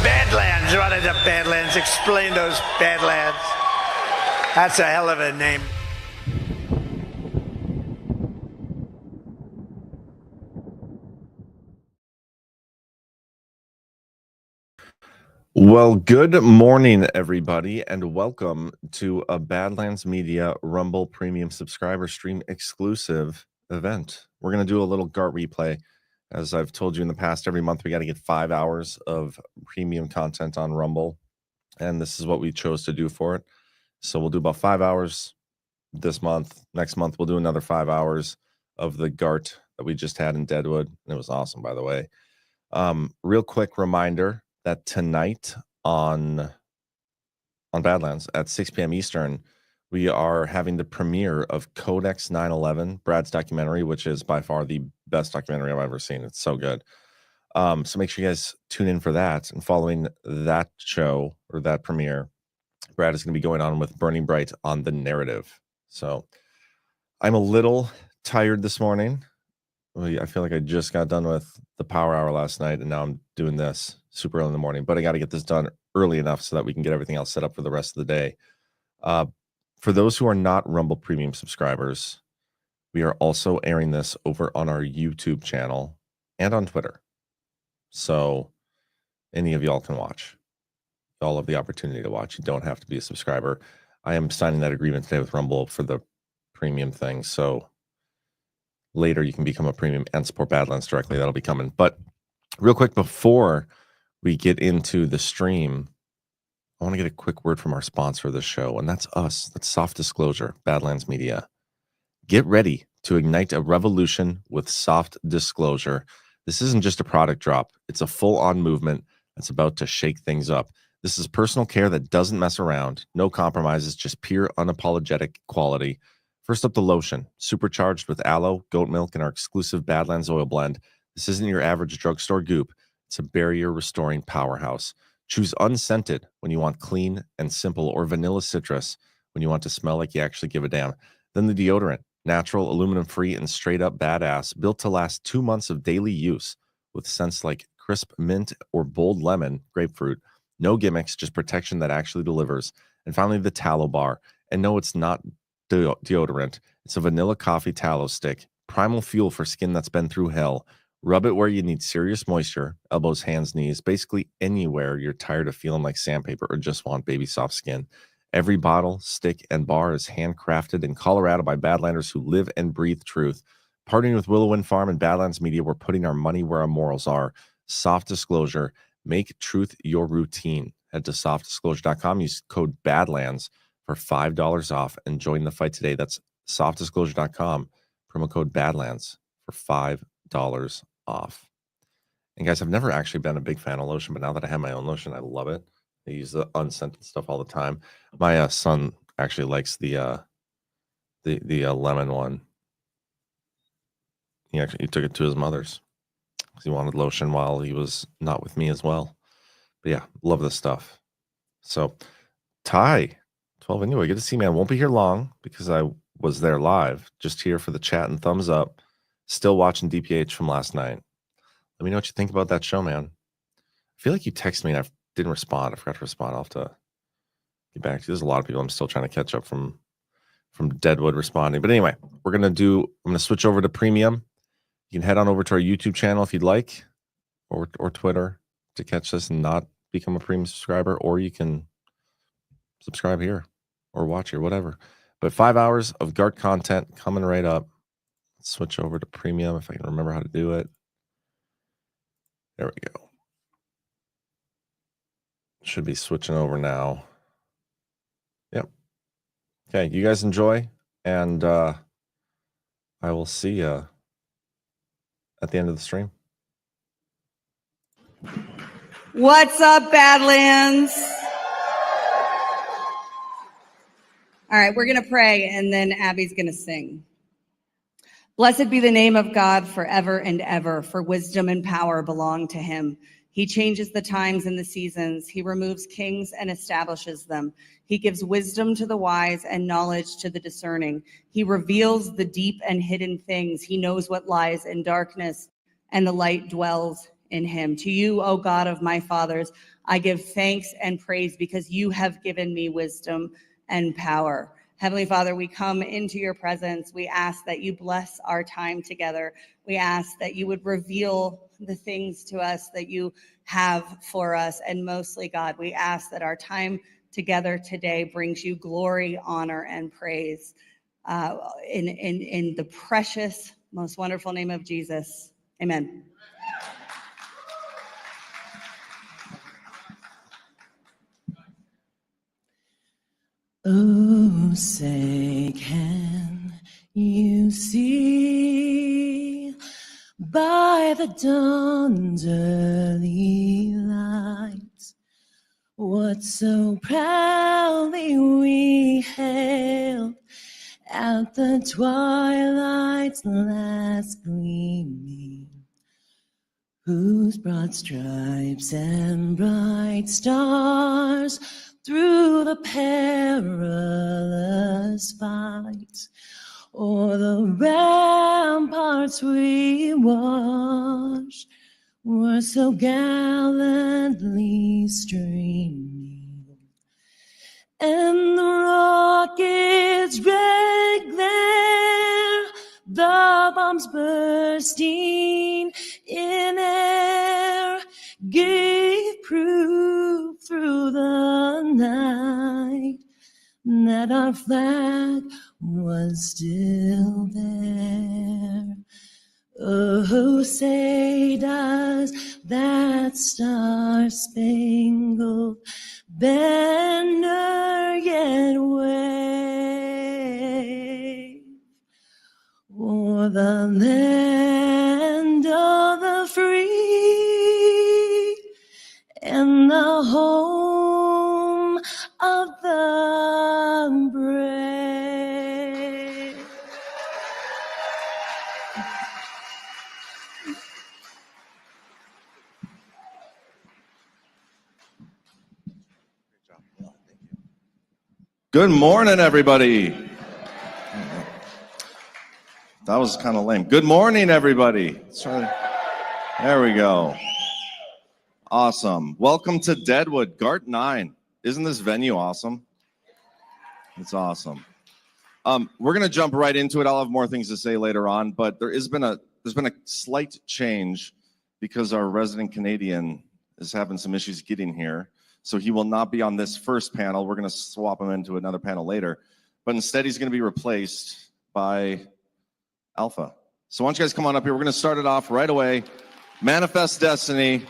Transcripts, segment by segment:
Badlands. What are the Badlands? Explain those Badlands. That's a hell of a name. Well, good morning, everybody, and welcome to a Badlands Media Rumble Premium Subscriber Stream exclusive event. We're going to do a little GART replay. As I've told you in the past, every month we got to get 5 hours of premium content on Rumble, and this is what we chose to do for it. So we'll do about 5 hours this month. Next month, we'll do another 5 hours of the GART that we just had in Deadwood. And it was awesome, by the way. Real quick reminder that tonight on Badlands at 6 p.m. Eastern, we are having the premiere of Codex 9/11, Brad's documentary, which is by far the best documentary I've ever seen. It's so good. So make sure you guys tune in for that. And following that show or that premiere, Brad is going to be going on with Burning Bright on the narrative. So I'm a little tired this morning. I feel like I just got done with the power hour last night, and now I'm doing this super early in the morning. But I got to get this done early enough so that we can get everything else set up for the rest of the day. For those who are not Rumble Premium subscribers, we are also airing this over on our YouTube channel and on Twitter. So any of y'all can watch. Y'all have the opportunity to watch. You don't have to be a subscriber. I am signing that agreement today with Rumble for the premium thing. So later you can become a premium and support Badlands directly. That'll be coming. But real quick, before we get into the stream, I want to get a quick word from our sponsor of the show, and that's us. That's Soft Disclosure, Badlands Media. Get ready to ignite a revolution with Soft Disclosure. This isn't just a product drop. It's a full-on movement that's about to shake things up. This is personal care that doesn't mess around. No compromises, just pure, unapologetic quality. First up, the lotion, supercharged with aloe, goat milk, and our exclusive Badlands oil blend. This isn't your average drugstore goop. It's a barrier-restoring powerhouse. Choose unscented when you want clean and simple, or vanilla citrus when you want to smell like you actually give a damn. Then the deodorant, natural, aluminum-free, and straight-up badass, built to last 2 months of daily use with scents like crisp mint or bold lemon, grapefruit. No gimmicks, just protection that actually delivers. And finally, the tallow bar. And no, it's not deodorant. It's a vanilla coffee tallow stick. Primal fuel for skin that's been through hell. Rub it where you need serious moisture, elbows, hands, knees, basically anywhere you're tired of feeling like sandpaper or just want baby soft skin. Every bottle, stick, and bar is handcrafted in Colorado by Badlanders who live and breathe truth. Partnering with Willow Wind Farm and Badlands Media, we're putting our money where our morals are. Soft Disclosure. Make truth your routine. Head to softdisclosure.com. Use code BADLANDS for $5 off and join the fight today. That's softdisclosure.com. Promo code BADLANDS for $5 off. And guys, I've never actually been a big fan of lotion, but now that I have my own lotion, I love it. I use the unscented stuff all the time. My son actually likes the lemon one. He took it to his mother's because he wanted lotion while he was not with me as well. But yeah, love this stuff. So Ty, 12 anyway, good to see you, man. Won't be here long because I was there live, just here for the chat and thumbs up. Still watching DPH from last night. Let me know what you think about that show, man. I feel like you texted me and I didn't respond. I forgot to respond. I'll have to get back to you. There's a lot of people I'm still trying to catch up from Deadwood responding. But anyway, I'm going to switch over to premium. You can head on over to our YouTube channel if you'd like, or Twitter to catch this and not become a premium subscriber, or you can subscribe here or watch here, whatever. But 5 hours of GART content coming right up. Let's switch over to premium if I can remember how to do it. There we go. Should be switching over now. Yep. Okay, you guys enjoy, and I will see you at the end of the stream. What's up, Badlands? All right, we're going to pray, and then Abby's going to sing. Blessed be the name of God forever and ever, for wisdom and power belong to him. He changes the times and the seasons. He removes kings and establishes them. He gives wisdom to the wise and knowledge to the discerning. He reveals the deep and hidden things. He knows what lies in darkness, and the light dwells in him. To you, O God of my fathers, I give thanks and praise because you have given me wisdom and power. Heavenly Father, we come into your presence. We ask that you bless our time together. We ask that you would reveal the things to us that you have for us. And mostly, God, we ask that our time together today brings you glory, honor, and praise. In the precious, most wonderful name of Jesus. Amen. Oh, say can you see by the dawn's early light what so proudly we hailed at the twilight's last gleaming, whose broad stripes and bright stars through the perilous fight o'er the ramparts we watched were so gallantly streaming, and the rockets' red glare, the bombs bursting in air, gave proof through the night that our flag was still there. Oh, say does that star-spangled banner yet wave o'er the land of the free and the home of the brave? Good morning, everybody. That was kind of lame. Good morning, everybody. There we go. Awesome. Welcome to Deadwood, GART 9. Isn't this venue awesome? It's awesome. We're going to jump right into it. I'll have more things to say later on, but there's been a slight change because our resident Canadian is having some issues getting here. So he will not be on this first panel. We're going to swap him into another panel later. But instead, he's going to be replaced by Alpha. So why don't you guys come on up here? We're going to start it off right away. Manifest Destiny,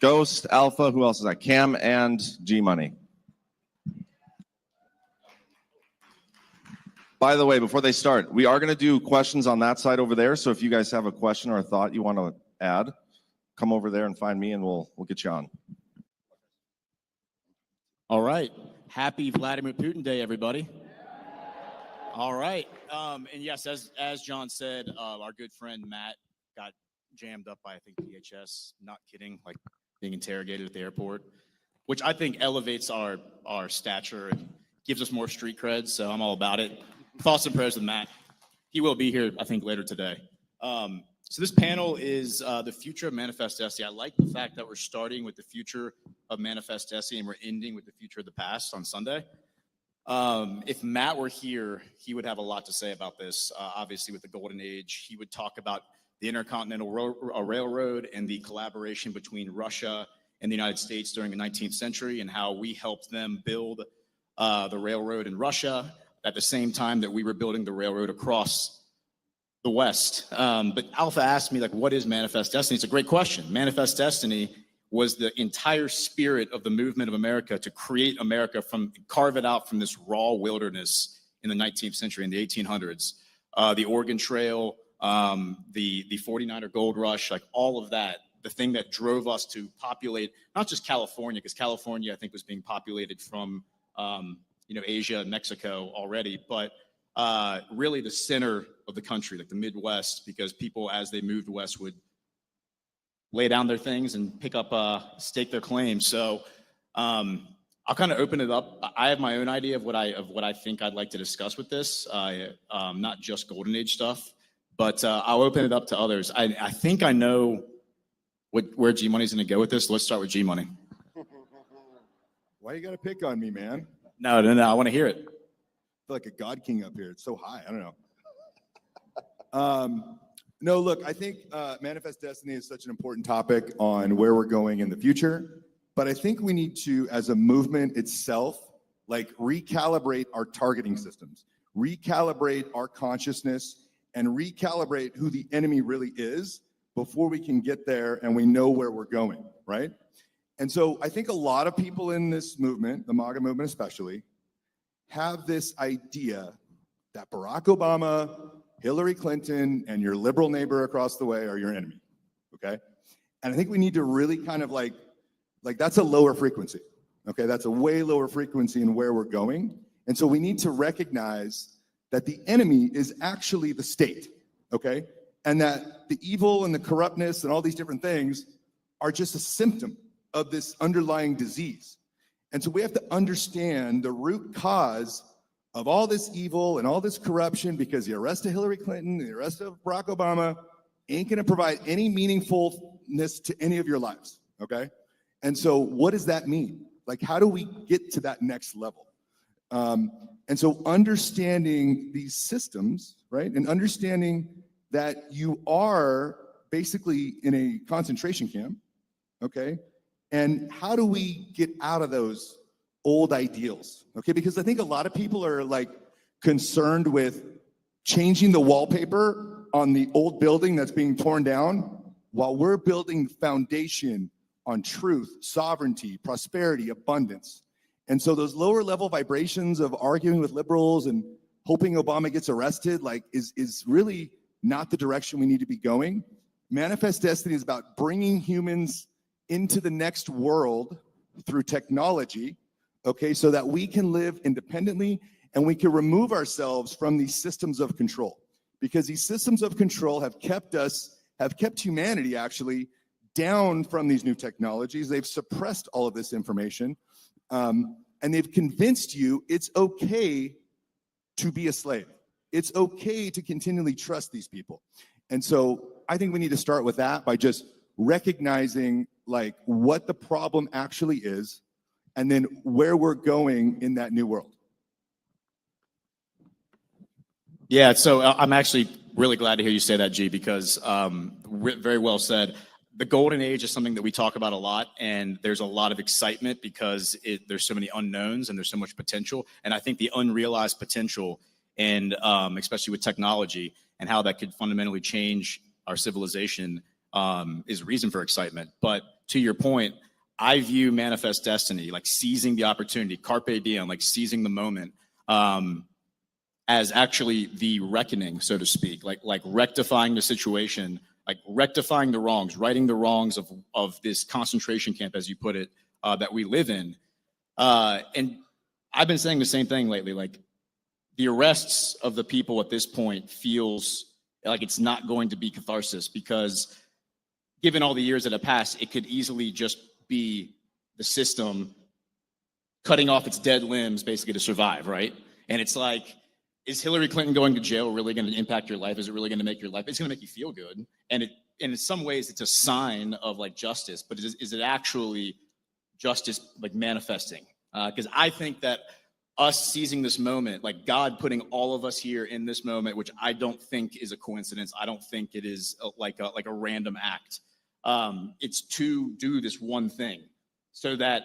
Ghost, Alpha, who else is that? Cam and G-Money. By the way, before they start, we are going to do questions on that side over there. So if you guys have a question or a thought you want to add, come over there and find me and we'll get you on. All right. Happy Vladimir Putin Day, everybody. All right. And yes, as John said, our good friend Matt got jammed up by, I think, DHS. Not kidding, like being interrogated at the airport, which I think elevates our stature and gives us more street cred. So I'm all about it. Thoughts and prayers with Matt. He will be here, I think, later today. So this panel is the future of Manifest Destiny. I like the fact that we're starting with the future of Manifest Destiny and we're ending with the future of the past on Sunday. If Matt were here, he would have a lot to say about this. Obviously, with the Golden Age, he would talk about the Intercontinental Railroad and the collaboration between Russia and the United States during the 19th century and how we helped them build the railroad in Russia at the same time that we were building the railroad across the West. But Alpha asked me, like, what is Manifest Destiny? It's a great question. Manifest Destiny was the entire spirit of the movement of America to create America, carve it out from this raw wilderness in the 19th century, in the 1800s. The Oregon Trail, the 49er Gold Rush, like all of that, the thing that drove us to populate, not just California, because California, I think, was being populated from, Asia and Mexico already, but really the center of the country, like the Midwest, because people, as they moved west, would lay down their things and stake their claims. So I'll kind of open it up. I have my own idea of what I think I'd like to discuss with this, not just Golden Age stuff, but I'll open it up to others. I think I know where G Money's going to go with this. Let's start with G Money. Why you got to pick on me, man? No. I want to hear it. I feel like a God King up here. It's so high. I don't know. No, look, I think Manifest Destiny is such an important topic on where we're going in the future. But I think we need to, as a movement itself, like recalibrate our targeting systems, recalibrate our consciousness, and recalibrate who the enemy really is before we can get there and we know where we're going, right? And so I think a lot of people in this movement, the MAGA movement especially, have this idea that Barack Obama, Hillary Clinton, and your liberal neighbor across the way are your enemy, okay? And I think we need to really kind of like that's a lower frequency, okay? That's a way lower frequency in where we're going. And so we need to recognize that the enemy is actually the state, okay? And that the evil and the corruptness and all these different things are just a symptom of this underlying disease. And so we have to understand the root cause of all this evil and all this corruption, because the arrest of Hillary Clinton, the arrest of Barack Obama ain't gonna provide any meaningfulness to any of your lives, okay? And so what does that mean? Like, how do we get to that next level? And so understanding these systems, right? And understanding that you are basically in a concentration camp, okay? And how do we get out of those old ideals, okay? Because I think a lot of people are like concerned with changing the wallpaper on the old building that's being torn down while we're building the foundation on truth, sovereignty, prosperity, abundance. And so those lower level vibrations of arguing with liberals and hoping Obama gets arrested, like is really not the direction we need to be going. Manifest Destiny is about bringing humans into the next world through technology, okay, so that we can live independently and we can remove ourselves from these systems of control. Because these systems of control have kept humanity actually down from these new technologies. They've suppressed all of this information, and they've convinced you it's okay to be a slave. It's okay to continually trust these people. And so I think we need to start with that by just recognizing like what the problem actually is and then where we're going in that new world. Yeah, so I'm actually really glad to hear you say that, G, because very well said. The golden age is something that we talk about a lot, and there's a lot of excitement because there's so many unknowns and there's so much potential. And I think the unrealized potential, and especially with technology and how that could fundamentally change our civilization, is reason for excitement. But to your point, I view Manifest Destiny, like seizing the opportunity, carpe diem, like seizing the moment, as actually the reckoning, so to speak, like rectifying the situation, like rectifying the wrongs, righting the wrongs of this concentration camp, as you put it, that we live in. And I've been saying the same thing lately, like the arrests of the people at this point feels like it's not going to be catharsis, because given all the years that have passed, it could easily just be the system cutting off its dead limbs basically to survive, right? And it's like, is Hillary Clinton going to jail really going to impact your life? Is it really going to make your life? It's going to make you feel good. And in some ways, it's a sign of like justice, but is it actually justice like manifesting? Because I think that us seizing this moment, like God putting all of us here in this moment, which I don't think is a coincidence. I don't think it is like a random act. It's to do this one thing so that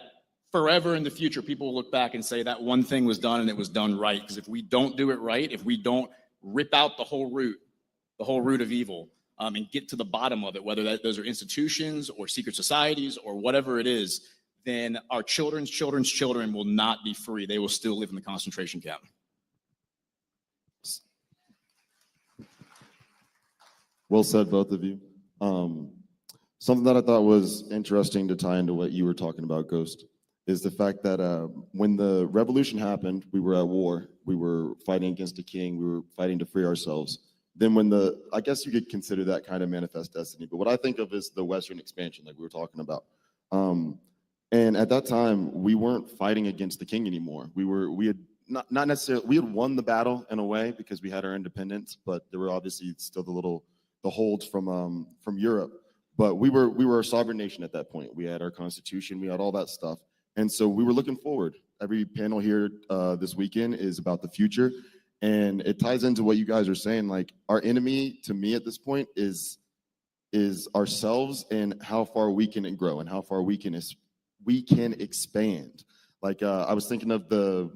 forever in the future, people will look back and say that one thing was done and it was done right. Because if we don't do it right, if we don't rip out the whole root of evil, and get to the bottom of it, whether those are institutions or secret societies or whatever it is, then our children's children's children will not be free. They will still live in the concentration camp. Well said, both of you. Something that I thought was interesting to tie into what you were talking about, Ghost, is the fact that when the revolution happened, we were at war. We were fighting against a king. We were fighting to free ourselves. Then when I guess you could consider that kind of manifest destiny, but what I think of is the Western expansion, like we were talking about. And at that time, we weren't fighting against the king anymore. We not necessarily, we had won the battle in a way because we had our independence, but there were obviously still the holds from Europe. But we were a sovereign nation at that point. We had our constitution, we had all that stuff. And so we were looking forward. Every panel here this weekend is about the future. And it ties into what you guys are saying. Like, our enemy to me at this point is ourselves and how far we can grow and how far we can expand. Like, I was thinking of the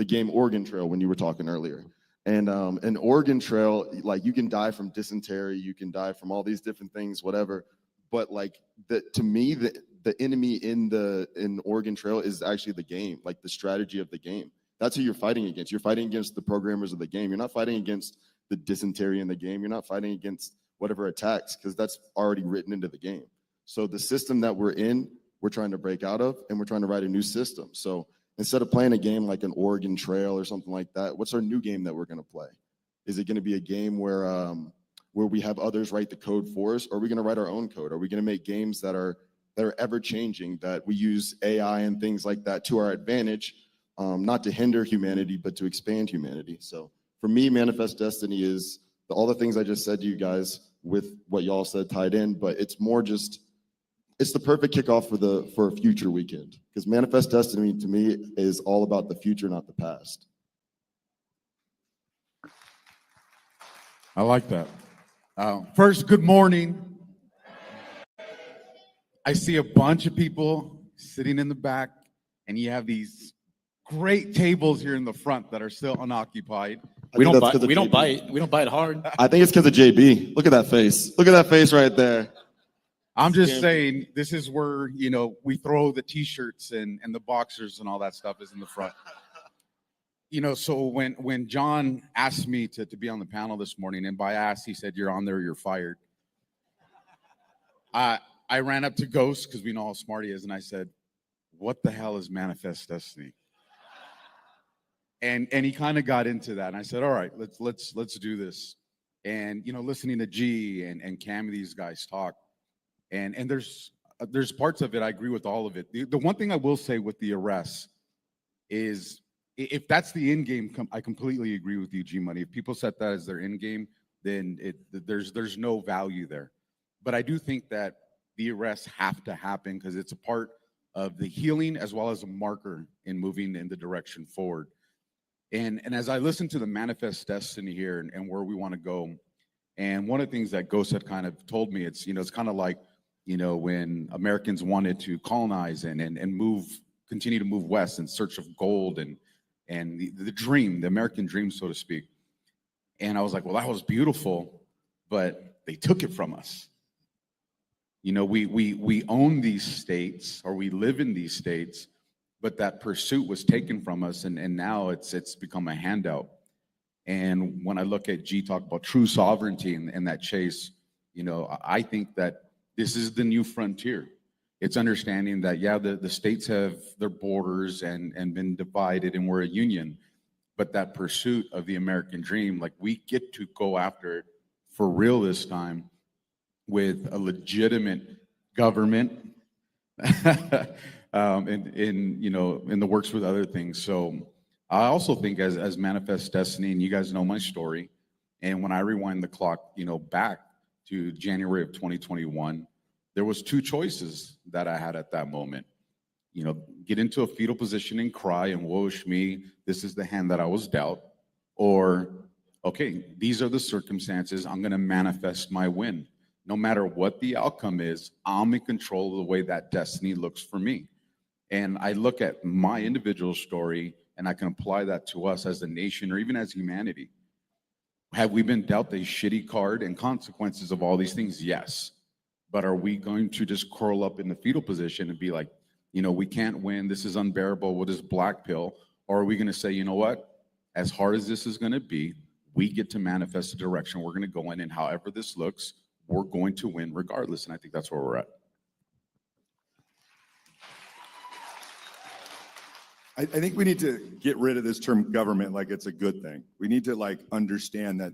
game Oregon Trail when you were talking earlier. And an Oregon Trail, like, you can die from dysentery, you can die from all these different things, whatever. But like, to me, the enemy in Oregon Trail is actually the game, like the strategy of the game. That's who you're fighting against. You're fighting against the programmers of the game. You're not fighting against the dysentery in the game. You're not fighting against whatever attacks, because that's already written into the game. So the system that we're in, we're trying to break out of, and we're trying to write a new system. So instead of playing a game like an Oregon Trail or something like that, what's our new game that we're going to play? Is it going to be a game where we have others write the code for us, or are we going to write our own code? Are we going to make games that are ever changing, that we use AI and things like that to our advantage, not to hinder humanity, but to expand humanity? So for me, Manifest Destiny is all the things I just said to you guys with what y'all said tied in, but it's more just, it's the perfect kickoff for a future weekend, because Manifest Destiny to me is all about the future, not the past. I like that. First, good morning. I see a bunch of people sitting in the back, and you have these great tables here in the front that are still unoccupied. We don't bite hard. I think it's because of JB. Look at that face. Look at that face right there. I'm just saying, this is where, we throw the t-shirts and the boxers and all that stuff is in the front. So when John asked me to be on the panel this morning, and by ask, he said, "You're on there, you're fired." I ran up to Ghost, because we know how smart he is, and I said, "What the hell is Manifest Destiny?" And he kind of got into that, and I said, "All right, let's do this." And listening to G and Cam, these guys talk, and there's parts of it I agree with all of it. The one thing I will say with the arrests is, if that's the end game, I completely agree with you, G Money. If people set that as their end game, then there's no value there. But I do think that the arrests have to happen, because it's a part of the healing as well as a marker in moving in the direction forward. And as I listen to the Manifest Destiny here and where we want to go, and one of the things that Ghost had kind of told me, it's it's kind of like when Americans wanted to colonize and continue to move west in search of gold and the dream, the American dream, so to speak. And I was like, well, that was beautiful, but they took it from us. We own these states, or we live in these states, but that pursuit was taken from us, and now it's become a handout. And when I look at G talk about true sovereignty and that chase, I think that this is the new frontier. It's understanding that, yeah, the states have their borders and been divided, and we're a union, but that pursuit of the American dream, like, we get to go after it for real this time with a legitimate government in the works with other things. So I also think as Manifest Destiny, and you guys know my story, and when I rewind the clock, back to January of 2021, there was two choices that I had at that moment. Get into a fetal position and cry and woe-ish me, this is the hand that I was dealt, or, okay, these are the circumstances, I'm gonna manifest my win. No matter what the outcome is, I'm in control of the way that destiny looks for me. And I look at my individual story, and I can apply that to us as a nation, or even as humanity. Have we been dealt a shitty card and consequences of all these things? Yes. But are we going to just curl up in the fetal position and be like, we can't win, this is unbearable, what is black pill? Or are we gonna say, you know what, as hard as this is gonna be, we get to manifest the direction we're gonna go in, and however this looks, we're going to win regardless. And I think that's where we're at. I think we need to get rid of this term government like it's a good thing. We need to understand that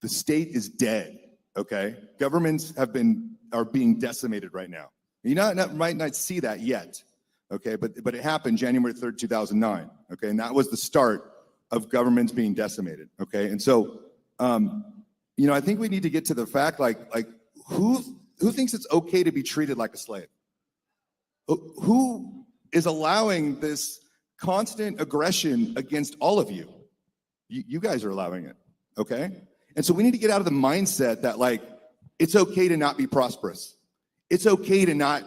the state is dead, okay? Governments are being decimated right now. You might not see that yet, okay? But it happened January 3rd, 2009, okay? And that was the start of governments being decimated, okay? And so, you know, I think we need to get to the fact, like who thinks it's okay to be treated like a slave? Who is allowing this constant aggression against all of you? You guys are allowing it, okay? And so we need to get out of the mindset that, like, it's okay to not be prosperous. It's okay to not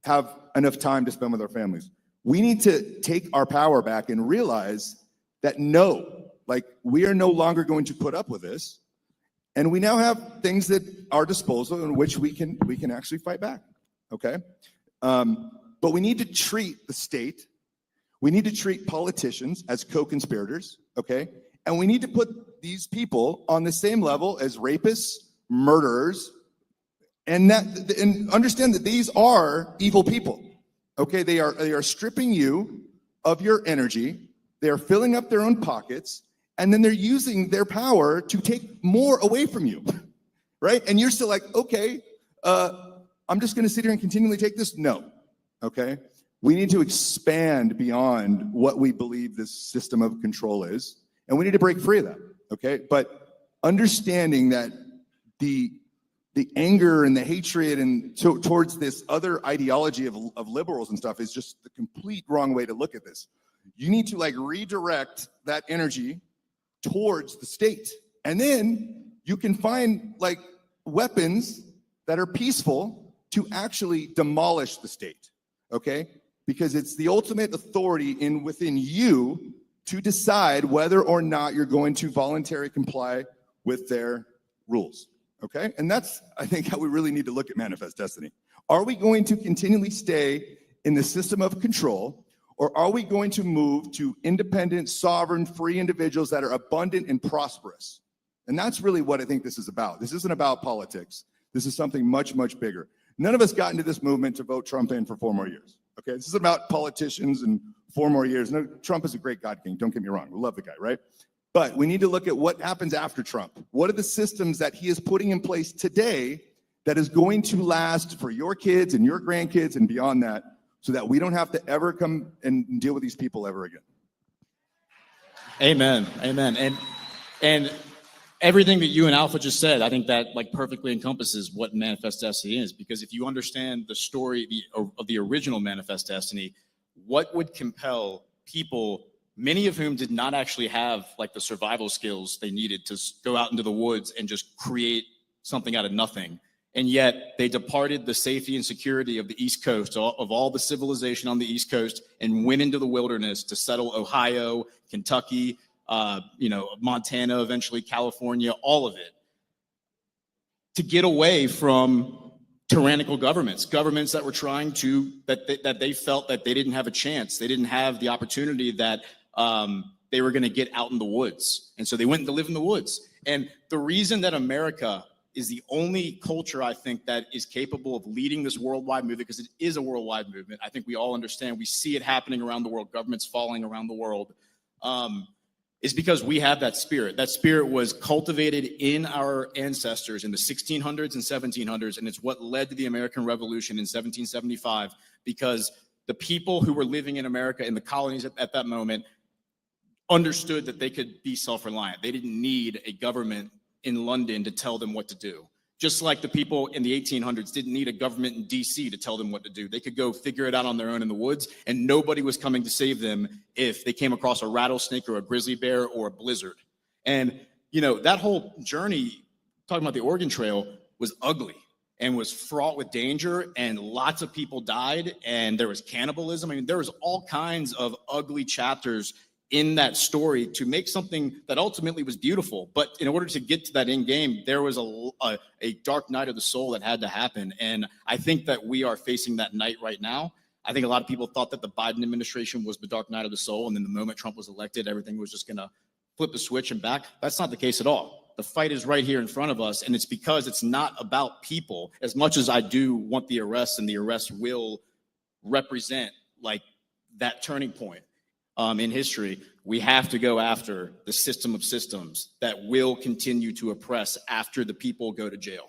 have enough time to spend with our families. We need to take our power back and realize that no, like, we are no longer going to put up with this. And we now have things at our disposal in which we can actually fight back, okay? But we need to treat the state, we need to treat politicians as co-conspirators, okay? And we need to put these people on the same level as rapists, murderers, and understand that these are evil people, okay? They are stripping you of your energy, they are filling up their own pockets, and then they're using their power to take more away from you, right? And you're still like, okay, I'm just gonna sit here and continually take this? No, okay? We need to expand beyond what we believe this system of control is, and we need to break free of that, okay? But understanding that the anger and the hatred and towards this other ideology of liberals and stuff is just the complete wrong way to look at this. You need to, like, redirect that energy towards the state. And then you can find, like, weapons that are peaceful to actually demolish the state, okay? Because it's the ultimate authority within you to decide whether or not you're going to voluntarily comply with their rules, okay? And that's, I think, how we really need to look at Manifest Destiny. Are we going to continually stay in the system of control, or are we going to move to independent, sovereign, free individuals that are abundant and prosperous? And that's really what I think this is about. This isn't about politics. This is something much, much bigger. None of us got into this movement to vote Trump in for 4 more years, okay? This isn't about politicians and 4 more years. No, Trump is a great God king, don't get me wrong. We love the guy, right? But we need to look at what happens after Trump. What are the systems that he is putting in place today that is going to last for your kids and your grandkids and beyond that, so that we don't have to ever come and deal with these people ever again? Amen. Amen. And everything that you and Alpha just said, I think that, like, perfectly encompasses what Manifest Destiny is. Because if you understand the story of the original Manifest Destiny, what would compel people, many of whom did not actually have, like, the survival skills they needed to go out into the woods and just create something out of nothing, and yet they departed the safety and security of the East Coast, of all the civilization on the East Coast, and went into the wilderness to settle Ohio, Kentucky, Montana, eventually California, all of it, to get away from tyrannical governments that were trying to, that they felt that they didn't have a chance. They didn't have the opportunity that they were going to get out in the woods. And so they went to live in the woods. And the reason that America is the only culture, I think, that is capable of leading this worldwide movement, because it is a worldwide movement. I think we all understand, we see it happening around the world, governments falling around the world, is because we have that spirit. That spirit was cultivated in our ancestors in the 1600s and 1700s, and it's what led to the American Revolution in 1775, because the people who were living in America in the colonies at that moment understood that they could be self-reliant. They didn't need a government in London to tell them what to do. Just like the people in the 1800s didn't need a government in DC to tell them what to do. They could go figure it out on their own in the woods, and nobody was coming to save them if they came across a rattlesnake or a grizzly bear or a blizzard. And, that whole journey, talking about the Oregon Trail, was ugly and was fraught with danger, and lots of people died, and there was cannibalism. I mean, there was all kinds of ugly chapters in that story to make something that ultimately was beautiful. But in order to get to that end game, there was a dark night of the soul that had to happen. And I think that we are facing that night right now. I think a lot of people thought that the Biden administration was the dark night of the soul, and then the moment Trump was elected, everything was just going to flip the switch and back. That's not the case at all. The fight is right here in front of us, and it's because it's not about people. As much as I do want the arrests, and the arrests will represent, like, that turning point in history, we have to go after the system of systems that will continue to oppress after the people go to jail.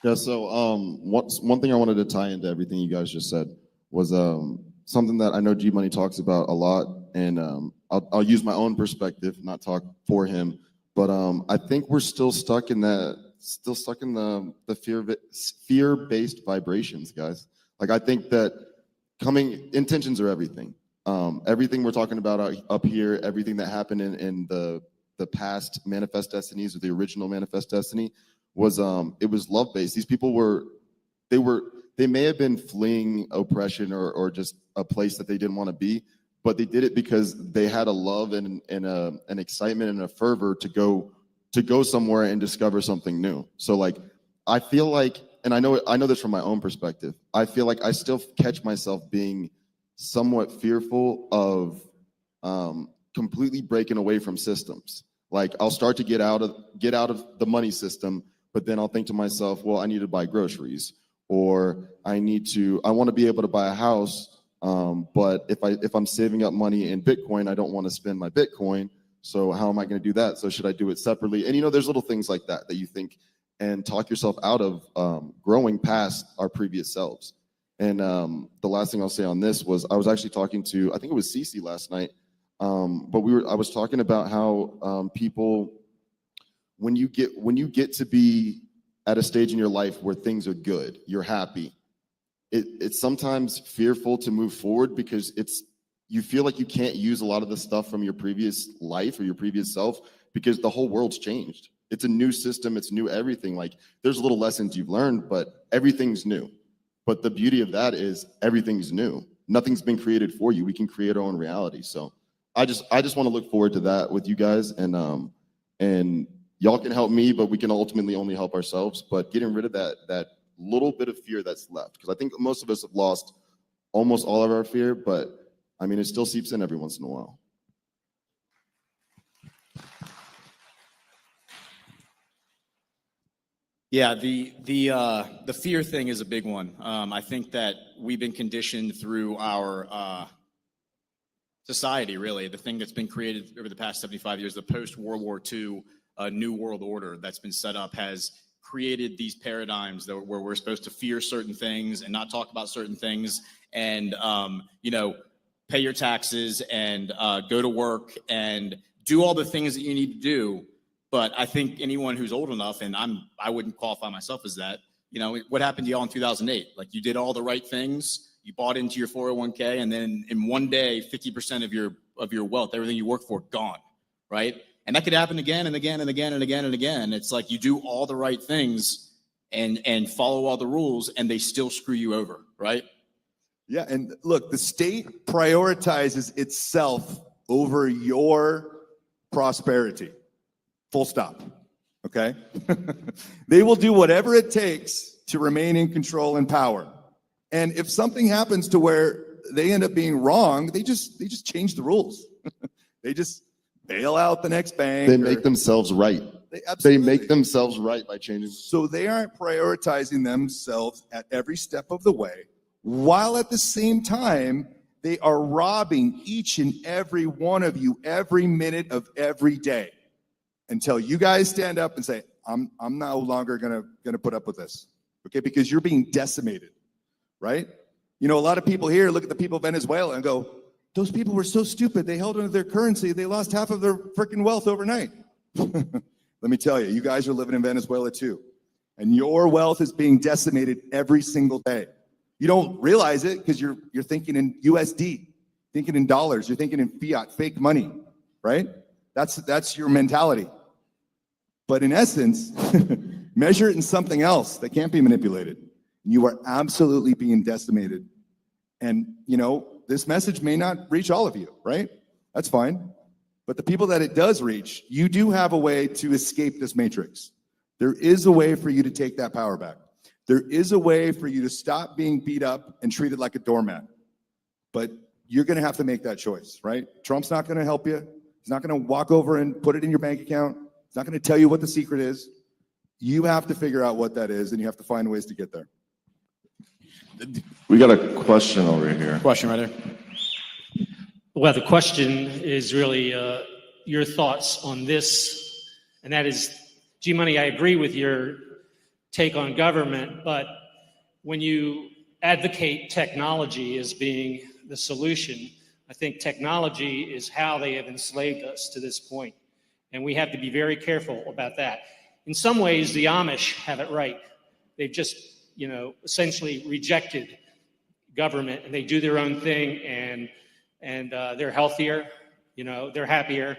Yeah, so one thing I wanted to tie into everything you guys just said was something that I know G Money talks about a lot, and I'll use my own perspective, not talk for him, but I think we're still stuck in the fear-based vibrations, guys. Like, I think that intentions are everything. Everything we're talking about up here, everything that happened in the past Manifest Destinies, or the original Manifest Destiny, was it was love-based. These people they may have been fleeing oppression or just a place that they didn't want to be, but they did it because they had a love and an excitement and a fervor to go somewhere and discover something new. So like, I feel like, and I know this from my own perspective, I feel like I still catch myself being somewhat fearful of completely breaking away from systems. Like, I'll start to get out of the money system, but then I'll think to myself, well, I need to buy groceries, or I want to be able to buy a house, but if I'm saving up money in Bitcoin, I don't want to spend my Bitcoin. So how am I going to do that? So should I do it separately? And there's little things like that you think and talk yourself out of growing past our previous selves. And the last thing I'll say on this was, I was actually talking to, I think it was Cece last night, but I was talking about how people, when you get to be at a stage in your life where things are good, you're happy, it's sometimes fearful to move forward because you feel like you can't use a lot of the stuff from your previous life or your previous self because the whole world's changed. It's a new system, it's new everything. Like, there's little lessons you've learned, but everything's new. But the beauty of that is everything's new. Nothing's been created for you. We can create our own reality. So I just want to look forward to that with you guys, and y'all can help me, but we can ultimately only help ourselves. But getting rid of that little bit of fear that's left, because I think most of us have lost almost all of our fear, but I mean, it still seeps in every once in a while. Yeah, the fear thing is a big one. I think that we've been conditioned through our society, really, the thing that's been created over the past 75 years, the post-World War II New World Order that's been set up has created these paradigms where we're supposed to fear certain things and not talk about certain things, and pay your taxes and go to work and do all the things that you need to do. But I think anyone who's old enough, and I wouldn't qualify myself as that, what happened to y'all in 2008? Like, you did all the right things, you bought into your 401k, and then in one day, 50% of your wealth, everything you work for, gone, right? And that could happen again and again and again and again and again. It's like you do all the right things and follow all the rules, and they still screw you over, right? Yeah, and look, the state prioritizes itself over your prosperity. Full stop. Okay? They will do whatever it takes to remain in control and power. And if something happens to where they end up being wrong, they just change the rules. They just bail out the next bank. They make themselves right. They make themselves right by changing. So they aren't prioritizing themselves at every step of the way, while at the same time, they are robbing each and every one of you every minute of every day, until you guys stand up and say, I'm no longer gonna put up with this, okay? Because you're being decimated, right? A lot of people here look at the people of Venezuela and go, those people were so stupid. They held onto their currency. They lost half of their freaking wealth overnight. Let me tell you, you guys are living in Venezuela too. And your wealth is being decimated every single day. You don't realize it because you're thinking in USD, thinking in dollars, you're thinking in fiat, fake money, right? That's your mentality. But in essence, measure it in something else that can't be manipulated. You are absolutely being decimated. And, this message may not reach all of you, right? That's fine. But the people that it does reach, you do have a way to escape this matrix. There is a way for you to take that power back. There is a way for you to stop being beat up and treated like a doormat. But you're going to have to make that choice, right? Trump's not going to help you. He's not going to walk over and put it in your bank account. He's not going to tell you what the secret is. You have to figure out what that is, and you have to find ways to get there. We got a question over here. Question right there. Well, the question is really your thoughts on this, and that is, G Money, I agree with your take on government, but when you advocate technology as being the solution, I think technology is how they have enslaved us to this point. And we have to be very careful about that. In some ways, the Amish have it right. They've just, essentially rejected government, and they do their own thing, and they're healthier, they're happier.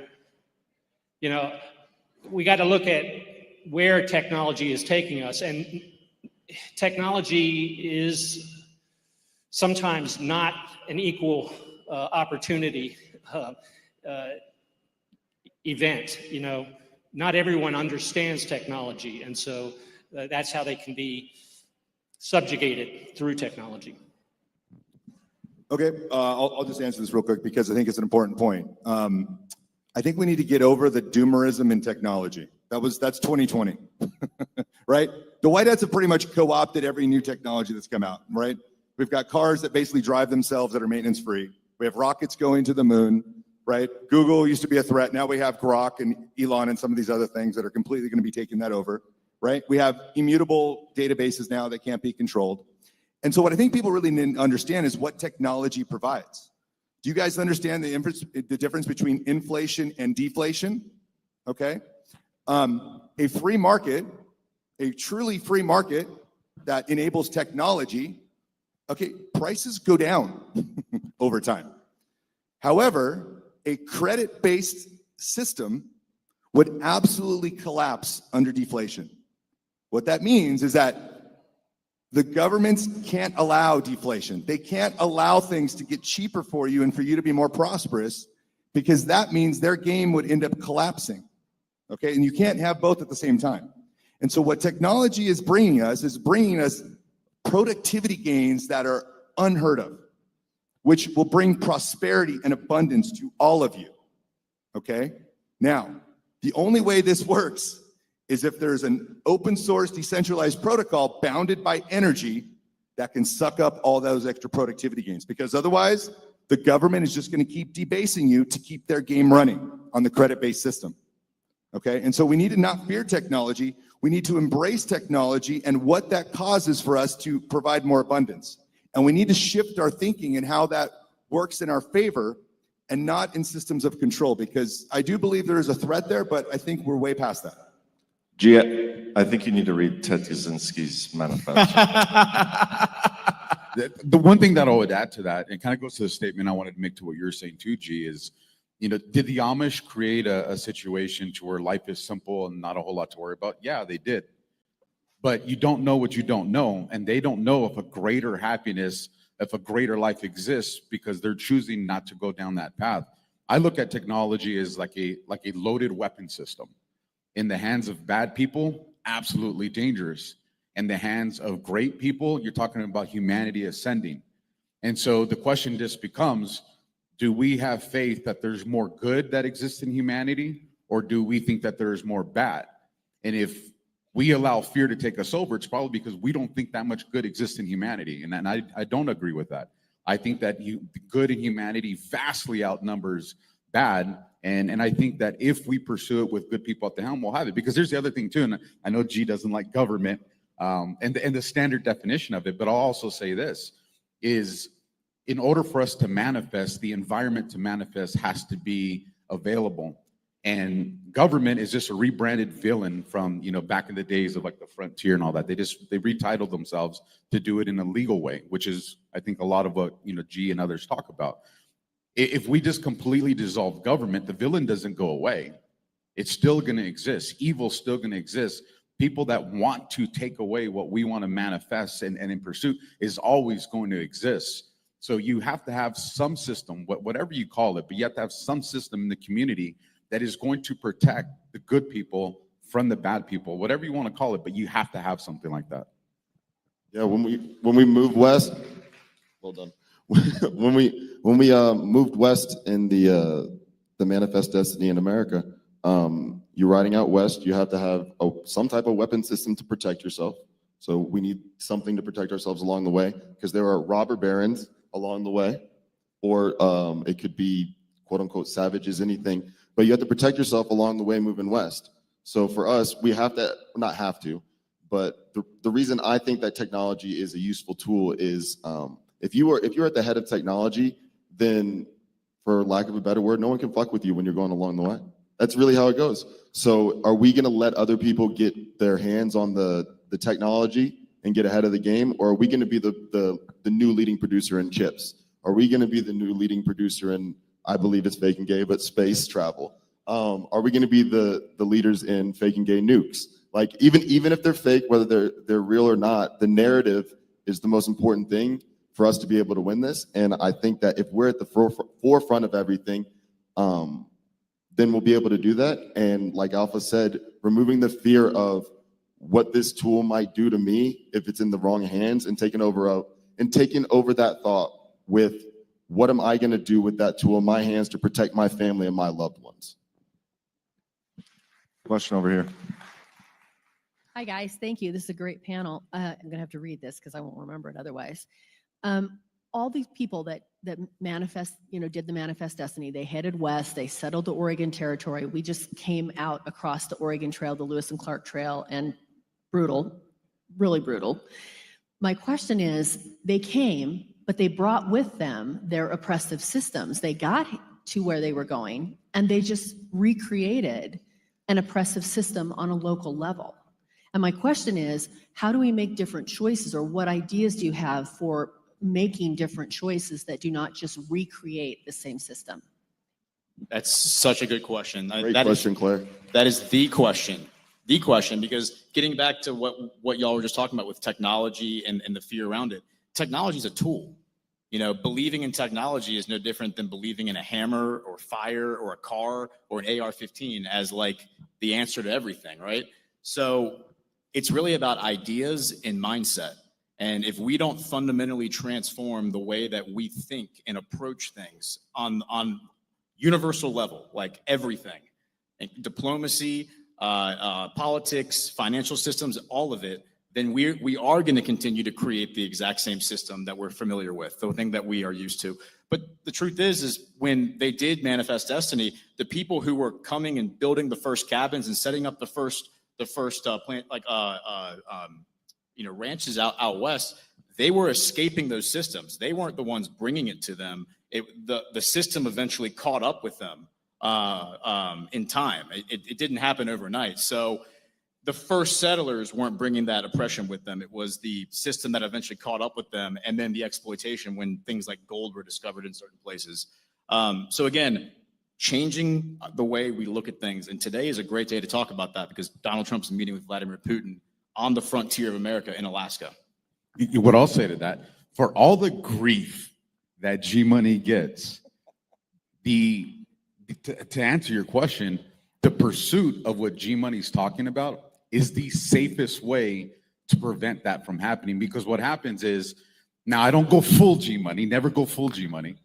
We got to look at where technology is taking us, and technology is sometimes not an equal opportunity event. Not everyone understands technology, and so that's how they can be subjugated through technology. Okay, I'll just answer this real quick because I think it's an important point. I think we need to get over the doomerism in technology. That's 2020, right? The White Hats have pretty much co-opted every new technology that's come out, right? We've got cars that basically drive themselves that are maintenance free. We have rockets going to the moon, right? Google used to be a threat. Now we have Grok and Elon and some of these other things that are completely going to be taking that over, right? We have immutable databases now that can't be controlled. And so what I think people really need to understand is what technology provides. Do you guys understand the difference between inflation and deflation? Okay. A free market, a truly free market that enables technology, okay, prices go down over time. However, a credit-based system would absolutely collapse under deflation. What that means is that the governments can't allow deflation. They can't allow things to get cheaper for you and for you to be more prosperous, because that means their game would end up collapsing. Okay, and you can't have both at the same time. And so what technology is bringing us productivity gains that are unheard of, which will bring prosperity and abundance to all of you. Okay, now, the only way this works is if there's an open source decentralized protocol bounded by energy that can suck up all those extra productivity gains, because otherwise the government is just going to keep debasing you to keep their game running on the credit-based system. Okay, and so we need to not fear technology. We need to embrace technology and what that causes for us to provide more abundance. And we need to shift our thinking and how that works in our favor and not in systems of control, because I do believe there is a threat there, but I think we're way past that. Gia, I think you need to read Ted Kaczynski's manifesto. The one thing that I would add to that, and kind of goes to the statement I wanted to make to what you're saying too, G, is, did the Amish create a situation to where life is simple and not a whole lot to worry about? Yeah, they did. But you don't know what you don't know, and they don't know if a greater happiness, if a greater life exists, because they're choosing not to go down that path. I look at technology as like a loaded weapon system. In the hands of bad people, absolutely dangerous. In the hands of great people, you're talking about humanity ascending. And so the question just becomes, do we have faith that there's more good that exists in humanity, or do we think that there's more bad? And if we allow fear to take us over, it's probably because we don't think that much good exists in humanity. And I don't agree with that. I think that good in humanity vastly outnumbers bad. And I think that if we pursue it with good people at the helm, we'll have it. Because there's the other thing too, and I know G doesn't like government and the standard definition of it, but I'll also say this, is in order for us to manifest, the environment to manifest has to be available. And government is just a rebranded villain from, back in the days of like the frontier and all that. They retitled themselves to do it in a legal way, which is, I think, a lot of what, G and others talk about. If we just completely dissolve government, the villain doesn't go away. It's still going to exist. Evil's still going to exist. People that want to take away what we want to manifest and in pursuit is always going to exist. So you have to have some system, whatever you call it, but you have to have some system in the community that is going to protect the good people from the bad people, whatever you want to call it, but you have to have something like that. Yeah, when we moved west, well done. when we moved west in the Manifest Destiny in America, you're riding out west, you have to have some type of weapon system to protect yourself. So we need something to protect ourselves along the way, because there are robber barons along the way, or it could be quote unquote savages, anything, but you have to protect yourself along the way moving west. So for us, we have to, not have to, But the reason I think that technology is a useful tool is if you're at the head of technology, then for lack of a better word, no one can fuck with you when you're going along the way. That's really how it goes. So are we going to let other people get their hands on the technology and get ahead of the game? Or are we going to be the new leading producer in chips? Are we going to be the new leading producer in, I believe it's fake and gay, but space travel? Are we going to be the leaders in fake and gay nukes? Like even if they're fake, whether they're real or not, the narrative is the most important thing for us to be able to win this. And I think that if we're at the forefront of everything, then we'll be able to do that. And like Alpha said, removing the fear of what this tool might do to me if it's in the wrong hands, and taking over that thought with what am I going to do with that tool in my hands to protect my family and my loved ones. Question over here. Hi, guys. Thank you. This is a great panel. I'm going to have to read this because I won't remember it otherwise. All these people that manifest, did the Manifest Destiny, they headed west, they settled the Oregon Territory. We just came out across the Oregon Trail, the Lewis and Clark Trail, and brutal, really brutal. My question is, they came, but they brought with them their oppressive systems. They got to where they were going, and they just recreated an oppressive system on a local level. And my question is, how do we make different choices, or what ideas do you have for making different choices that do not just recreate the same system? That's such a good question. Great question, Claire. That is the question. The question, because getting back to what y'all were just talking about with technology and the fear around it, technology is a tool. Believing in technology is no different than believing in a hammer or fire or a car or an AR-15 as like the answer to everything, right? So it's really about ideas and mindset. And if we don't fundamentally transform the way that we think and approach things on universal level, like everything, diplomacy, politics, financial systems, all of it, then we are going to continue to create the exact same system that we're familiar with, the thing that we are used to. But the truth is when they did Manifest Destiny, the people who were coming and building the first cabins and setting up the first plant, like ranches out west, they were escaping those systems. They weren't the ones bringing it to them. The system eventually caught up with them in time. It didn't happen overnight. So the first settlers weren't bringing that oppression with them. It was the system that eventually caught up with them, and then the exploitation when things like gold were discovered in certain places. So again, changing the way we look at things. And today is a great day to talk about that because Donald Trump's meeting with Vladimir Putin on the frontier of America in Alaska. What I'll say to that, for all the grief that G-Money gets, to answer your question, the pursuit of what G-Money's talking about is the safest way to prevent that from happening. Because what happens is, now I don't go full G-Money, never go full G-Money,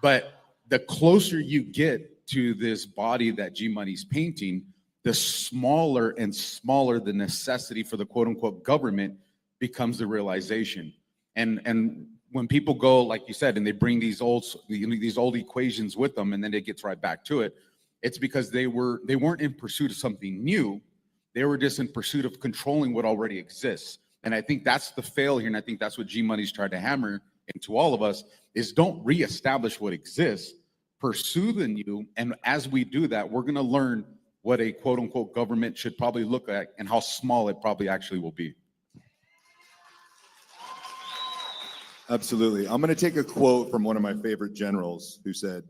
but the closer you get to this body that G-Money's painting, the smaller and smaller the necessity for the quote unquote government becomes the realization. And when people go, like you said, and they bring these old equations with them, and then it gets right back to it, it's because they weren't in pursuit of something new. They were just in pursuit of controlling what already exists. And I think that's the fail here. And I think that's what G-Money's tried to hammer into all of us is don't reestablish what exists, pursue the new. And as we do that, we're going to learn what a quote unquote government should probably look like and how small it probably actually will be. Absolutely. I'm going to take a quote from one of my favorite generals who said,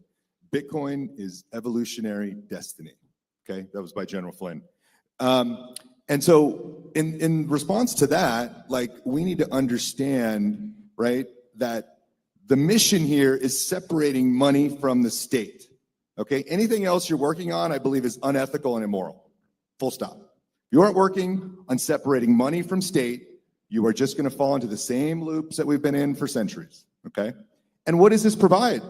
Bitcoin is evolutionary destiny. Okay, that was by General Flynn. And so in response to that, like we need to understand, right, that the mission here is separating money from the state. Okay, anything else you're working on, I believe, is unethical and immoral. Full stop. If you aren't working on separating money from state, you are just going to fall into the same loops that we've been in for centuries. Okay, and what does this provide?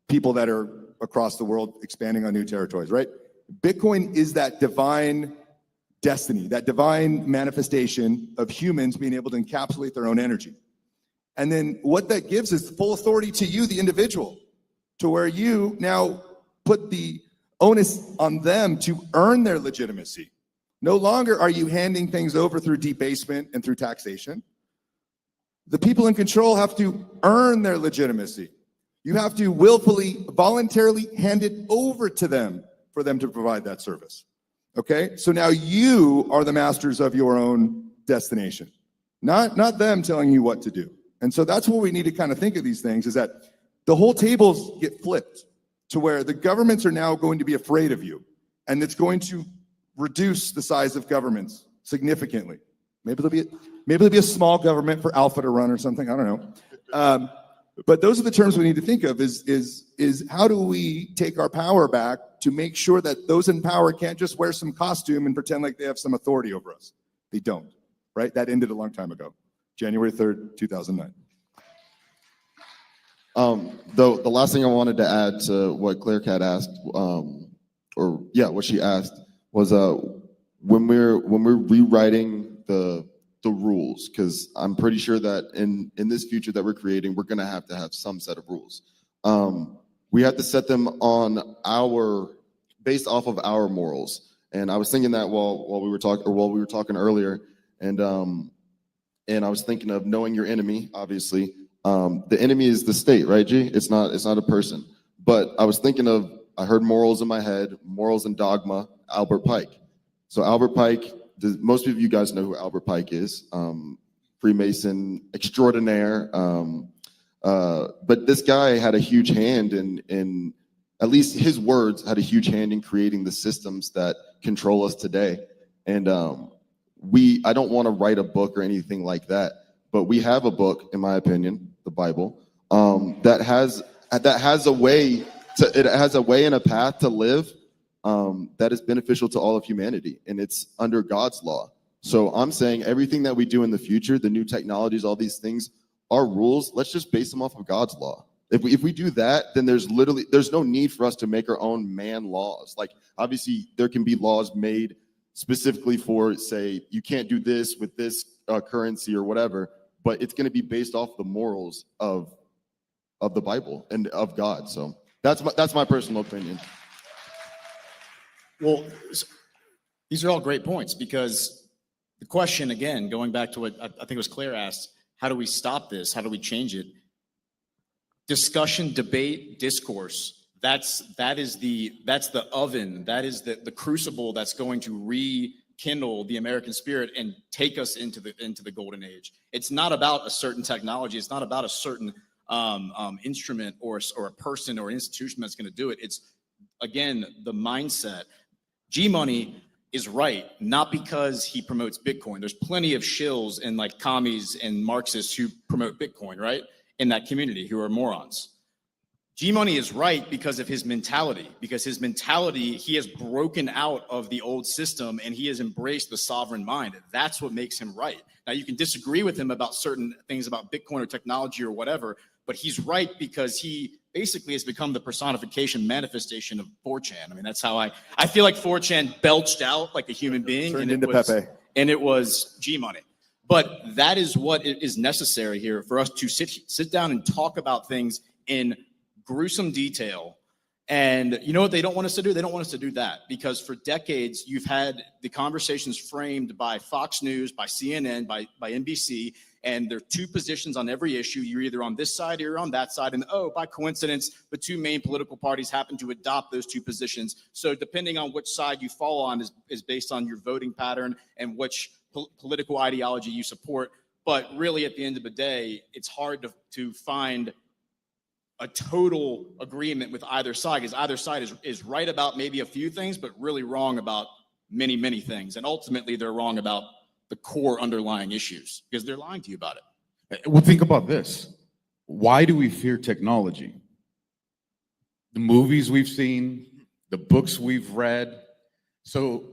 People that are across the world expanding on new territories, right? Bitcoin is that divine destiny, that divine manifestation of humans being able to encapsulate their own energy. And then what that gives is full authority to you, the individual, to where you now put the onus on them to earn their legitimacy. No longer are you handing things over through debasement and through taxation. The people in control have to earn their legitimacy. You have to willfully, voluntarily hand it over to them for them to provide that service. Okay? So now you are the masters of your own destination, not them telling you what to do. And so that's what we need to kind of think of these things, is that the whole tables get flipped to where the governments are now going to be afraid of you, and it's going to reduce the size of governments significantly. Maybe there'll be a small government for Alpha to run or something. I don't know. But those are the terms we need to think of, is how do we take our power back to make sure that those in power can't just wear some costume and pretend like they have some authority over us. They don't, right? That ended a long time ago, January 3rd, 2009. The last thing I wanted to add to what Claire Cat asked, what she asked was when we're rewriting the rules, because I'm pretty sure that in this future that we're creating, we're going to have some set of rules. We have to set them based off of our morals. And I was thinking that while we were talking earlier, and I was thinking of knowing your enemy. Obviously, the enemy is the state, right, G? It's not a person. But I was thinking I heard morals in my head, morals and dogma, Albert Pike. So Albert Pike, most of you guys know who Albert Pike is, Freemason extraordinaire. But this guy had a huge hand in, at least his words had a huge hand in creating the systems that control us today. And I don't want to write a book or anything like that, but we have a book, in my opinion, the Bible, that has a way and a path to live that is beneficial to all of humanity, and it's under God's law. So I'm saying everything that we do in the future, the new technologies, all these things, our rules, let's just base them off of God's law. If we do that, then there's no need for us to make our own man laws. Like, obviously, there can be laws made specifically for, say, you can't do this with this currency or whatever, but it's going to be based off the morals of the Bible and of God. So that's my personal opinion. Well, these are all great points, because the question, again, going back to what I think it was Claire asked, how do we stop this? How do we change it? Discussion, debate, discourse. That's the oven. That is the crucible that's going to rekindle the American spirit and take us into the golden age. It's not about a certain technology. It's not about a certain instrument or a person or institution that's going to do it. It's, again, the mindset. G-Money is right, not because he promotes Bitcoin. There's plenty of shills and like commies and Marxists who promote Bitcoin, right? In that community, who are morons. G-Money is right because of his mentality. He has broken out of the old system and he has embraced the sovereign mind. That's what makes him right. Now, you can disagree with him about certain things about Bitcoin or technology or whatever, but he's right because he basically has become the personification, manifestation of 4chan. I mean, that's how I feel like 4chan belched out like a human being. Turned into Pepe. And it was G-Money. But that is what is necessary here for us to sit down and talk about things in gruesome detail. And you know what they don't want us to do? They don't want us to do that, because for decades, you've had the conversations framed by Fox News, by CNN, by NBC, and there are two positions on every issue. You're either on this side or you're on that side. And by coincidence, the two main political parties happen to adopt those two positions. So depending on which side you fall on is based on your voting pattern and which political ideology you support. But really, at the end of the day, it's hard to find a total agreement with either side, because either side is right about maybe a few things, but really wrong about many, many things. And ultimately, they're wrong about the core underlying issues because they're lying to you about it. Well, think about this. Why do we fear technology? The movies we've seen, the books we've read. So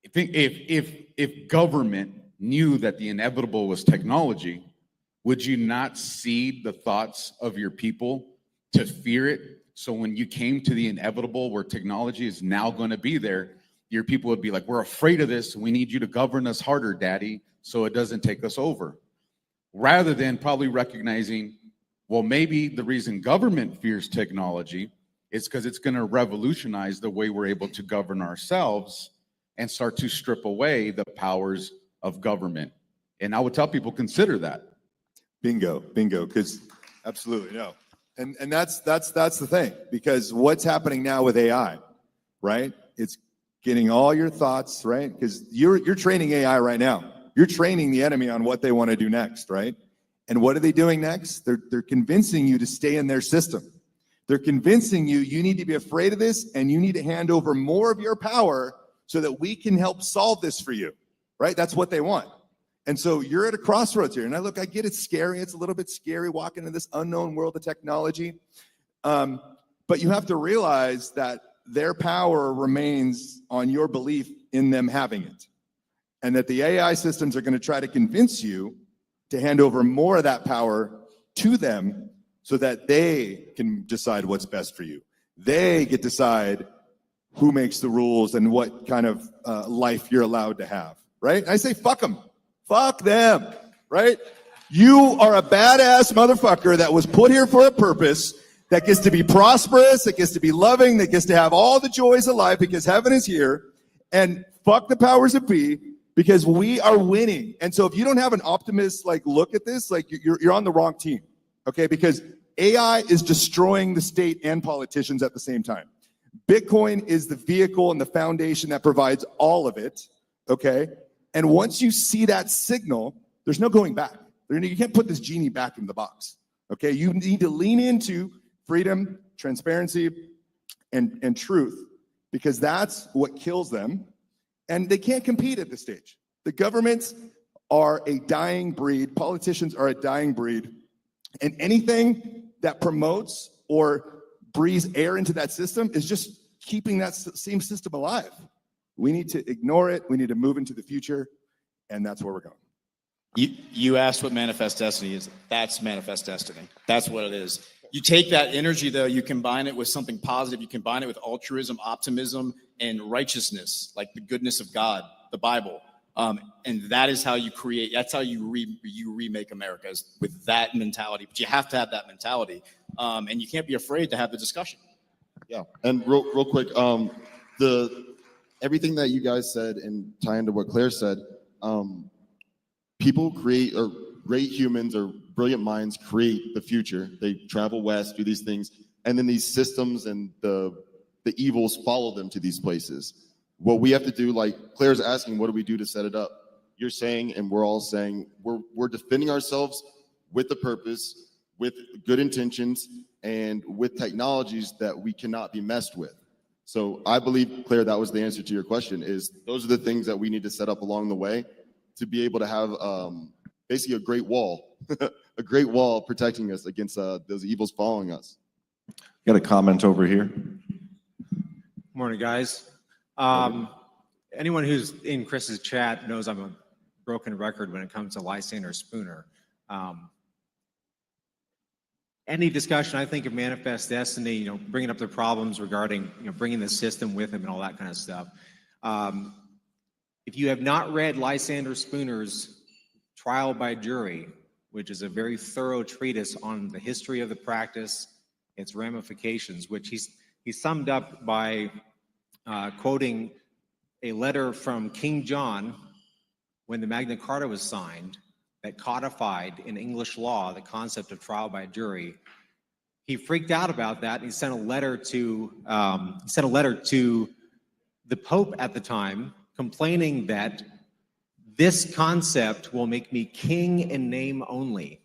I think if government knew that the inevitable was technology, would you not seed the thoughts of your people to fear it? So when you came to the inevitable where technology is now going to be there, your people would be like, we're afraid of this. We need you to govern us harder, Daddy, so it doesn't take us over. Rather than probably recognizing, well, maybe the reason government fears technology is because it's going to revolutionize the way we're able to govern ourselves. and start to strip away the powers of government. And I would tell people, consider that. Bingo, because absolutely no. And that's the thing, because what's happening now with AI, right? It's getting all your thoughts, right? Because you're training AI right now. You're training the enemy on what they want to do next, right? And what are they doing next? They're convincing you to stay in their system. They're convincing you need to be afraid of this, and you need to hand over more of your power so that we can help solve this for you, right? That's what they want. And so you're at a crossroads here. And I get it's scary. It's a little bit scary walking into this unknown world of technology. But you have to realize that their power remains on your belief in them having it. And that the AI systems are going to try to convince you to hand over more of that power to them so that they can decide what's best for you. They get to decide who makes the rules and what kind of life you're allowed to have, right? And I say, fuck them. Fuck them, right? You are a badass motherfucker that was put here for a purpose, that gets to be prosperous, that gets to be loving, that gets to have all the joys of life because heaven is here. And fuck the powers that be, because we are winning. And so if you don't have an optimist look at this, you're on the wrong team, okay? Because AI is destroying the state and politicians at the same time. Bitcoin is the vehicle and the foundation that provides all of it, okay? And once you see that signal, there's no going back. You can't put this genie back in the box, okay? You need to lean into freedom, transparency, and truth, because that's what kills them. And they can't compete at this stage. The governments are a dying breed. Politicians are a dying breed. And anything that promotes or breathes air into that system is just keeping that same system alive. We need to ignore it. We need to move into the future. And that's where we're going. You asked what manifest destiny is. That's manifest destiny. That's what it is. You take that energy, though, you combine it with something positive. You combine it with altruism, optimism, and righteousness, like the goodness of God, the Bible. And that is how you create, that's how you remake America, is with that mentality. But you have to have that mentality. And you can't be afraid to have the discussion. Yeah, and real quick, everything that you guys said and tie into what Claire said, people create, or great humans or brilliant minds create the future. They travel west, do these things, and then these systems and the evils follow them to these places. What we have to do, like Claire's asking, what do we do to set it up? You're saying, and we're all saying, we're defending ourselves with a purpose, with good intentions, and with technologies that we cannot be messed with. So I believe, Claire, that was the answer to your question, is those are the things that we need to set up along the way to be able to have basically a great wall, a great wall protecting us against those evils following us. Got a comment over here. Morning, guys. Anyone who's in Chris's chat knows I'm a broken record when it comes to Lysander Spooner. Any discussion, I think, of manifest destiny, bringing up the problems regarding, bringing the system with him and all that kind of stuff. If you have not read Lysander Spooner's Trial by Jury, which is a very thorough treatise on the history of the practice, its ramifications, which he summed up by quoting a letter from King John when the Magna Carta was signed that codified in English law the concept of trial by jury. He freaked out about that. And he sent a letter to the Pope at the time, complaining that this concept will make me king in name only.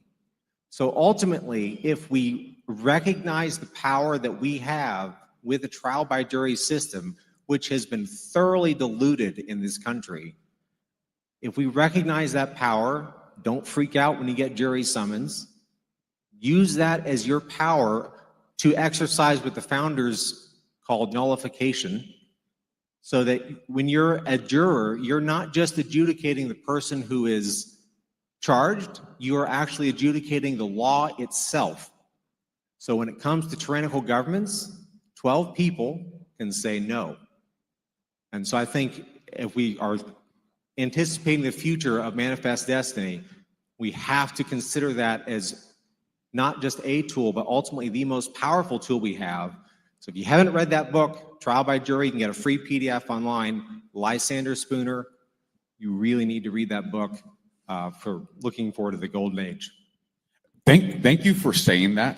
So ultimately, if we recognize the power that we have with the trial by jury system, which has been thoroughly diluted in this country, if we recognize that power, don't freak out when you get jury summons. Use that as your power to exercise what the founders called nullification, so that when you're a juror, you're not just adjudicating the person who is charged, you are actually adjudicating the law itself. So when it comes to tyrannical governments, 12 people can say no. And so I think if we are anticipating the future of manifest destiny, we have to consider that as not just a tool, but ultimately the most powerful tool we have So if you haven't read that book, Trial by Jury, you can get a free PDF online. Lysander Spooner, you really need to read that book for looking forward to the golden age. Thank you for saying that.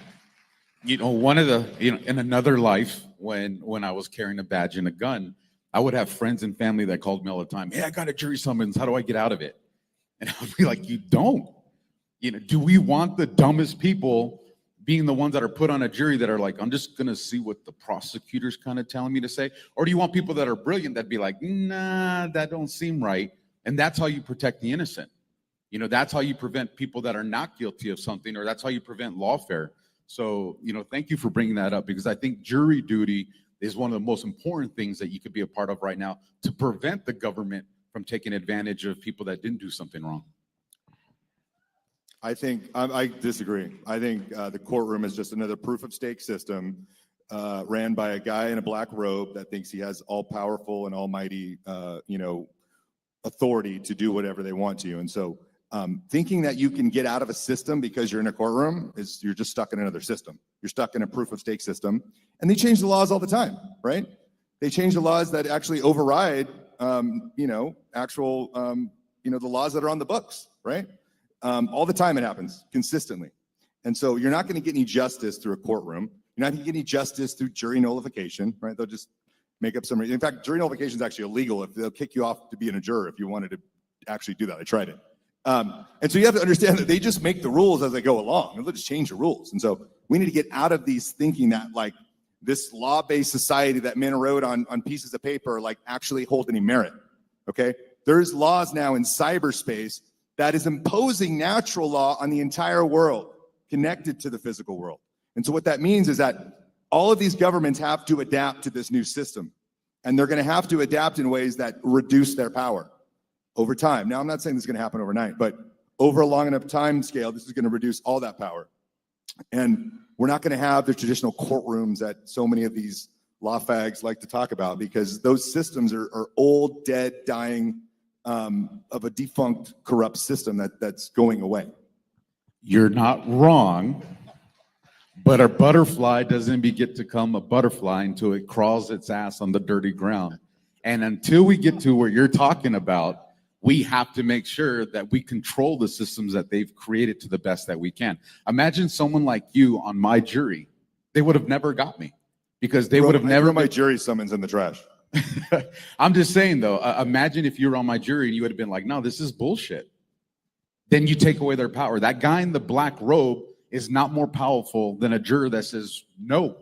You know, one of the, you know, in another life, when I was carrying a badge and a gun, I would have friends and family that called me all the time. Hey, I got a jury summons. How do I get out of it? And I would be like, you don't. You know, do we want the dumbest people being the ones that are put on a jury that are like, I'm just going to see what the prosecutor's kind of telling me to say? Or do you want people that are brilliant that be like, nah, that don't seem right? And that's how you protect the innocent. You know, that's how you prevent people that are not guilty of something, or that's how you prevent lawfare. So, you know, thank you for bringing that up, because I think jury duty is one of the most important things that you could be a part of right now to prevent the government from taking advantage of people that didn't do something wrong. I think I disagree. I think the courtroom is just another proof of stake system ran by a guy in a black robe that thinks he has all powerful and almighty, you know, authority to do whatever they want to you. And so thinking that you can get out of a system because you're in a courtroom is you're just stuck in another system. You're stuck in a proof of stake system. And they change the laws all the time, right? They change the laws that actually override, you know, actual, you know, the laws that are on the books, right? All the time it happens consistently. And so you're not going to get any justice through a courtroom. You're not going to get any justice through jury nullification, right? They'll just make up some, in fact, jury nullification is actually illegal. If they'll kick you off to being a juror if you wanted to actually do that. I tried it. And so you have to understand that they just make the rules as they go along, and they'll just change the rules. And so we need to get out of these thinking that like this law-based society that men wrote on pieces of paper like actually hold any merit, okay? There's laws now in cyberspace that is imposing natural law on the entire world connected to the physical world. And so what that means is that all of these governments have to adapt to this new system, and they're going to have to adapt in ways that reduce their power over time. Now, I'm not saying this is going to happen overnight, but over a long enough time scale, this is going to reduce all that power. And we're not going to have the traditional courtrooms that so many of these law fags like to talk about, because those systems are old, dead, dying, of a defunct, corrupt system that's going away. You're not wrong, but a butterfly doesn't get to become a butterfly until it crawls its ass on the dirty ground. And until we get to where you're talking about, we have to make sure that we control the systems that they've created to the best that we can. Imagine someone like you on my jury. They would have never got me, because they would have never. Throw my jury summons in the trash. I'm just saying, though, imagine if you were on my jury and you would have been like, no, this is bullshit. Then you take away their power. That guy in the black robe is not more powerful than a juror that says no.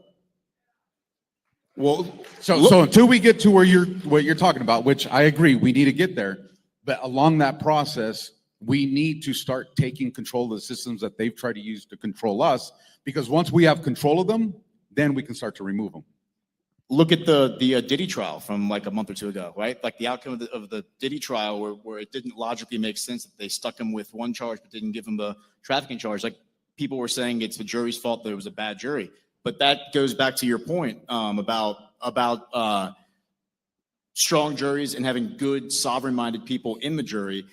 Well, so until we get to what you're talking about, which I agree, we need to get there. But along that process, we need to start taking control of the systems that they've tried to use to control us, because once we have control of them, then we can start to remove them. Look at the Diddy trial from like a month or two ago, right? Like the outcome of the Diddy trial where it didn't logically make sense that they stuck him with one charge but didn't give him the trafficking charge. Like people were saying it's the jury's fault that it was a bad jury. But that goes back to your point about strong juries and having good sovereign-minded people in the jury.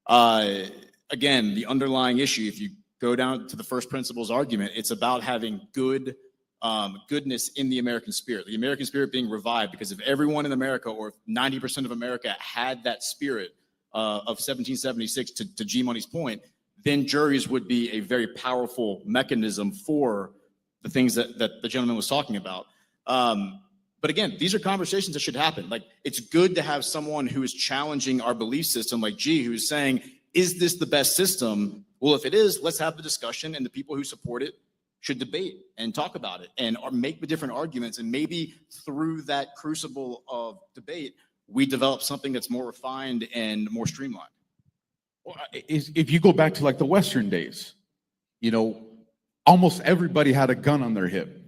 Again, the underlying issue, if you go down to the first principles argument, it's about having goodness in the American spirit. The American spirit being revived, because if everyone in America, or 90% of America, had that spirit of 1776, to G Money's point, then juries would be a very powerful mechanism for the things that the gentleman was talking about. But again, these are conversations that should happen. Like, it's good to have someone who is challenging our belief system, like G, who's saying, is this the best system? Well, if it is, let's have the discussion, and the people who support it should debate and talk about it and make the different arguments. And maybe through that crucible of debate, we develop something that's more refined and more streamlined. Well, if you go back to like the Western days, you know, almost everybody had a gun on their hip.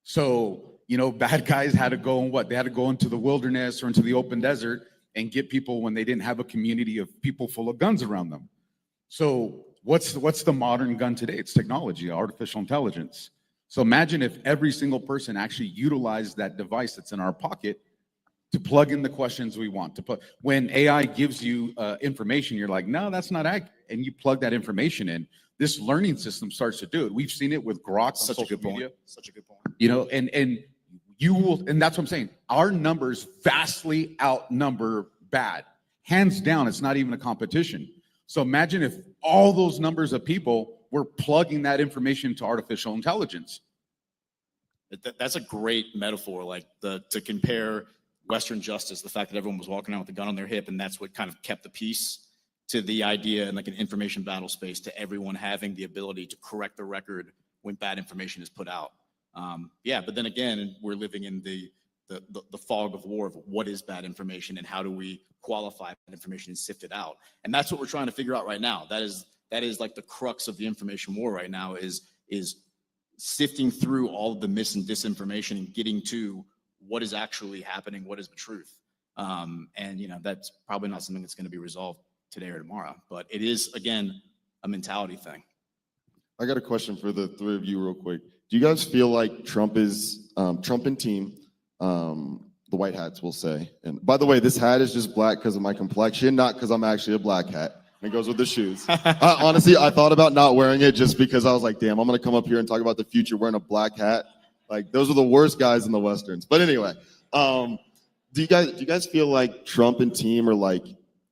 So, you know, bad guys had to go and they had to go into the wilderness or into the open desert and get people when they didn't have a community of people full of guns around them. So what's the modern gun today? It's technology, artificial intelligence. So imagine if every single person actually utilized that device that's in our pocket to plug in the questions we want to put. When AI gives you information, you're like, no, that's not accurate. And you plug that information in. This learning system starts to do it. We've seen it with GART on social media. Such a good point. You know, and you will, and that's what I'm saying. Our numbers vastly outnumber bad. Hands down, it's not even a competition. So imagine if all those numbers of people were plugging that information to artificial intelligence. That's a great metaphor, like to compare Western justice, the fact that everyone was walking around with a gun on their hip, and that's what kind of kept the peace, to the idea in like an information battle space, to everyone having the ability to correct the record when bad information is put out. Yeah, but then again, we're living in the fog of war of what is bad information and how do we qualify bad information and sift it out. And that's what we're trying to figure out right now. That is like the crux of the information war right now, is sifting through all of the mis and disinformation and getting to what is actually happening, what is the truth. And you know, that's probably not something that's going to be resolved today or tomorrow, but it is, again, a mentality thing. I got a question for the three of you real quick. Do you guys feel like Trump and team, the white hats will say, and by the way, this hat is just black because of my complexion, not because I'm actually a black hat. It goes with the shoes. Honestly, I thought about not wearing it just because I was like, damn, I'm going to come up here and talk about the future wearing a black hat. Like, those are the worst guys in the Westerns. But anyway, do you guys feel like Trump and team are like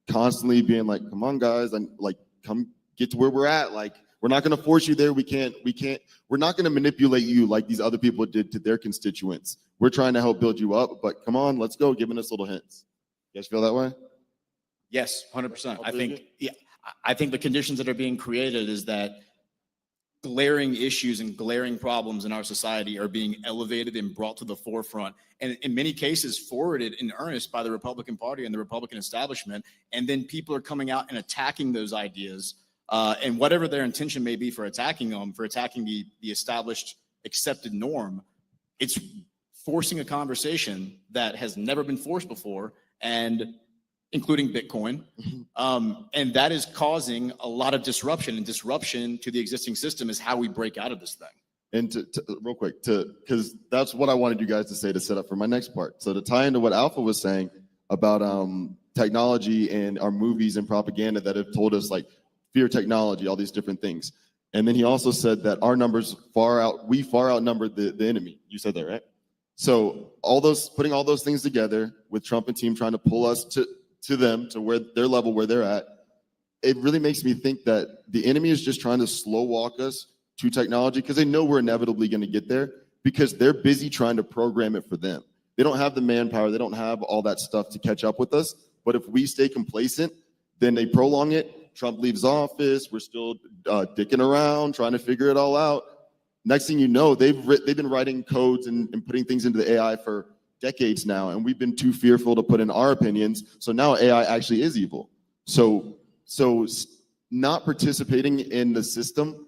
constantly being like, come on, guys, and like, come get to where we're at. Like, we're not going to force you there. We're not going to manipulate you like these other people did to their constituents. We're trying to help build you up, but come on, let's go, giving us little hints. You guys feel that way? Yes, 100%. I think the conditions that are being created is that glaring issues and glaring problems in our society are being elevated and brought to the forefront, and in many cases forwarded in earnest by the Republican Party and the Republican establishment. And then people are coming out and attacking those ideas, and whatever their intention may be for attacking them, for attacking the established accepted norm, it's forcing a conversation that has never been forced before, and including Bitcoin. And that is causing a lot of disruption, and disruption to the existing system is how we break out of this thing. And to real quick, because that's what I wanted you guys to say to set up for my next part. So to tie into what Alpha was saying about technology and our movies and propaganda that have told us like fear technology, all these different things. And then he also said that our numbers far outnumber the enemy. You said that, right? So putting all those things together with Trump and team trying to pull us to them, to where their level, where they're at, it really makes me think that the enemy is just trying to slow walk us to technology because they know we're inevitably going to get there, because they're busy trying to program it for them. They don't have the manpower. They don't have all that stuff to catch up with us. But if we stay complacent, then they prolong it. Trump leaves office. We're still dicking around, trying to figure it all out. Next thing you know, they've been writing codes and putting things into the AI for decades now, and we've been too fearful to put in our opinions. So now AI actually is evil. So not participating in the system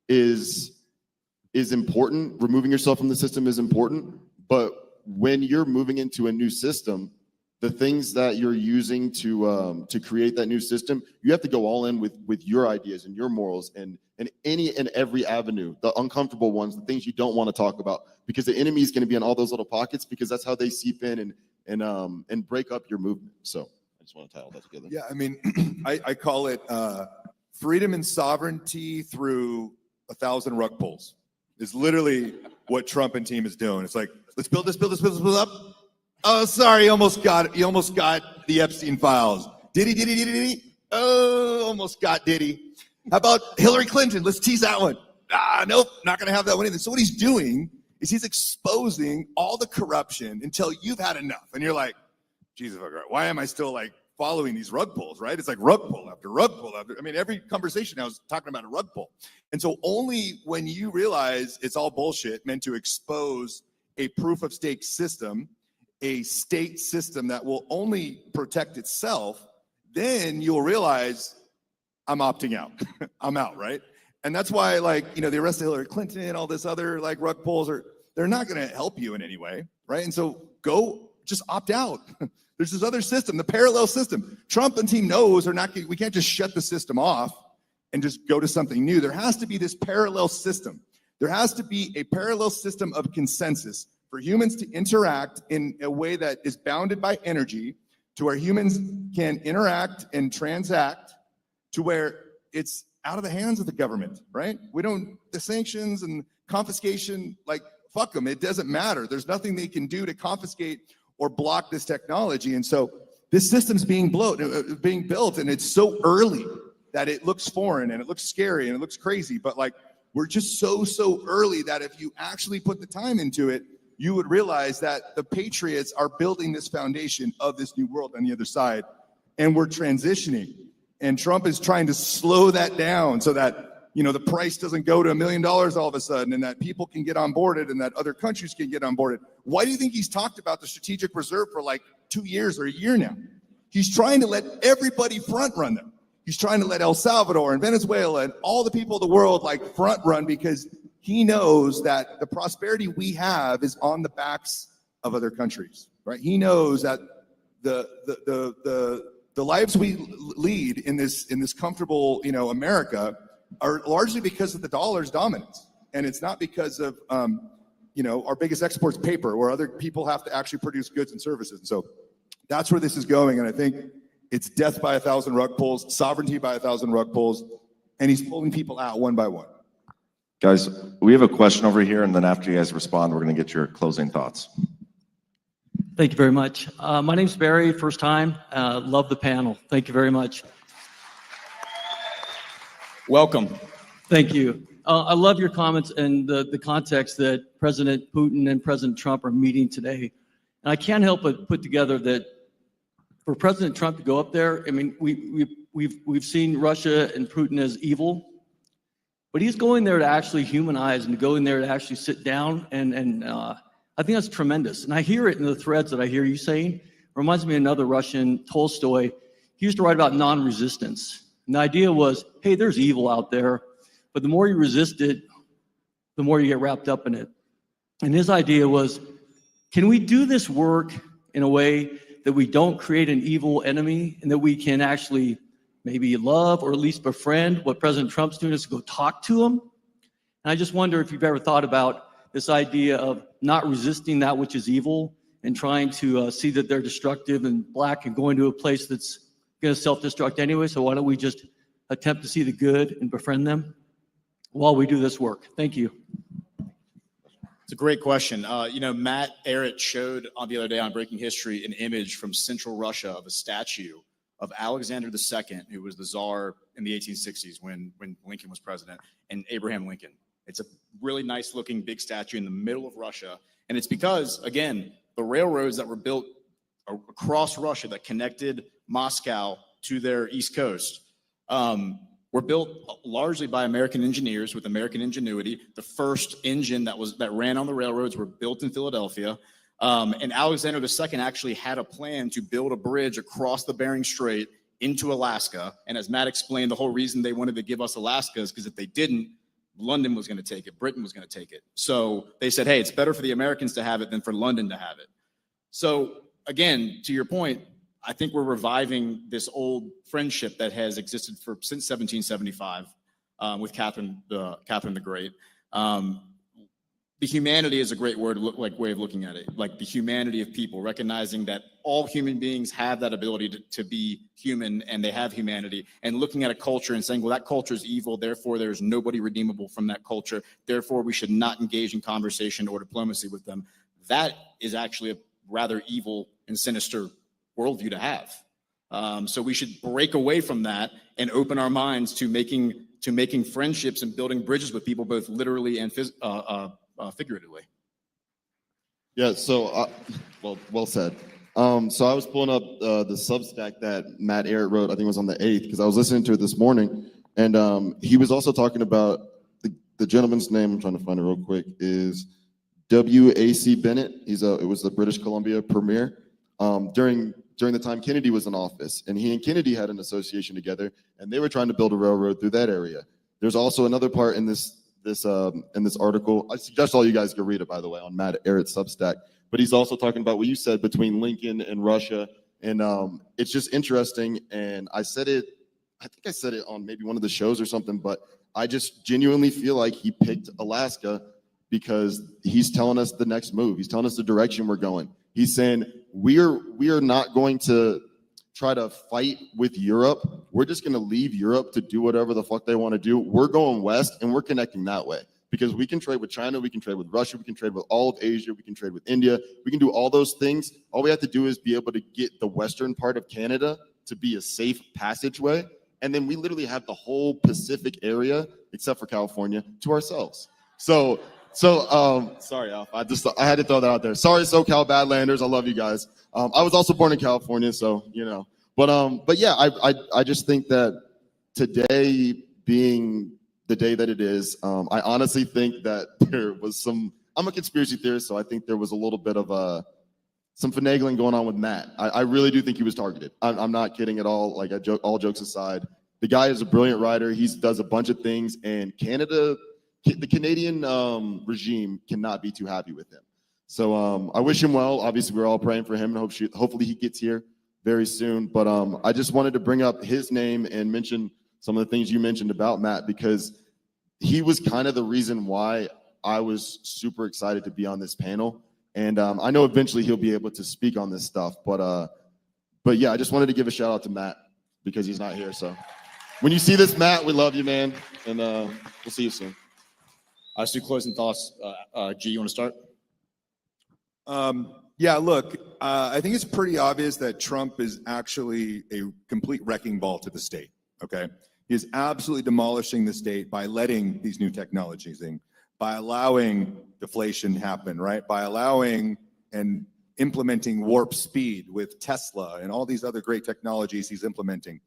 is important. Removing yourself from the system is important. But when you're moving into a new system, the things that you're using to create that new system, you have to go all in with your ideas and your morals and any and every avenue, the uncomfortable ones, the things you don't want to talk about, because the enemy is going to be in all those little pockets, because that's how they seep in and break up your movement. So I just want to tie all that together. Yeah, I mean, I call it freedom and sovereignty through 1,000 rug pulls. Is literally what Trump and team is doing. It's like, let's build this up. Oh, sorry, you almost got the Epstein files. Diddy. Oh, almost got Diddy. How about Hillary Clinton? Let's tease that one. Nope, not going to have that one either. So what he's doing is he's exposing all the corruption until you've had enough. And you're like, Jesus, why am I still like following these rug pulls, right? It's like rug pull after rug pull after. I mean, every conversation now is talking about a rug pull. And so only when you realize it's all bullshit meant to expose a proof of stake system, a state system that will only protect itself, then you'll realize I'm opting out. I'm out, right? And that's why, like, you know, the arrest of Hillary Clinton and all this other like rug pulls they're not going to help you in any way, right? And so just opt out. There's this other system, the parallel system. Trump and team knows we can't just shut the system off and just go to something new. There has to be this parallel system. There has to be a parallel system of consensus for humans to interact in a way that is bounded by energy, to where humans can interact and transact to where it's out of the hands of the government, right? The sanctions and confiscation, like fuck them. It doesn't matter. There's nothing they can do to confiscate or block this technology. And so this system's being built, and it's so early that it looks foreign and it looks scary and it looks crazy. But like, we're just so early that if you actually put the time into it, you would realize that the patriots are building this foundation of this new world on the other side, and we're transitioning. And Trump is trying to slow that down so that, you know, the price doesn't go to $1 million all of a sudden, and that people can get onboarded and that other countries can get onboarded. Why do you think he's talked about the strategic reserve for like 2 years or a year now? He's trying to let everybody front run them. He's trying to let El Salvador and Venezuela and all the people of the world like front run, because he knows that the prosperity we have is on the backs of other countries, right? He knows that the lives we lead in this comfortable, you know, America are largely because of the dollar's dominance, and it's not because of you know, our biggest export's paper, where other people have to actually produce goods and services. And so that's where this is going, and I think it's death by 1,000 rug pulls, sovereignty by 1,000 rug pulls, and he's pulling people out one by one. Guys, we have a question over here, and then after you guys respond, we're going to get your closing thoughts. Thank you very much. My name's Barry, first time. Love the panel. Thank you very much. Welcome. Thank you. I love your comments and the context that President Putin and President Trump are meeting today. And I can't help but put together that for President Trump to go up there, I mean, we've seen Russia and Putin as evil, but he's going there to actually humanize and to go in there to actually sit down, and I think that's tremendous. And I hear it in the threads that I hear you saying. Reminds me of another Russian, Tolstoy. He used to write about non-resistance. And the idea was, hey, there's evil out there, but the more you resist it, the more you get wrapped up in it. And his idea was, can we do this work in a way that we don't create an evil enemy, and that we can actually maybe love or at least befriend? What President Trump's doing is to go talk to him. And I just wonder if you've ever thought about this idea of not resisting that which is evil and trying to see that they're destructive and black and going to a place that's going to self-destruct anyway. So why don't we just attempt to see the good and befriend them while we do this work? Thank you. It's a great question. You know, Matt Ehret showed on the other day on Breaking History an image from Central Russia of a statue of Alexander II, who was the czar in the 1860s when Lincoln was president, and Abraham Lincoln. It's a really nice looking big statue in the middle of Russia. And it's because, again, the railroads that were built across Russia that connected Moscow to their East Coast were built largely by American engineers with American ingenuity. The first engine that ran on the railroads were built in Philadelphia. And Alexander II actually had a plan to build a bridge across the Bering Strait into Alaska. And as Matt explained, the whole reason they wanted to give us Alaska is because if they didn't, London was going to take it, Britain was going to take it. So they said, hey, it's better for the Americans to have it than for London to have it. So again, to your point, I think we're reviving this old friendship that has existed since 1775 with Catherine the Great. The humanity is a great way of looking at it, like the humanity of people, recognizing that all human beings have that ability to be human, and they have humanity, and looking at a culture and saying, well, that culture is evil, therefore there's nobody redeemable from that culture, therefore we should not engage in conversation or diplomacy with them. That is actually a rather evil and sinister worldview to have. So we should break away from that and open our minds to making friendships and building bridges with people, both literally and figuratively. Yeah, so, well said. So I was pulling up the Substack that Matt Ehret wrote, I think it was on the 8th, because I was listening to it this morning, and he was also talking about, the gentleman's name, I'm trying to find it real quick, is W.A.C. Bennett. It was the British Columbia premier during the time Kennedy was in office, and he and Kennedy had an association together, and they were trying to build a railroad through that area. There's also another part in this article. I suggest all you guys go read it, by the way, on Matt Ehret's Substack. But he's also talking about what you said between Lincoln and Russia, and it's just interesting. And I think I said it on maybe one of the shows or something, but I just genuinely feel like he picked Alaska because he's telling us the next move. He's telling us the direction we're going. He's saying we are not going to try to fight with Europe. We're just going to leave Europe to do whatever the fuck they want to do. We're going west and we're connecting that way. because we can trade with China, we can trade with Russia, we can trade with all of Asia, we can trade with India, we can do all those things. All we have to do is be able to get the western part of Canada to be a safe passageway. And then we literally have the whole Pacific area, except for California, to ourselves. So sorry, Alf, I had to throw that out there. Sorry, SoCal Badlanders, I love you guys. I was also born in California, so, you know. But yeah, I just think that today being the day that it is, I honestly think that there was I'm a conspiracy theorist, so I think there was a little bit of some finagling going on with Matt. I really do think he was targeted. I'm not kidding at all. Like, all jokes aside, the guy is a brilliant writer. He does a bunch of things, and the Canadian regime cannot be too happy with him. So I wish him well. Obviously, we're all praying for him, and hopefully he gets here very soon. But I just wanted to bring up his name and mention some of the things you mentioned about Matt, because he was kind of the reason why I was super excited to be on this panel. And I know eventually he'll be able to speak on this stuff. But yeah, I just wanted to give a shout out to Matt because he's not here. So when you see this, Matt, we love you, man. And we'll see you soon. Let's do closing thoughts. G, you want to start? Yeah, look, I think it's pretty obvious that Trump is actually a complete wrecking ball to the state, okay? He is absolutely demolishing the state by letting these new technologies in, by allowing deflation happen, right? By allowing and implementing warp speed with Tesla and all these other great technologies he's implementing.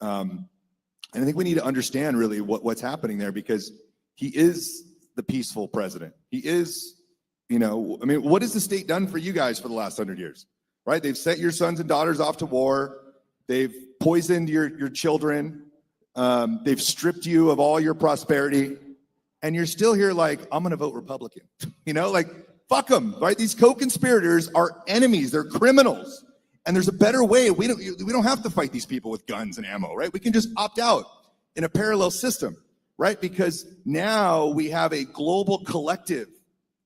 And I think we need to understand really what's happening there, because he is the peaceful president. He is, you know, I mean, what has the state done for you guys for the last 100 years, right? They've sent your sons and daughters off to war. They've poisoned your children. They've stripped you of all your prosperity. And you're still here like, I'm going to vote Republican. You know, like, fuck them, right? These co-conspirators are enemies. They're criminals. And there's a better way. We don't have to fight these people with guns and ammo, right? We can just opt out in a parallel system, right? Because now we have a global collective,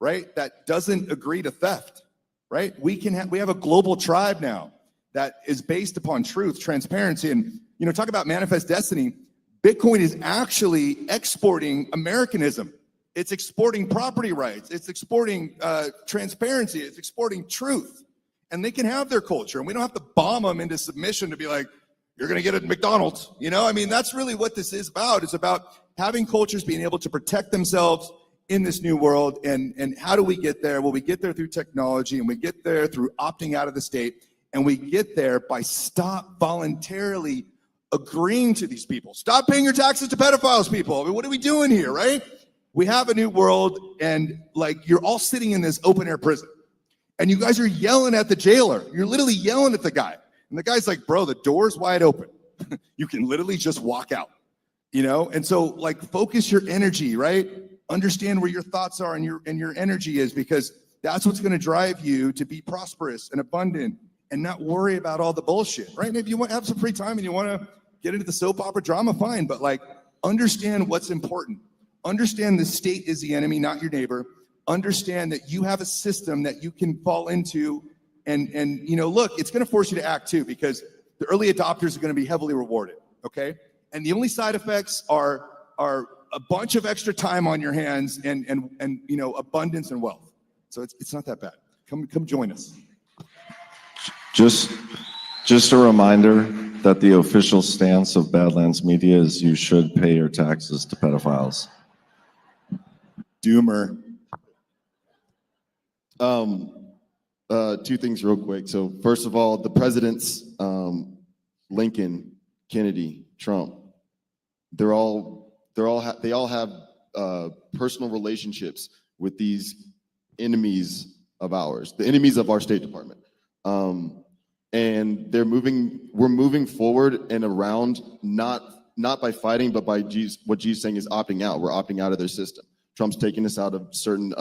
right, that doesn't agree to theft, right? We have a global tribe now that is based upon truth, transparency, and, you know, talk about manifest destiny. Bitcoin is actually exporting Americanism. It's exporting property rights. It's exporting transparency. It's exporting truth. And they can have their culture, and we don't have to bomb them into submission to be like, you're going to get it at McDonald's. You know, I mean, that's really what this is about. It's about having cultures being able to protect themselves in this new world. And how do we get there? Well, we get there through technology, and we get there through opting out of the state. And we get there by stop voluntarily agreeing to these people. Stop paying your taxes to pedophiles, people. I mean, what are we doing here, right? We have a new world, and like, you're all sitting in this open air prison, and you guys are yelling at the jailer. You're literally yelling at the guy. And the guy's like, bro, the door's wide open. You can literally just walk out, you know? And so, like, focus your energy, right? Understand where your thoughts are and your energy is, because that's what's going to drive you to be prosperous and abundant and not worry about all the bullshit, right? And if you want to have some free time and you want to get into the soap opera drama, fine. But, like, understand what's important. Understand the state is the enemy, not your neighbor. Understand that you have a system that you can fall into. And you know, look, it's going to force you to act too, because the early adopters are going to be heavily rewarded, okay? And the only side effects are a bunch of extra time on your hands and you know, abundance and wealth. So it's not that bad. Come join us. Just a reminder that the official stance of Badlands Media is you should pay your taxes to pedophiles. Doomer. Two things real quick. So first of all, the presidents, Lincoln, Kennedy, Trump, they all have personal relationships with these enemies of ours, the enemies of our State Department. And we're moving forward and around, not by fighting, but by what G's saying is opting out. We're opting out of their system. Trump's taking us out of certain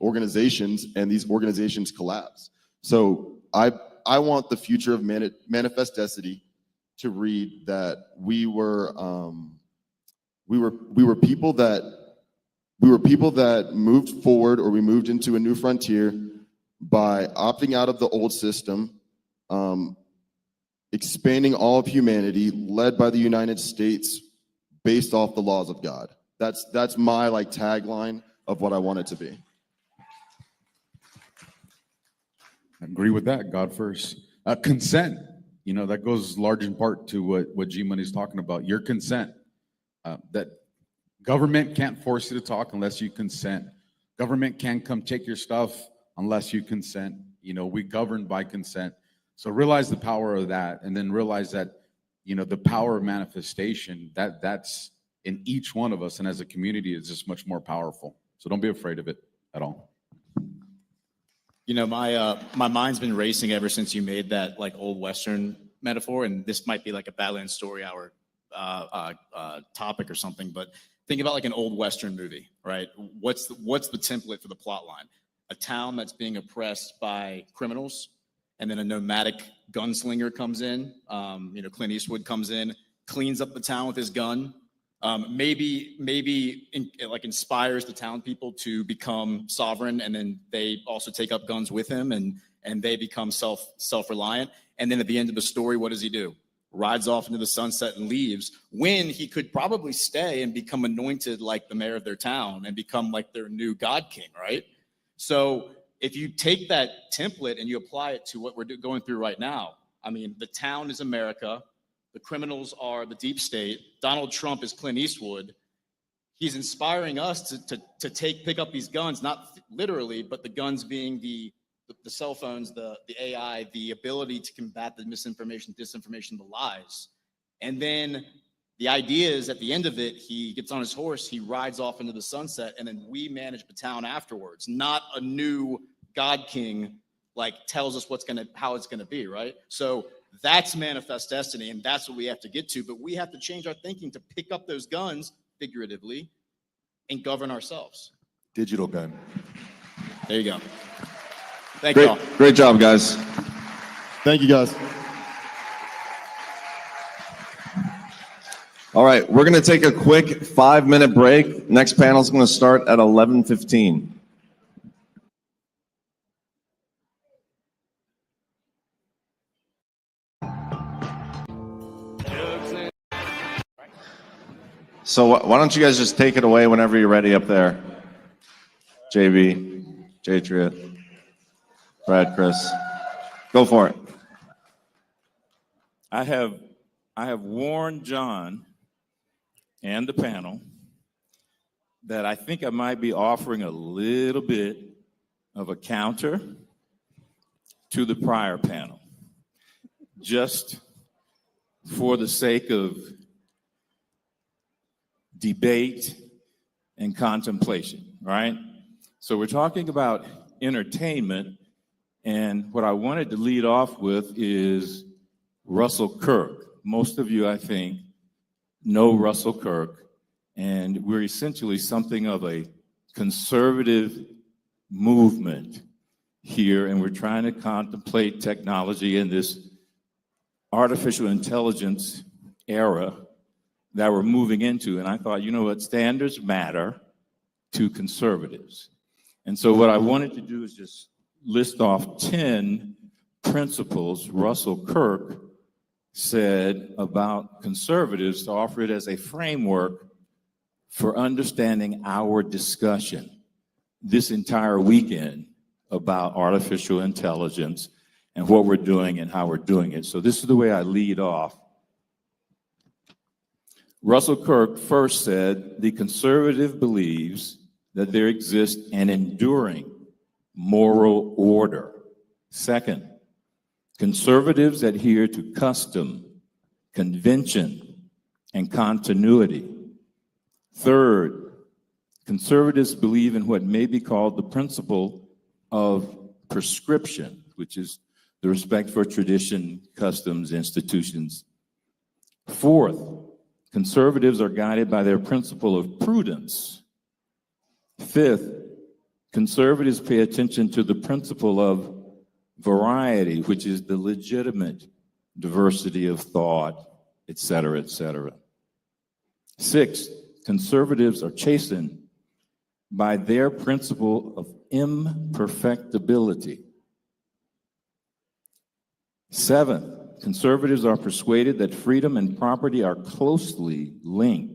organizations, and these organizations collapse. So I want the future of Manifest Destiny to read that we were people that moved forward, or we moved into a new frontier by opting out of the old system, expanding all of humanity, led by the United States, based off the laws of God. That's my like tagline of what I want it to be. I agree with that. God first. Consent. That goes large in part to what G Money's talking about. Your consent. That government can't force you to talk unless you consent. Government can't come take your stuff unless you consent. We govern by consent. So realize the power of that, and then realize that, the power of manifestation, that's in each one of us, and as a community, is just much more powerful. So don't be afraid of it at all. My mind's been racing ever since you made that like old Western metaphor, and this might be like a Badlands Story Hour topic or something, but think about like an old Western movie, right? What's the template for the plot line? A town that's being oppressed by criminals, and then a nomadic gunslinger comes in. Clint Eastwood comes in, cleans up the town with his gun. Maybe inspires the town people to become sovereign, and then they also take up guns with him, and they become self-reliant. And then at the end of the story, what does he do? Rides off into the sunset and leaves, when he could probably stay and become anointed like the mayor of their town and become like their new God king, right? So if you take that template and you apply it to what we're going through right now, I mean, the town is America. The criminals are the deep state. Donald Trump is Clint Eastwood. He's inspiring us to pick up these guns, not literally, but the guns being the cell phones, the AI, the ability to combat the misinformation, disinformation, the lies. And then the idea is at the end of it, he gets on his horse, he rides off into the sunset, and then we manage the town afterwards. Not a new God king like tells us how it's gonna be, right? So that's manifest destiny, and that's what we have to get to. But we have to change our thinking to pick up those guns, figuratively, and govern ourselves. Digital gun. There you go. Thank you all. Great job, guys. Thank you, guys. All right, we're going to take a quick 5-minute break. Next panel is going to start at 11:15. So why don't you guys just take it away whenever you're ready up there? JB, Jatria, Brad, Chris. Go for it. I have warned John and the panel that I think I might be offering a little bit of a counter to the prior panel, just for the sake of debate and contemplation, right? So we're talking about entertainment, and what I wanted to lead off with is Russell Kirk. Most of you, I think, know Russell Kirk, and we're essentially something of a conservative movement here, and we're trying to contemplate technology in this artificial intelligence era that we're moving into. And I thought, you know what, standards matter to conservatives. And so what I wanted to do is just list off 10 principles Russell Kirk said about conservatives to offer it as a framework for understanding our discussion this entire weekend about artificial intelligence and what we're doing and how we're doing it. So this is the way I lead off. Russell Kirk first said, the conservative believes that there exists an enduring moral order. Second, conservatives adhere to custom, convention, and continuity. Third, conservatives believe in what may be called the principle of prescription, which is the respect for tradition, customs, institutions. Fourth, conservatives are guided by their principle of prudence. Fifth, conservatives pay attention to the principle of variety, which is the legitimate diversity of thought, et cetera, et cetera. Sixth, conservatives are chastened by their principle of imperfectibility. Seventh, conservatives are persuaded that freedom and property are closely linked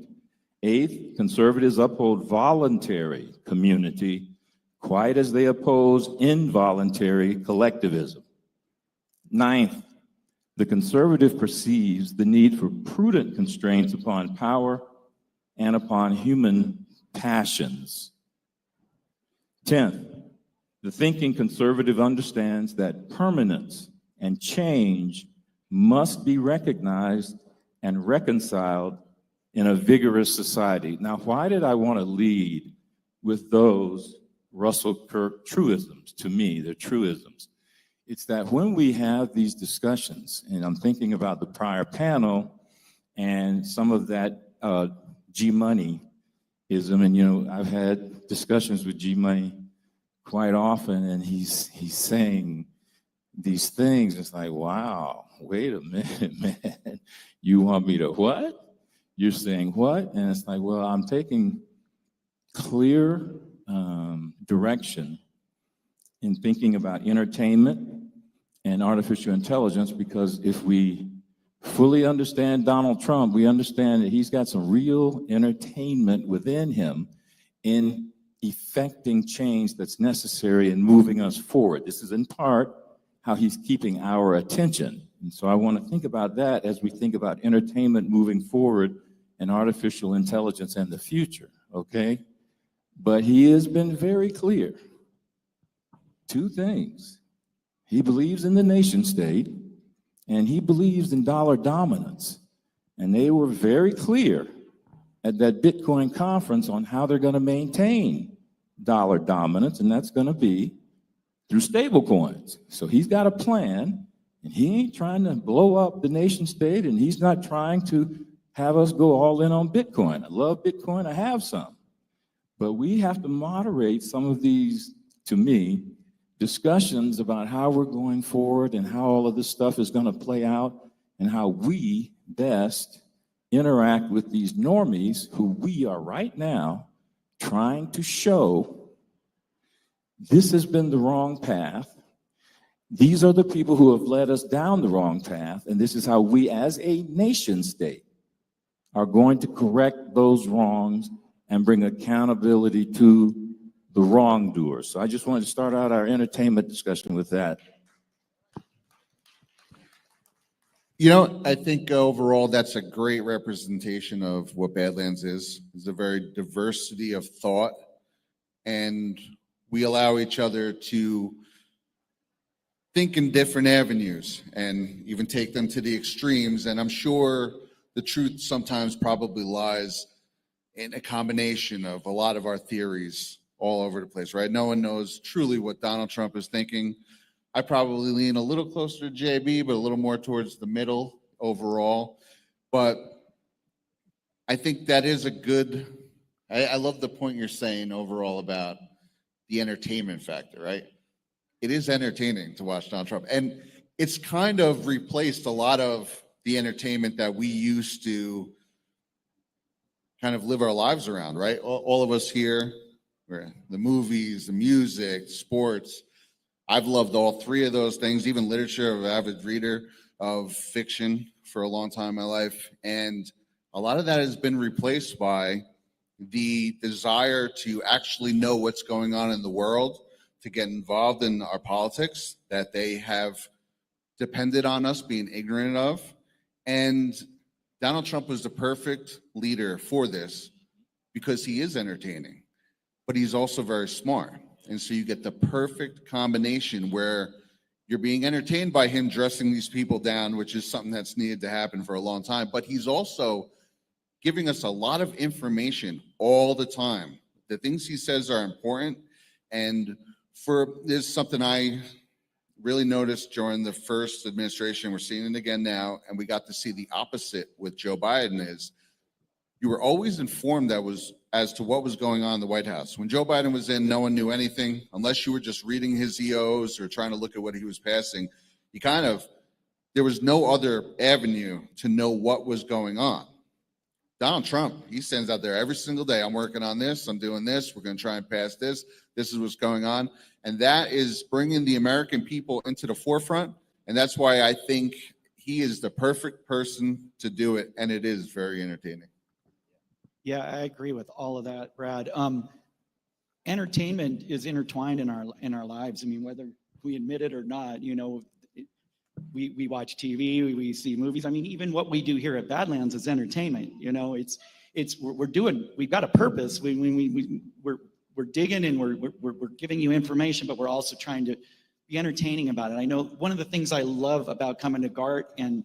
Eighth, conservatives uphold voluntary community, quite as they oppose involuntary collectivism. Ninth, the conservative perceives the need for prudent constraints upon power and upon human passions. 10th, the thinking conservative understands that permanence and change must be recognized and reconciled in a vigorous society. Now, why did I want to lead with those Russell Kirk truisms? To me, they're truisms. It's that when we have these discussions, and I'm thinking about the prior panel and some of that G-Moneyism, and you know, I've had discussions with G-Money quite often, and he's saying these things. It's like, wow, wait a minute, man. You want me to what? You're saying what? And it's like, well, I'm taking clear direction in thinking about entertainment and artificial intelligence, because if we fully understand Donald Trump, we understand that he's got some real entertainment within him in effecting change that's necessary in moving us forward. This is in part how he's keeping our attention. And so I want to think about that as we think about entertainment moving forward and artificial intelligence and the future, okay? But he has been very clear. Two things. He believes in the nation state, and he believes in dollar dominance. And they were very clear at that Bitcoin conference on how they're going to maintain dollar dominance, and that's going to be through stable coins. So he's got a plan, and he ain't trying to blow up the nation state, and he's not trying to have us go all in on Bitcoin. I love Bitcoin, I have some. But we have to moderate some of these, to me, discussions about how we're going forward and how all of this stuff is going to play out and how we best interact with these normies who we are right now trying to show this has been the wrong path. These are the people who have led us down the wrong path, and this is how we as a nation state are going to correct those wrongs and bring accountability to the wrongdoers. So I just wanted to start out our entertainment discussion with that. You know, I think overall that's a great representation of what Badlands is. It's a very diversity of thought, and we allow each other to think in different avenues and even take them to the extremes. And I'm sure the truth sometimes probably lies in a combination of a lot of our theories all over the place, right? No one knows truly what Donald Trump is thinking. I probably lean a little closer to JB, but a little more towards the middle overall. But I think that is a good, I love the point you're saying overall about the entertainment factor, right? It is entertaining to watch Donald Trump. And it's kind of replaced a lot of the entertainment that we used to kind of live our lives around, right? All of us here, the movies, the music, sports. I've loved all three of those things, even literature. I'm an avid reader of fiction for a long time in my life. And a lot of that has been replaced by the desire to actually know what's going on in the world, to get involved in our politics that they have depended on us being ignorant of. And Donald Trump was the perfect leader for this because he is entertaining, but he's also very smart. And so you get the perfect combination where you're being entertained by him dressing these people down, which is something that's needed to happen for a long time. But he's also giving us a lot of information all the time. The things he says are important. And this is something I really noticed during the first administration. We're seeing it again now. And we got to see the opposite with Joe Biden is you were always informed as to what was going on in the White House. When Joe Biden was in, no one knew anything unless you were just reading his EOs or trying to look at what he was passing. There was no other avenue to know what was going on. Donald Trump, he stands out there every single day. I'm working on this. I'm doing this. We're going to try and pass this. This is what's going on. And that is bringing the American people into the forefront. And that's why I think he is the perfect person to do it. And it is very entertaining. Yeah, I agree with all of that, Brad. Entertainment is intertwined in our lives. I mean, whether we admit it or not, we watch TV, we see movies. I mean, even what we do here at Badlands is entertainment. We've got a purpose. We're digging and we're giving you information, but we're also trying to be entertaining about it. I know one of the things I love about coming to GART and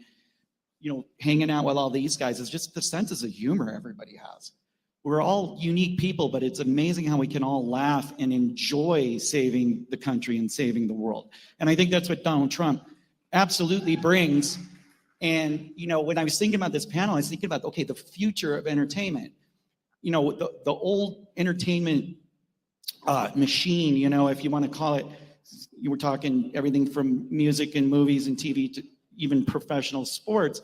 hanging out with all these guys is just the senses of humor everybody has. We're all unique people, but it's amazing how we can all laugh and enjoy saving the country and saving the world. And I think that's what Donald Trump absolutely brings. And, when I was thinking about this panel, I was thinking about, okay, the future of entertainment. The old entertainment machine, if you want to call it, you were talking everything from music and movies and TV to even professional sports.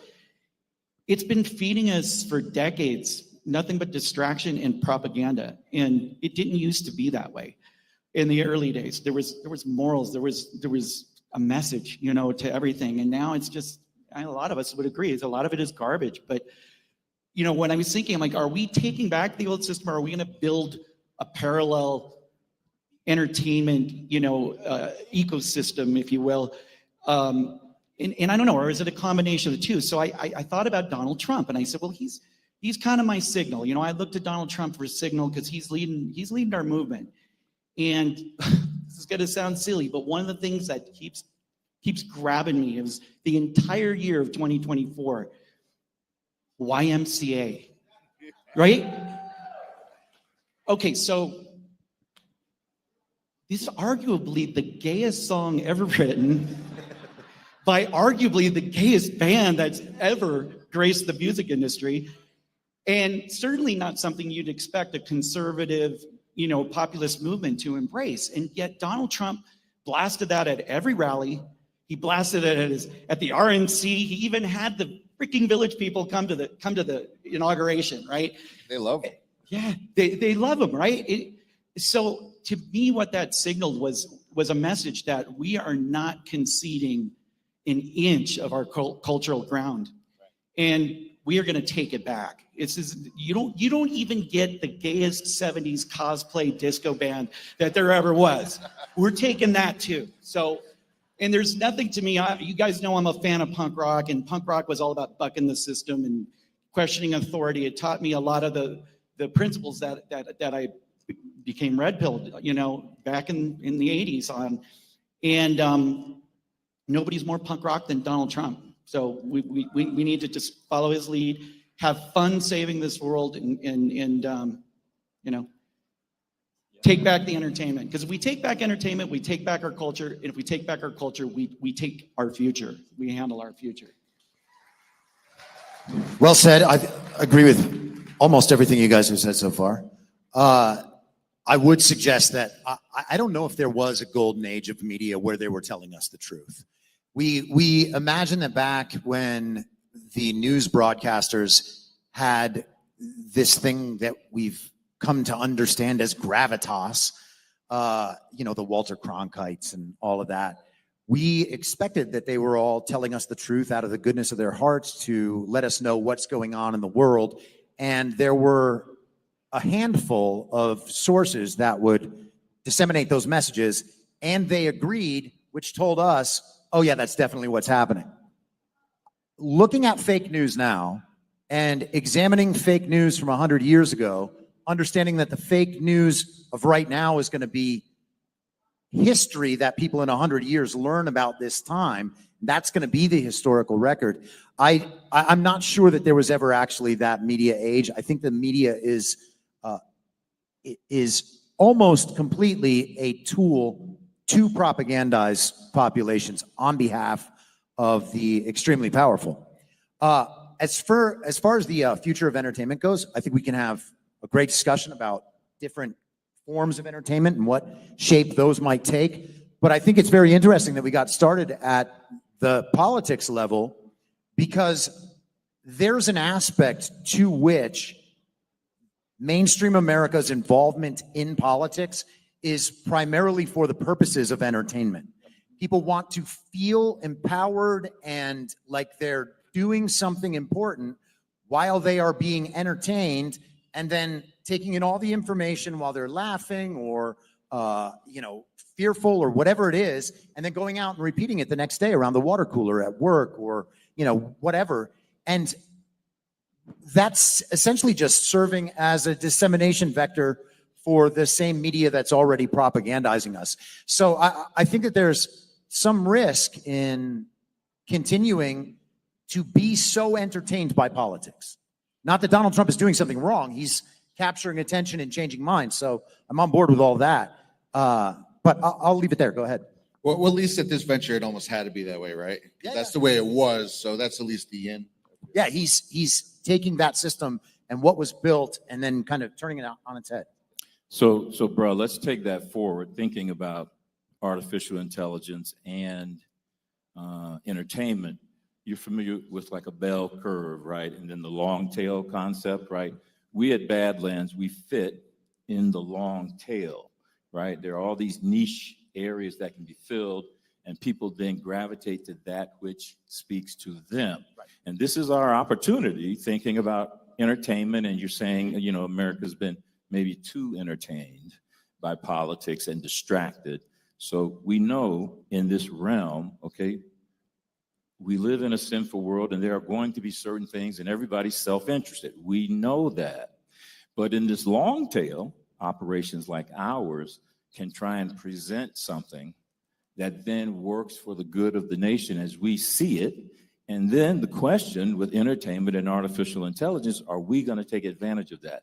It's been feeding us for decades nothing but distraction and propaganda, and it didn't used to be that way. In the early days, there was morals, there was a message, to everything, and now it's just, a lot of us would agree, a lot of it is garbage. But when I was thinking, I'm like, are we taking back the old system, or are we going to build a parallel entertainment, ecosystem, if you will? And I don't know, or is it a combination of the two? So I thought about Donald Trump, and I said, well, he's kind of my signal. I looked at Donald Trump for a signal because he's leading our movement. And this is going to sound silly, but one of the things that keeps grabbing me is the entire year of 2024, YMCA, right? Okay, so this is arguably the gayest song ever written by arguably the gayest band that's ever graced the music industry. And certainly not something you'd expect a conservative, populist movement to embrace. And yet Donald Trump blasted that at every rally. He blasted it at the RNC. He even had the freaking Village People come to the inauguration, right? They love him. Yeah, they love him, right? So to me, what that signaled was a message that we are not conceding an inch of our cultural ground. And we are going to take it back. You don't even get the gayest 70s cosplay disco band that there ever was. We're taking that too. So, and there's nothing to me, you guys know I'm a fan of punk rock, and punk rock was all about bucking the system and questioning authority. It taught me a lot of the principles that I became red-pilled, back in the 80s on. And nobody's more punk rock than Donald Trump. So we need to just follow his lead, have fun saving this world, and take back the entertainment. Because if we take back entertainment, we take back our culture. And if we take back our culture, we take our future. We handle our future. Well said. I agree with almost everything you guys have said so far. I would suggest that I don't know if there was a golden age of media where they were telling us the truth. We imagine that back when the news broadcasters had this thing that we've come to understand as gravitas, the Walter Cronkites and all of that. We expected that they were all telling us the truth out of the goodness of their hearts to let us know what's going on in the world. And there were a handful of sources that would disseminate those messages, and they agreed, which told us, oh yeah, that's definitely what's happening. Looking at fake news now and examining fake news from 100 years ago, understanding that the fake news of right now is going to be history that people in 100 years learn about this time, that's going to be the historical record. I'm not sure that there was ever actually that media age. I think the media is almost completely a tool to propagandize populations on behalf of the extremely powerful. As far as the future of entertainment goes, I think we can have a great discussion about different forms of entertainment and what shape those might take. But I think it's very interesting that we got started at the politics level, because there's an aspect to which mainstream America's involvement in politics is primarily for the purposes of entertainment. People want to feel empowered and like they're doing something important while they are being entertained and then taking in all the information while they're laughing or, fearful or whatever it is, and then going out and repeating it the next day around the water cooler at work or, whatever. And that's essentially just serving as a dissemination vector for the same media that's already propagandizing us. So I think that there's some risk in continuing to be so entertained by politics. Not that Donald Trump is doing something wrong. He's capturing attention and changing minds. So I'm on board with all that. But I'll leave it there. Go ahead. Well, at least at this venture, it almost had to be that way, right? Yeah, That's the way it was. So that's at least the end. Yeah, he's taking that system and what was built and then kind of turning it on its head. So, bro, let's take that forward, thinking about artificial intelligence and entertainment. You're familiar with like a bell curve, right? And then the long tail concept, right? We at Badlands, we fit in the long tail, right? There are all these niche areas that can be filled, and people then gravitate to that which speaks to them. Right. And this is our opportunity, thinking about entertainment, and you're saying, America's been maybe too entertained by politics and distracted. So we know in this realm, okay, we live in a sinful world, and there are going to be certain things, and everybody's self-interested. We know that. But in this long tail, operations like ours can try and present something that then works for the good of the nation as we see it. And then the question with entertainment and artificial intelligence, are we going to take advantage of that?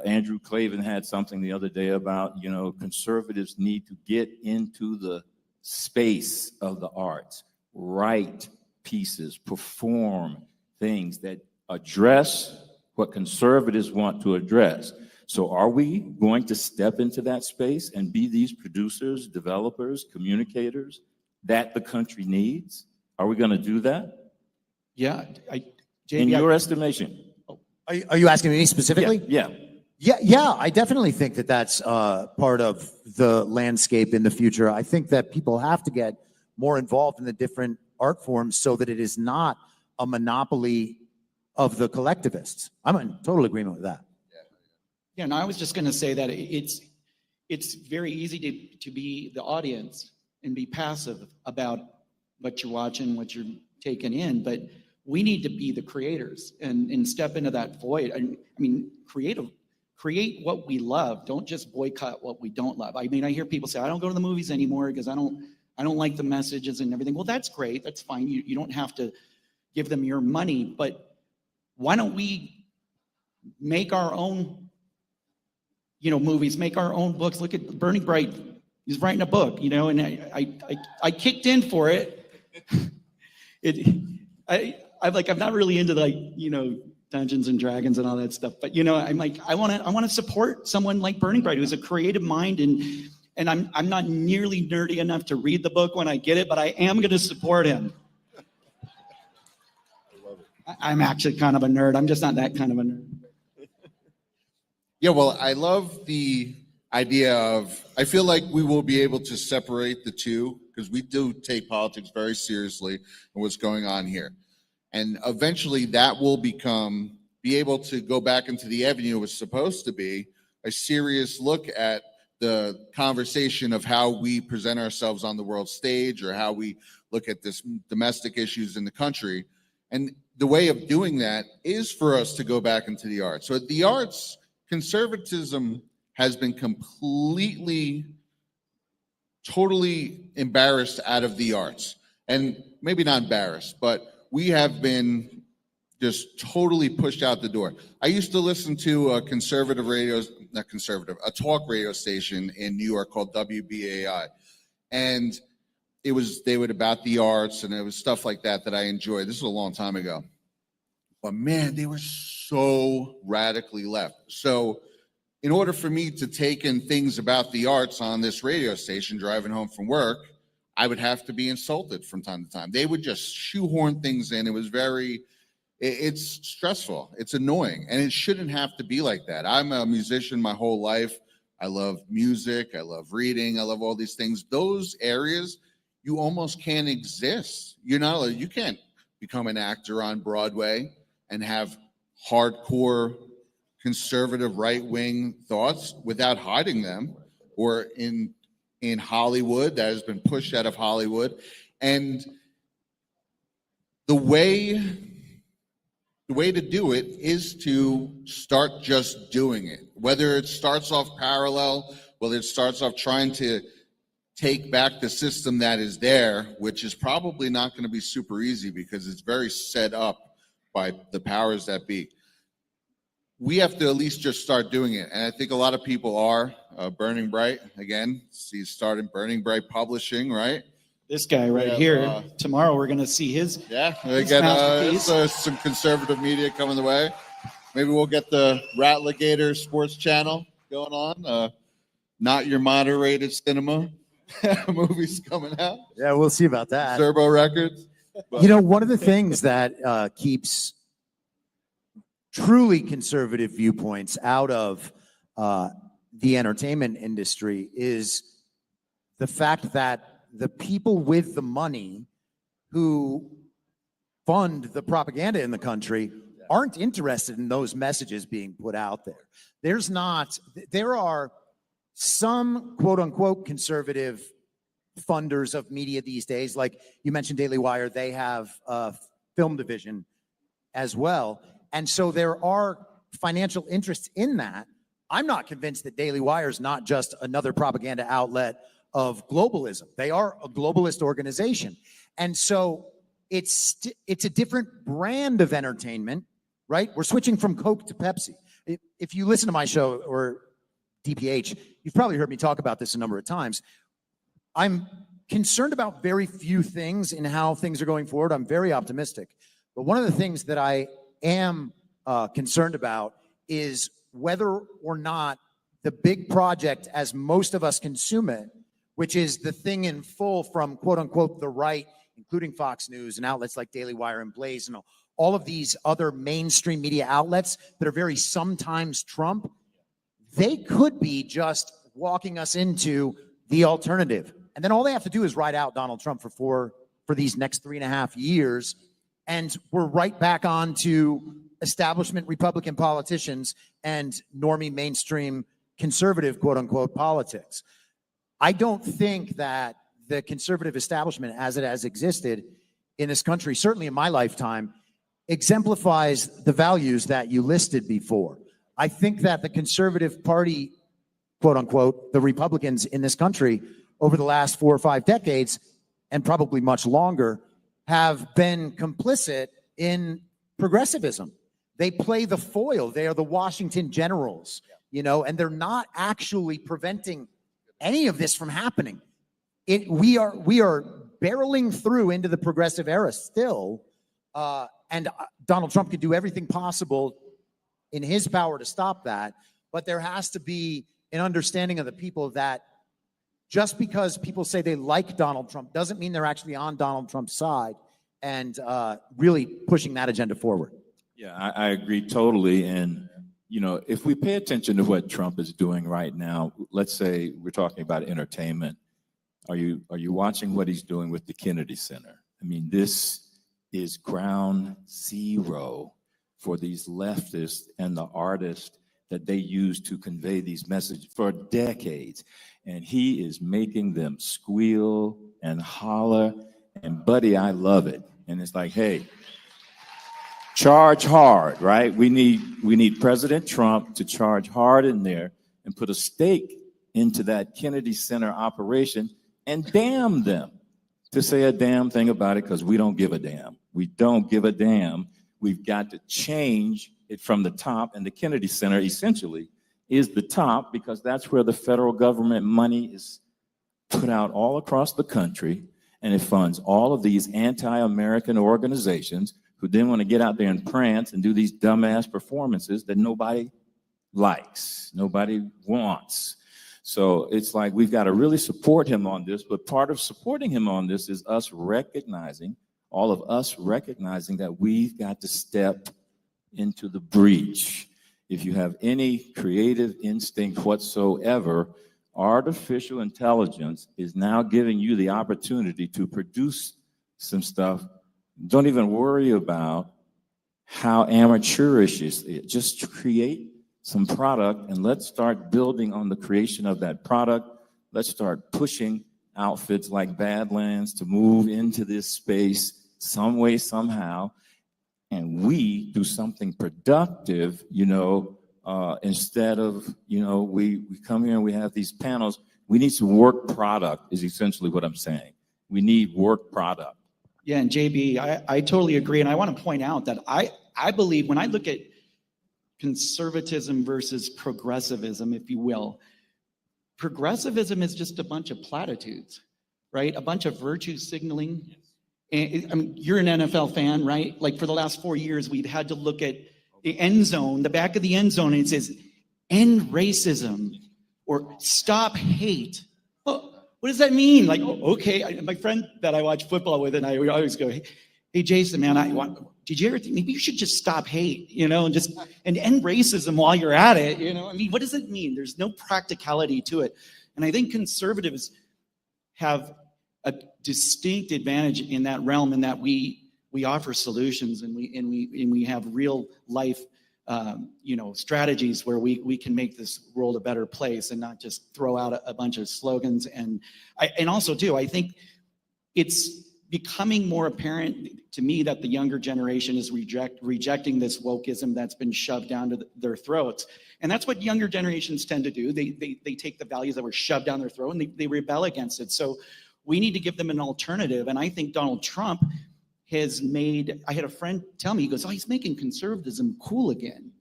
Andrew Clavin had something the other day about, conservatives need to get into the space of the arts, write pieces, perform things that address what conservatives want to address. So are we going to step into that space and be these producers, developers, communicators that the country needs? Are we going to do that? Yeah. In your estimation? Are you asking me specifically? Yeah. Yeah, I definitely think that that's part of the landscape in the future. I think that people have to get more involved in the different art forms so that it is not a monopoly of the collectivists. I'm in total agreement with that. Yeah, and I was just going to say that it's very easy to be the audience and be passive about what you're watching, what you're taking in, but we need to be the creators and step into that void. I mean, create what we love. Don't just boycott what we don't love. I mean, I hear people say, I don't go to the movies anymore because I don't like the messages and everything. Well, that's great. That's fine. You don't have to give them your money, but why don't we make our own movies, make our own books? Look at Bernie Bright. He's writing a book, and I kicked in for it. I'm not really into Dungeons and Dragons and all that stuff, but I'm like, I want to support someone like Bernie Bright, who's a creative mind, and I'm not nearly nerdy enough to read the book when I get it, but I am going to support him. I'm actually kind of a nerd. I'm just not that kind of a nerd. Yeah, well, I love the idea of, I feel like we will be able to separate the two because we do take politics very seriously and what's going on here. And eventually that will be able to go back into the avenue it was supposed to be, a serious look at the conversation of how we present ourselves on the world stage or how we look at this domestic issues in the country. And the way of doing that is for us to go back into the arts. So the arts, conservatism has been completely, totally embarrassed out of the arts. And maybe not embarrassed, but we have been just totally pushed out the door. I used to listen to a talk radio station in New York called WBAI. And they would about the arts and it was stuff like that I enjoyed. This was a long time ago. But man, they were so radically left. So in order for me to take in things about the arts on this radio station driving home from work, I would have to be insulted from time to time. They would just shoehorn things in. It was it's stressful. It's annoying. And it shouldn't have to be like that. I'm a musician my whole life. I love music. I love reading. I love all these things. Those areas, you almost can't exist. You can't become an actor on Broadway and have hardcore conservative right-wing thoughts without hiding them, or in Hollywood that has been pushed out of Hollywood. And the way to do it is to start just doing it. Whether it starts off parallel, whether it starts off trying to take back the system that is there, which is probably not going to be super easy because it's very set up by the powers that be. We have to at least just start doing it. And I think a lot of people are. Burning Bright, again, he's starting Burning Bright Publishing, right? This guy right here. Tomorrow we're going to see his. Yeah, his again, masterpiece. some conservative media coming the way. Maybe we'll get the Ratligator Sports Channel going on. Not Your Moderated Cinema movies coming out. Yeah, we'll see about that. Turbo Records. You know, one of the things that keeps truly conservative viewpoints out of the entertainment industry is the fact that the people with the money who fund the propaganda in the country aren't interested in those messages being put out there. There are some quote unquote conservative funders of media these days, like you mentioned Daily Wire, they have a film division as well. And so there are financial interests in that. I'm not convinced that Daily Wire is not just another propaganda outlet of globalism. They are a globalist organization. And so it's a different brand of entertainment, right? We're switching from Coke to Pepsi. If you listen to my show or DPH, you've probably heard me talk about this a number of times. I'm concerned about very few things in how things are going forward. I'm very optimistic. But one of the things that I am concerned about is whether or not the big project, as most of us consume it, which is the thing in full from quote unquote the right, including Fox News and outlets like Daily Wire and Blaze and all of these other mainstream media outlets that are very sometimes Trump, they could be just walking us into the alternative. And then all they have to do is ride out Donald Trump for these next 3.5 years. And we're right back on to establishment Republican politicians and normie mainstream conservative, quote unquote, politics. I don't think that the conservative establishment as it has existed in this country, certainly in my lifetime, exemplifies the values that you listed before. I think that the conservative party, quote unquote, the Republicans in this country over the last 4 or 5 decades, and probably much longer, have been complicit in progressivism. They play the foil. They are the Washington Generals, you know, and they're not actually preventing any of this from happening. We are barreling through into the progressive era still, and Donald Trump could do everything possible in his power to stop that, but there has to be an understanding of the people that just because people say they like Donald Trump doesn't mean they're actually on Donald Trump's side and really pushing that agenda forward. Yeah, I agree totally. And, you know, if we pay attention to what Trump is doing right now, let's say we're talking about entertainment. Are you watching what he's doing with the Kennedy Center? I mean, this is ground zero for these leftists and the artists that they use to convey these messages for decades. And he is making them squeal and holler, and buddy, I love it. And it's like, hey, charge hard, right? We need President Trump to charge hard in there and put a stake into that Kennedy Center operation and damn them to say a damn thing about it, because we don't give a damn. We don't give a damn. We've got to change it from the top, and the Kennedy Center essentially is the top because that's where the federal government money is put out all across the country, and it funds all of these anti-American organizations who then want to get out there and prance and do these dumbass performances that nobody likes, nobody wants. So it's like we've got to really support him on this, but part of supporting him on this is us recognizing, all of us recognizing that we've got to step into the breach. If you have any creative instinct whatsoever, artificial intelligence is now giving you the opportunity to produce some stuff. Don't even worry about how amateurish it is. Just create some product, and let's start building on the creation of that product. Let's start pushing outfits like Badlands to move into this space some way, somehow, and we do something productive, instead of, we come here and we have these panels. We need some work product is essentially what I'm saying. We need work product. Yeah, and JB, I totally agree. And I want to point out that I believe when I look at conservatism versus progressivism, if you will, progressivism is just a bunch of platitudes, right? A bunch of virtue signaling. And, I mean, you're an NFL fan, right? Like for the last 4 years, we've had to look at the end zone, the back of the end zone, and it says, end racism or stop hate. Well, what does that mean? Like, okay, my friend that I watch football with and I always go, hey Jason, man, did you ever think maybe you should just stop hate, and end racism while you're at it, I mean, what does it mean? There's no practicality to it. And I think conservatives have a distinct advantage in that realm, in that we offer solutions and we have real life strategies where we can make this world a better place and not just throw out a bunch of slogans. And also too, I think it's becoming more apparent to me that the younger generation is rejecting this wokeism that's been shoved down to their throats. And that's what younger generations tend to do. They take the values that were shoved down their throat and they rebel against it. So we need to give them an alternative. And I think Donald Trump has made, I had a friend tell me, he goes, oh, he's making conservatism cool again.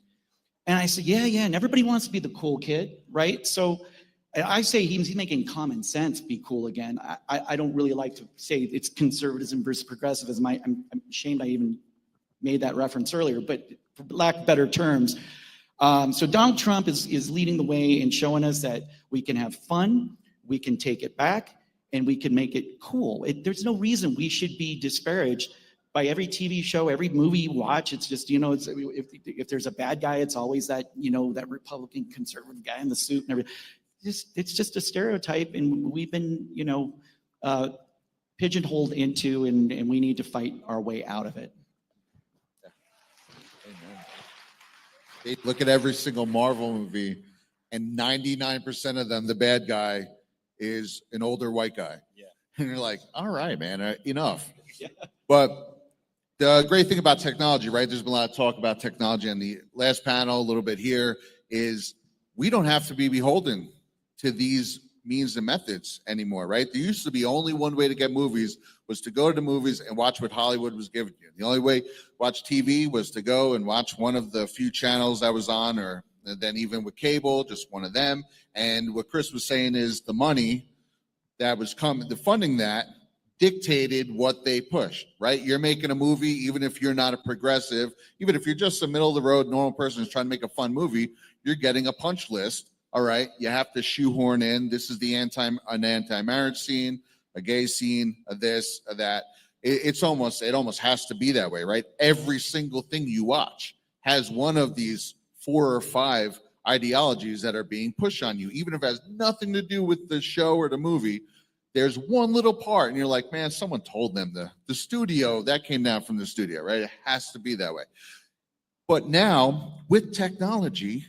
And I said, yeah, and everybody wants to be the cool kid, right? So I say he's making common sense be cool again. I don't really like to say it's conservatism versus progressivism. I'm ashamed I even made that reference earlier, but for lack of better terms. So Donald Trump is leading the way and showing us that we can have fun, we can take it back, and we can make it cool. There's no reason we should be disparaged by every TV show, every movie you watch. It's just, if there's a bad guy, it's always that, that Republican conservative guy in the suit and everything. It's just a stereotype, and we've been, pigeonholed into, and we need to fight our way out of it. They look at every single Marvel movie, and 99% of them, the bad guy is an older white guy. Yeah. And you're like, all right, man, enough. Yeah. But the great thing about technology, right? There's been a lot of talk about technology on the last panel, a little bit here, is we don't have to be beholden to these means and methods anymore, right? There used to be only one way to get movies was to go to the movies and watch what Hollywood was giving you. The only way to watch TV was to go and watch one of the few channels that was on, or then even with cable, just one of them. And what Chris was saying is the money that was coming, the funding that dictated what they pushed, right? You're making a movie, even if you're not a progressive, even if you're just a middle of the road normal person who's trying to make a fun movie, you're getting a punch list. All right, you have to shoehorn in, this is an anti-marriage scene, a gay scene, a this, a that. It almost has to be that way, right? Every single thing you watch has one of these 4 or 5 ideologies that are being pushed on you, even if it has nothing to do with the show or the movie. There's one little part, and you're like, man, someone told them the studio, that came down from the studio, right? It has to be that way. But now, with technology,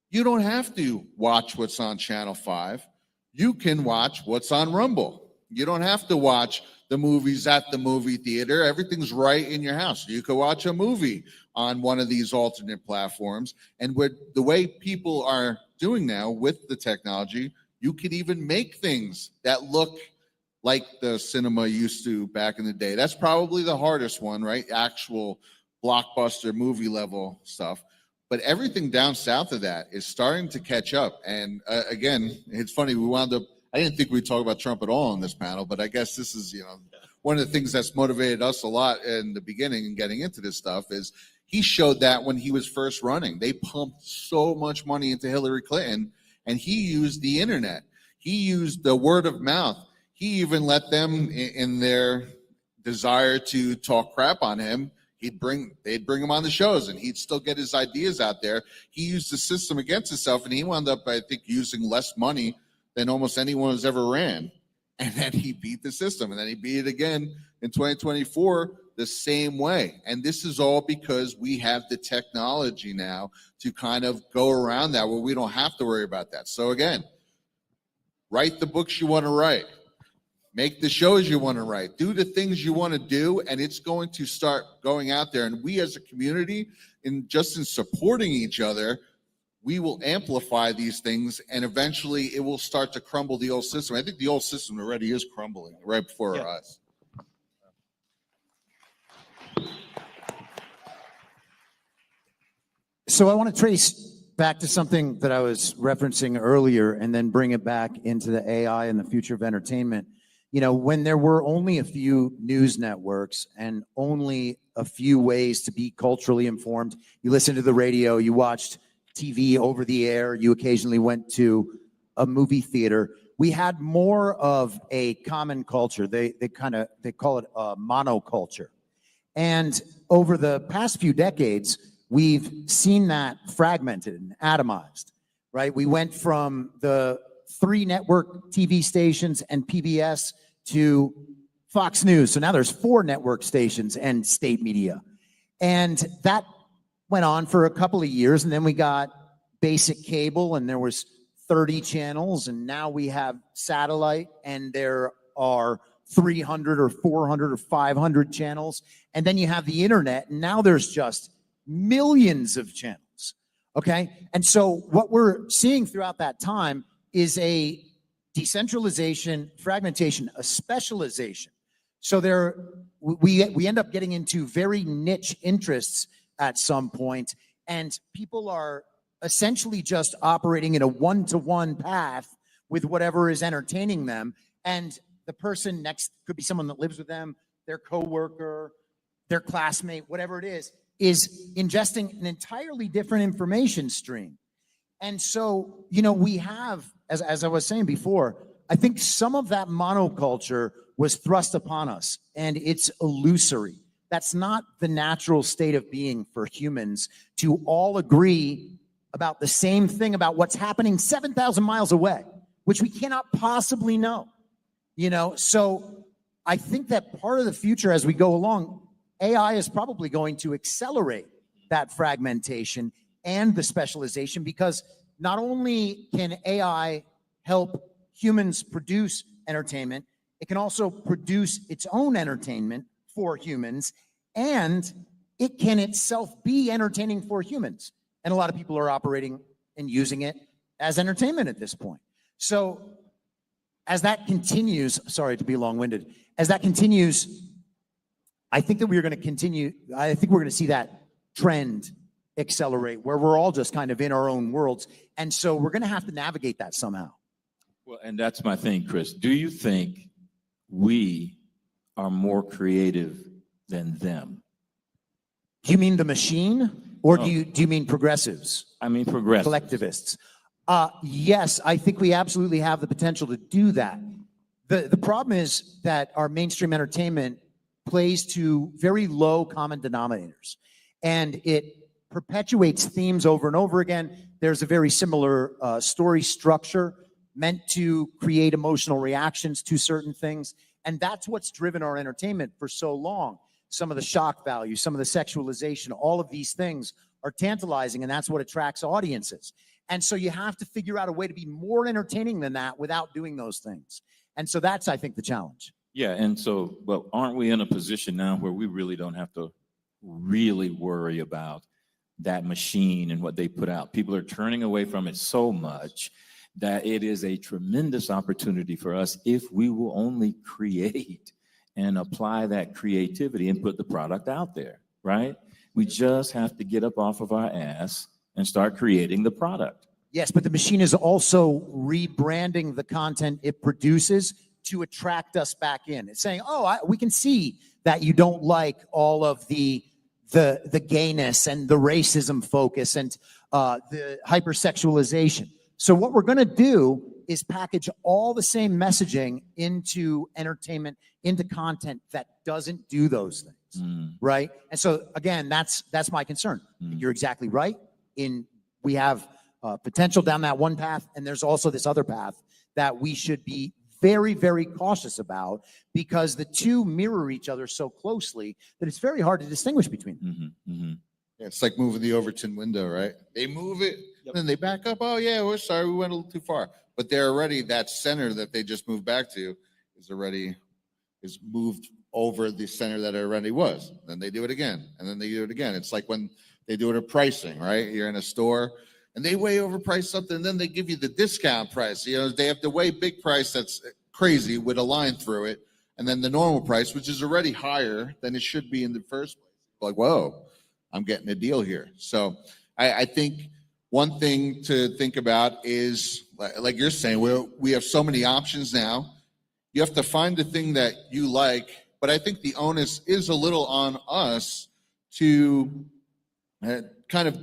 you don't have to watch what's on Channel 5. You can watch what's on Rumble. You don't have to watch the movies at the movie theater. Everything's right in your house. You could watch a movie on one of these alternate platforms. And with the way people are doing now with the technology, you could even make things that look like the cinema used to back in the day. That's probably the hardest one, right? Actual blockbuster movie level stuff. But everything down south of that is starting to catch up. And again, it's funny, we wound up, I didn't think we'd talk about Trump at all on this panel, but I guess this is, one of the things that's motivated us a lot in the beginning and getting into this stuff is he showed that when he was first running. They pumped so much money into Hillary Clinton, and he used the internet. He used the word of mouth. He even let them, in their desire to talk crap on him, they'd bring him on the shows, and he'd still get his ideas out there. He used the system against himself, and he wound up, I think, using less money than almost anyone who's ever ran. And then he beat the system, and then he beat it again in 2024 the same way. And this is all because we have the technology now to kind of go around that where we don't have to worry about that. So again, write the books you want to write, make the shows you want to write, do the things you want to do, and it's going to start going out there. And we as a community, in supporting each other, we will amplify these things, and eventually it will start to crumble the old system. I think the old system already is crumbling right before our eyes. So I want to trace back to something that I was referencing earlier and then bring it back into the AI and the future of entertainment. You know, when there were only a few news networks and only a few ways to be culturally informed, you listened to the radio, you watched TV over the air, you occasionally went to a movie theater. We had more of a common culture. They call it a monoculture. And over the past few decades, we've seen that fragmented and atomized, right? We went from the 3 network TV stations and PBS to Fox News. So now there's 4 network stations and state media. And that went on for a couple of years, and then we got basic cable, and there was 30 channels, and now we have satellite, and there are 300 or 400 or 500 channels. And then you have the internet, and now there's just millions of channels, okay? And so what we're seeing throughout that time is a decentralization, fragmentation, a specialization. So we end up getting into very niche interests at some point, and people are essentially just operating in a one-to-one path with whatever is entertaining them. And the person next could be someone that lives with them, their coworker, their classmate, whatever it is ingesting an entirely different information stream. And so, you know, we have, as I was saying before, I think some of that monoculture was thrust upon us, and it's illusory. That's not the natural state of being for humans, to all agree about the same thing about what's happening 7,000 miles away, which we cannot possibly know. You know, so I think that part of the future as we go along, AI is probably going to accelerate that fragmentation and the specialization, because not only can AI help humans produce entertainment, it can also produce its own entertainment for humans, and it can itself be entertaining for humans. And a lot of people are operating and using it as entertainment at this point. So as that continues, sorry to be long-winded, as that continues, I think that we're going to see that trend accelerate, where we're all just kind of in our own worlds. And so we're going to have to navigate that somehow. Well, and that's my thing, Chris. Do you think we are more creative than them? Do you mean the machine, or do you mean progressives? I mean progressives. Collectivists. Yes, I think we absolutely have the potential to do that. The problem is that our mainstream entertainment plays to very low common denominators, and it perpetuates themes over and over again. There's a very similar story structure meant to create emotional reactions to certain things, and that's what's driven our entertainment for so long. Some of the shock value, some of the sexualization, all of these things are tantalizing, and that's what attracts audiences. And so you have to figure out a way to be more entertaining than that without doing those things. And so that's, I think, the challenge. Yeah, and so, well, aren't we in a position now where we really don't have to really worry about that machine and what they put out? People are turning away from it so much that it is a tremendous opportunity for us if we will only create and apply that creativity and put the product out there, right? We just have to get up off of our ass and start creating the product. Yes, but the machine is also rebranding the content it produces to attract us back in. It's saying, oh, we can see that you don't like all of the gayness and the racism focus and the hypersexualization. So what we're going to do is package all the same messaging into entertainment, into content that doesn't do those things, right? And so again, that's my concern. You're exactly right. We have potential down that one path, and there's also this other path that we should be very, very cautious about, because the two mirror each other so closely that it's very hard to distinguish between them. Yeah, it's like moving the Overton window, right? They move it, then they back up. Oh yeah, we're sorry, we went a little too far. But they're already, that center that they just moved back to is moved over the center that it already was. Then they do it again, and then they do it again. It's like when they do it at pricing, right? You're in a store and they way overprice something, and then they give you the discount price. You know, they have the way big price that's crazy with a line through it, and then the normal price, which is already higher than it should be in the first place. Like, whoa, I'm getting a deal here. So I think one thing to think about is, like you're saying, we have so many options now. You have to find the thing that you like, but I think the onus is a little on us to kind of,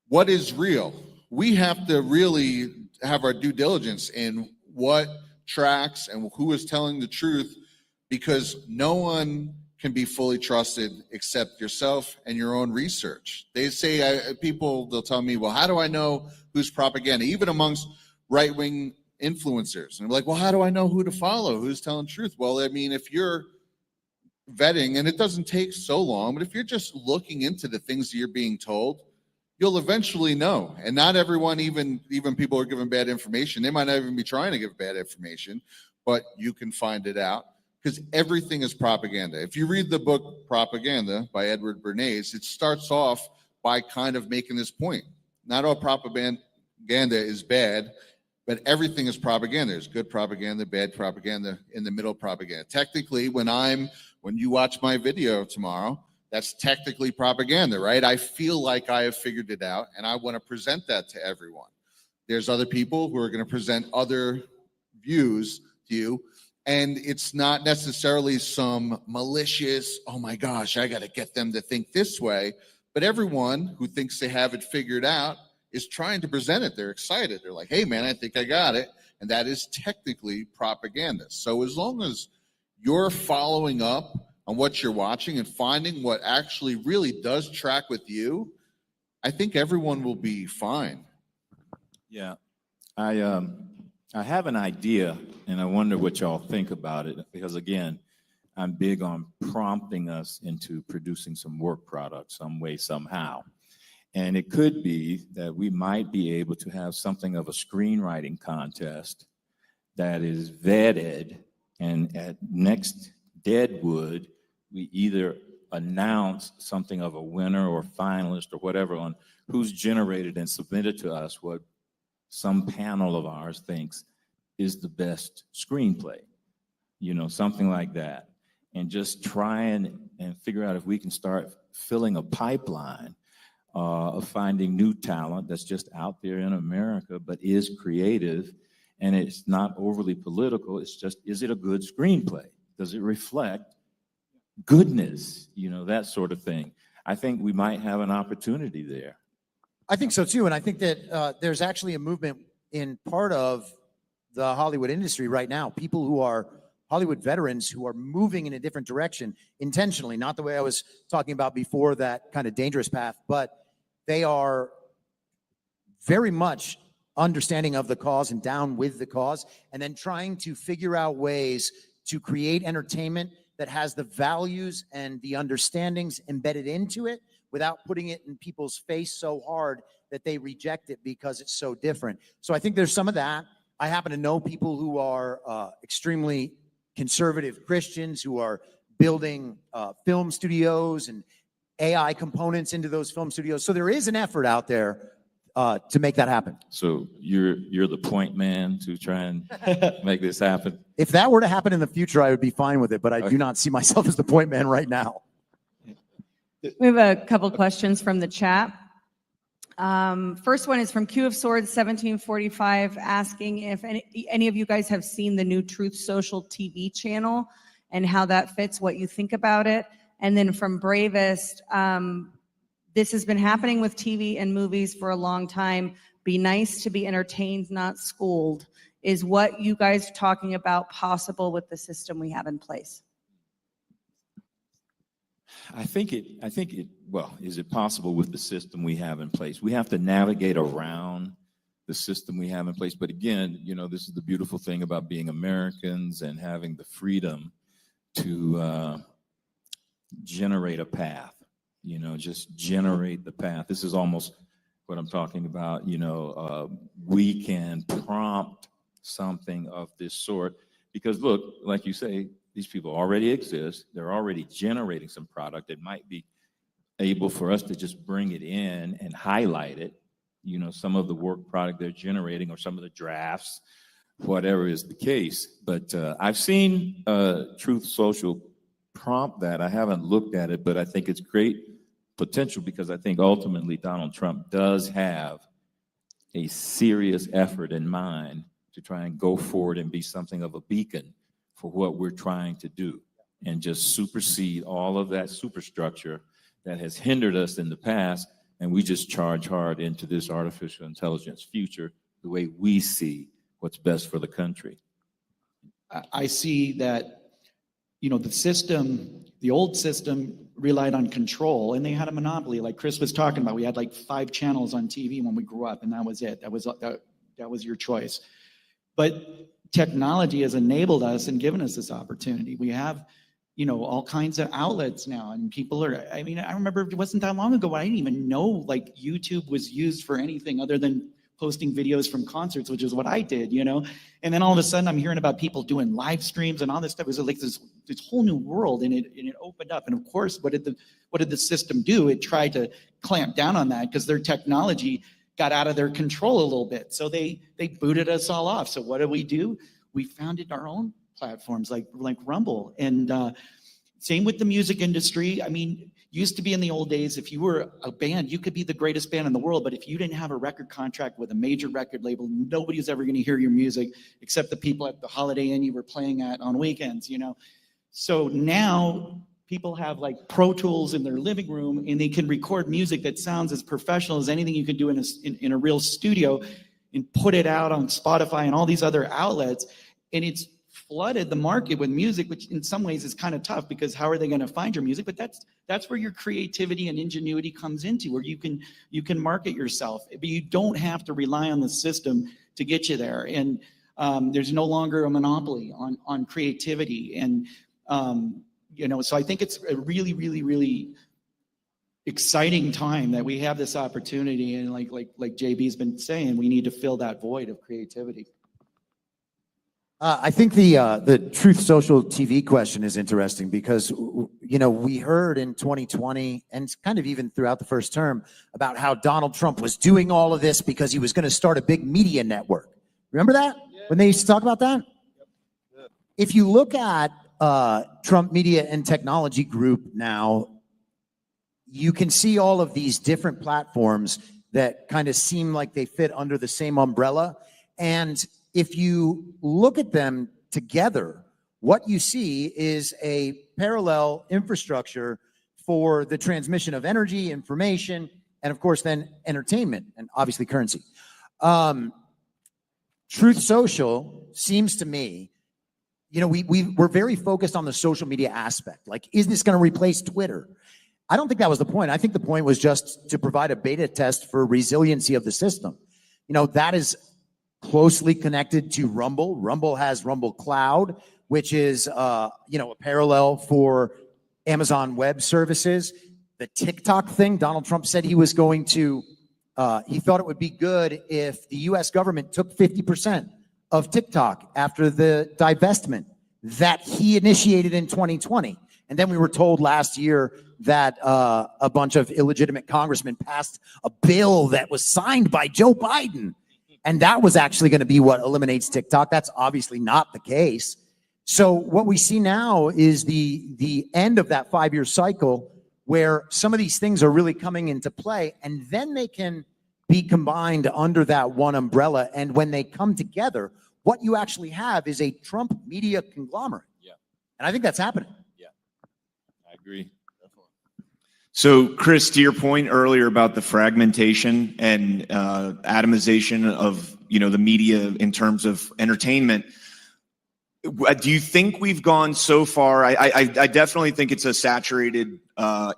what is real? We have to really have our due diligence in what tracks and who is telling the truth, because no one can be fully trusted except yourself and your own research. They say, they'll tell me, well, how do I know who's propaganda? Even amongst right-wing influencers. And I'm like, well, how do I know who to follow? Who's telling truth? Well, I mean, if you're vetting, and it doesn't take so long, but if you're just looking into the things that you're being told, you'll eventually know. And not everyone, even people who are giving bad information, they might not even be trying to give bad information, but you can find it out, because everything is propaganda. If you read the book Propaganda by Edward Bernays, it starts off by kind of making this point. Not all propaganda is bad, but everything is propaganda. There's good propaganda, bad propaganda, in the middle propaganda. Technically, when you watch my video tomorrow, that's technically propaganda, right? I feel like I have figured it out, and I want to present that to everyone. There's other people who are going to present other views to you, and it's not necessarily some malicious, oh my gosh, I got to get them to think this way, but everyone who thinks they have it figured out is trying to present it. They're excited. They're like, hey man, I think I got it. And that is technically propaganda. So as long as you're following up on what you're watching and finding what actually really does track with you, I think everyone will be fine. Yeah, I have an idea, and I wonder what y'all think about it, because again, I'm big on prompting us into producing some work product some way, somehow. And it could be that we might be able to have something of a screenwriting contest that is vetted, and at next Deadwood, we either announce something of a winner or finalist or whatever on who's generated and submitted to us what some panel of ours thinks is the best screenplay, something like that. And just try and figure out if we can start filling a pipeline of finding new talent that's just out there in America, but is creative, and it's not overly political. It's just, is it a good screenplay? Does it reflect goodness? That sort of thing. I think we might have an opportunity there. I think so too. And I think that there's actually a movement in part of the Hollywood industry right now, people who are Hollywood veterans who are moving in a different direction intentionally, not the way I was talking about before, that kind of dangerous path, but they are very much understanding of the cause and down with the cause, and then trying to figure out ways to create entertainment that has the values and the understandings embedded into it without putting it in people's face so hard that they reject it because it's so different. So I think there's some of that. I happen to know people who are extremely conservative Christians who are building film studios and AI components into those film studios. So there is an effort out there to make that happen. So you're the point man to try and make this happen? If that were to happen in the future, I would be fine with it, but I do not see myself as the point man right now. We have a couple questions from the chat. First one is from Q of Swords 1745, asking if any of you guys have seen the new Truth Social TV channel and how that fits, what you think about it. And then from Bravest, this has been happening with TV and movies for a long time. Be nice to be entertained, not schooled. Is what you guys are talking about possible with the system we have in place? I think it, well, is it possible with the system we have in place? We have to navigate around the system we have in place. But again, this is the beautiful thing about being Americans and having the freedom to generate a path, just generate the path. This is almost what I'm talking about. We can prompt something of this sort because look, like you say, these people already exist. They're already generating some product. It might be able for us to just bring it in and highlight it, some of the work product they're generating or some of the drafts, whatever is the case. But I've seen Truth Social prompt that. I haven't looked at it, but I think it's great potential because I think ultimately Donald Trump does have a serious effort in mind to try and go forward and be something of a beacon for what we're trying to do and just supersede all of that superstructure that has hindered us in the past. And we just charge hard into this artificial intelligence future the way we see what's best for the country. I see that, the old system relied on control and they had a monopoly. Like Chris was talking about, we had like 5 channels on TV when we grew up and that was it. That was your choice. But technology has enabled us and given us this opportunity. We have, all kinds of outlets now and people are, I remember it wasn't that long ago, I didn't even know like YouTube was used for anything other than posting videos from concerts, which is what I did, and then all of a sudden I'm hearing about people doing live streams and all this stuff. It was like this whole new world and it opened up. And of course, what did the system do? It tried to clamp down on that because their technology got out of their control a little bit. So they booted us all off. So what do? We founded our own platforms like Rumble. And same with the music industry. Used to be in the old days, if you were a band, you could be the greatest band in the world, but if you didn't have a record contract with a major record label, nobody was ever going to hear your music except the people at the Holiday Inn you were playing at on weekends, So now people have like Pro Tools in their living room and they can record music that sounds as professional as anything you could do in a real studio and put it out on Spotify and all these other outlets. And it's flooded the market with music, which in some ways is kind of tough because how are they going to find your music? But that's where your creativity and ingenuity comes into, where you can market yourself, but you don't have to rely on the system to get you there. And there's no longer a monopoly on creativity. And so I think it's a really, really, really exciting time that we have this opportunity. And like JB's been saying, we need to fill that void of creativity. I think the Truth Social TV question is interesting because, we heard in 2020 and kind of even throughout the first term about how Donald Trump was doing all of this because he was going to start a big media network. Remember that? When they used to talk about that? If you look at Trump Media and Technology Group now, you can see all of these different platforms that kind of seem like they fit under the same umbrella. And if you look at them together, what you see is a parallel infrastructure for the transmission of energy, information, and of course then entertainment and obviously currency. Truth Social seems to me, we're very focused on the social media aspect. Like, is this going to replace Twitter? I don't think that was the point. I think the point was just to provide a beta test for resiliency of the system. That is closely connected to Rumble. Rumble has Rumble Cloud, which is a parallel for Amazon Web Services. The TikTok thing, Donald Trump said he was going to, he thought it would be good if the US government took 50% of TikTok after the divestment that he initiated in 2020. And then we were told last year that a bunch of illegitimate congressmen passed a bill that was signed by Joe Biden. And that was actually going to be what eliminates TikTok. That's obviously not the case. So what we see now is the end of that 5-year cycle where some of these things are really coming into play, and then they can be combined under that one umbrella. And when they come together, what you actually have is a Trump media conglomerate. Yeah. And I think that's happening. Yeah, I agree. So, Chris, to your point earlier about the fragmentation and atomization of the media in terms of entertainment, do you think we've gone so far? I definitely think it's a saturated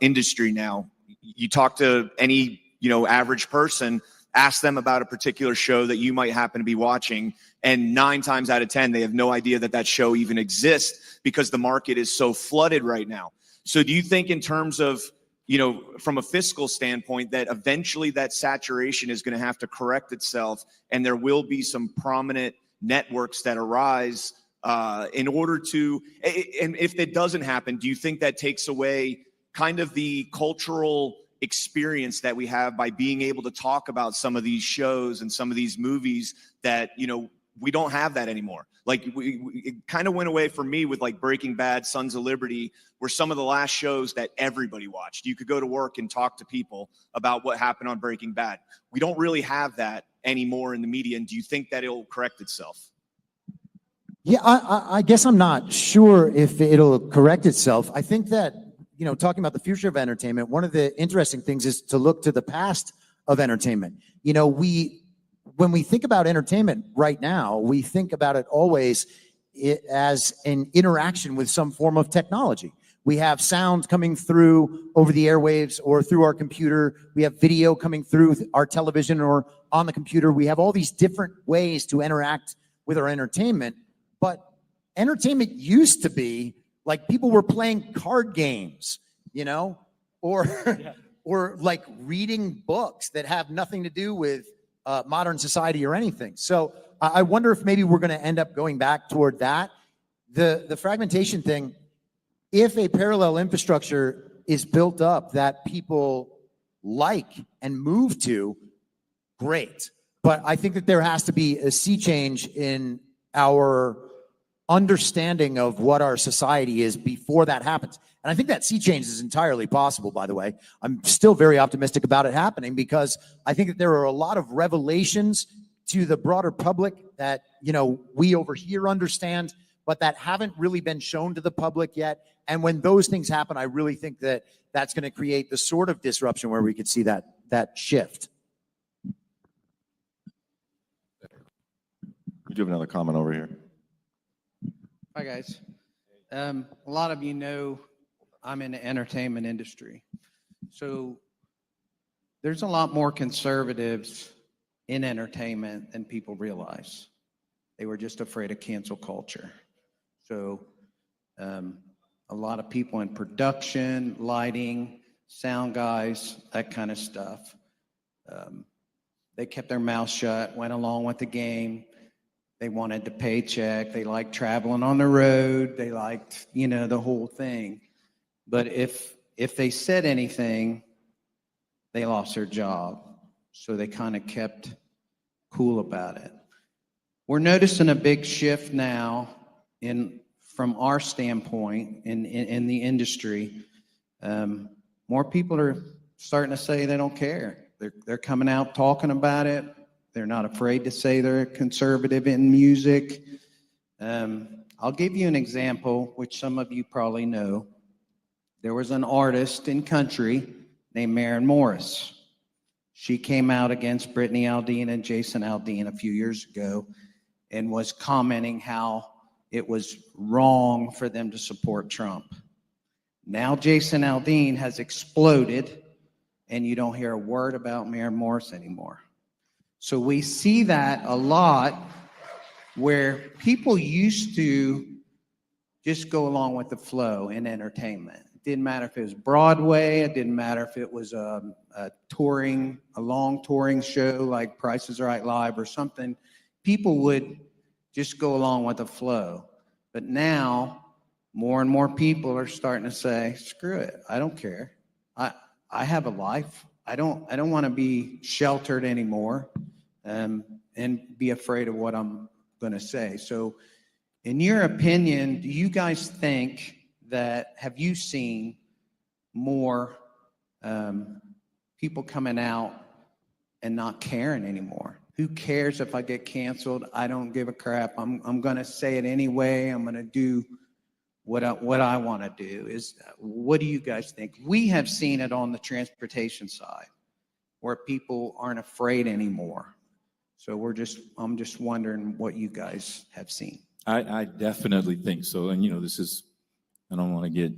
industry now. You talk to any average person, ask them about a particular show that you might happen to be watching, and 9 times out of 10, they have no idea that that show even exists because the market is so flooded right now. So do you think in terms of, from a fiscal standpoint, that eventually that saturation is going to have to correct itself and there will be some prominent networks that arise in order to, and if that doesn't happen, do you think that takes away kind of the cultural experience that we have by being able to talk about some of these shows and some of these movies that, we don't have that anymore? Like it kind of went away for me with like Breaking Bad, Sons of Liberty, were some of the last shows that everybody watched. You could go to work and talk to people about what happened on Breaking Bad. We don't really have that anymore in the media. And do you think that it'll correct itself? Yeah, I guess I'm not sure if it'll correct itself. I think that, talking about the future of entertainment, one of the interesting things is to look to the past of entertainment. When we think about entertainment right now, we think about it always as an interaction with some form of technology. We have sound coming through over the airwaves or through our computer. We have video coming through our television or on the computer. We have all these different ways to interact with our entertainment. But entertainment used to be like people were playing card games, or like reading books that have nothing to do with modern society or anything. So I wonder if maybe we're going to end up going back toward that. The fragmentation thing, if a parallel infrastructure is built up that people like and move to, great. But I think that there has to be a sea change in our understanding of what our society is before that happens. And I think that sea change is entirely possible, by the way. I'm still very optimistic about it happening because I think that there are a lot of revelations to the broader public that, we over here understand, but that haven't really been shown to the public yet. And when those things happen, I really think that that's going to create the sort of disruption where we could see that shift. We do have another comment over here. Hi, guys. A lot of you know I'm in the entertainment industry. So there's a lot more conservatives in entertainment than people realize. They were just afraid of cancel culture. So a lot of people in production, lighting, sound guys, that kind of stuff, they kept their mouth shut, went along with the game. They wanted the paycheck. They liked traveling on the road. They liked, the whole thing. But if they said anything, they lost their job. So they kind of kept cool about it. We're noticing a big shift now from our standpoint in the industry. More people are starting to say they don't care. They're coming out talking about it. They're not afraid to say they're conservative in music. I'll give you an example, which some of you probably know. There was an artist in country named Maren Morris. She came out against Brittany Aldean and Jason Aldean a few years ago and was commenting how it was wrong for them to support Trump. Now Jason Aldean has exploded, and you don't hear a word about Maren Morris anymore. So we see that a lot where people used to just go along with the flow in entertainment. It didn't matter if it was Broadway. It didn't matter if it was a long touring show like Price is Right Live or something. People would just go along with the flow. But now more and more people are starting to say, screw it, I don't care. I have a life. I don't want to be sheltered anymore and be afraid of what I'm going to say. So in your opinion, do you guys think that, have you seen more people coming out and not caring anymore? Who cares if I get canceled? I don't give a crap. I'm going to say it anyway. I'm going to do what I want to do. What do you guys think? We have seen it on the transportation side where people aren't afraid anymore. So I'm just wondering what you guys have seen. I definitely think so. And, I don't want to get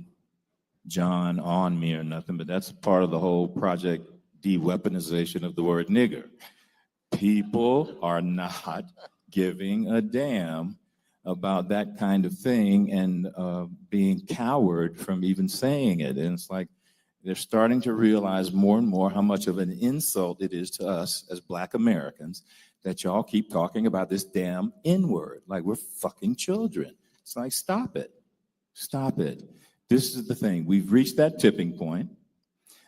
John on me or nothing, but that's part of the whole project de-weaponization of the word nigger. People are not giving a damn about that kind of thing and being coward from even saying it. And it's like they're starting to realize more and more how much of an insult it is to us as Black Americans that y'all keep talking about this damn N-word like we're fucking children. It's like, stop it. Stop it. This is the thing. We've reached that tipping point.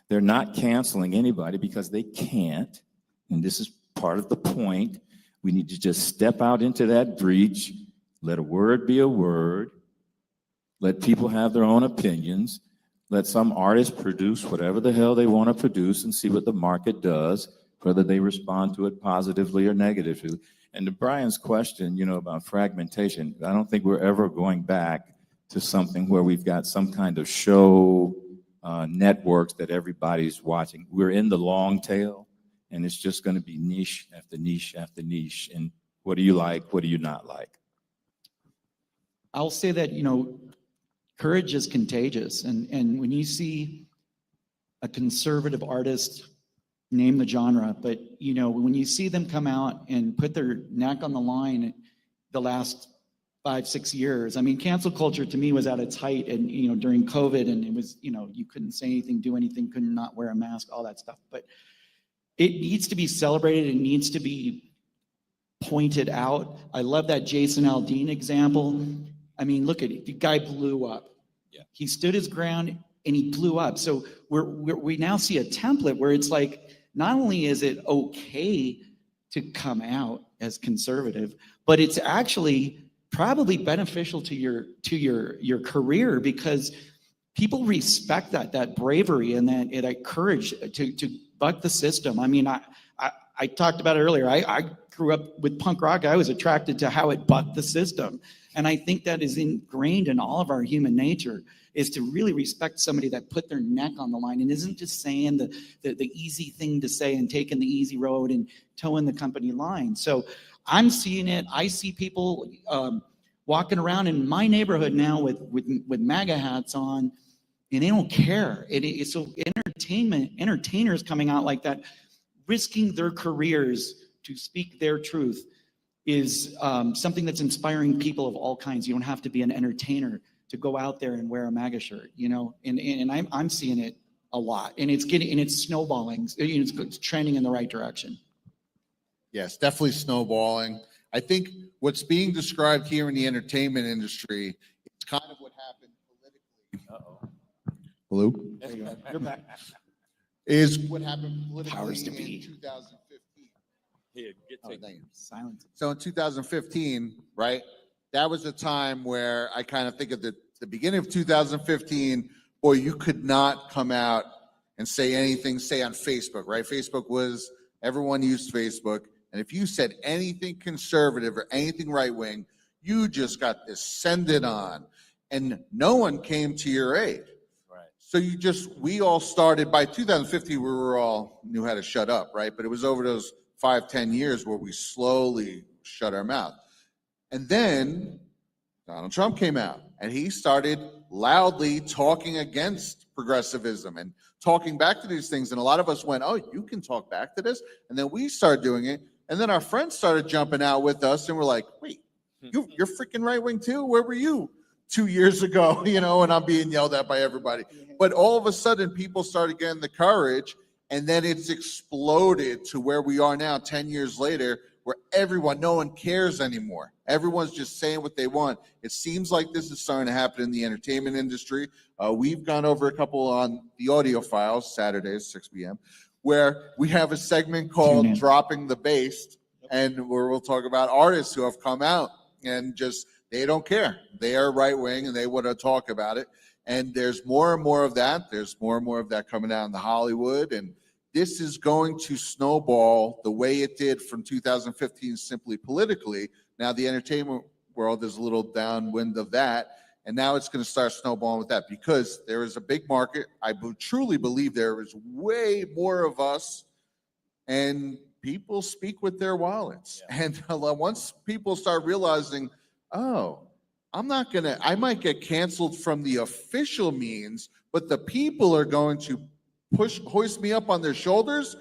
They're not canceling anybody because they can't. And this is part of the point. We need to just step out into that breach, let a word be a word, let people have their own opinions, let some artist produce whatever the hell they want to produce and see what the market does, whether they respond to it positively or negatively. And to Brian's question, about fragmentation, I don't think we're ever going back to something where we've got some kind of show networks that everybody's watching. We're in the long tail, and it's just going to be niche after niche after niche. And what do you like? What do you not like? I'll say that, courage is contagious. And when you see a conservative artist, name the genre, but, when you see them come out and put their neck on the line the last 5-6 years, cancel culture to me was at its height and, during COVID, and it was, you couldn't say anything, do anything, couldn't not wear a mask, all that stuff. But it needs to be celebrated. It needs to be pointed out. I love that Jason Aldean example. Look at it. The guy blew up. Yeah. He stood his ground and he blew up. So we now see a template where it's like, not only is it okay to come out as conservative, but it's actually probably beneficial to your career, because people respect that bravery and that courage to buck the system. I talked about it earlier. I grew up with punk rock. I was attracted to how it bucked the system. And I think that is ingrained in all of our human nature, is to really respect somebody that put their neck on the line and isn't just saying the easy thing to say and taking the easy road and towing the company line. So I'm seeing it. I see people walking around in my neighborhood now with MAGA hats on, and they don't care. So entertainers coming out like that, risking their careers to speak their truth, is something that's inspiring people of all kinds. You don't have to be an entertainer to go out there and wear a MAGA shirt, and I'm seeing it a lot, and it's snowballing. It's trending in the right direction. Yes, definitely snowballing. I think what's being described here in the entertainment industry is kind of what happened politically. Hello? There you go. You're back. Is what happened politically Powers to in be. 2015. Here, Thank you. Silence. So in 2015, right, that was a time where I kind of think of the beginning of 2015, boy, you could not come out and say anything, say on Facebook, right? Facebook was, everyone used Facebook. And if you said anything conservative or anything right-wing, you just got descended on. And no one came to your aid. Right. So we all started, by 2015, we were all knew how to shut up, right? But it was over those 5-10 years where we slowly shut our mouth. And then Donald Trump came out and he started loudly talking against progressivism and talking back to these things. And a lot of us went, oh, you can talk back to this? And then we started doing it. And then our friends started jumping out with us and we're like, wait, you're freaking right wing too? Where were you 2 years ago? And I'm being yelled at by everybody. But all of a sudden people started getting the courage, and then it's exploded to where we are now 10 years later, where no one cares anymore. Everyone's just saying what they want. It seems like this is starting to happen in the entertainment industry. We've gone over a couple on the audio files, Saturdays, 6 p.m., where we have a segment called Dropping the Bass, and where we'll talk about artists who have come out and just, they don't care. They are right wing and they want to talk about it. And there's more and more of that. There's more and more of that coming out in the Hollywood. And this is going to snowball the way it did from 2015, simply politically. Now the entertainment world is a little downwind of that. And now it's going to start snowballing with that, because there is a big market. I truly believe there is way more of us, and people speak with their wallets. Yeah. And once people start realizing, oh, I might get canceled from the official means, but the people are going to hoist me up on their shoulders,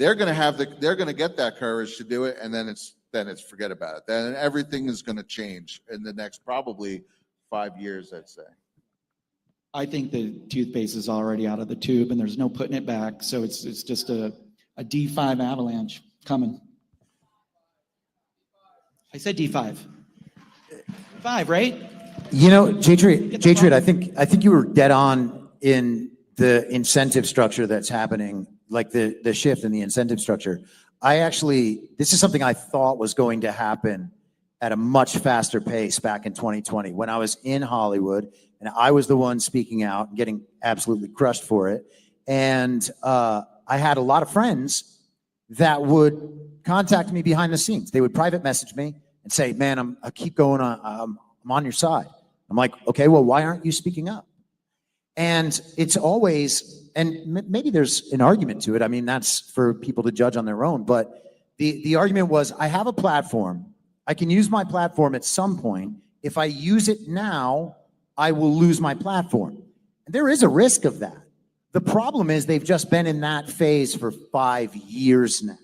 they're going to get that courage to do it, and then it's forget about it. Then everything is going to change in the next probably 5 years, I'd say. I think the toothpaste is already out of the tube and there's no putting it back. So it's just a D5 avalanche coming. I said D5. 5, right? You know, J-Trade, I think you were dead on in the incentive structure that's happening, like the shift in the incentive structure. This is something I thought was going to happen at a much faster pace back in 2020 when I was in Hollywood and I was the one speaking out and getting absolutely crushed for it. And I had a lot of friends that would contact me behind the scenes. They would private message me and say, man, I keep going on, I'm on your side. I'm like, okay, well, why aren't you speaking up? And it's always, and maybe there's an argument to it. I mean, that's for people to judge on their own. But the argument was, I have a platform. I can use my platform at some point. If I use it now, I will lose my platform. And there is a risk of that. The problem is they've just been in that phase for 5 years now.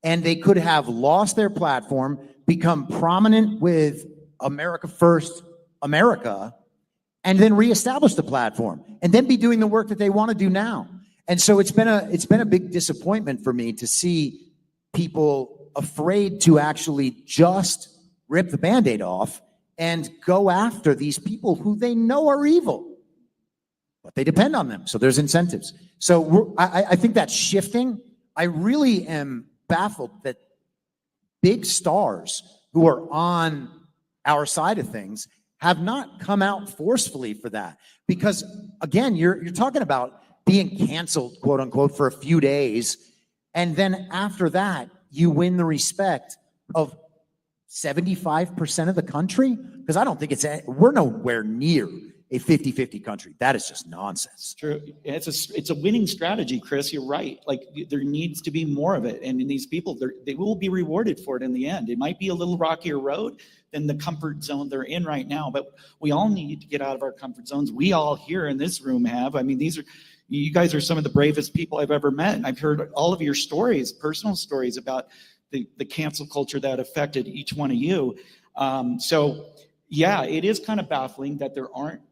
And they could have lost their platform, become prominent with America First America, and then reestablish the platform, and then be doing the work that they want to do now. And so it's been a big disappointment for me to see people afraid to actually just rip the Band-Aid off and go after these people who they know are evil, but they depend on them. So there's incentives. So I think that's shifting. I really am baffled that big stars who are on our side of things have not come out forcefully for that. Because again, you're talking about being canceled, quote unquote, for a few days. And then after that, you win the respect of 75% of the country. Because I don't think we're nowhere near a 50-50 country. That is just nonsense. True. It's a winning strategy, Chris. You're right. Like there needs to be more of it. And these people, they will be rewarded for it in the end. It might be a little rockier road than the comfort zone they're in right now, but we all need to get out of our comfort zones. We all here in this room have. I mean, you guys are some of the bravest people I've ever met. And I've heard all of your stories, personal stories about the cancel culture that affected each one of you. So yeah, it is kind of baffling that there aren't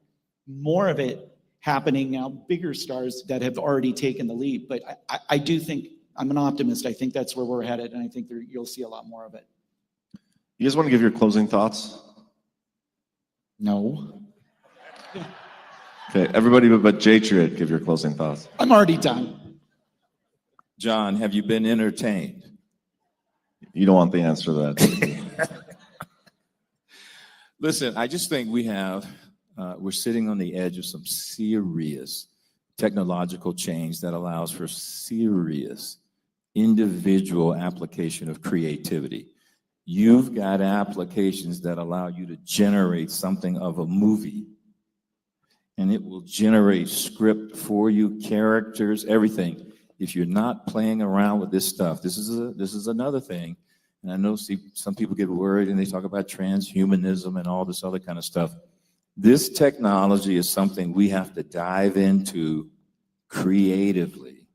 more of it happening now, bigger stars that have already taken the lead. But I do think, I'm an optimist. I think that's where we're headed, and I think you'll see a lot more of it. You guys want to give your closing thoughts? No. Okay, everybody but J-Trade, give your closing thoughts. I'm already done. John, have you been entertained? You don't want the answer to that. Listen, I just think we're sitting on the edge of some serious technological change that allows for serious individual application of creativity. You've got applications that allow you to generate something of a movie, and it will generate script for you, characters, everything. If you're not playing around with this stuff, this is another thing. And I know some people get worried and they talk about transhumanism and all this other kind of stuff. This technology is something we have to dive into creatively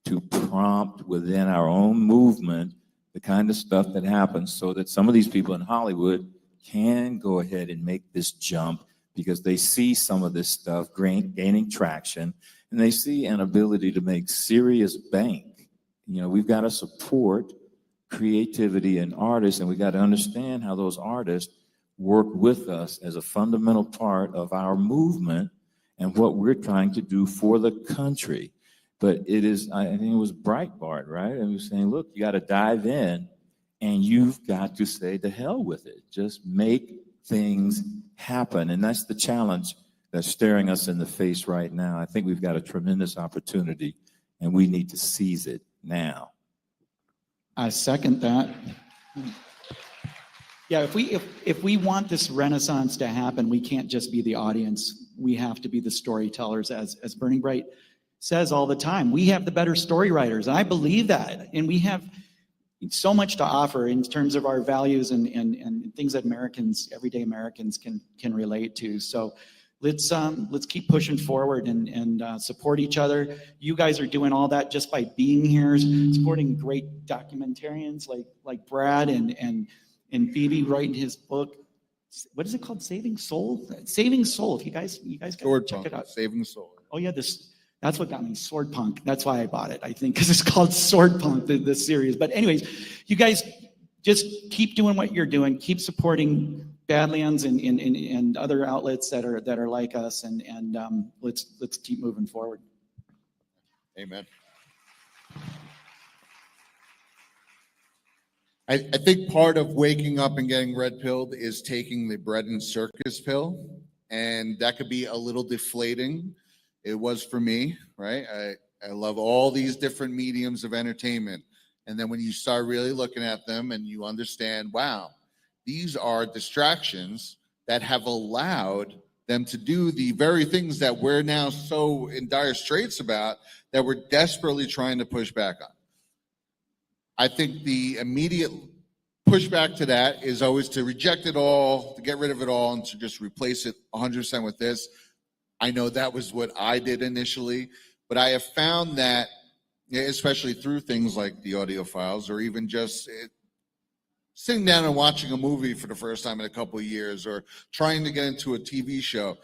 to prompt within our own movement the kind of stuff that happens so that some of these people in Hollywood can go ahead and make this jump because they see some of this stuff gaining traction and they see an ability to make serious bank. You know, we've got to support creativity and artists, and we got to understand how those artists work with us as a fundamental part of our movement and what we're trying to do for the country. But it is, I think it was Breitbart, right? And he was saying, look, you got to dive in and you've got to say the hell with it. Just make things happen. And that's the challenge that's staring us in the face right now. I think we've got a tremendous opportunity and we need to seize it now. I second that. Yeah, if we want this renaissance to happen, we can't just be the audience. We have to be the storytellers, as Burning Bright says all the time. We have the better story writers, and I believe that. And we have so much to offer in terms of our values and things that everyday Americans can relate to. So let's keep pushing forward and support each other. You guys are doing all that just by being here, supporting great documentarians like Brad and Phoebe writing his book. What is it called? Saving Soul? Saving Soul. If you guys gotta check it out. Saving Soul. Oh yeah, that's what got me, Sword Punk. That's why I bought it, I think, because it's called Sword Punk, the series. But anyways, you guys just keep doing what you're doing. Keep supporting Badlands and other outlets that are like us, and let's keep moving forward. Amen. I think part of waking up and getting red pilled is taking the bread and circus pill, and that could be a little deflating. It was for me, right? I love all these different mediums of entertainment. And then when you start really looking at them and you understand, wow, these are distractions that have allowed them to do the very things that we're now so in dire straits about, that we're desperately trying to push back on. I think the immediate pushback to that is always to reject it all, to get rid of it all, and to just replace it 100% with this. I know that was what I did initially, but I have found that, especially through things like the audio files, or even just sitting down and watching a movie for the first time in a couple of years, or trying to get into a TV show,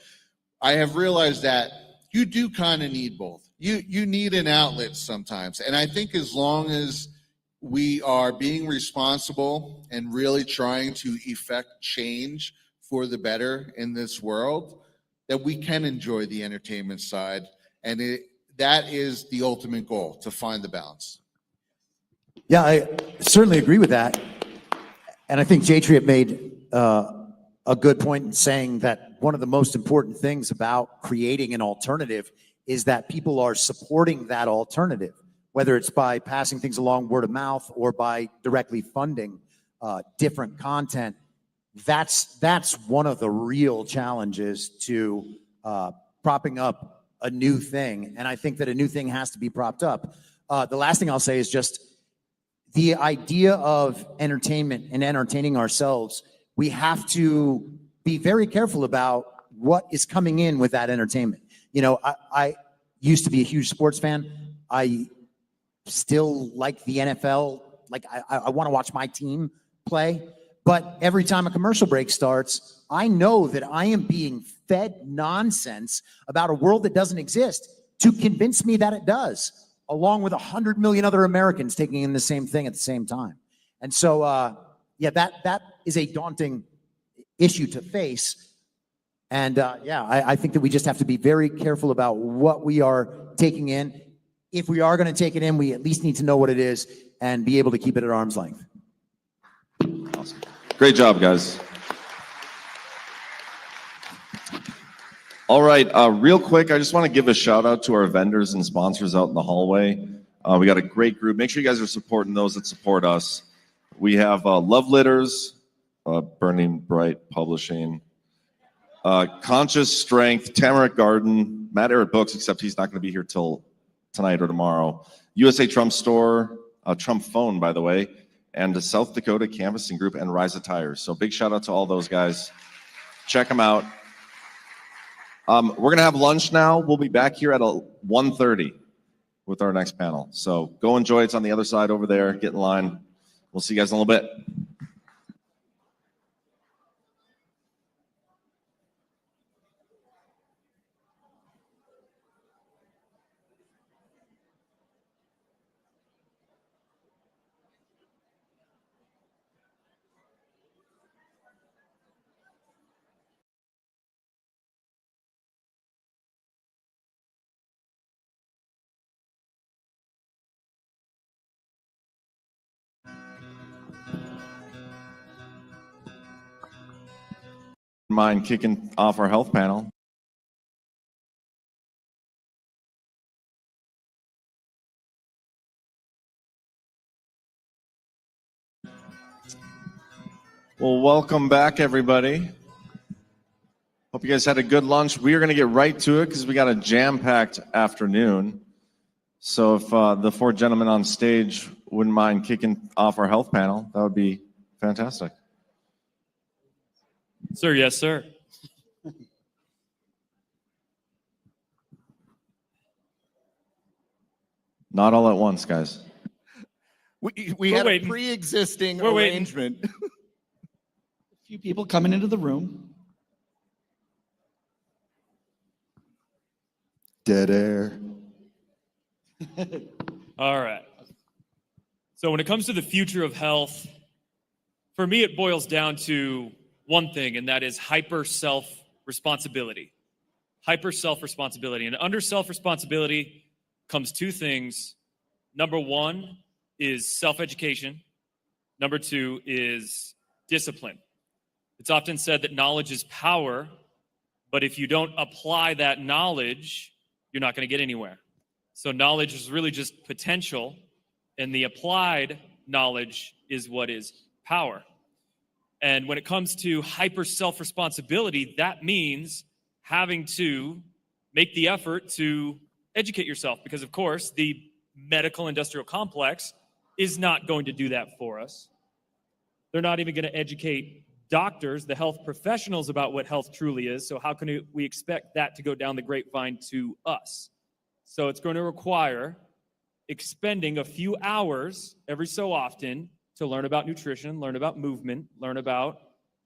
I have realized that you do kind of need both. You need an outlet sometimes. And I think as long as we are being responsible and really trying to effect change for the better in this world, that we can enjoy the entertainment side. And that is the ultimate goal, to find the balance. Yeah, I certainly agree with that. And I think J-Trip made a good point in saying that one of the most important things about creating an alternative is that people are supporting that alternative, whether it's by passing things along word of mouth or by directly funding different content. That's one of the real challenges to propping up a new thing. And I think that a new thing has to be propped up. The last thing I'll say is just the idea of entertainment and entertaining ourselves. We have to be very careful about what is coming in with that entertainment. You know, I used to be a huge sports fan. I still like the NFL. Like I want to watch my team play. But every time a commercial break starts, I know that I am being fed nonsense about a world that doesn't exist to convince me that it does, along with 100 million other Americans taking in the same thing at the same time. And so, yeah, that is a daunting issue to face. And yeah, I think that we just have to be very careful about what we are taking in. If we are going to take it in, we at least need to know what it is and be able to keep it at arm's length. Awesome. Great job, guys. All right, real quick, I just want to give a shout out to our vendors and sponsors out in the hallway. We got a great group. Make sure you guys are supporting those that support us. We have Love Litters, Burning Bright Publishing, Conscious Strength, Tamarack Garden, Matt Eric Books, except he's not going to be here till tonight or tomorrow, USA Trump Store, Trump Phone, by the way, and the South Dakota Canvassing Group and Rise of Tires. So big shout out to all those guys. Check them out. We're going to have lunch now. We'll be back here at 1:30 with our next panel. So go enjoy. It's on the other side over there. Get in line. We'll see you guys in a little bit. Mind kicking off our health panel. Well, welcome back, everybody. Hope you guys had a good lunch. We are going to get right to it because we got a jam-packed afternoon. So if the four gentlemen on stage wouldn't mind kicking off our health panel, that would be fantastic. Sir, yes, sir. Not all at once, guys. We We're had waiting. a pre-existing We're waiting. arrangement. A few people coming into the room. Dead air. All right. So when it comes to the future of health, for me, it boils down to one thing, and that is hyper self-responsibility. Hyper self-responsibility. And under self-responsibility comes two things. Number one is self-education. Number two is discipline. It's often said that knowledge is power, but if you don't apply that knowledge, you're not going to get anywhere. So knowledge is really just potential, and the applied knowledge is what is power. And when it comes to hyper self-responsibility, that means having to make the effort to educate yourself, because of course the medical industrial complex is not going to do that for us. They're not even going to educate doctors, the health professionals, about what health truly is. So how can we expect that to go down the grapevine to us? So it's going to require expending a few hours every so often to learn about nutrition, learn about movement, learn about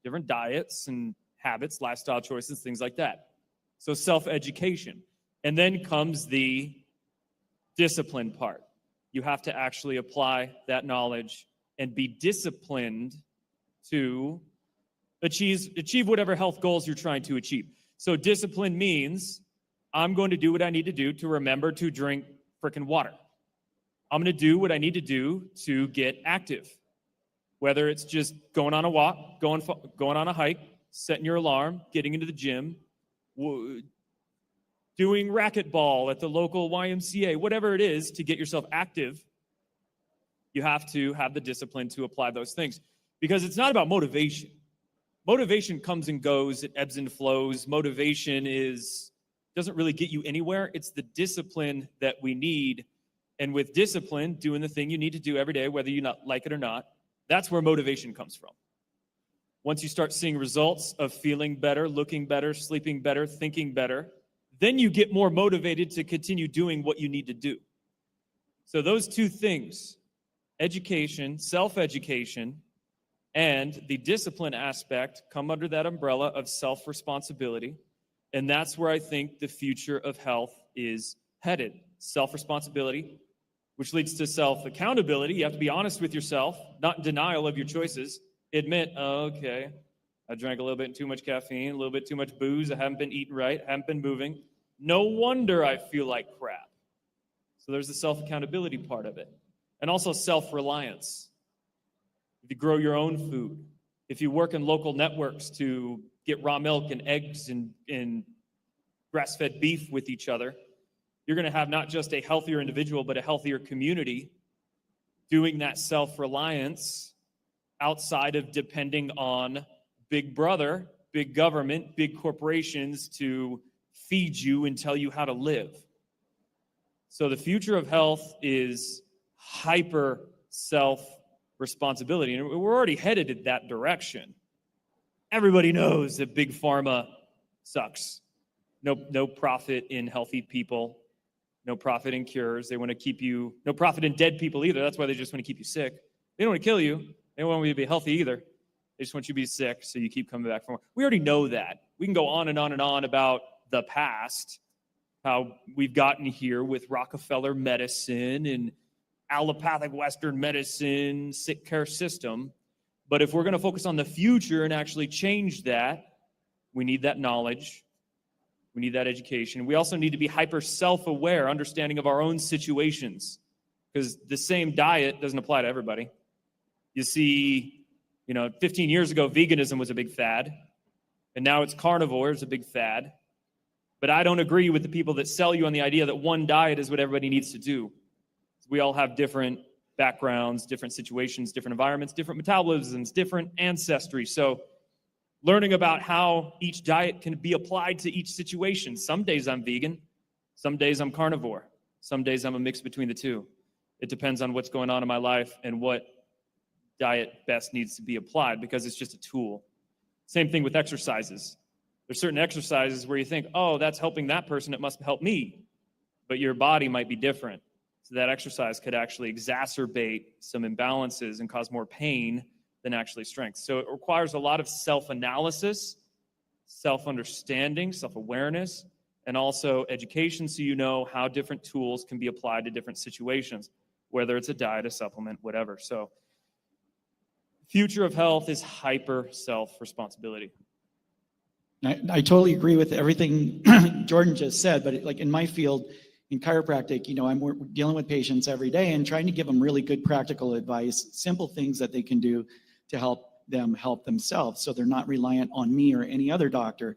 different diets and habits, lifestyle choices, things like that. So self-education. And then comes the discipline part. You have to actually apply that knowledge and be disciplined to achieve whatever health goals you're trying to achieve. So discipline means I'm going to do what I need to do to remember to drink freaking water. I'm going to do what I need to do to get active. Whether it's just going on a walk, going on a hike, setting your alarm, getting into the gym, doing racquetball at the local YMCA, whatever it is to get yourself active, you have to have the discipline to apply those things. Because it's not about motivation. Motivation comes and goes, it ebbs and flows. Motivation doesn't really get you anywhere. It's the discipline that we need. And with discipline, doing the thing you need to do every day, whether you like it or not, that's where motivation comes from. Once you start seeing results of feeling better, looking better, sleeping better, thinking better, then you get more motivated to continue doing what you need to do. So those two things, education, self-education, and the discipline aspect come under that umbrella of self-responsibility. And that's where I think the future of health is headed. Self-responsibility, which leads to self-accountability. You have to be honest with yourself, not in denial of your choices. Admit, oh, okay, I drank a little bit too much caffeine, a little bit too much booze, I haven't been eating right, haven't been moving. No wonder I feel like crap. So there's the self-accountability part of it. And also self-reliance. If you grow your own food, if you work in local networks to get raw milk and eggs and grass-fed beef with each other, you're going to have not just a healthier individual, but a healthier community doing that self-reliance outside of depending on big brother, big government, big corporations to feed you and tell you how to live. So the future of health is hyper self-responsibility, and we're already headed in that direction. Everybody knows that big pharma sucks. No profit in healthy people. No profit in cures. They want to keep you, no profit in dead people either. That's why they just want to keep you sick. They don't want to kill you. They don't want you to be healthy either. They just want you to be sick so you keep coming back for more. We already know that. We can go on and on and on about the past, how we've gotten here with Rockefeller medicine and allopathic Western medicine, sick care system. But if we're going to focus on the future and actually change that, we need that knowledge. We need that education. We also need to be hyper self-aware, understanding of our own situations, because the same diet doesn't apply to everybody. You see, 15 years ago, veganism was a big fad, and now it's carnivore is a big fad. But I don't agree with the people that sell you on the idea that one diet is what everybody needs to do. We all have different backgrounds, different situations, different environments, different metabolisms, different ancestry. So learning about how each diet can be applied to each situation. Some days I'm vegan, some days I'm carnivore, some days I'm a mix between the two. It depends on what's going on in my life and what diet best needs to be applied, because it's just a tool. Same thing with exercises. There's certain exercises where you think, oh, that's helping that person, it must help me. But your body might be different. So that exercise could actually exacerbate some imbalances and cause more pain than actually strength. So it requires a lot of self-analysis, self-understanding, self-awareness, and also education so you know how different tools can be applied to different situations, whether it's a diet, a supplement, whatever. So future of health is hyper self-responsibility. I totally agree with everything Jordan just said, but like in my field, in chiropractic, we're dealing with patients every day and trying to give them really good practical advice, simple things that they can do to help them help themselves so they're not reliant on me or any other doctor.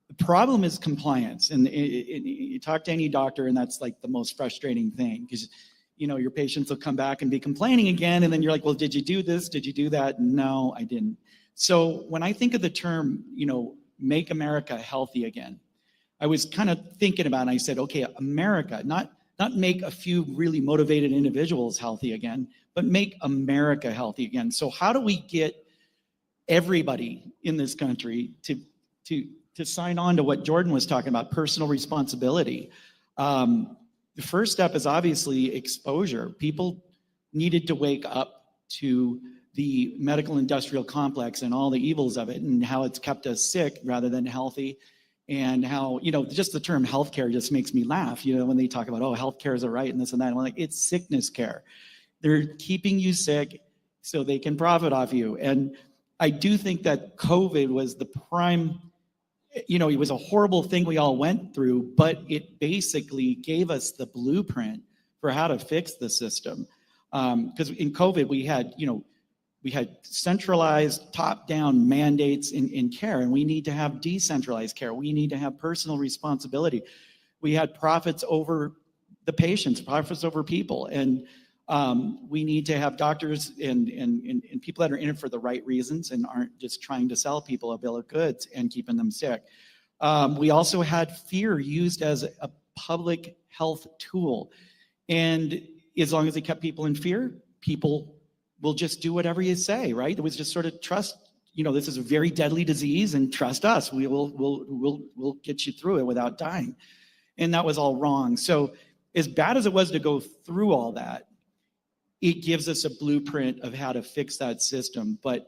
The problem is compliance. And you talk to any doctor and that's like the most frustrating thing because your patients will come back and be complaining again. And then you're like, well, did you do this? Did you do that? No, I didn't. So when I think of the term, make America healthy again, I was kind of thinking about it and I said, okay, America, not make a few really motivated individuals healthy again, but make America healthy again. So how do we get everybody in this country to sign on to what Jordan was talking about, personal responsibility? The first step is obviously exposure. People needed to wake up to the medical industrial complex and all the evils of it and how it's kept us sick rather than healthy. And how, just the term healthcare just makes me laugh, when they talk about, oh, healthcare is a right and this and that. I'm like, it's sickness care. They're keeping you sick so they can profit off you. And I do think that COVID was the prime, it was a horrible thing we all went through, but it basically gave us the blueprint for how to fix the system. Because in COVID, we had centralized top-down mandates in care, and we need to have decentralized care. We need to have personal responsibility. We had profits over the patients, profits over people, and we need to have doctors and people that are in it for the right reasons and aren't just trying to sell people a bill of goods and keeping them sick. We also had fear used as a public health tool, and as long as it kept people in fear, people will just do whatever you say, right? It was just sort of trust, this is a very deadly disease and trust us. We'll get you through it without dying. And that was all wrong. So as bad as it was to go through all that, it gives us a blueprint of how to fix that system. But,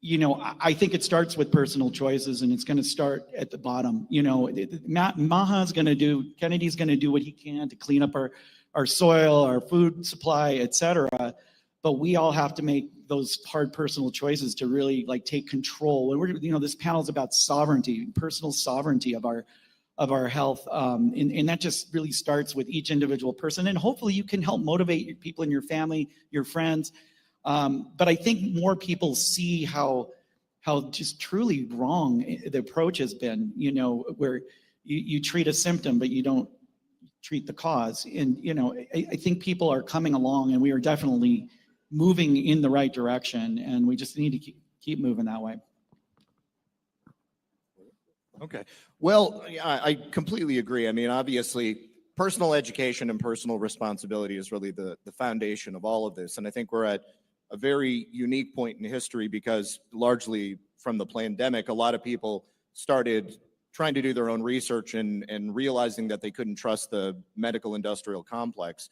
I think it starts with personal choices and it's going to start at the bottom. Kennedy's going to do what he can to clean up our soil, our food supply, et cetera. But we all have to make those hard personal choices to really take control. And this panel is about sovereignty, personal sovereignty of our health. And that just really starts with each individual person. And hopefully you can help motivate your people in your family, your friends. But I think more people see how just truly wrong the approach has been, where you treat a symptom, but you don't treat the cause. And, I think people are coming along and we are definitely moving in the right direction, and we just need to keep moving that way. Okay. Well, I completely agree. I mean, obviously, personal education and personal responsibility is really the foundation of all of this. And I think we're at a very unique point in history because largely from the pandemic, a lot of people started trying to do their own research and realizing that they couldn't trust the medical industrial complex.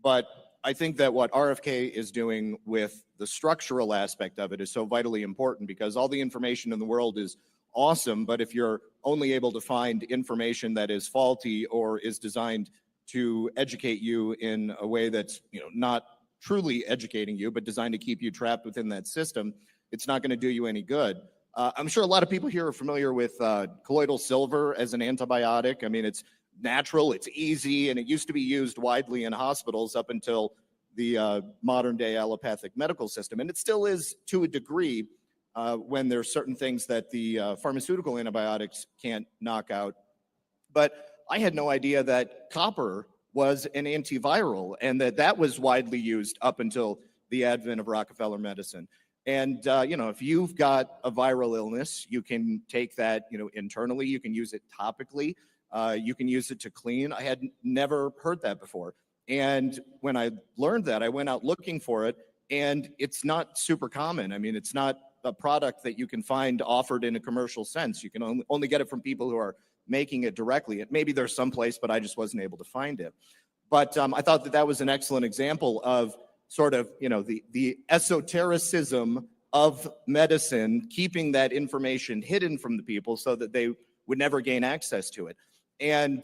But I think that what RFK is doing with the structural aspect of it is so vitally important because all the information in the world is awesome, but if you're only able to find information that is faulty or is designed to educate you in a way that's not truly educating you, but designed to keep you trapped within that system, it's not going to do you any good. I'm sure a lot of people here are familiar with colloidal silver as an antibiotic. I mean, it's natural, it's easy, and it used to be used widely in hospitals up until the modern day allopathic medical system. And it still is to a degree when there's certain things that the pharmaceutical antibiotics can't knock out. But I had no idea that copper was an antiviral and that was widely used up until the advent of Rockefeller medicine. And, if you've got a viral illness, you can take that, internally, you can use it topically. You can use it to clean. I had never heard that before. And when I learned that, I went out looking for it, and it's not super common. I mean, it's not a product that you can find offered in a commercial sense. You can only get it from people who are making it directly. Maybe there's some place, but I just wasn't able to find it. But I thought that that was an excellent example of sort of, the esotericism of medicine, keeping that information hidden from the people so that they would never gain access to it. And,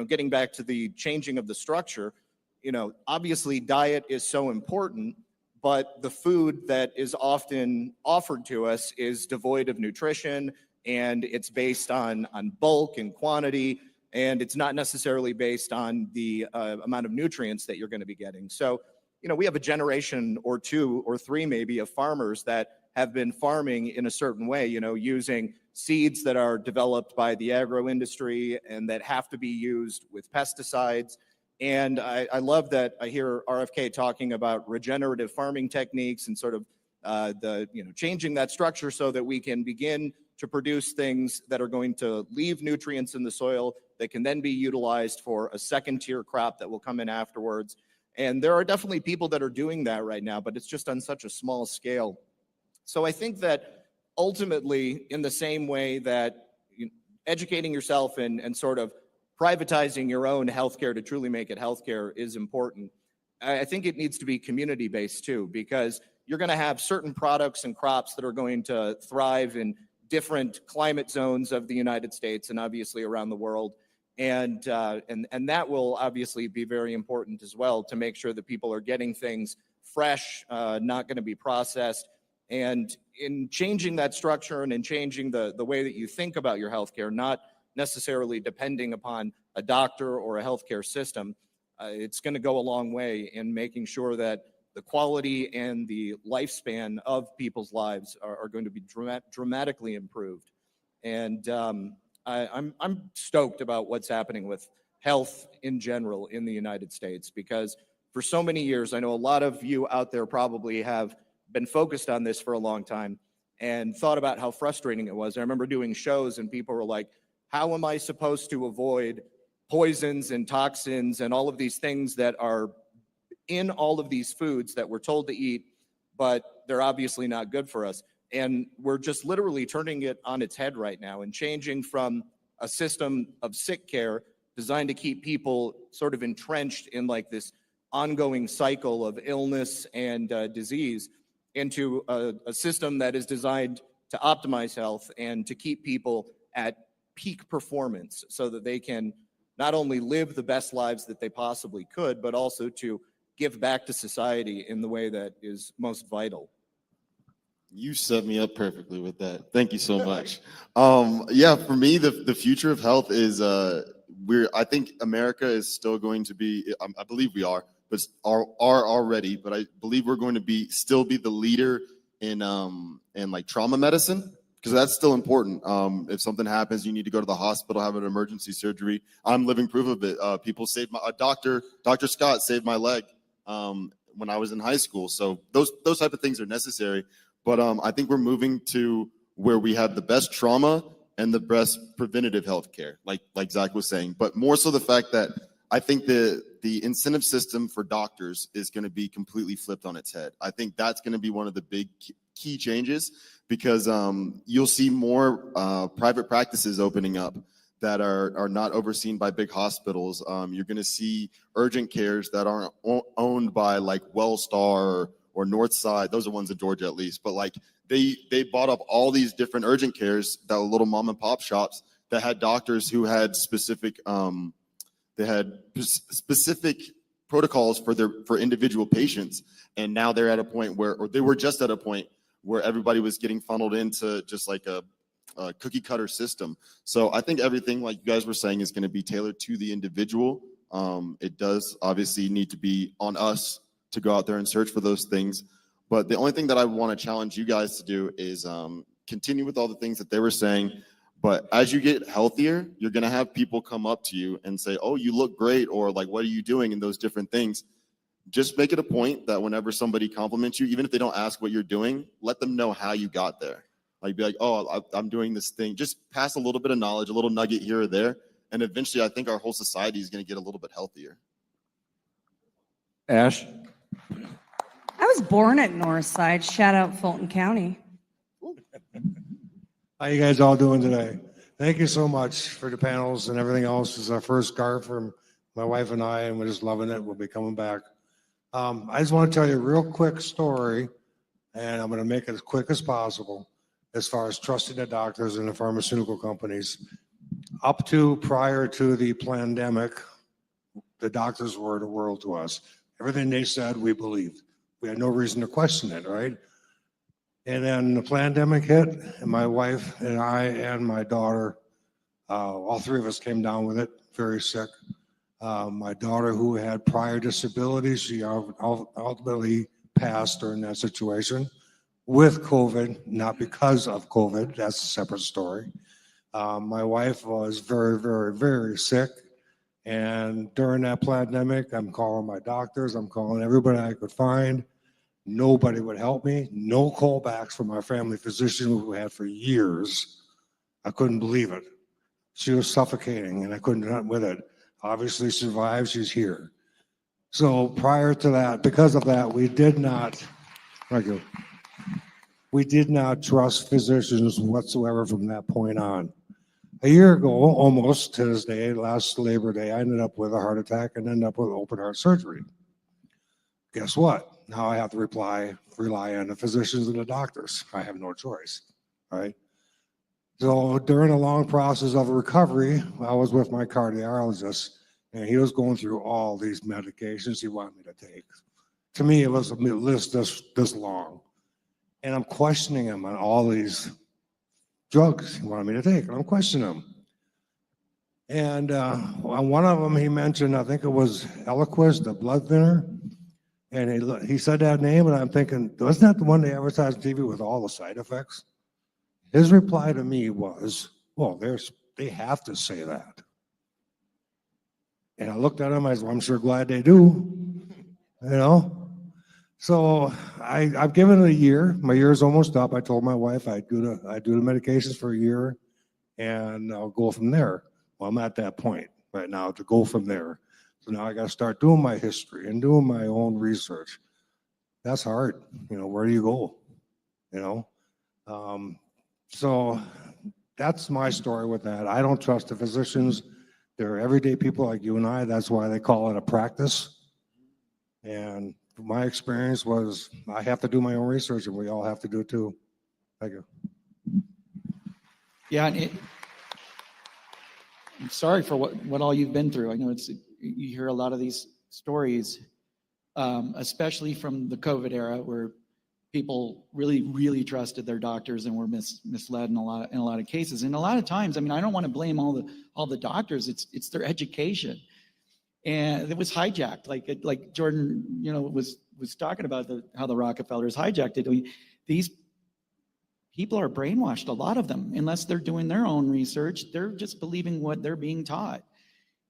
getting back to the changing of the structure, obviously diet is so important, but the food that is often offered to us is devoid of nutrition, and it's based on bulk and quantity, and it's not necessarily based on the amount of nutrients that you're going to be getting. So, we have a generation or two or three maybe of farmers that have been farming in a certain way, using seeds that are developed by the agro industry and that have to be used with pesticides. And I love that I hear RFK talking about regenerative farming techniques and sort of changing that structure so that we can begin to produce things that are going to leave nutrients in the soil that can then be utilized for a second tier crop that will come in afterwards. And there are definitely people that are doing that right now, but it's just on such a small scale. So I think that ultimately, in the same way that educating yourself and sort of privatizing your own healthcare to truly make it healthcare is important, I think it needs to be community-based too, because you're going to have certain products and crops that are going to thrive in different climate zones of the United States and obviously around the world. And that will obviously be very important as well, to make sure that people are getting things fresh, not going to be processed. And in changing that structure and in changing the way that you think about your healthcare, not necessarily depending upon a doctor or a healthcare system, it's going to go a long way in making sure that the quality and the lifespan of people's lives are going to be dramatically improved. And I'm stoked about what's happening with health in general in the United States, because for so many years, I know a lot of you out there probably have been focused on this for a long time and thought about how frustrating it was. I remember doing shows and people were like, how am I supposed to avoid poisons and toxins and all of these things that are in all of these foods that we're told to eat, but they're obviously not good for us? And we're just literally turning it on its head right now and changing from a system of sick care designed to keep people sort of entrenched in like this ongoing cycle of illness and disease into a system that is designed to optimize health and to keep people at peak performance so that they can not only live the best lives that they possibly could, but also to give back to society in the way that is most vital. You set me up perfectly with that. Thank you so much. Yeah, for me, the future of health is I think America is still going to be, I believe we are, but are already, but I believe we're going to still be the leader in like trauma medicine, because that's still important. If something happens, you need to go to the hospital, have an emergency surgery. I'm living proof of it. People saved Dr. Scott saved my leg when I was in high school. So those type of things are necessary. But I think we're moving to where we have the best trauma and the best preventative health care, like Zach was saying. But more so the fact that I think the incentive system for doctors is going to be completely flipped on its head. I think that's going to be one of the big key changes, because you'll see more private practices opening up that are not overseen by big hospitals. You're going to see urgent cares that aren't owned by like Wellstar or Northside. Those are ones in Georgia at least. But like they bought up all these different urgent cares that were little mom and pop shops that had doctors who had specific protocols for individual patients. And now they're at a point where, or they were just at a point where everybody was getting funneled into just like a cookie cutter system. So I think everything, like you guys were saying, is going to be tailored to the individual. It does obviously need to be on us to go out there and search for those things. But the only thing that I want to challenge you guys to do is continue with all the things that they were saying. But as you get healthier, you're going to have people come up to you and say, oh, you look great, or like, what are you doing, and those different things. Just make it a point that whenever somebody compliments you, even if they don't ask what you're doing, let them know how you got there. Like, be like, oh, I'm doing this thing. Just pass a little bit of knowledge, a little nugget here or there. And eventually, I think our whole society is going to get a little bit healthier. Ash? I was born at Northside. Shout out Fulton County. How you guys all doing today? Thank you so much for the panels and everything else. This is our first GART from my wife and I, and we're just loving it. We'll be coming back. I just want to tell you a real quick story, and I'm going to make it as quick as possible as far as trusting the doctors and the pharmaceutical companies. Up to prior to the pandemic, the doctors were the world to us. Everything they said, we believed. We had no reason to question it, right? And then the pandemic hit, and my wife and I and my daughter, all three of us came down with it, very sick. My daughter, who had prior disabilities, she ultimately passed during that situation with COVID, not because of COVID. That's a separate story. My wife was very, very, very sick. And during that pandemic, I'm calling my doctors, I'm calling everybody I could find. Nobody would help me. No callbacks from my family physician who had for years. I couldn't believe it. She was suffocating and I couldn't get with it. Obviously survived, she's here. So prior to that, because of that, we did not, thank you. We did not trust physicians whatsoever from that point on. A year ago, almost to this day, last Labor Day, I ended up with a heart attack and ended up with open heart surgery. Guess what? Now I have to rely on the physicians and the doctors. I have no choice, right? So during a long process of recovery, I was with my cardiologist, and he was going through all these medications he wanted me to take. To me, it was a list this long. And I'm questioning him on all these drugs he wanted me to take, and I'm questioning him. And on one of them, he mentioned, I think it was Eliquis, the blood thinner. And he said that name, and I'm thinking, wasn't that the one they advertised on TV with all the side effects? His reply to me was, well, they have to say that. And I looked at him, I said, well, I'm sure glad they do, you know? So I've given it a year. My year is almost up. I told my wife I'd do the medications for a year, and I'll go from there. Well, I'm at that point right now to go from there. So now I got to start doing my history and doing my own research. That's hard. You know, where do you go? You know? So that's my story with that. I don't trust the physicians. They're everyday people like you and I. That's why they call it a practice. And my experience was I have to do my own research, and we all have to do it too. Thank you. Yeah, and I'm sorry for what all you've been through. I know you hear a lot of these stories, especially from the COVID era, where people really trusted their doctors and were misled in a lot of cases. And a lot of times, I mean, I don't want to blame all the doctors. It's their education, and it was hijacked. Like Jordan, was talking about how the Rockefellers hijacked it. These people are brainwashed, a lot of them, unless they're doing their own research. They're just believing what they're being taught.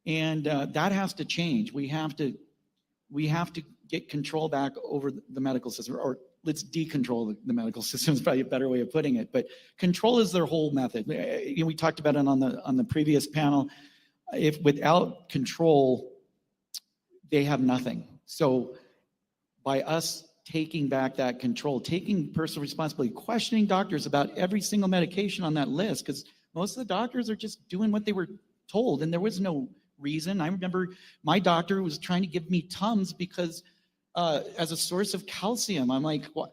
And that has to change. We have to get control back over the medical system, or let's decontrol the medical system is probably a better way of putting it. But control is their whole method. We talked about it on the previous panel. If without control, they have nothing. So by us taking back that control, taking personal responsibility, questioning doctors about every single medication on that list, because most of the doctors are just doing what they were told, and there was no reason. I remember my doctor was trying to give me Tums because as a source of calcium. I'm like, what?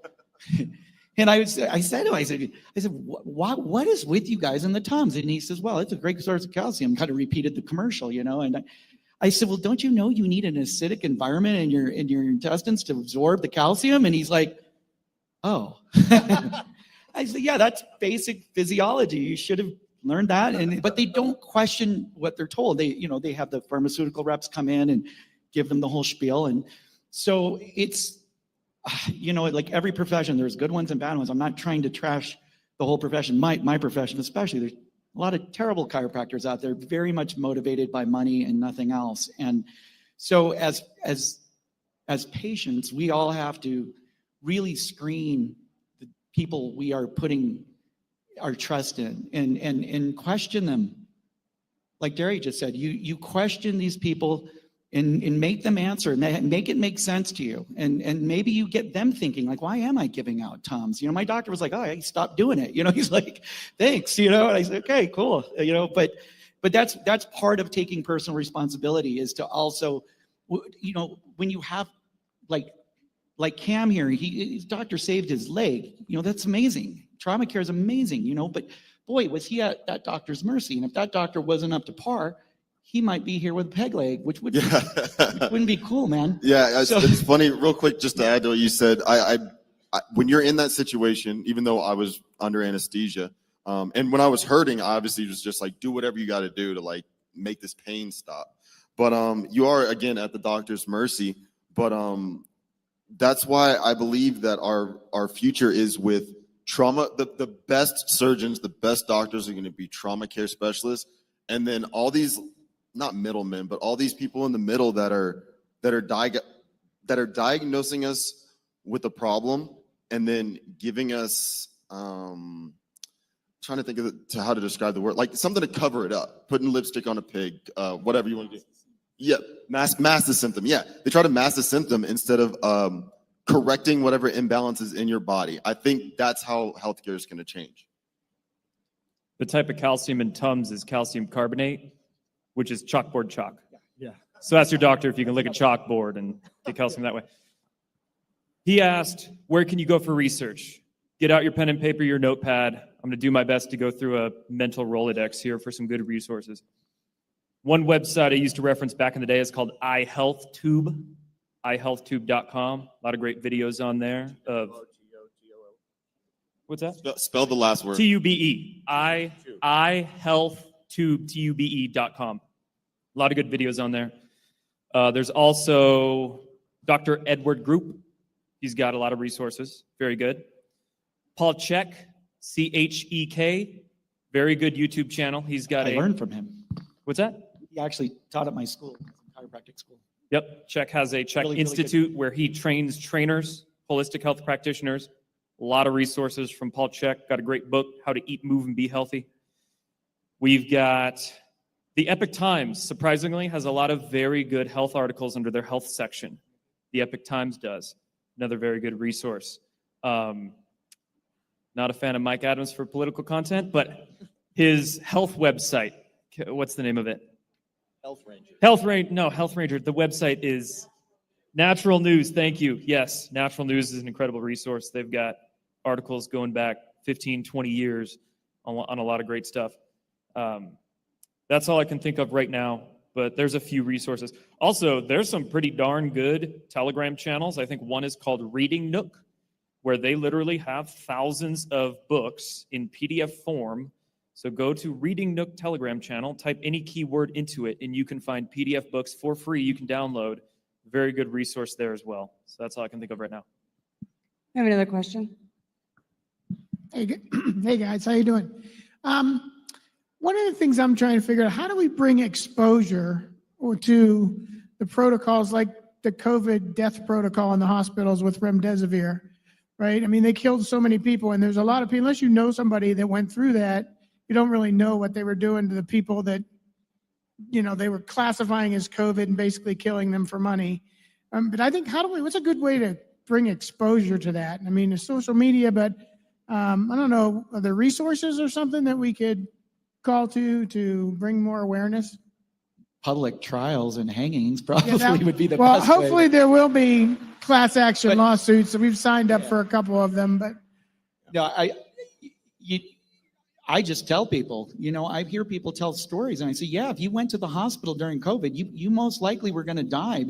And I said to him, what is with you guys and the Tums? And he says, well, it's a great source of calcium. Kind of repeated the commercial, and I said, well, don't you know you need an acidic environment in your intestines to absorb the calcium? And he's like, oh. I said, yeah, that's basic physiology. You should have learned that. But they don't question what they're told. They have the pharmaceutical reps come in and give them the whole spiel. And so it's, like every profession, there's good ones and bad ones. I'm not trying to trash the whole profession, my profession especially. There's a lot of terrible chiropractors out there, very much motivated by money and nothing else. And so as patients, we all have to really screen the people we are putting our trust in and question them. Like Derry just said, you question these people and make them answer, make it make sense to you. And maybe you get them thinking, like, why am I giving out Tums? My doctor was like, oh, I stopped doing it. He's like, thanks, and I said, okay, cool. But but that's part of taking personal responsibility, is to also, you know, when you have like Cam here, his doctor saved his leg. You know, that's amazing. Trauma care is amazing, you know, but boy, was he at that doctor's mercy. And if that doctor wasn't up to par, he might be here with a peg leg, which would wouldn't be cool, man. Yeah, So- it's funny. Real quick, just to add to what you said, I when you're in that situation, even though I was under anesthesia, and when I was hurting, I obviously was just like, do whatever you got to do to like make this pain stop. But you are again at the doctor's mercy. But that's why I believe that our future is with trauma. The best surgeons, the best doctors are going to be trauma care specialists, and then all these, not middlemen, but all these people in the middle that are diagnosing us with a problem and then giving us trying to think of how to describe the word, like something to cover it up, putting lipstick on a pig, whatever you want to do. Yeah, mask the symptom. Yeah, they try to mask the symptom instead of correcting whatever imbalances in your body. I think that's how healthcare is going to change. The type of calcium in Tums is calcium carbonate, which is chalkboard chalk. Yeah. So ask your doctor if you can lick a chalkboard and get calcium that way. He asked, where can you go for research? Get out your pen and paper, your notepad. I'm going to do my best to go through a mental Rolodex here for some good resources. One website I used to reference back in the day is called iHealthTube, iHealthTube.com. A lot of great videos on there of, what's that? Spell the last word. TUBE, iHealthTube, TUBE.com. A lot of good videos on there. There's also Dr. Edward Group. He's got a lot of resources. Very good. Paul Chek, Chek, very good YouTube channel. He's got I learned from him. What's that? He actually taught at my school, chiropractic school. Yep. Chek has a Chek Really, really Institute where he trains trainers, holistic health practitioners. A lot of resources from Paul Chek. Got a great book, How to Eat, Move, and Be Healthy. We've got the Epic Times, surprisingly, has a lot of very good health articles under their health section. The Epic Times does. Another very good resource. Not a fan of Mike Adams for political content, but his health website, what's the name of it? Health Ranger. Health Ranger. The website is Natural News. Thank you. Yes, Natural News is an incredible resource. They've got articles going back 15, 20 years on a lot of great stuff. That's all I can think of right now, but there's a few resources. Also, there's some pretty darn good Telegram channels. I think one is called Reading Nook, where they literally have thousands of books in PDF form. So go to Reading Nook Telegram channel, type any keyword into it, and you can find PDF books for free you can download. Very good resource there as well. So that's all I can think of right now. I have another question. Hey, hey guys, how you doing? One of the things I'm trying to figure out, how do we bring exposure to the protocols like the COVID death protocol in the hospitals with remdesivir, right? I mean, they killed so many people, and there's a lot of people, unless you know somebody that went through that, you don't really know what they were doing to the people that, you know, they were classifying as COVID and basically killing them for money. But I think, what's a good way to bring exposure to that? I mean, it's social media, but I don't know, are there resources or something that we could call to bring more awareness? Public trials and hangings probably would be the well, best way. hopefully there will be class action lawsuits. So we've signed up for a couple of them, but no, I just tell people, you know, I hear people tell stories and I say, yeah, if you went to the hospital during COVID, you most likely were going to die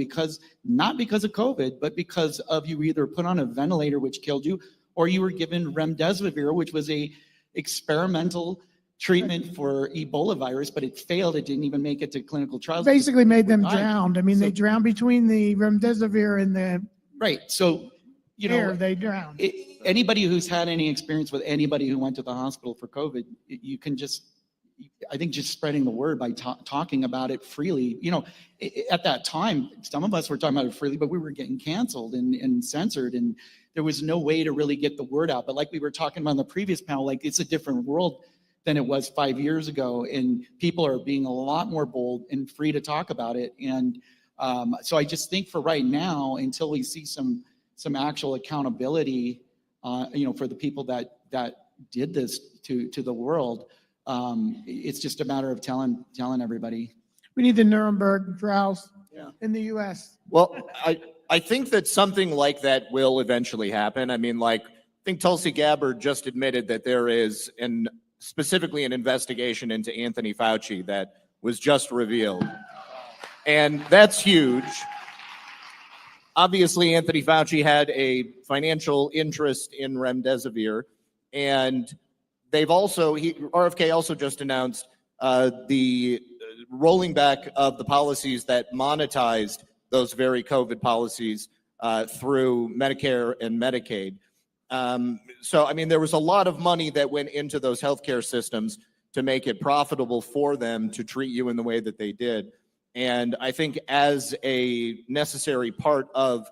not because of COVID, but because of you either put on a ventilator, which killed you, or you were given remdesivir, which was a experimental treatment for Ebola virus, but it failed. It didn't even make it to clinical trials. basically made them drowned. I mean, they drowned between the remdesivir and the right. So, you know, air, they drowned. Anybody who's had any experience with anybody who went to the hospital for COVID, you can I think just spreading the word by talking about it freely. You know, at that time, some of us were talking about it freely, but we were getting canceled and censored, and there was no way to really get the word out. But like we were talking about in the previous panel, like it's a different world than it was 5 years ago, and people are being a lot more bold and free to talk about it. And so I just think for right now, until we see some actual accountability, you know, for the people that did this to the world, It's just a matter of telling everybody. We need the Nuremberg trials Yeah. in the US. Well, I think that something like that will eventually happen. I mean, like, I think Tulsi Gabbard just admitted that there is specifically an investigation into Anthony Fauci that was just revealed. And that's huge. Obviously, Anthony Fauci had a financial interest in remdesivir, and RFK also just announced the rolling back of the policies that monetized those very COVID policies through Medicare and Medicaid. So, I mean, there was a lot of money that went into those healthcare systems to make it profitable for them to treat you in the way that they did. And I think as a necessary part of,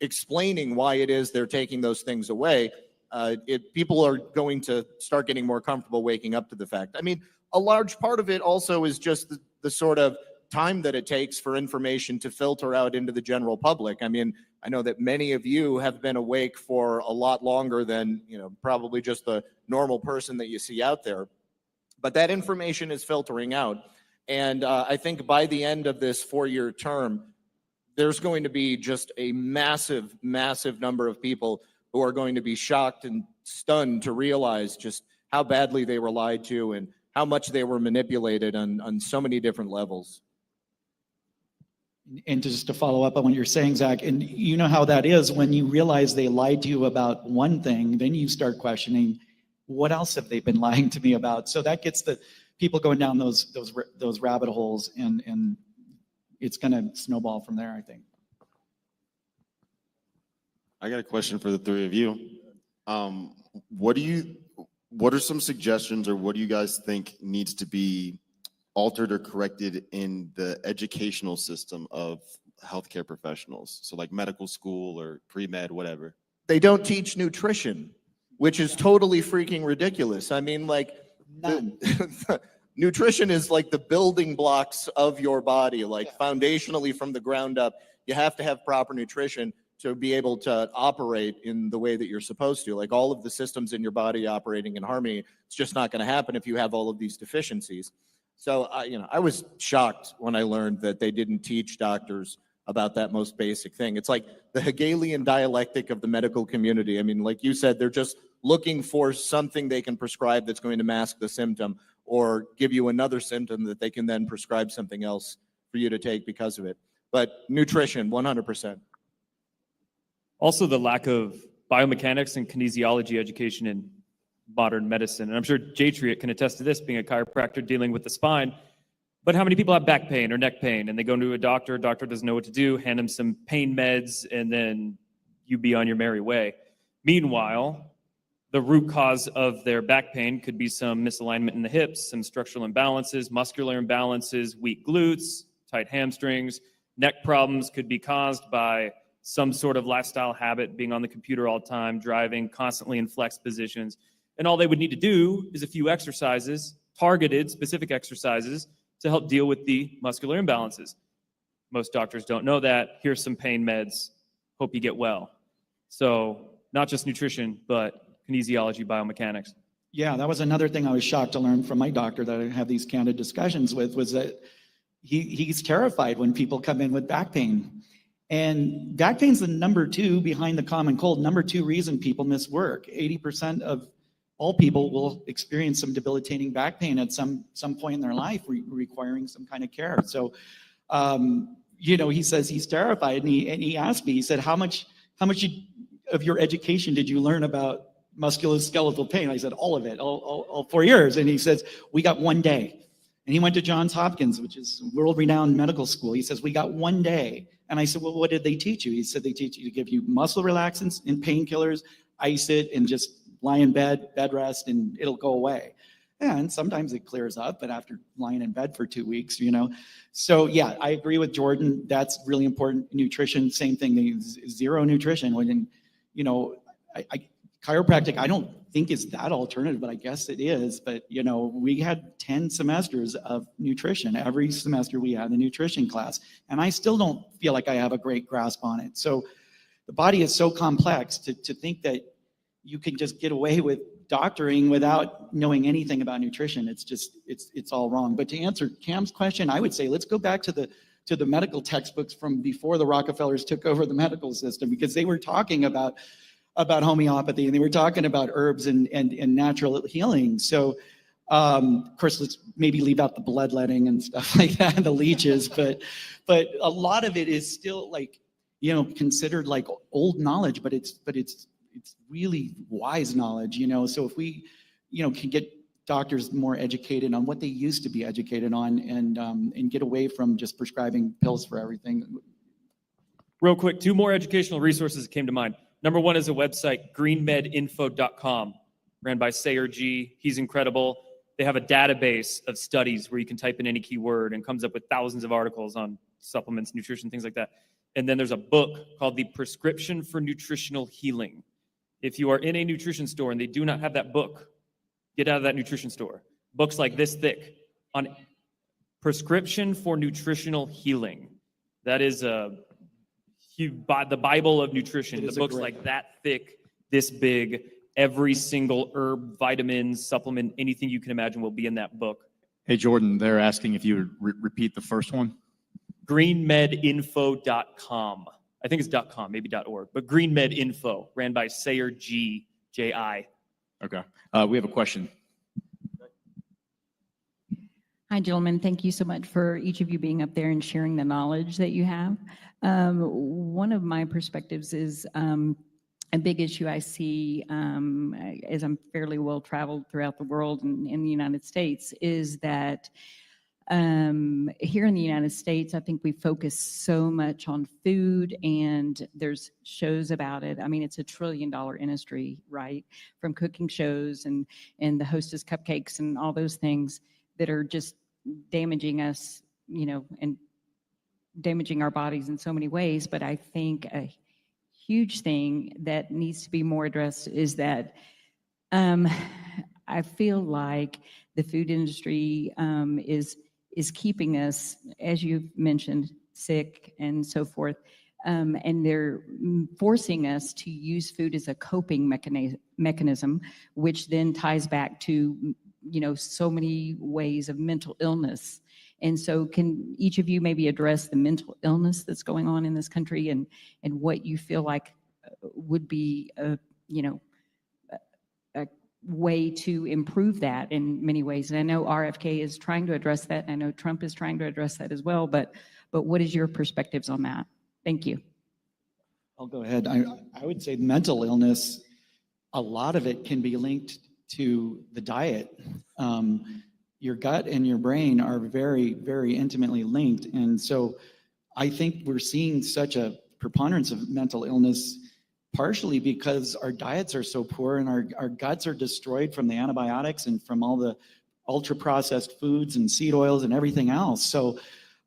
explaining why it is they're taking those things away, people are going to start getting more comfortable waking up to the fact. I mean, a large part of it also is just the sort of time that it takes for information to filter out into the general public. I mean, I know that many of you have been awake for a lot longer than, probably just the normal person that you see out there. But that information is filtering out. And I think by the end of this 4-year term, there's going to be just a massive, massive number of people who are going to be shocked and stunned to realize just how badly they were lied to and how much they were manipulated on so many different levels. And just to follow up on what you're saying, Zach, and you know how that is when you realize they lied to you about one thing, then you start questioning, what else have they been lying to me about? So that gets the people going down those rabbit holes, and it's going to snowball from there, I think. I got a question for the three of you. What are some suggestions, or what do you guys think needs to be altered or corrected in the educational system of healthcare professionals? So like medical school or pre-med, whatever. They don't teach nutrition, which is totally freaking ridiculous. I mean, like, nutrition is like the building blocks of your body, like foundationally from the ground up. You have to have proper nutrition to be able to operate in the way that you're supposed to. Like, all of the systems in your body operating in harmony, it's just not going to happen if you have all of these deficiencies. So, I was shocked when I learned that they didn't teach doctors about that most basic thing. It's like the Hegelian dialectic of the medical community. I mean, like you said, they're just looking for something they can prescribe that's going to mask the symptom, or give you another symptom that they can then prescribe something else for you to take because of it. But nutrition, 100%. Also, the lack of biomechanics and kinesiology education in modern medicine. And I'm sure Jatriot can attest to this, being a chiropractor dealing with the spine. But how many people have back pain or neck pain, and they go to a doctor doesn't know what to do, hand them some pain meds, and then you be on your merry way. Meanwhile, the root cause of their back pain could be some misalignment in the hips, some structural imbalances, muscular imbalances, weak glutes, tight hamstrings. Neck problems could be caused by some sort of lifestyle habit, being on the computer all the time, driving, constantly in flex positions. And all they would need to do is a few exercises, targeted, specific exercises, to help deal with the muscular imbalances. Most doctors don't know that. Here's some pain meds. Hope you get well. So not just nutrition, but kinesiology, biomechanics. Yeah, that was another thing I was shocked to learn from my doctor that I have these candid discussions with, was that he's terrified when people come in with back pain. And back pain's the number 2 behind the common cold, number 2 reason people miss work. 80% of all people will experience some debilitating back pain at some point in their life, requiring some kind of care. So, he says he's terrified, and he asked me, he said, how much of your education did you learn about musculoskeletal pain? I said, all of it, all 4 years. And he says, we got 1 day. And he went to Johns Hopkins, which is world-renowned medical school. He says, we got 1 day. And I said, well, what did they teach you? He said, they teach you to give you muscle relaxants and painkillers, ice it, and just lie in bed rest, and it'll go away. And sometimes it clears up, but after lying in bed for 2 weeks, So yeah, I agree with Jordan. That's really important. Nutrition, same thing. Zero nutrition. When, chiropractic, I don't think is that alternative, but I guess it is. But, we had 10 semesters of nutrition. Every semester we had a nutrition class, and I still don't feel like I have a great grasp on it. So the body is so complex to think that you can just get away with doctoring without knowing anything about nutrition. It's just, it's all wrong. But to answer Cam's question, I would say, let's go back to the medical textbooks from before the Rockefellers took over the medical system, because they were talking about homeopathy, and they were talking about herbs and natural healing. So, of course, let's maybe leave out the bloodletting and stuff like that, and the leeches, but a lot of it is still like, you know, considered like old knowledge, but it's really wise knowledge, you know. So if we, you know, can get doctors more educated on what they used to be educated on, and get away from just prescribing pills for everything. Real quick, 2 more educational resources that came to mind. Number 1 is a website, greenmedinfo.com, ran by Sayer G. He's incredible. They have a database of studies where you can type in any keyword and comes up with thousands of articles on supplements, nutrition, things like that. And then there's a book called The Prescription for Nutritional Healing. If you are in a nutrition store and they do not have that book, get out of that nutrition store. Books like this thick on Prescription for Nutritional Healing. That is the Bible of nutrition. The book's like that thick, this big. Every single herb, vitamin, supplement, anything you can imagine will be in that book. Hey, Jordan, they're asking if you would repeat the first one. greenmedinfo.com. I think it's .com, maybe .org, but greenmedinfo, ran by Sayer G, J.I. Okay. We have a question. Hi, gentlemen. Thank you so much for each of you being up there and sharing the knowledge that you have. One of my perspectives is a big issue I see as I'm fairly well traveled throughout the world and in the United States is that here in the United States, I think we focus so much on food, and there's shows about it. I mean, it's $1 trillion industry, right? From cooking shows and the Hostess cupcakes and all those things that are just damaging us, you know, and damaging our bodies in so many ways. But I think a huge thing that needs to be more addressed is that I feel like the food industry is keeping us, as you've mentioned, sick and so forth. And they're forcing us to use food as a coping mechanism, which then ties back to, you know, so many ways of mental illness. And so can each of you maybe address the mental illness that's going on in this country and what you feel like would be a, you know, a way to improve that in many ways? And I know RFK is trying to address that. And I know Trump is trying to address that as well. But what is your perspectives on that? Thank you. I'll go ahead. I would say mental illness, a lot of it can be linked to the diet. Your gut and your brain are very, very intimately linked. And so I think we're seeing such a preponderance of mental illness partially because our diets are so poor and our guts are destroyed from the antibiotics and from all the ultra processed foods and seed oils and everything else. So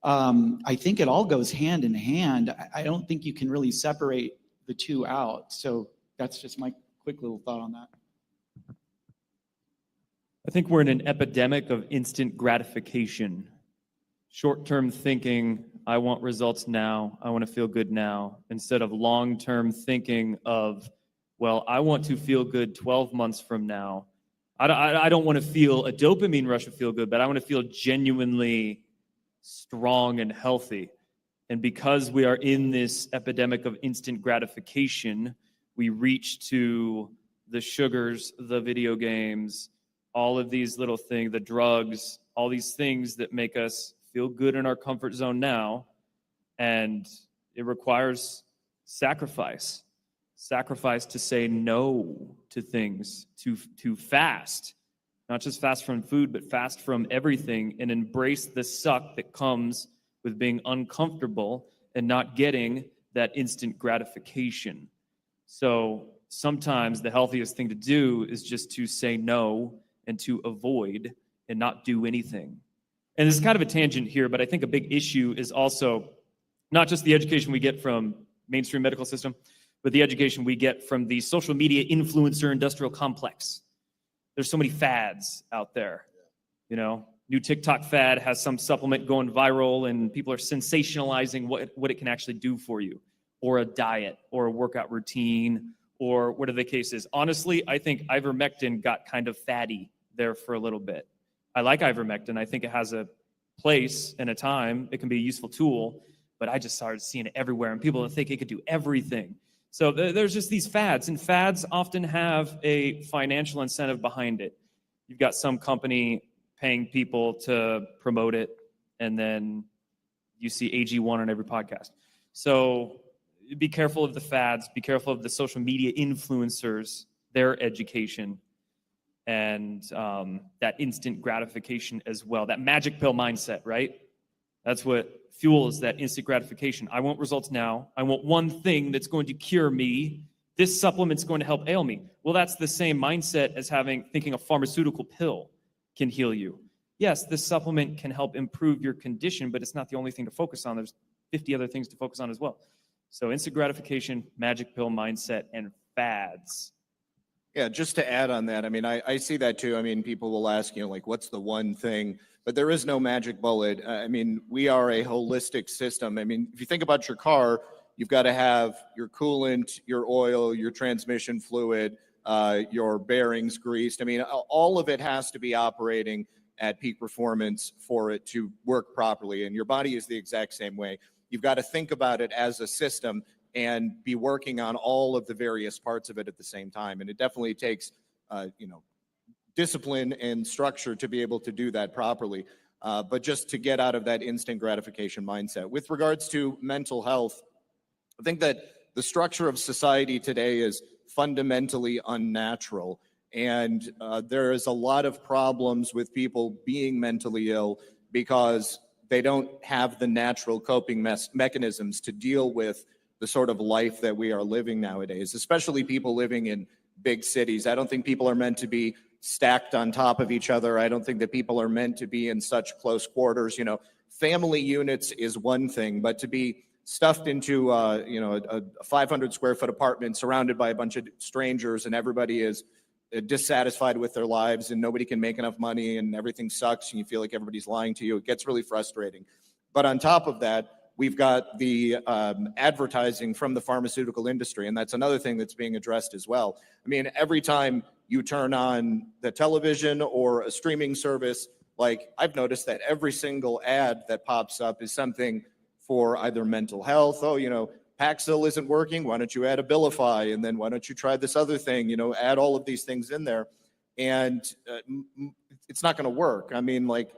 I think it all goes hand in hand. I don't think you can really separate the two out. So that's just my quick little thought on that. I think we're in an epidemic of instant gratification. Short-term thinking, I want results now, I want to feel good now, instead of long-term thinking of, well, I want to feel good 12 months from now. I don't want to feel a dopamine rush of feel good, but I want to feel genuinely strong and healthy. And because we are in this epidemic of instant gratification, we reach to the sugars, the video games, all of these little things, the drugs, all these things that make us feel good in our comfort zone now. And it requires sacrifice to say no to things, to fast, not just fast from food, but fast from everything, and embrace the suck that comes with being uncomfortable and not getting that instant gratification. So sometimes the healthiest thing to do is just to say no and to avoid and not do anything. And this is kind of a tangent here, but I think a big issue is also not just the education we get from mainstream medical system, but the education we get from the social media influencer industrial complex. There's so many fads out there. You know, new TikTok fad has some supplement going viral and people are sensationalizing what it can actually do for you, or a diet, or a workout routine, or whatever the case is. Honestly, I think ivermectin got kind of fatty there for a little bit. I like ivermectin. I think it has a place and a time. It can be a useful tool, but I just started seeing it everywhere, and people think it could do everything. So there's just these fads, and fads often have a financial incentive behind it. You've got some company paying people to promote it, and then you see AG1 on every podcast. So be careful of the fads, be careful of the social media influencers, their education, and that instant gratification as well. That magic pill mindset, right? That's what fuels that instant gratification. I want results now. I want one thing that's going to cure me. This supplement's going to help ail me. Well, that's the same mindset as thinking a pharmaceutical pill can heal you. Yes, this supplement can help improve your condition, but it's not the only thing to focus on. There's 50 other things to focus on as well. So instant gratification, magic pill mindset, and fads. Yeah, just to add on that, I mean, I see that too. I mean, people will ask, like, what's the one thing? But there is no magic bullet. I mean, we are a holistic system. I mean, if you think about your car, you've got to have your coolant, your oil, your transmission fluid, your bearings greased. I mean, all of it has to be operating at peak performance for it to work properly. And your body is the exact same way. You've got to think about it as a system and be working on all of the various parts of it at the same time. And it definitely takes, discipline and structure to be able to do that properly. But just to get out of that instant gratification mindset. With regards to mental health, I think that the structure of society today is fundamentally unnatural. And there is a lot of problems with people being mentally ill because they don't have the natural coping mechanisms to deal with the sort of life that we are living nowadays, especially people living in big cities. I don't think people are meant to be stacked on top of each other. I don't think that people are meant to be in such close quarters. Family units is one thing, but to be stuffed into, a 500 square foot apartment surrounded by a bunch of strangers and everybody is dissatisfied with their lives and nobody can make enough money and everything sucks and you feel like everybody's lying to you, it gets really frustrating. But on top of that, we've got the advertising from the pharmaceutical industry, and that's another thing that's being addressed as well. I mean, every time you turn on the television or a streaming service, like I've noticed that every single ad that pops up is something for either mental health. Oh, Paxil isn't working. Why don't you add Abilify? And then why don't you try this other thing? Add all of these things in there. And it's not going to work. I mean, like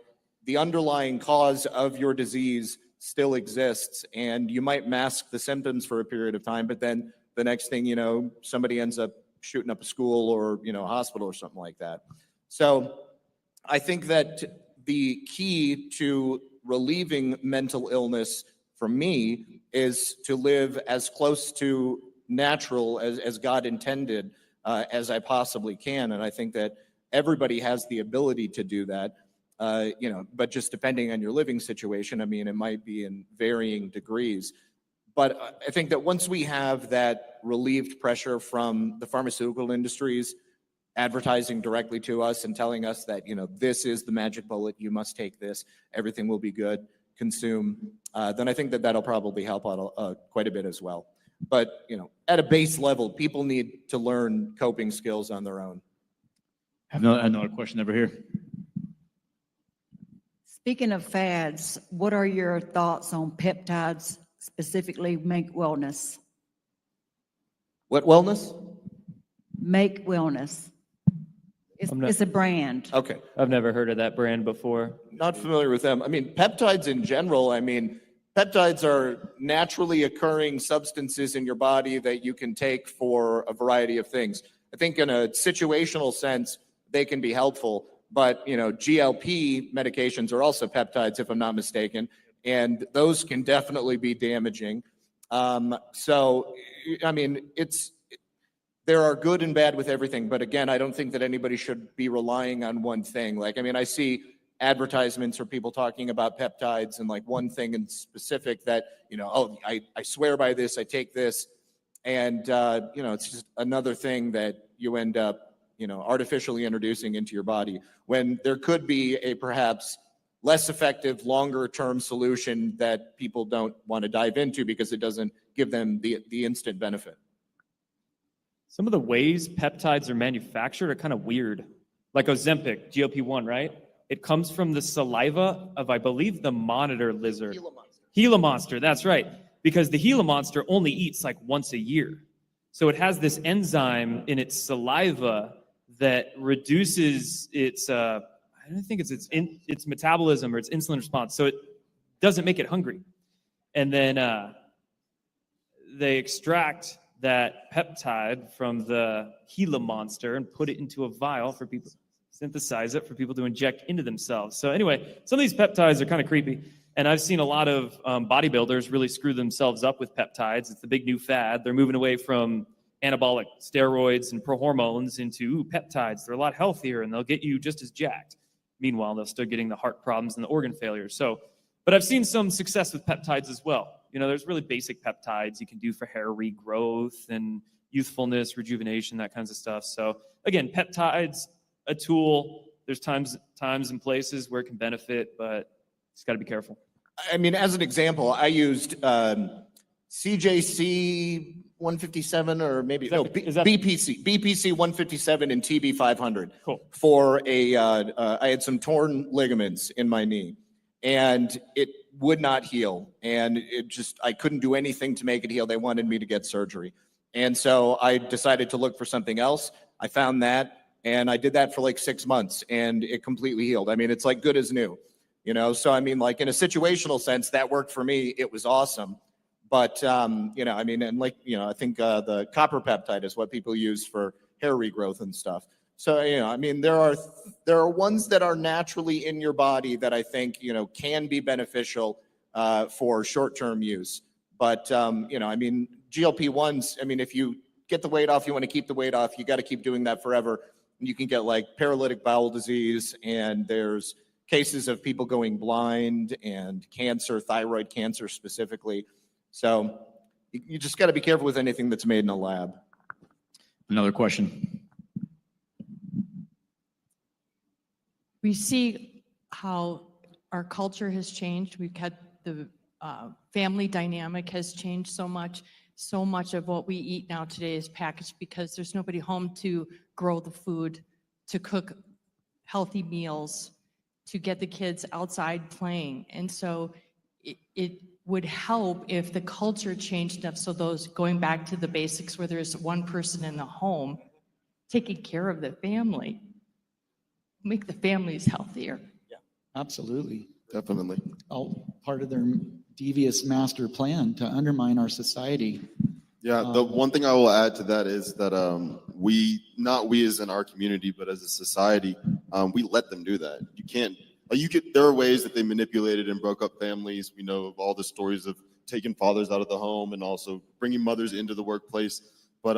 the underlying cause of your disease still exists and you might mask the symptoms for a period of time, but then the next thing you know, somebody ends up shooting up a school or, a hospital or something like that. So I think that the key to relieving mental illness for me is to live as close to natural as God intended as I possibly can. And I think that everybody has the ability to do that. But just depending on your living situation, I mean, it might be in varying degrees. But I think that once we have that relieved pressure from the pharmaceutical industries advertising directly to us and telling us that, this is the magic bullet, you must take this, everything will be good, consume, then I think that that'll probably help out quite a bit as well. But, at a base level, people need to learn coping skills on their own. I have another question over here. Speaking of fads, what are your thoughts on peptides, specifically Make Wellness? What wellness? Make Wellness. It's a brand. Okay. I've never heard of that brand before. Not familiar with them. I mean, peptides in general, peptides are naturally occurring substances in your body that you can take for a variety of things. I think in a situational sense, they can be helpful. But, GLP medications are also peptides, if I'm not mistaken, and those can definitely be damaging. There are good and bad with everything. But again, I don't think that anybody should be relying on one thing. I see advertisements or people talking about peptides and like one thing in specific that, I swear by this, I take this. And, it's just another thing that you end up artificially introducing into your body when there could be a perhaps less effective, longer term solution that people don't want to dive into because it doesn't give them the instant benefit. some of the ways peptides are manufactured are kind of weird. Like Ozempic, GLP-1, right? It comes from the saliva of, I believe, the monitor lizard. Gila monster, that's right. Because the Gila monster only eats like once a year. So it has this enzyme in its saliva that reduces its, I don't think it's its metabolism or its insulin response. So it doesn't make it hungry. And then they extract that peptide from the Gila monster and put it into a vial for people, synthesize it for people to inject into themselves. So anyway, some of these peptides are kind of creepy. And I've seen a lot of bodybuilders really screw themselves up with peptides. It's the big new fad. They're moving away from anabolic steroids and prohormones into peptides. They're a lot healthier and they'll get you just as jacked. Meanwhile, they're still getting the heart problems and the organ failure. So, but I've seen some success with peptides as well. You know, there's really basic peptides you can do for hair regrowth and youthfulness, rejuvenation, that kinds of stuff. So again, peptides, a tool. There's times and places where it can benefit, but just got to be careful. I mean, as an example, I used CJC 157 or maybe BPC 157 and TB 500 for I had some torn ligaments in my knee, and it would not heal, and I couldn't do anything to make it heal. They wanted me to get surgery, and so I decided to look for something else. I found that, and I did that for like 6 months, and it completely healed. I mean, it's like good as new. You know, so I mean, like in a situational sense, that worked for me. It was awesome. But, you know, I mean, and like, you know, I think the copper peptide is what people use for hair regrowth and stuff. So, you know, I mean, there are ones that are naturally in your body that I think, you know, can be beneficial for short-term use. But, you know, I mean, GLP-1s, I mean, if you get the weight off, you want to keep the weight off, you got to keep doing that forever. You can get like paralytic bowel disease, and there's cases of people going blind and cancer, thyroid cancer specifically. So you just got to be careful with anything that's made in a lab. Another question. We see how our culture has changed. We've had the family dynamic has changed so much. So much of what we eat now today is packaged because there's nobody home to grow the food, to cook healthy meals, to get the kids outside playing. And so it would help if the culture changed enough so those going back to the basics where there's one person in the home taking care of the family, make the families healthier. Yeah, absolutely. Definitely. All part of their devious master plan to undermine our society. Yeah, the one thing I will add to that is that not we as in our community, but as a society, we let them do that. There are ways that they manipulated and broke up families. We know of all the stories of taking fathers out of the home and also bringing mothers into the workplace. But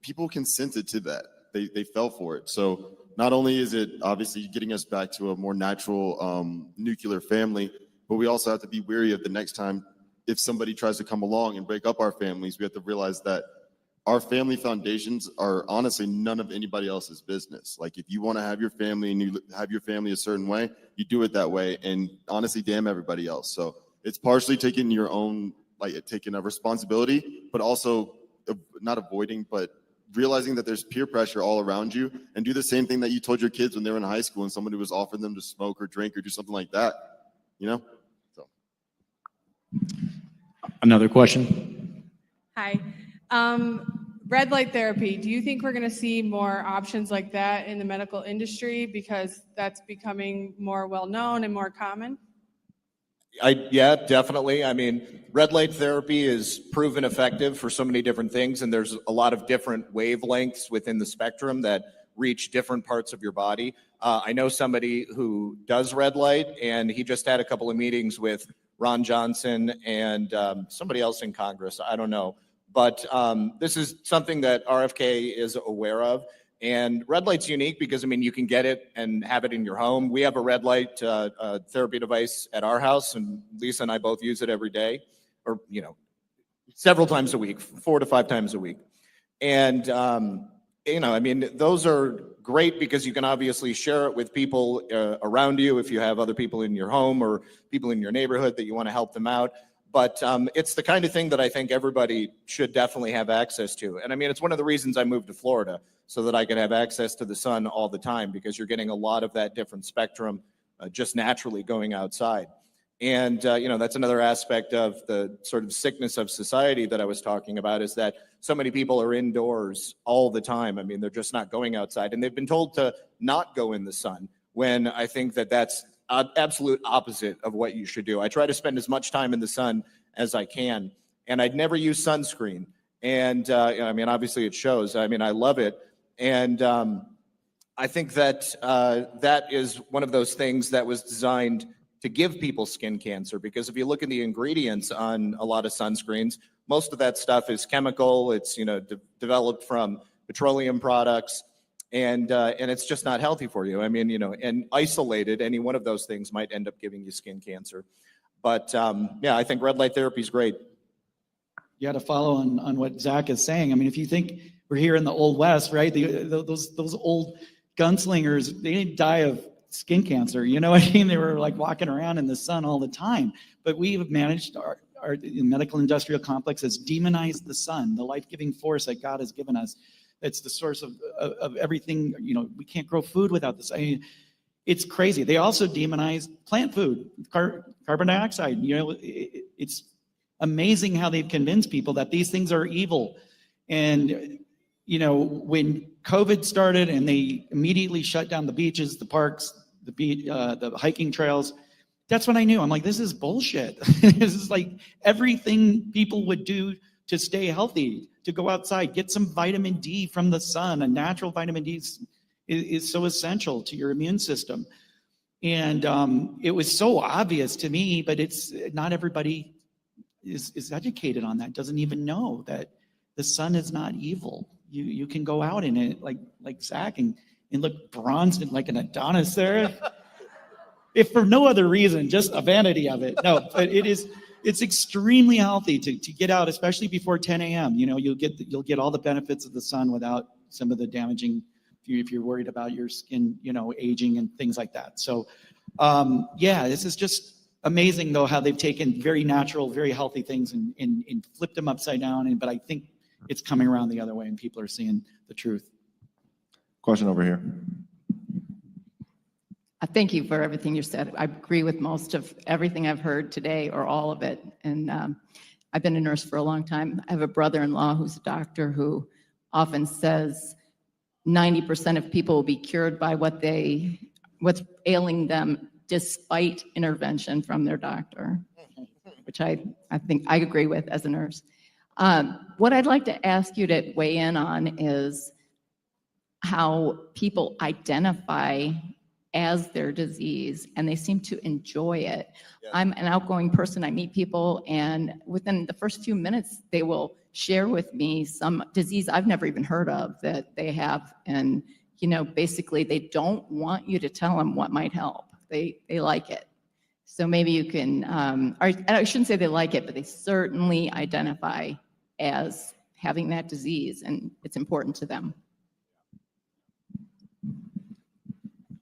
people consented to that. They fell for it. So not only is it obviously getting us back to a more natural nuclear family, but we also have to be wary of the next time if somebody tries to come along and break up our families. We have to realize that our family foundations are honestly none of anybody else's business. Like if you want to have your family and you have your family a certain way, you do it that way, and honestly, damn everybody else. So it's partially taking your own, taking a responsibility, but also not avoiding, but realizing that there's peer pressure all around you, and do the same thing that you told your kids when they were in high school and somebody was offering them to smoke or drink or do something like that, you know? So. Another question. Hi. Red light therapy. Do you think we're going to see more options like that in the medical industry because that's becoming more well-known and more common? Yeah, definitely. I mean, red light therapy is proven effective for so many different things, and there's a lot of different wavelengths within the spectrum that reach different parts of your body. I know somebody who does red light, and he just had a couple of meetings with Ron Johnson and somebody else in Congress. I don't know. But this is something that RFK is aware of. And red light's unique because, I mean, you can get it and have it in your home. We have a red light therapy device at our house, and Lisa and I both use it every day, or, you know, several times a week, 4 to 5 times a week. And, you know, I mean, those are great because you can obviously share it with people around you if you have other people in your home or people in your neighborhood that you want to help them out. But it's the kind of thing that I think everybody should definitely have access to. And I mean, it's one of the reasons I moved to Florida, so that I could have access to the sun all the time, because you're getting a lot of that different spectrum just naturally going outside. And, that's another aspect of the sort of sickness of society that I was talking about, is that so many people are indoors all the time. I mean, they're just not going outside, and they've been told to not go in the sun, when I think that that's absolute opposite of what you should do. I try to spend as much time in the sun as I can, and I'd never use sunscreen. And, I mean, obviously it shows. I mean, I love it. And I think that that is one of those things that was designed to give people skin cancer, because if you look at the ingredients on a lot of sunscreens, most of that stuff is chemical. It's developed from petroleum products, and it's just not healthy for you. I mean, and isolated, any one of those things might end up giving you skin cancer. But yeah, I think red light therapy is great. You got to follow on what Zach is saying. I mean, if you think we're here in the Old West, right? Those old gunslingers, they didn't die of skin cancer. You know what I mean? They were like walking around in the sun all the time. But we have managed, our medical industrial complex has demonized the sun, the life-giving force that God has given us. It's the source of everything. We can't grow food without this. I mean, it's crazy. They also demonize plant food, carbon dioxide. It's amazing how they've convinced people that these things are evil. And when COVID started and they immediately shut down the beaches, the parks, the hiking trails, that's when I knew. I'm like, this is bullshit. This is like everything people would do to stay healthy, to go outside, get some vitamin D from the sun. A natural vitamin D is so essential to your immune system. And it was so obvious to me, but it's not everybody is educated on that, doesn't even know that the sun is not evil. You can go out in it like Zach and look bronzed and like an Adonis there. If for no other reason, just a vanity of it. No, but it's extremely healthy to get out, especially before 10 a.m. You'll get all the benefits of the sun without some of the damaging, if you're worried about your skin, aging and things like that. So yeah, this is just amazing though, how they've taken very natural, very healthy things and flipped them upside down. But I think it's coming around the other way and people are seeing the truth. Question over here. Thank you for everything you said. I agree with most of everything I've heard today, or all of it. And I've been a nurse for a long time. I have a brother-in-law who's a doctor who often says 90% of people will be cured by what's ailing them despite intervention from their doctor, which I think I agree with as a nurse. What I'd like to ask you to weigh in on is how people identify as their disease, and they seem to enjoy it. Yeah. I'm an outgoing person. I meet people, and within the first few minutes, they will share with me some disease I've never even heard of that they have. And, basically they don't want you to tell them what might help. They like it. So maybe you can, or I shouldn't say they like it, but they certainly identify as having that disease, and it's important to them.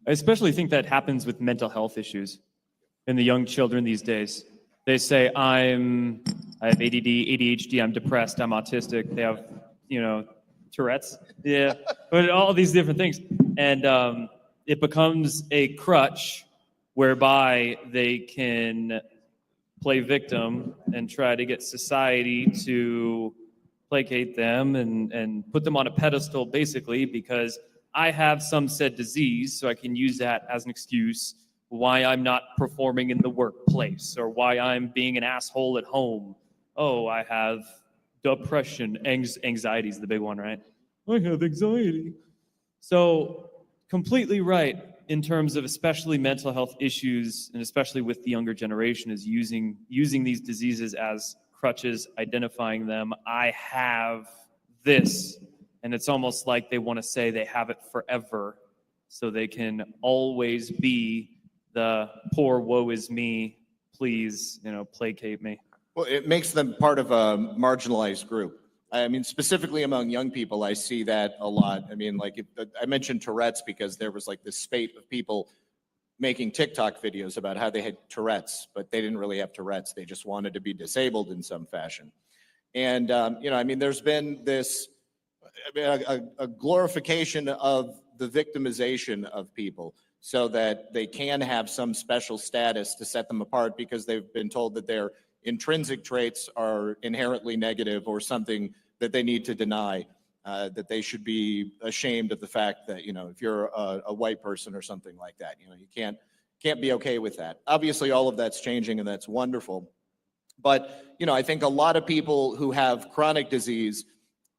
I especially think that happens with mental health issues in the young children these days. They say, I have ADD, ADHD, I'm depressed, I'm autistic. They have, Tourette's. Yeah, but all these different things. And it becomes a crutch whereby they can play victim and try to get society to placate them and put them on a pedestal, basically, because I have some said disease, so I can use that as an excuse why I'm not performing in the workplace or why I'm being an asshole at home. Oh, I have depression, anxiety is the big one, right? I have anxiety. So completely right in terms of especially mental health issues, and especially with the younger generation, is using these diseases as crutches, identifying them. I have this. And it's almost like they want to say they have it forever so they can always be the poor woe is me, please, placate me. Well, it makes them part of a marginalized group. I mean, specifically among young people, I see that a lot. I mean, I mentioned Tourette's because there was like this spate of people making TikTok videos about how they had Tourette's, but they didn't really have Tourette's. They just wanted to be disabled in some fashion. And, I mean, there's been this a glorification of the victimization of people so that they can have some special status to set them apart because they've been told that their intrinsic traits are inherently negative or something that they need to deny, that they should be ashamed of the fact that, if you're a white person or something like that, you can't be okay with that. Obviously, all of that's changing and that's wonderful. But, I think a lot of people who have chronic disease,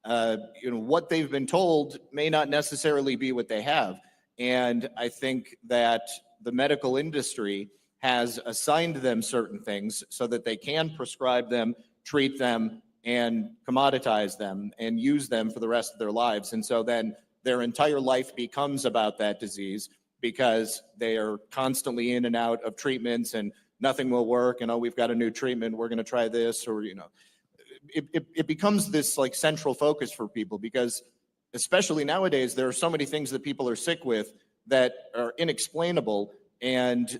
what they've been told may not necessarily be what they have. And I think that the medical industry has assigned them certain things so that they can prescribe them, treat them, and commoditize them and use them for the rest of their lives. And so then their entire life becomes about that disease because they are constantly in and out of treatments and nothing will work. And, oh, we've got a new treatment. We're going to try this, or, it becomes this like central focus for people because especially nowadays, there are so many things that people are sick with that are inexplainable and,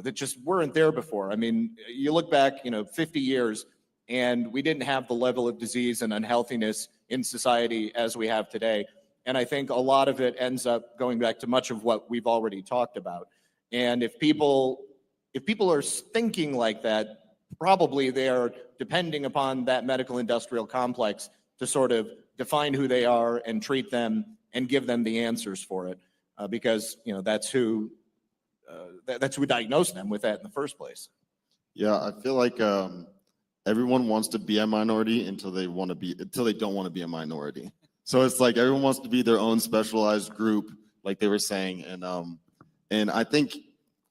that just weren't there before. I mean, you look back, 50 years and we didn't have the level of disease and unhealthiness in society as we have today. And I think a lot of it ends up going back to much of what we've already talked about. And if people are thinking like that, probably they are depending upon that medical industrial complex to sort of define who they are and treat them and give them the answers for it, because that's who diagnosed them with that in the first place. Yeah, I feel like everyone wants to be a minority until they don't want to be a minority. So it's like everyone wants to be their own specialized group, like they were saying, and I think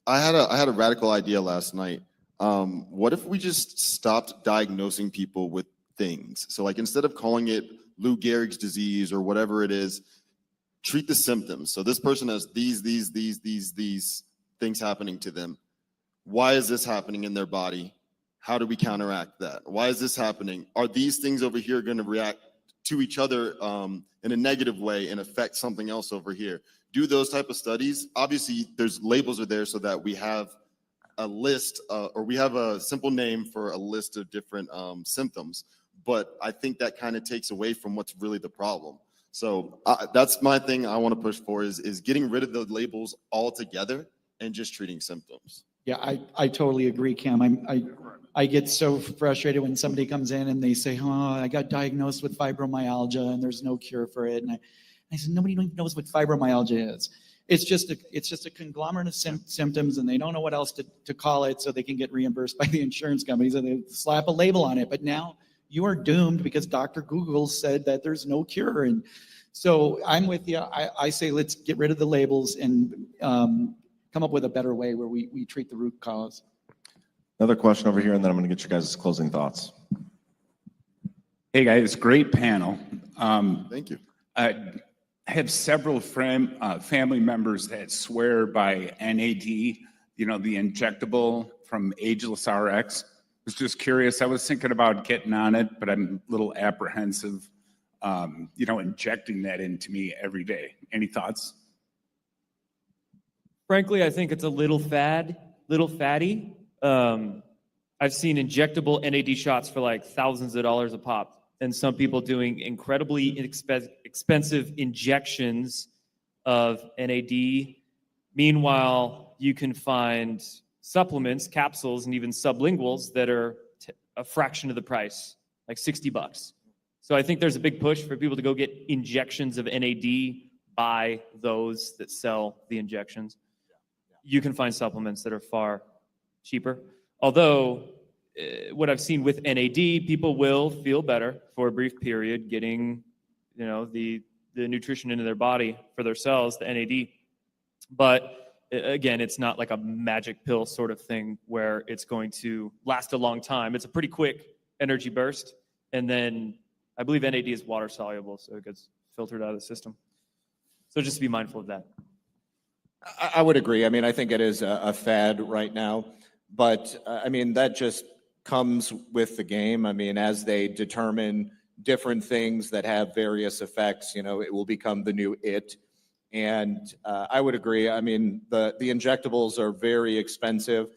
I had a radical idea last night. What if we just stopped diagnosing people with things? So like instead of calling it Lou Gehrig's disease or whatever it is, treat the symptoms. So this person has these things happening to them. Why is this happening in their body? How do we counteract that? Why is this happening? Are these things over here going to react to each other in a negative way and affect something else over here? Do those type of studies. Obviously, there's labels are there so that we have a list or we have a simple name for a list of different symptoms. But I think that kind of takes away from what's really the problem. So that's my thing I want to push for is getting rid of the labels altogether and just treating symptoms. Yeah, I totally agree, Cam. I get so frustrated when somebody comes in and they say, "Oh, I got diagnosed with fibromyalgia and there's no cure for it." And I said, "Nobody even knows what fibromyalgia is. It's just a conglomerate of symptoms, and they don't know what else to call it, so they can get reimbursed by the insurance companies, and they slap a label on it. But now you are doomed because Dr. Google said that there's no cure." And so I'm with you. I say let's get rid of the labels and come up with a better way where we treat the root cause. Another question over here, and then I'm going to get you guys' closing thoughts. Hey guys, great panel. Thank you. I have several family members that swear by NAD, the injectable from Ageless RX. I was just curious. I was thinking about getting on it, but I'm a little apprehensive, injecting that into me every day. Any thoughts? Frankly, I think it's a little fatty. I've seen injectable NAD shots for like thousands of dollars a pop, and some people doing incredibly expensive injections of NAD. Meanwhile, you can find supplements, capsules, and even sublinguals that are a fraction of the price, like $60. So I think there's a big push for people to go get injections of NAD by those that sell the injections. You can find supplements that are far cheaper. Although what I've seen with NAD, people will feel better for a brief period getting, the nutrition into their body for their cells, the NAD. But again, it's not like a magic pill sort of thing where it's going to last a long time. It's a pretty quick energy burst. And then I believe NAD is water soluble, so it gets filtered out of the system. So just be mindful of that. I would agree. I mean, I think it is a fad right now, but that just comes with the game. I mean, as they determine different things that have various effects, it will become the new it. And I would agree. I mean, the injectables are very expensive.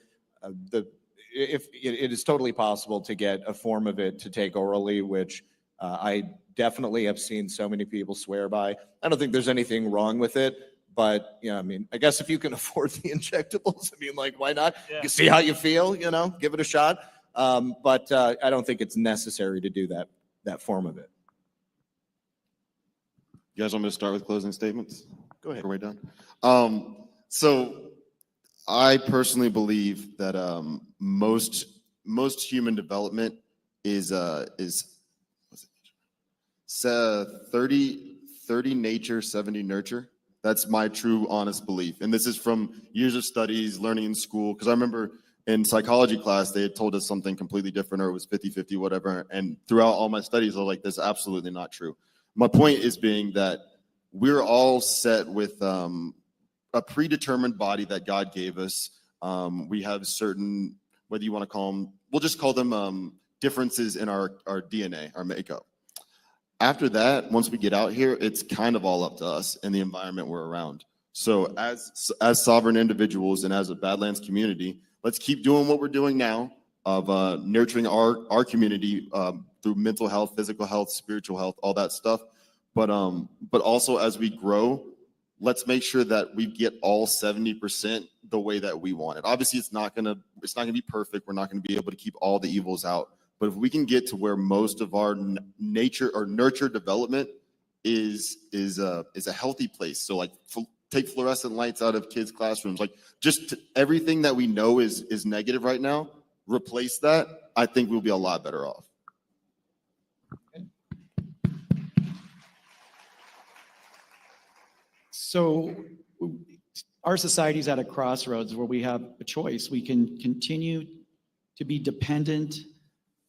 If it is totally possible to get a form of it to take orally, which I definitely have seen so many people swear by. I don't think there's anything wrong with it, but I mean, I guess if you can afford the injectables, I mean, like, why not? Yeah. You see how you feel, give it a shot. But I don't think it's necessary to do that form of it. You guys want me to start with closing statements? Go ahead. Go right down. So I personally believe that most human development is 30 nature, 70 nurture. That's my true honest belief. And this is from years of studies, learning in school. Because I remember in psychology class, they had told us something completely different, or it was 50-50, whatever. And throughout all my studies, I was like, this is absolutely not true. My point is being that we're all set with a predetermined body that God gave us. We have certain, whether you want to call them, we'll just call them differences in our DNA, our makeup. After that, once we get out here, it's kind of all up to us and the environment we're around. So as sovereign individuals and as a Badlands community, let's keep doing what we're doing now of nurturing our community through mental health, physical health, spiritual health, all that stuff. But also as we grow, let's make sure that we get all 70% the way that we want it. Obviously, it's not gonna be perfect. We're not gonna be able to keep all the evils out. But if we can get to where most of our nature or nurture development is a healthy place. So like take fluorescent lights out of kids' classrooms, like just everything that we know is negative right now, replace that. I think we'll be a lot better off. So our society's at a crossroads where we have a choice. We can continue to be dependent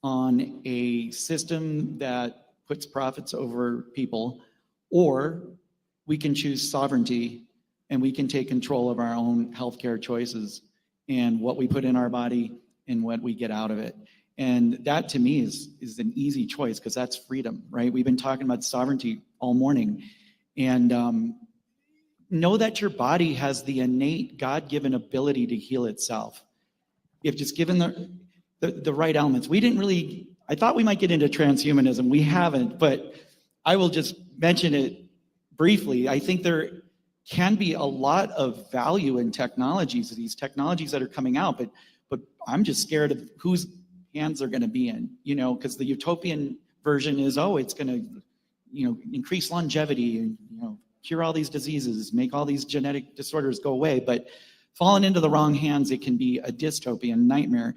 on a system that puts profits over people, or we can choose sovereignty and we can take control of our own healthcare choices and what we put in our body and what we get out of it. And that to me is an easy choice because that's freedom, right? We've been talking about sovereignty all morning. And know that your body has the innate God-given ability to heal itself. If just given the right elements. I thought we might get into transhumanism. We haven't, but I will just mention it briefly. I think there can be a lot of value in technologies, these technologies that are coming out, but I'm just scared of whose hands they're going to be in, because the utopian version is, it's going to, increase longevity and, cure all these diseases, make all these genetic disorders go away. But falling into the wrong hands, it can be a dystopian nightmare.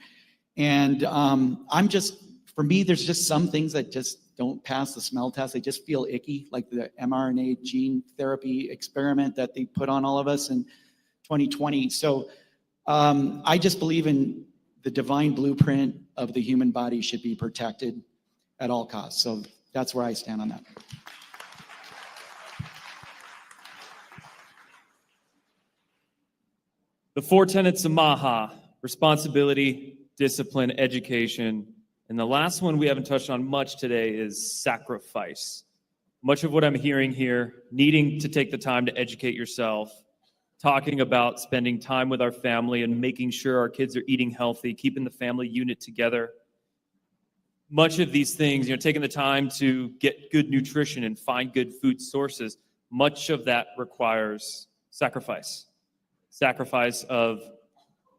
And for me, there's just some things that just don't pass the smell test. They just feel icky, like the mRNA gene therapy experiment that they put on all of us in 2020. So I just believe in the divine blueprint of the human body should be protected at all costs. So that's where I stand on that. The 4 tenets of Maha: responsibility, discipline, education. And the last one we haven't touched on much today is sacrifice. Much of what I'm hearing here, needing to take the time to educate yourself, talking about spending time with our family and making sure our kids are eating healthy, keeping the family unit together. Much of these things, taking the time to get good nutrition and find good food sources, much of that requires sacrifice. Sacrifice of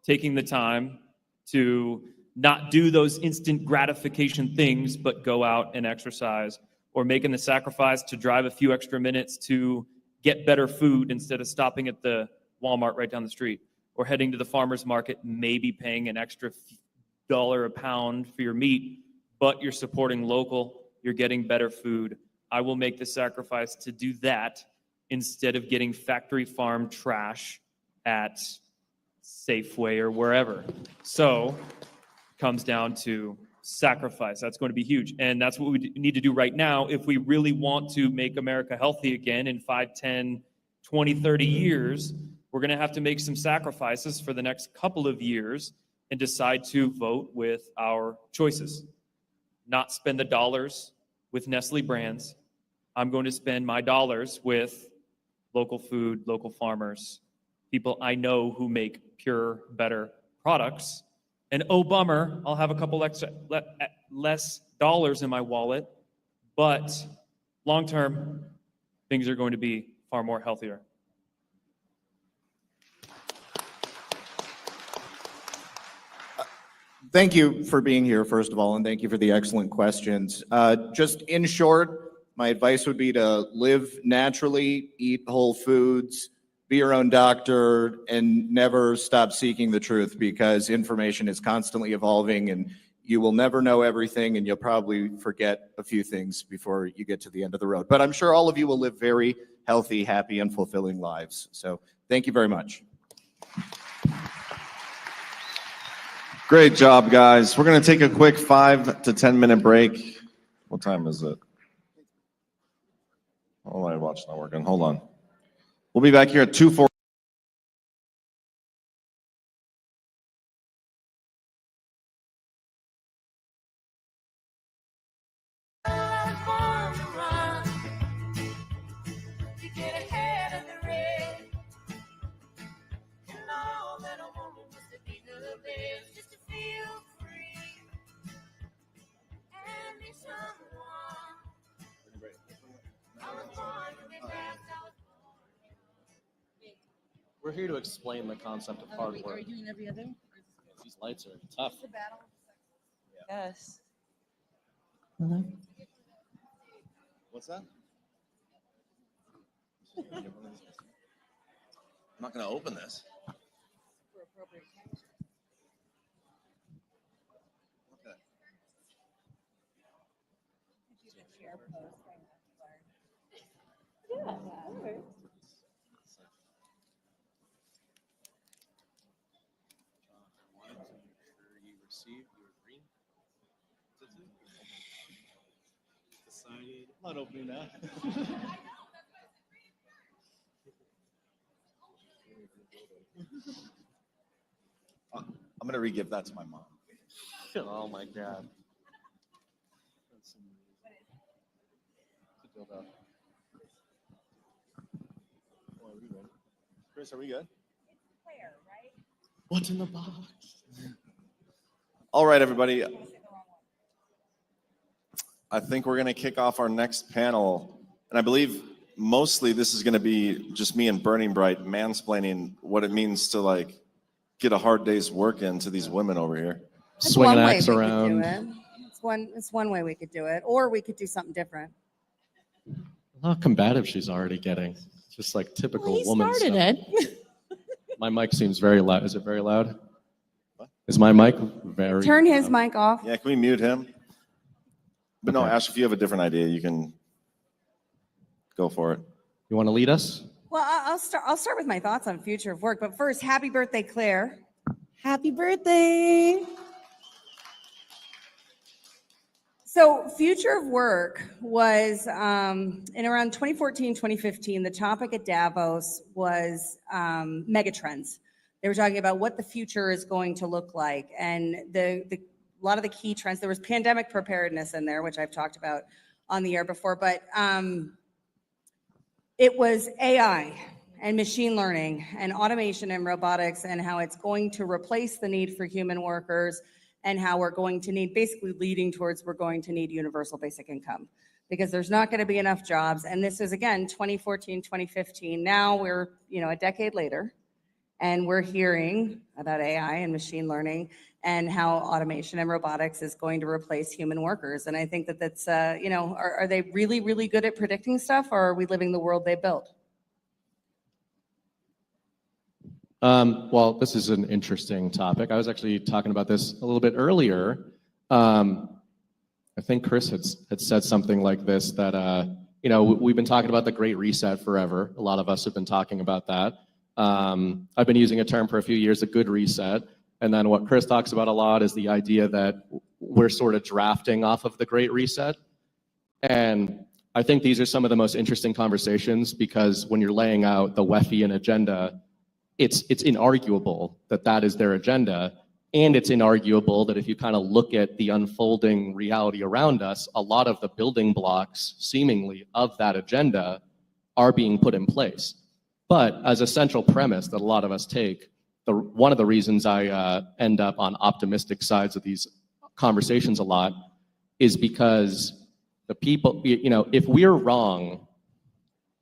taking the time to not do those instant gratification things, but go out and exercise, or making the sacrifice to drive a few extra minutes to get better food instead of stopping at the Walmart right down the street, or heading to the farmer's market, maybe paying an extra $1 a pound for your meat, but you're supporting local, you're getting better food. I will make the sacrifice to do that instead of getting factory farm trash at Safeway or wherever. So comes down to sacrifice. That's going to be huge. And that's what we need to do right now if we really want to make America healthy again in 5, 10, 20, 30 years. We're going to have to make some sacrifices for the next couple of years and decide to vote with our choices. Not spend the dollars with Nestle brands. I'm going to spend my dollars with local food, local farmers, people I know who make pure, better products. And oh, bummer, I'll have a couple extra less dollars in my wallet, but long term, things are going to be far more healthier. Thank you for being here, first of all, and thank you for the excellent questions. Just in short, my advice would be to live naturally, eat whole foods, be your own doctor, and never stop seeking the truth, because information is constantly evolving and you will never know everything, and you'll probably forget a few things before you get to the end of the road. But I'm sure all of you will live very healthy, happy, and fulfilling lives. So thank you very much. Great job, guys. We're going to take a quick 5 to 10 minute break. What time is it? Oh, my watch not working. Hold on. We'll be back here at 2:40. We're here to explain the concept of hard work. Are you doing every other? These lights are tough. The battle. Yes. What's that? I'm not going to open this. I'm not opening that. I'm going to re-give that to my mom. Oh my God. Chris, are we good? What's in the box? All right, everybody. I think we're going to kick off our next panel. And I believe mostly this is going to be just me and Burning Bright mansplaining what it means to like get a hard day's work into these women over here. Swing an One way axe we could around. do it. It's one way we could do it, or we could do something different. How combative she's already getting. Just like typical He woman started stuff. it. My mic seems very loud. Is it very loud? Is my mic very Turn his loud? mic off. Yeah, can we mute him? But no, Okay. Ash, if you have a different idea, you can go for it. You want to lead us? Well, I'll start with my thoughts on future of work, but first, happy birthday, Claire. Happy birthday. So future of work was in around 2014, 2015, the topic at Davos was megatrends. They were talking about what the future is going to look like. And a lot of the key trends, there was pandemic preparedness in there, which I've talked about on the air before, but it was AI and machine learning and automation and robotics and how it's going to replace the need for human workers and how we're going to need, basically leading towards we're going to need universal basic income because there's not going to be enough jobs. And this is, again, 2014, 2015. Now we're, a decade later, and we're hearing about AI and machine learning and how automation and robotics is going to replace human workers. And I think that that's, are they really, really good at predicting stuff, or are we living the world they built? Well, this is an interesting topic. I was actually talking about this a little bit earlier. I think Chris had said something like this, that, we've been talking about the Great Reset forever. A lot of us have been talking about that. I've been using a term for a few years, a good reset. And then what Chris talks about a lot is the idea that we're sort of drafting off of the Great Reset. And I think these are some of the most interesting conversations because when you're laying out the Weffian agenda, it's inarguable that that is their agenda. And it's inarguable that if you kind of look at the unfolding reality around us, a lot of the building blocks seemingly of that agenda are being put in place. But as a central premise that a lot of us take, one of the reasons I end up on optimistic sides of these conversations a lot is because the people, if we're wrong,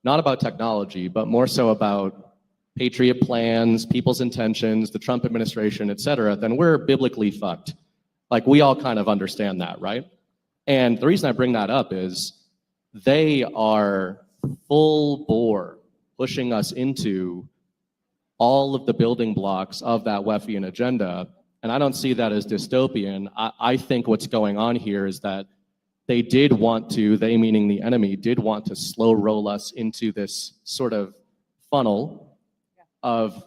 not about technology, but more so about patriot plans, people's intentions, the Trump administration, et cetera, then we're biblically fucked. Like, we all kind of understand that, right? And the reason I bring that up is they are full bore pushing us into all of the building blocks of that Weffian agenda. And I don't see that as dystopian. I think what's going on here is that they did want to, they meaning the enemy, did want to slow roll us into this sort of funnel of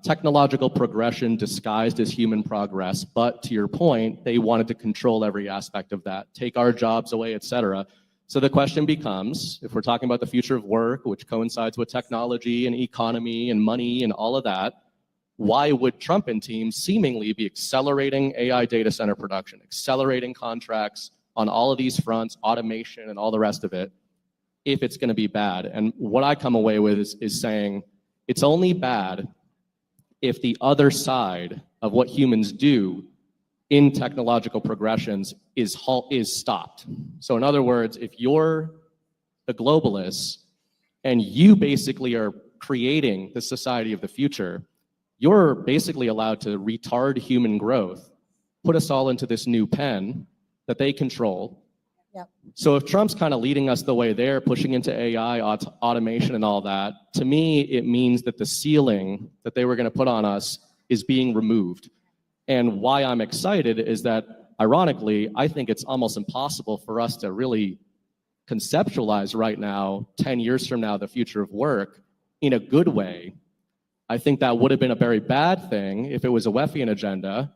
technological progression disguised as human progress. But to your point, they wanted to control every aspect of that, take our jobs away, et cetera. So the question becomes, if we're talking about the future of work, which coincides with technology and economy and money and all of that, why would Trump and team seemingly be accelerating AI data center production, accelerating contracts on all of these fronts, automation and all the rest of it, if it's going to be bad? And what I come away with is saying it's only bad if the other side of what humans do in technological progressions is stopped. So in other words, if you're the globalists and you basically are creating the society of the future, you're basically allowed to retard human growth, put us all into this new pen that they control. Yep. So if Trump's kind of leading us the way there, pushing into AI, automation and all that, to me, it means that the ceiling that they were going to put on us is being removed. And why I'm excited is that, ironically, I think it's almost impossible for us to really conceptualize right now, 10 years from now, the future of work in a good way. I think that would have been a very bad thing if it was a Weffian agenda.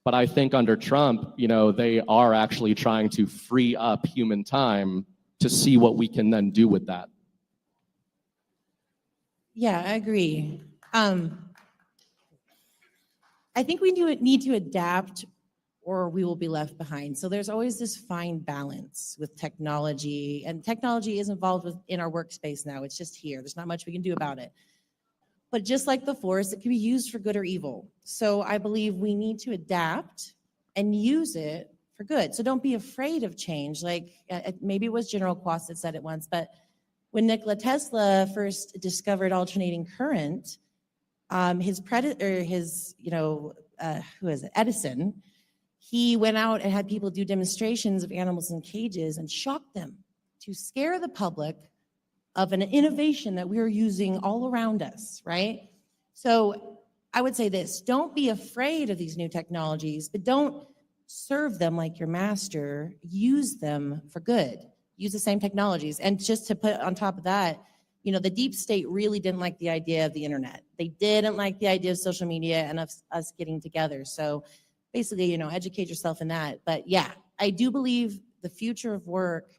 But I think under Trump, they are actually trying to free up human time to see what we can then do with that. Yeah, I agree. I think we need to adapt or we will be left behind. So there's always this fine balance with technology, and technology is involved in our workspace now. It's just here. There's not much we can do about it. But just like the force, it can be used for good or evil. So I believe we need to adapt and use it for good. So don't be afraid of change. Like maybe it was General Quast that said it once, but when Nikola Tesla first discovered alternating current, Edison, he went out and had people do demonstrations of animals in cages and shocked them to scare the public of an innovation that we're using all around us, right? So I would say this, don't be afraid of these new technologies, but don't serve them like your master. Use them for good. Use the same technologies. And just to put on top of that, the deep state really didn't like the idea of the internet. They didn't like the idea of social media and of us getting together. So basically, educate yourself in that. But yeah, I do believe the future of work,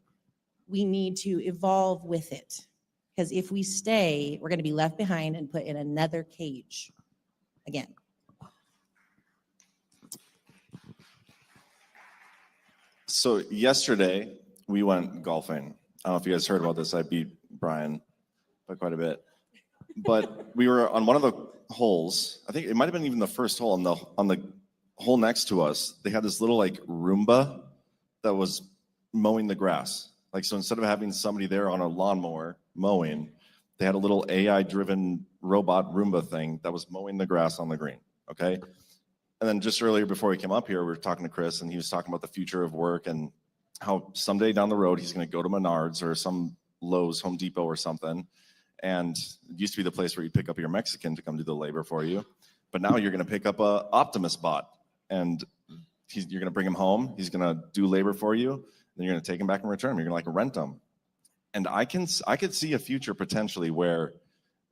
we need to evolve with it. Because if we stay, we're going to be left behind and put in another cage again. So yesterday we went golfing. I don't know if you guys heard about this. I beat Brian by quite a bit. But we were on one of the holes. I think it might have been even the first hole. On the hole next to us, they had this little Roomba that was mowing the grass. So instead of having somebody there on a lawnmower mowing, they had a little AI-driven robot Roomba thing that was mowing the grass on the green, okay? And then just earlier before we came up here, we were talking to Chris, and he was talking about the future of work and how someday down the road, he's gonna go to Menards or some Lowe's, Home Depot or something, and it used to be the place where you pick up your Mexican to come do the labor for you, but now you're gonna pick up a Optimus bot, and you're gonna bring him home, he's gonna do labor for you, then you're going to take them back and return them. You're going to rent them. And I could see a future potentially where,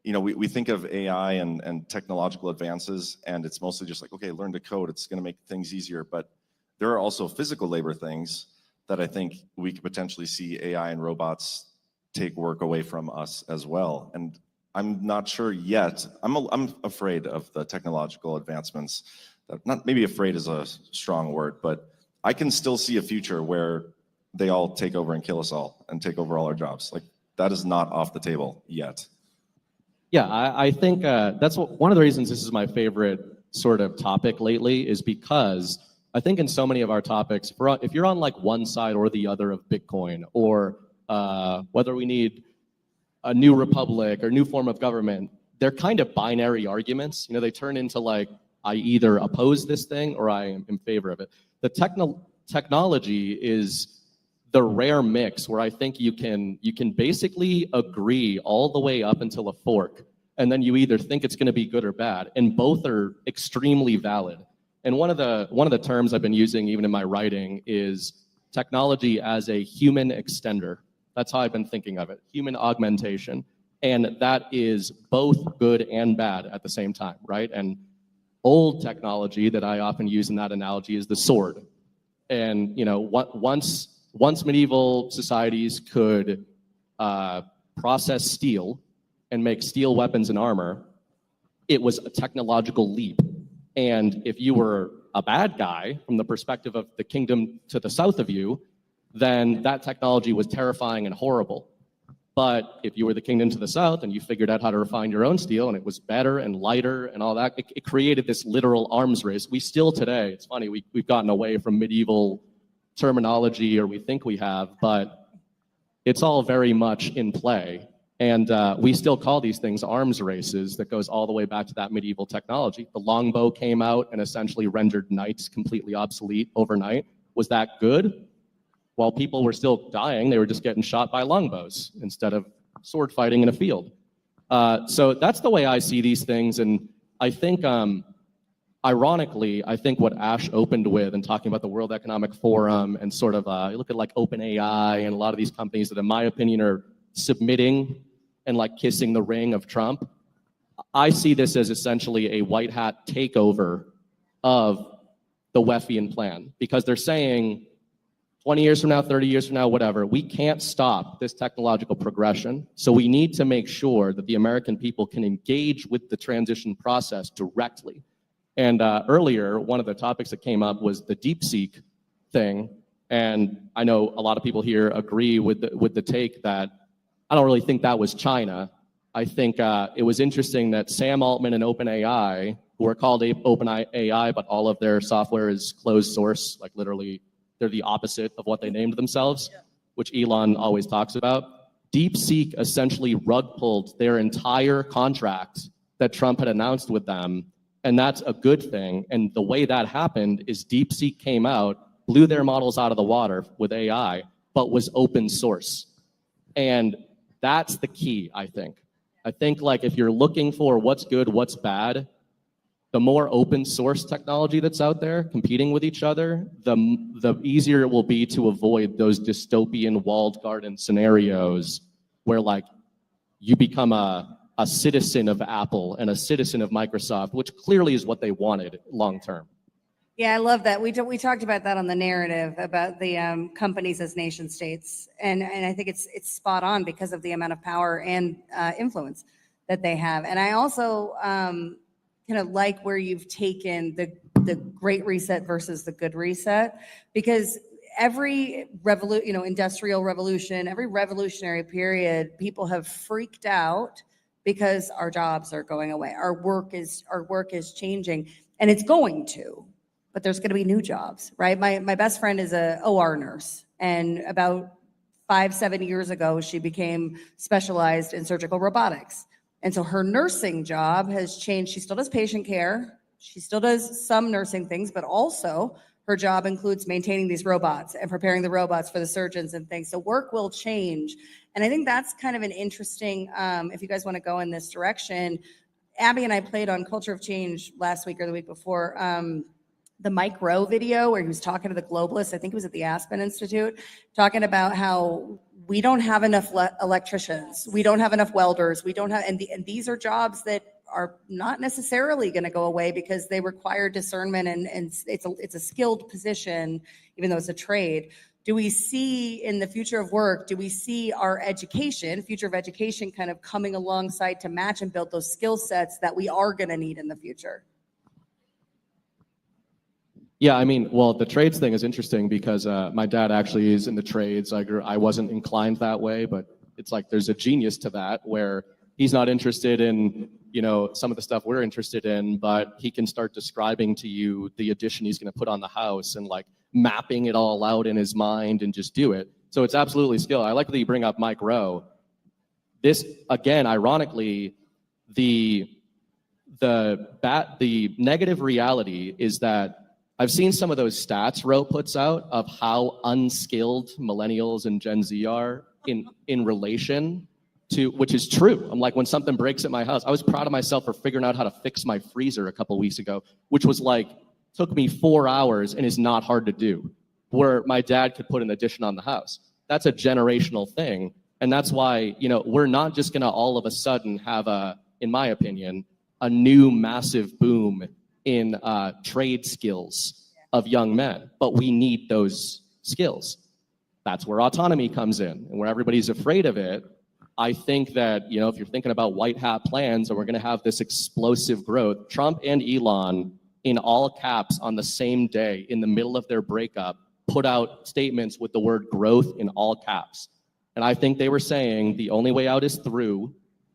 we think of AI and technological advances, and it's mostly just okay, learn to code. It's going to make things easier. But there are also physical labor things that I think we could potentially see AI and robots take work away from us as well. And I'm not sure yet. I'm afraid of the technological advancements. Not maybe afraid is a strong word, but I can still see a future where they all take over and kill us all and take over all our jobs. That is not off the table yet. Yeah, I think that's one of the reasons this is my favorite sort of topic lately is because I think in so many of our topics, if you're on like one side or the other of Bitcoin or whether we need a new republic or new form of government, they're kind of binary arguments. You know, they turn into like, I either oppose this thing or I am in favor of it. The technology is the rare mix where I think you can basically agree all the way up until a fork, and then you either think it's going to be good or bad, and both are extremely valid. And one of the terms I've been using even in my writing is technology as a human extender. That's how I've been thinking of it, human augmentation. And that is both good and bad at the same time, right? And old technology that I often use in that analogy is the sword. And you know, once medieval societies could process steel and make steel weapons and armor, it was a technological leap. And if you were a bad guy from the perspective of the kingdom to the south of you, then that technology was terrifying and horrible. But if you were the kingdom to the south and you figured out how to refine your own steel and it was better and lighter and all that, it created this literal arms race. We still today, it's funny, we've gotten away from medieval terminology, or we think we have, but it's all very much in play. And we still call these things arms races that goes all the way back to that medieval technology. The longbow came out and essentially rendered knights completely obsolete overnight. Was that good? While people were still dying, they were just getting shot by longbows instead of sword fighting in a field. So that's the way I see these things. And I think, ironically, I think what Ash opened with and talking about the World Economic Forum and sort of, you look at like OpenAI and a lot of these companies that in my opinion are submitting and like kissing the ring of Trump. I see this as essentially a white hat takeover of the Weffian plan, because they're saying 20 years from now, 30 years from now, whatever, we can't stop this technological progression. So we need to make sure that the American people can engage with the transition process directly. And earlier, one of the topics that came up was the DeepSeek thing. And I know a lot of people here agree with the take that I don't really think that was China. I think it was interesting that Sam Altman and OpenAI, who are called OpenAI, but all of their software is closed source, like literally they're the opposite of what they named themselves, which Elon always talks about. DeepSeek essentially rug pulled their entire contract that Trump had announced with them, and that's a good thing. And the way that happened is DeepSeek came out, blew their models out of the water with AI, but was open source. And that's the key, I think. I think like if you're looking for what's good, what's bad, the more open source technology that's out there competing with each other, the easier it will be to avoid those dystopian walled garden scenarios where like you become a citizen of Apple and a citizen of Microsoft, which clearly is what they wanted long term. Yeah, I love that. We talked about that on the narrative about the companies as nation states, and I think it's spot on because of the amount of power and influence that they have. And I also kind of like where you've taken the Great Reset versus the Good Reset, because every industrial revolution, every revolutionary period, people have freaked out because our jobs are going away, our work is changing, and it's going to. But there's going to be new jobs, right? My best friend is a OR nurse, and about 5-7 years ago, she became specialized in surgical robotics. And so her nursing job has changed. She still does patient care. She still does some nursing things, but also her job includes maintaining these robots and preparing the robots for the surgeons and things. So work will change. And I think that's kind of an interesting, if you guys want to go in this direction. Abby and I played on Culture of Change last week or the week before, the Mike Rowe video where he was talking to the globalists. I think it was at the Aspen Institute, talking about how we don't have enough electricians, we don't have enough welders, we don't have, and these are jobs that are not necessarily going to go away because they require discernment, and it's a skilled position, even though it's a trade. Do we see in the future of work, do we see our education, future of education, kind of coming alongside to match and build those skill sets that we are going to need in the future? Yeah, I mean, well, the trades thing is interesting because my dad actually is in the trades. I wasn't inclined that way, but it's like there's a genius to that where He's not interested in, some of the stuff we're interested in, but he can start describing to you the addition he's going to put on the house and like mapping it all out in his mind and just do it. So it's absolutely skill. I like that you bring up Mike Rowe. This, again, ironically, the negative reality is that I've seen some of those stats Rowe puts out of how unskilled millennials and Gen Z are in relation to, which is true. I'm like, when something breaks at my house, I was proud of myself for figuring out how to fix my freezer a couple weeks ago, which was like, took me 4 hours and is not hard to do, where my dad could put an addition on the house. That's a generational thing. And that's why, we're not just gonna all of a sudden have in my opinion, a new massive boom in trade skills of young men, but we need those skills. That's where autonomy comes in, and where everybody's afraid of it. I think that, if you're thinking about white hat plans and we're gonna have this explosive growth, Trump and Elon in all caps on the same day in the middle of their breakup put out statements with the word growth in all caps. And I think they were saying the only way out is through.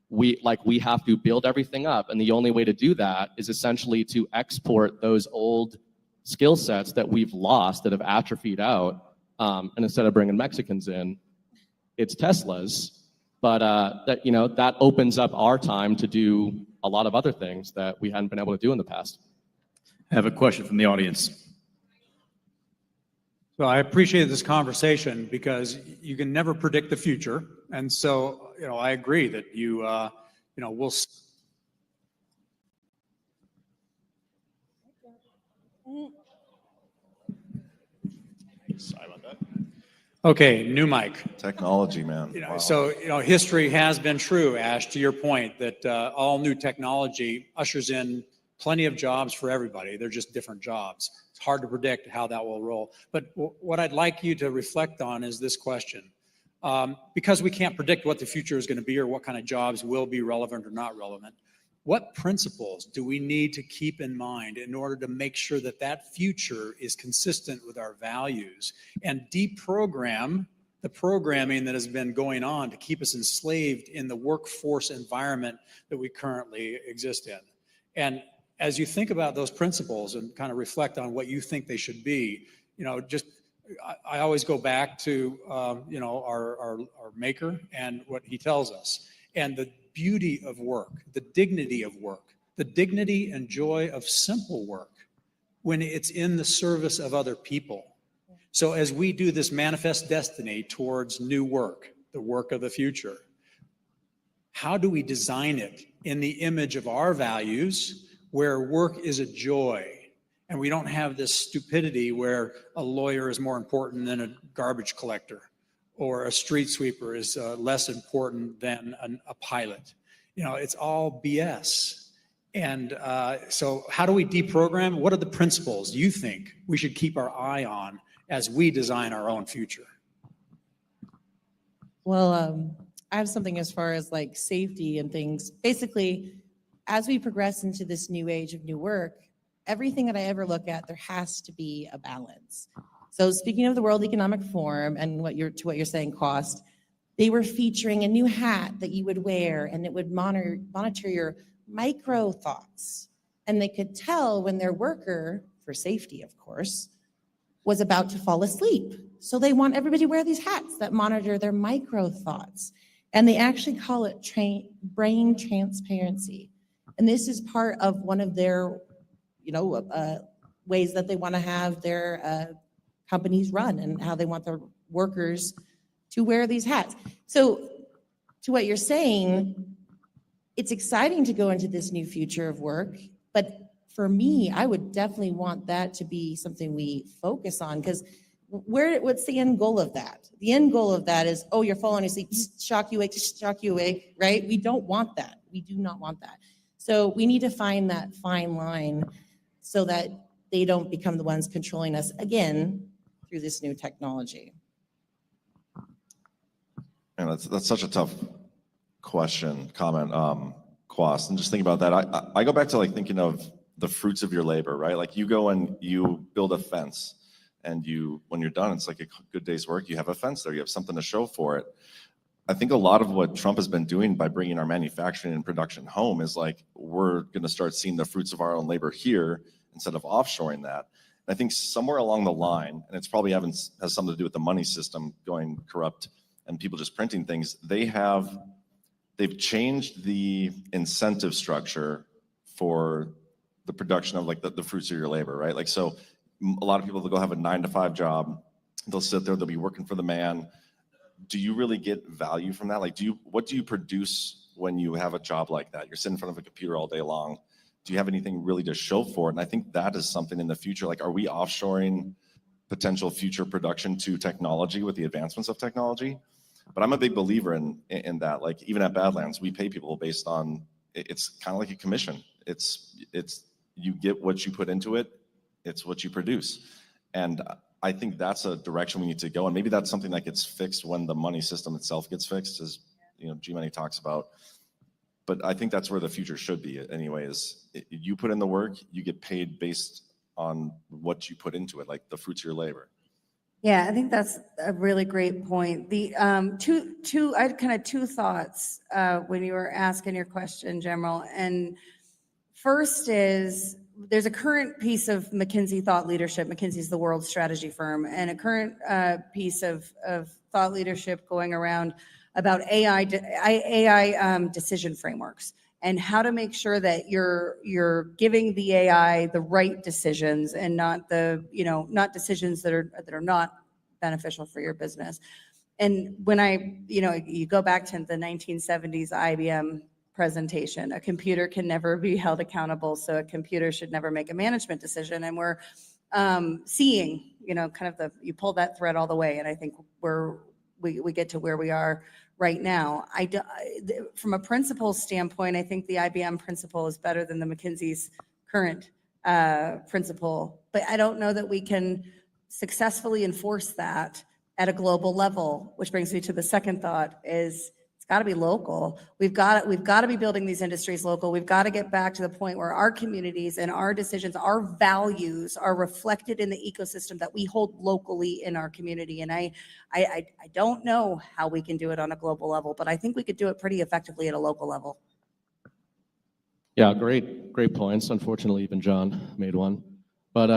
We have to build everything up, and the only way to do that is essentially to export those old skill sets that we've lost, that have atrophied out, and instead of bringing Mexicans in, it's Teslas. But that opens up our time to do a lot of other things that we hadn't been able to do in the past. I have a question from the audience. So I appreciate this conversation because you can never predict the future. And so, I agree that we'll. Sorry about that. Okay, new mic. Technology, man. Wow. So, history has been true, Ash, to your point, that all new technology ushers in plenty of jobs for everybody. They're just different jobs. It's hard to predict how that will roll. But what I'd like you to reflect on is this question. Because we can't predict what the future is going to be or what kind of jobs will be relevant or not relevant, what principles do we need to keep in mind in order to make sure that that future is consistent with our values and deprogram the programming that has been going on to keep us enslaved in the workforce environment that we currently exist in? And as you think about those principles and kind of reflect on what you think they should be, I always go back to our maker and what he tells us, and the beauty of work, the dignity of work, the dignity and joy of simple work when it's in the service of other people. So as we do this manifest destiny towards new work, the work of the future, how do we design it in the image of our values, where work is a joy? And we don't have this stupidity where a lawyer is more important than a garbage collector, or a street sweeper is less important than a pilot. It's all BS. And so how do we deprogram? What are the principles you think we should keep our eye on as we design our own future? Well, I have something as far as like safety and things. Basically, as we progress into this new age of new work, everything that I ever look at, there has to be a balance. So speaking of the World Economic Forum and what you're saying, cost, they were featuring a new hat that you would wear, and it would monitor your micro thoughts. And they could tell when their worker, for safety, of course, was about to fall asleep. So they want everybody to wear these hats that monitor their micro thoughts. And they actually call it brain transparency. And this is part of one of their ways that they want to have their companies run, and how they want their workers to wear these hats. So to what you're saying, it's exciting to go into this new future of work, but for me, I would definitely want that to be something we focus on, because what's the end goal of that? The end goal of that is, you're falling asleep, shock you awake, right? We don't want that. We do not want that. So we need to find that fine line so that they don't become the ones controlling us again through this new technology. And that's such a tough comment, Quas. And just thinking about that, I go back to thinking of the fruits of your labor, right? Like you go and you build a fence, and when you're done, it's like a good day's work. You have a fence there. You have something to show for it. I think a lot of what Trump has been doing by bringing our manufacturing and production home is like, we're going to start seeing the fruits of our own labor here instead of offshoring that. And I think somewhere along the line, and it's probably has something to do with the money system going corrupt and people just printing things, they've changed the incentive structure for the production of like the fruits of your labor, right? Like, so a lot of people will go have a 9-to-5 job. They'll sit there, they'll be working for the man. Do you really get value from that? Like, what do you produce when you have a job like that? You're sitting in front of a computer all day long. Do you have anything really to show for it? And I think that is something in the future. Like, are we offshoring potential future production to technology with the advancements of technology? But I'm a big believer in that. Like, even at Badlands, we pay people based on, it's kind of like a commission. It's you get what you put into it. It's what you produce. And I think that's a direction we need to go. And maybe that's something that gets fixed when the money system itself gets fixed, as G-Money talks about. But I think that's where the future should be anyway, is you put in the work, you get paid based on what you put into it, like the fruits of your labor. Yeah, I think that's a really great point. The I had kind of two thoughts when you were asking your question, General. And first is, there's a current piece of McKinsey thought leadership. McKinsey's the world strategy firm, and a current piece of thought leadership going around about AI decision frameworks and how to make sure that you're giving the AI the right decisions and not not decisions that are not beneficial for your business. And when you go back to the 1970s IBM presentation, a computer can never be held accountable, so a computer should never make a management decision. And we're seeing, kind of you pull that thread all the way, and I think we get to where we are right now. From a principle standpoint, I think the IBM principle is better than the McKinsey's current principle, but I don't know that we can successfully enforce that at a global level, which brings me to the second thought is, got to be local. We've got to be building these industries local. We've got to get back to the point where our communities and our decisions, our values are reflected in the ecosystem that we hold locally in our community. And I don't know how we can do it on a global level, but I think we could do it pretty effectively at a local level. Yeah, great points. Unfortunately, even John made one. But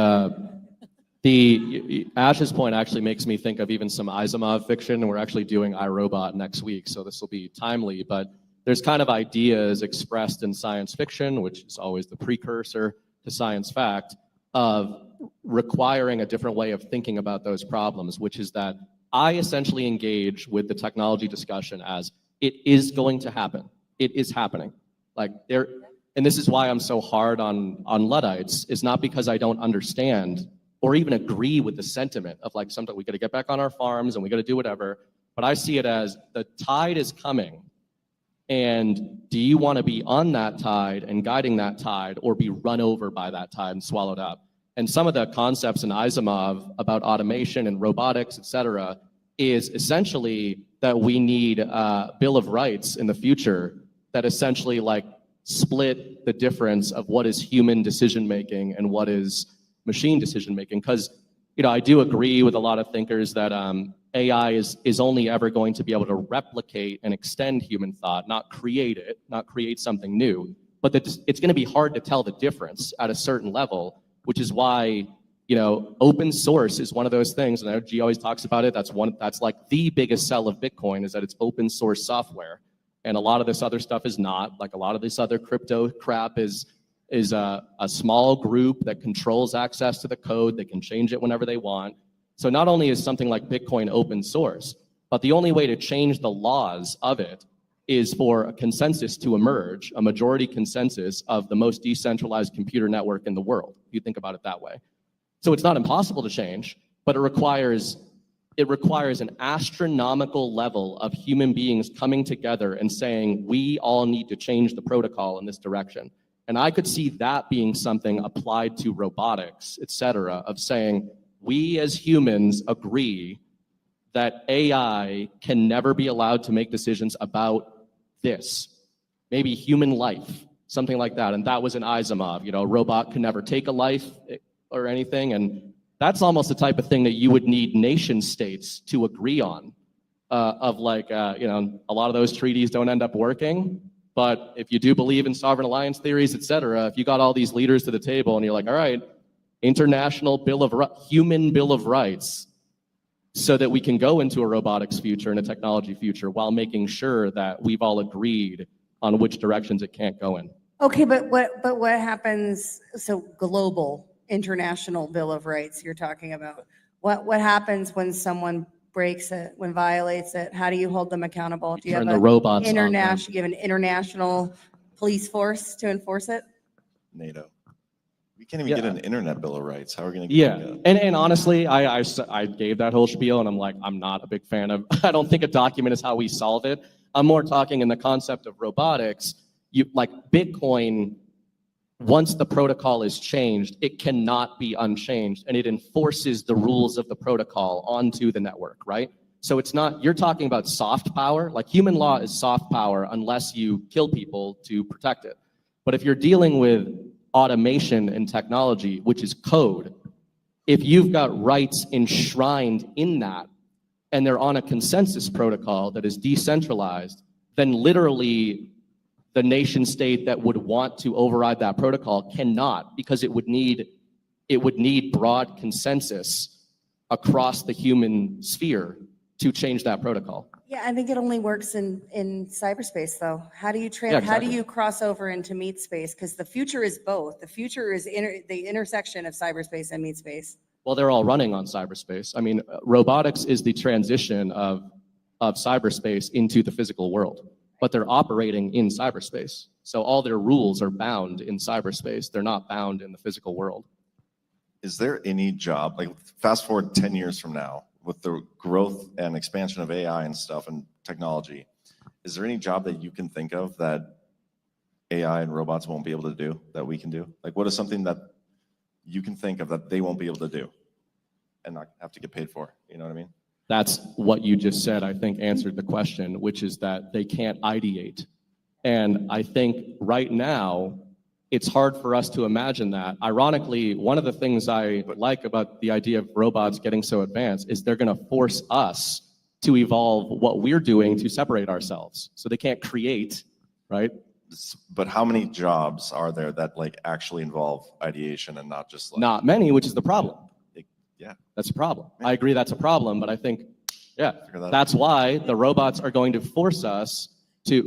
Ash's point actually makes me think of even some Asimov fiction, and we're actually doing iRobot next week, so this will be timely. But there's kind of ideas expressed in science fiction, which is always the precursor to science fact, of requiring a different way of thinking about those problems, which is that I essentially engage with the technology discussion as it is going to happen. It is happening. And this is why I'm so hard on Luddites, is not because I don't understand or even agree with the sentiment of like something we got to get back on our farms and we got to do whatever. But I see it as the tide is coming. And do you want to be on that tide and guiding that tide, or be run over by that tide and swallowed up? And some of the concepts in Asimov about automation and robotics, et cetera, is essentially that we need a Bill of Rights in the future that essentially like split the difference of what is human decision-making and what is machine decision-making. Because, I do agree with a lot of thinkers that AI is only ever going to be able to replicate and extend human thought, not create it, not create something new. But it's going to be hard to tell the difference at a certain level, which is why, open source is one of those things. And I know G always talks about it. That's like the biggest sell of Bitcoin, is that it's open source software. And a lot of this other stuff is not. Like a lot of this other crypto crap is a small group that controls access to the code. They can change it whenever they want. So not only is something like Bitcoin open source, but the only way to change the laws of it is for a consensus to emerge, a majority consensus of the most decentralized computer network in the world, if you think about it that way. So it's not impossible to change, but it requires an astronomical level of human beings coming together and saying, we all need to change the protocol in this direction. And I could see that being something applied to robotics, et cetera, of saying, we as humans agree that AI can never be allowed to make decisions about this, maybe human life, something like that. And that was in Asimov, a robot can never take a life or anything. And that's almost the type of thing that you would need nation states to agree on. of like, a lot of those treaties don't end up working. But if you do believe in sovereign alliance theories, et cetera, if you got all these leaders to the table and you're like, all right, human bill of rights, so that we can go into a robotics future and a technology future while making sure that we've all agreed on which directions it can't go in. Okay, but what happens, so global, international Bill of Rights you're talking about, what happens when someone breaks it, when violates it? How do you hold them accountable? Do you have Turn the robots on them. international, you have an international police force to enforce it? NATO. We can't even get an internet bill of rights. How are we going to Yeah, get and honestly, I gave that whole spiel, and I'm like, I'm not a big fan of, I don't think a document is how we solve it. I'm more talking in the concept of robotics. You like Bitcoin, once the protocol is changed, it cannot be unchanged, and it enforces the rules of the protocol onto the network, right? So it's not, you're talking about soft power, like human law is soft power unless you kill people to protect it. But if you're dealing with automation and technology, which is code, if you've got rights enshrined in that, and they're on a consensus protocol that is decentralized, then literally the nation state that would want to override that protocol cannot, because it would need broad consensus across the human sphere to change that protocol. Yeah, I think it only works in cyberspace though. How do you Yeah, how do exactly. you cross over into meat space? Because the future is both. The future is the intersection of cyberspace and meat space. Well, they're all running on cyberspace. I mean, robotics is the transition of cyberspace into the physical world, but they're operating in cyberspace. So all their rules are bound in cyberspace. They're not bound in the physical world. Is there any job, like fast forward 10 years from now, with the growth and expansion of AI and stuff and technology, is there any job that you can think of that AI and robots won't be able to do that we can do? Like what is something that you can think of that they won't be able to do and not have to get paid for? You know what I mean? That's what you just said, I think, answered the question, which is that they can't ideate. And I think right now, it's hard for us to imagine that. Ironically, one of the things I like about the idea of robots getting so advanced is they're going to force us to evolve what we're doing to separate ourselves. So they can't create, right? But how many jobs are there that like actually involve ideation and not just like... Not many, which is the problem. Yeah. That's a problem. I agree that's a problem, but I think, yeah, that that's why the robots are going to force us to,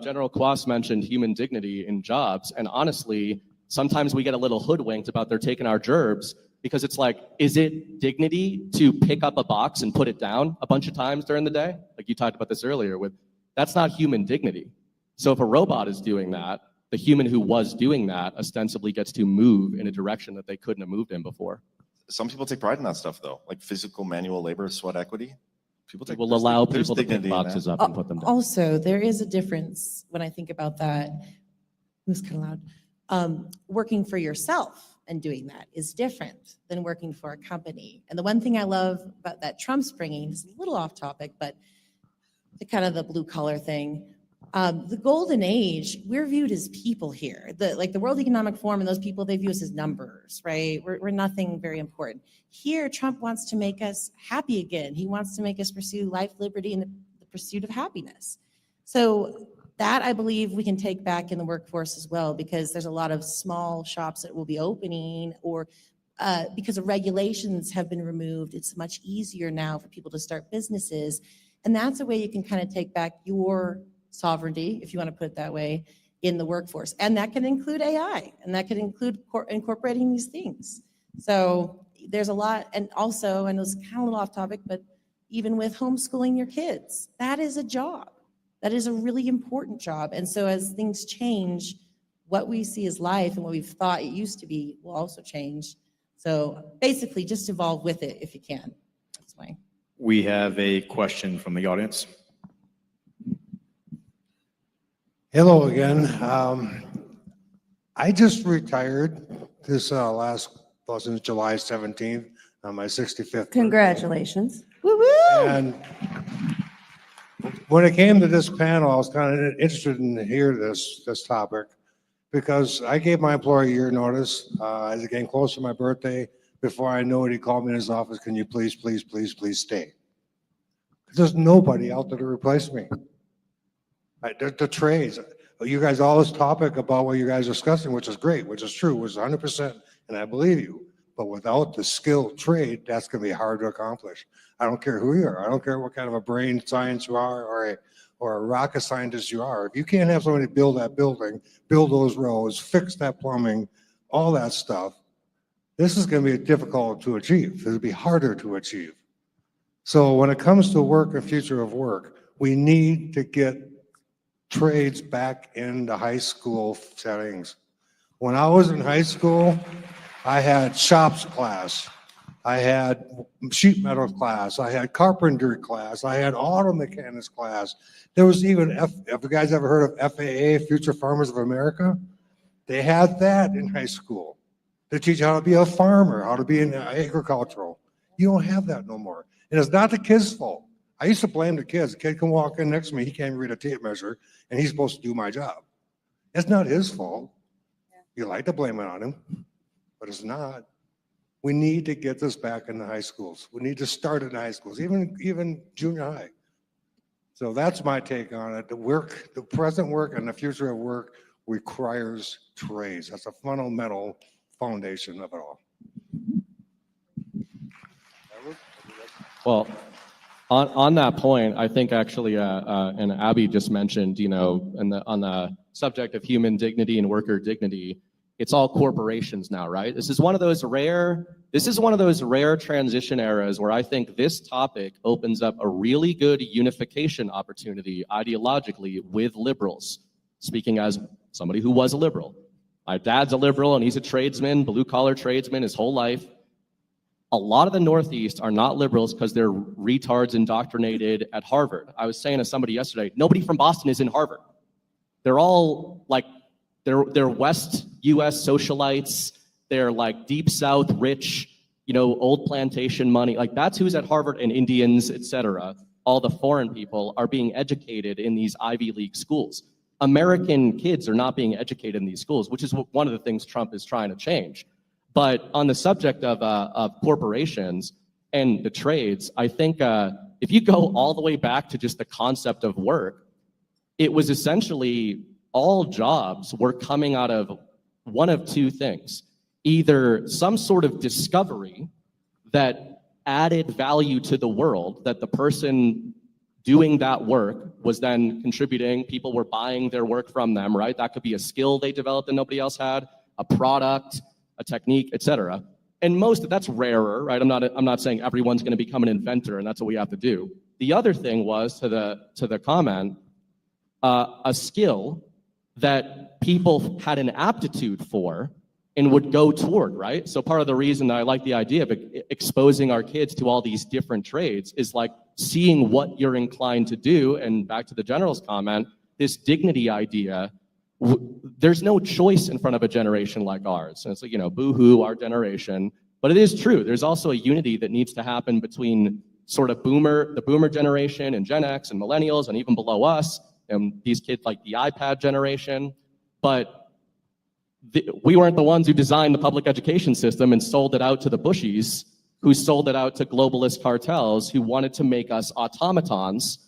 General Quas mentioned human dignity in jobs. And honestly, sometimes we get a little hoodwinked about they're taking our gerbs because it's like, is it dignity to pick up a box and put it down a bunch of times during the day? Like you talked about this earlier with, that's not human dignity. So if a robot is doing that, the human who was doing that ostensibly gets to move in a direction that they couldn't have moved in before. Some people take pride in that stuff though, like physical manual labor, sweat equity. It will allow people to pick boxes up and put them down. Also, there is a difference when I think about that. It was kind of loud. Working for yourself and doing that is different than working for a company. And the one thing I love about that Trump's bringing is a little off topic, but the kind of the blue collar thing. The golden age, we're viewed as people here. The World Economic Forum and those people, they view us as numbers, right? We're nothing very important. Here, Trump wants to make us happy again. He wants to make us pursue life, liberty, and the pursuit of happiness. So that, I believe, we can take back in the workforce as well, because there's a lot of small shops that will be opening, or because of regulations have been removed, it's much easier now for people to start businesses. And that's a way you can kind of take back your sovereignty, if you want to put it that way, in the workforce. And that can include AI, and that can include incorporating these things. So there's a lot. And also, I know it's kind of a little off topic, but even with homeschooling your kids, that is a job. That is a really important job. And so as things change, what we see as life and what we've thought it used to be will also change. So basically just evolve with it if you can. That's my... We have a question from the audience. Hello again. I just retired this since July 17th on my 65th birthday. Congratulations. Woo-woo! And when it came to this panel, I was kind of interested in hear this topic because I gave my employer a year notice as it came close to my birthday. Before I knew it, he called me in his office. Can you please stay? There's nobody out there to replace me. The trades, you guys, all this topic about what you guys are discussing, which is great, which is true, which is 100%, and I believe you. But without the skilled trade, that's going to be hard to accomplish. I don't care who you are. I don't care what kind of a brain science you are or a rocket scientist you are. If you can't have somebody build that building, build those roads, fix that plumbing, all that stuff, this is going to be difficult to achieve. It'll be harder to achieve. So when it comes to work and future of work, we need to get trades back into high school settings. When I was in high school, I had shops class, I had sheet metal class, I had carpentry class, I had auto mechanics class. There was even, have you guys ever heard of FAA, Future Farmers of America? They had that in high school. They teach you how to be a farmer, how to be in agricultural. You don't have that no more. And it's not the kids' fault. I used to blame the kids. The kid can walk in next to me, he can't read a tape measure, and he's supposed to do my job. It's not his fault. You like to blame it on him, but it's not. We need to get this back in the high schools. We need to start in high schools, even junior high. So that's my take on it. The present work and the future of work requires trades. That's a fundamental foundation of it all. Well, on that point, I think actually, and Abby just mentioned, you know, on the subject of human dignity and worker dignity, it's all corporations now, right? This is one of those rare transition eras where I think this topic opens up a really good unification opportunity ideologically with liberals. Speaking as somebody who was a liberal. My dad's a liberal and he's a tradesman, blue collar tradesman his whole life. A lot of the Northeast are not liberals because they're retards indoctrinated at Harvard. I was saying to somebody yesterday, nobody from Boston is in Harvard. They're all like, they're West US socialites. They're like deep South rich, you know, old plantation money. Like that's who's at Harvard, and Indians, etc. All the foreign people are being educated in these Ivy League schools. American kids are not being educated in these schools, which is one of the things Trump is trying to change. But on the subject of corporations and the trades, I think if you go all the way back to just the concept of work, it was essentially all jobs were coming out of one of two things. Either some sort of discovery that added value to the world, that the person doing that work was then contributing, people were buying their work from them, right? That could be a skill they developed that nobody else had, a product, a technique, etc. And that's rarer, right? I'm not saying everyone's going to become an inventor and that's what we have to do. The other thing was, to the comment, a skill that people had an aptitude for and would go toward, right? So part of the reason that I like the idea of exposing our kids to all these different trades is like seeing what you're inclined to do. And back to the general's comment, this dignity idea, there's no choice in front of a generation like ours. And it's like, you know, boo-hoo, our generation. But it is true. There's also a unity that needs to happen between sort of the boomer generation and Gen X and millennials and even below us and these kids like the iPad generation. But we weren't the ones who designed the public education system and sold it out to the Bushies, who sold it out to globalist cartels who wanted to make us automatons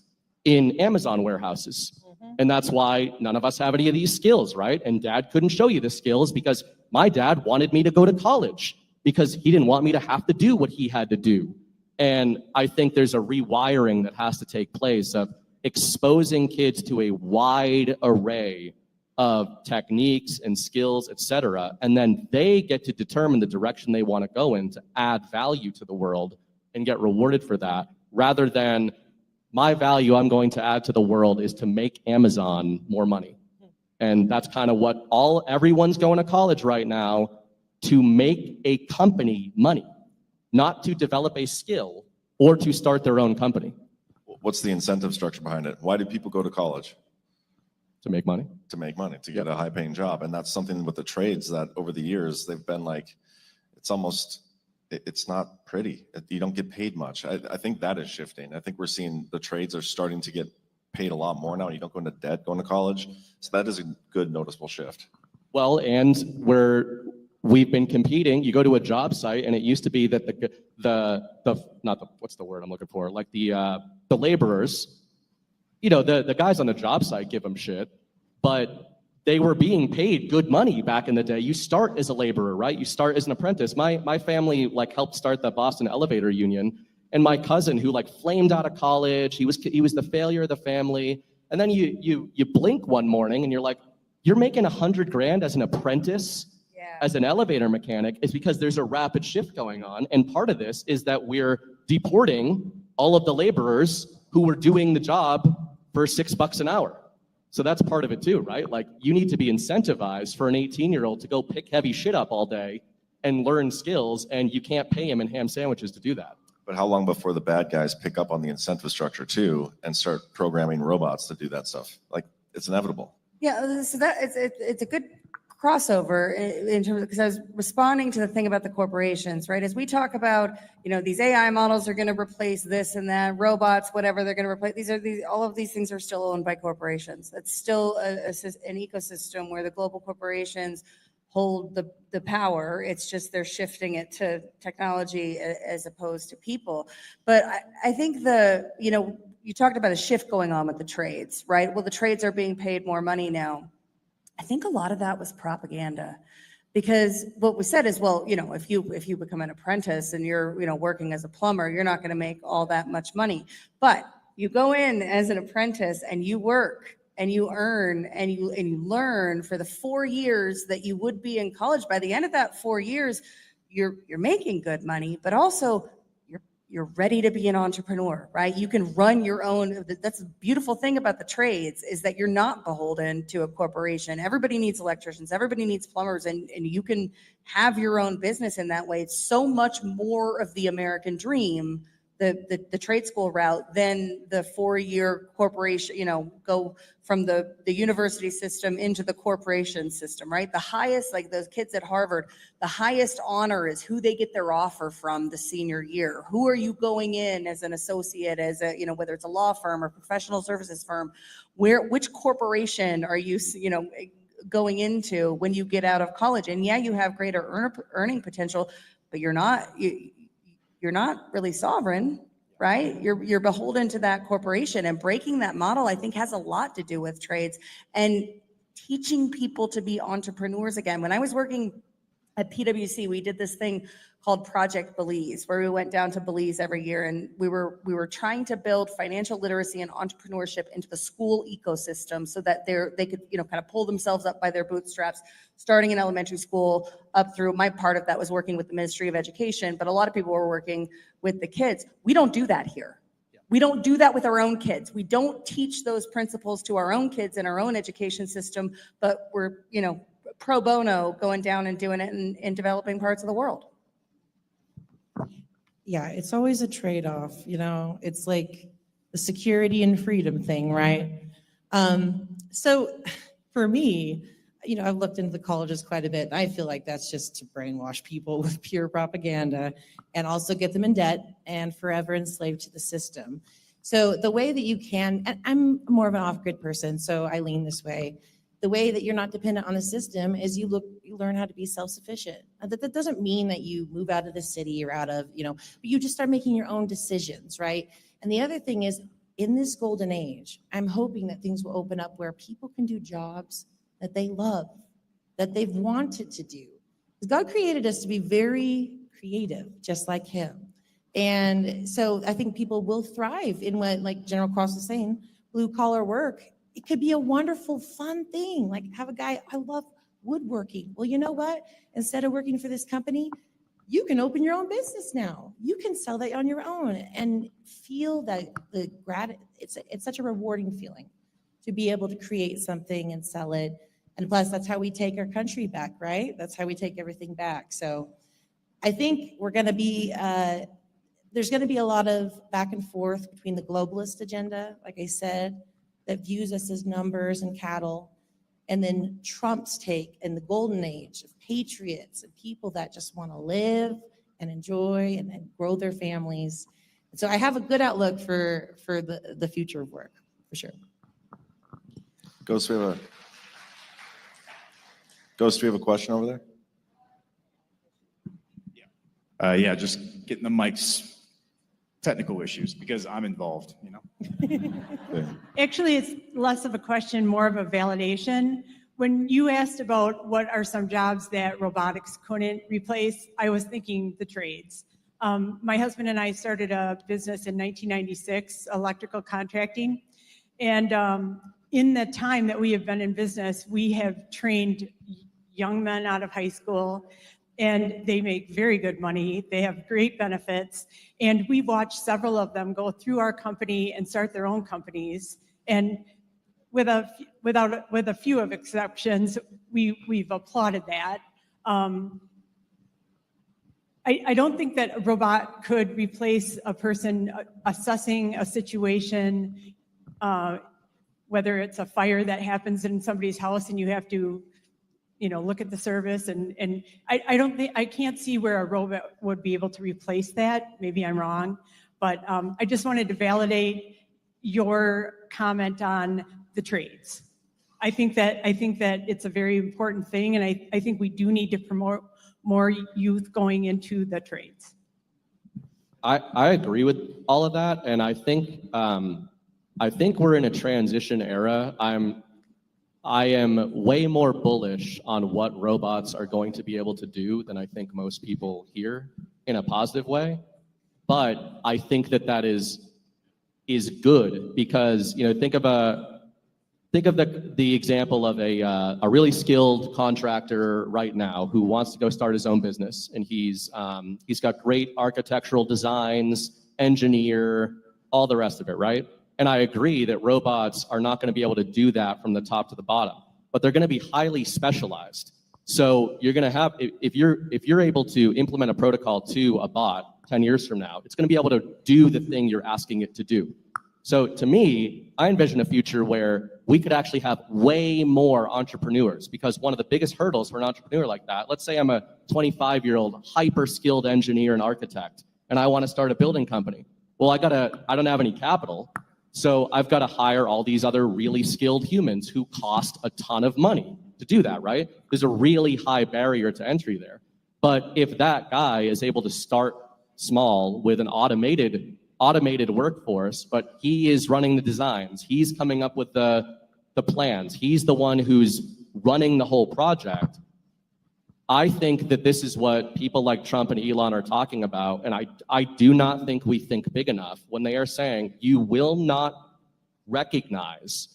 in Amazon warehouses. And that's why none of us have any of these skills, right? And dad couldn't show you the skills because my dad wanted me to go to college because he didn't want me to have to do what he had to do. And I think there's a rewiring that has to take place of exposing kids to a wide array of techniques and skills, et cetera. And then they get to determine the direction they want to go in to add value to the world and get rewarded for that, rather than my value I'm going to add to the world is to make Amazon more money. And that's kind of what everyone's going to college right now, to make a company money, not to develop a skill or to start their own company. What's the incentive structure behind it? Why do people go to college? To make money. To make money, to get a high paying job. And that's something with the trades that over the years, they've been like, it's not pretty. You don't get paid much. I think that is shifting. I think we're seeing the trades are starting to get paid a lot more now. You don't go into debt going to college. So that is a good noticeable shift. Well, and we've been competing. You go to a job site, and it used to be that what's the word I'm looking for? Like the laborers, the guys on the job site give them shit, but they were being paid good money back in the day. You start as a laborer, right? You start as an apprentice. My family helped start the Boston Elevator Union, and my cousin who flamed out of college, he was the failure of the family. And then you blink one morning and you're like, you're making $100,000 as an apprentice, as an elevator mechanic, is because there's a rapid shift going on. And part of this is that we're deporting all of the laborers who were doing the job for $6 an hour. So that's part of it too, right? You need to be incentivized for an 18-year-old to go pick heavy shit up all day and learn skills, and you can't pay him in ham sandwiches to do that. But how long before the bad guys pick up on the incentive structure too and start programming robots to do that stuff? It's inevitable. Yeah, so it's a good crossover in terms of, because I was responding to the thing about the corporations, right? As we talk about, these AI models are going to replace this and that, robots, whatever they're going to replace. All of these things are still owned by corporations. That's still an ecosystem where the global corporations hold the power. It's just they're shifting it to technology as opposed to people. But I think you talked about a shift going on with the trades, right? Well, the trades are being paid more money now. I think a lot of that was propaganda, because what was said is, well, if you become an apprentice and you're, working as a plumber, you're not going to make all that much money. But you go in as an apprentice and you work and you earn and you learn for the 4 years that you would be in college. By the end of that 4 years, you're making good money, but also you're ready to be an entrepreneur, right? You can run your own. That's the beautiful thing about the trades, is that you're not beholden to a corporation. Everybody needs electricians, everybody needs plumbers, and you can have your own business in that way. It's so much more of the American dream, the trade school route, than the 4-year corporation, go from the university system into the corporation system, right? The highest, those kids at Harvard, the highest honor is who they get their offer from the senior year. Who are you going in as an associate, as whether it's a law firm or professional services firm, which corporation are you, going into when you get out of college? And yeah, you have greater earning potential, but you're not really sovereign, right? You're beholden to that corporation, and breaking that model, I think, has a lot to do with trades and teaching people to be entrepreneurs again. When I was working at PwC, we did this thing called Project Belize, where we went down to Belize every year, and we were trying to build financial literacy and entrepreneurship into the school ecosystem so that they could kind of pull themselves up by their bootstraps, starting in elementary school up through. My part of that was working with the Ministry of Education, but a lot of people were working with the kids. We don't do that here. We don't do that with our own kids. We don't teach those principles to our own kids in our own education system, but we're pro bono going down and doing it in developing parts of the world. Yeah, it's always a trade-off, it's like the security and freedom thing, right? So for me, I've looked into the colleges quite a bit. I feel like that's just to brainwash people with pure propaganda and also get them in debt and forever enslaved to the system. So the way that you can, and I'm more of an off-grid person, so I lean this way. The way that you're not dependent on the system is you learn how to be self-sufficient. That doesn't mean that you move out of the city or out of, but you just start making your own decisions, right? And the other thing is, in this golden age, I'm hoping that things will open up where people can do jobs that they love, that they've wanted to do. Because God created us to be very creative, just like Him. And so I think people will thrive in what, like General Cross was saying, blue-collar work. It could be a wonderful, fun thing. Like, have a guy, I love woodworking. Well, you know what? Instead of working for this company, you can open your own business now. You can sell that on your own and feel that it's such a rewarding feeling to be able to create something and sell it. And plus, that's how we take our country back, right? That's how we take everything back. So I think we're going to be, there's going to be a lot of back and forth between the globalist agenda, like I said, that views us as numbers and cattle, and then Trump's take in the golden age of patriots and people that just want to live and enjoy and grow their families. And so I have a good outlook for the future of work, for sure. Ghost, we have a question over there. Yeah, just getting the mics, technical issues, because I'm involved, you know? Actually, it's less of a question, more of a validation. When you asked about what are some jobs that robotics couldn't replace, I was thinking the trades. My husband and I started a business in 1996, electrical contracting. And in the time that we have been in business, we have trained young men out of high school, and they make very good money. They have great benefits. And we watched several of them go through our company and start their own companies. And with a few of exceptions, we've applauded that. I don't think that a robot could replace a person assessing a situation, whether it's a fire that happens in somebody's house and you have to, look at the service. And I can't see where a robot would be able to replace that. Maybe I'm wrong, but I just wanted to validate your comment on the trades. I think that it's a very important thing, and I think we do need to promote more youth going into the trades. I agree with all of that, and I think we're in a transition era. I am way more bullish on what robots are going to be able to do than I think most people here, in a positive way. But I think that is good, because think of the example of a really skilled contractor right now who wants to go start his own business, and he's got great architectural designs, engineer, all the rest of it, right? And I agree that robots are not going to be able to do that from the top to the bottom, but they're going to be highly specialized. So you're going to have, if you're able to implement a protocol to a bot 10 years from now, it's going to be able to do the thing you're asking it to do. So to me, I envision a future where we could actually have way more entrepreneurs, because one of the biggest hurdles for an entrepreneur like that, let's say I'm a 25-year-old hyper-skilled engineer and architect, and I want to start a building company. Well, I don't have any capital, so I've got to hire all these other really skilled humans who cost a ton of money to do that, right? There's a really high barrier to entry there. But if that guy is able to start small with an automated workforce, but he is running the designs, he's coming up with the plans, he's the one who's running the whole project, I think that this is what people like Trump and Elon are talking about, and I do not think we think big enough when they are saying you will not recognize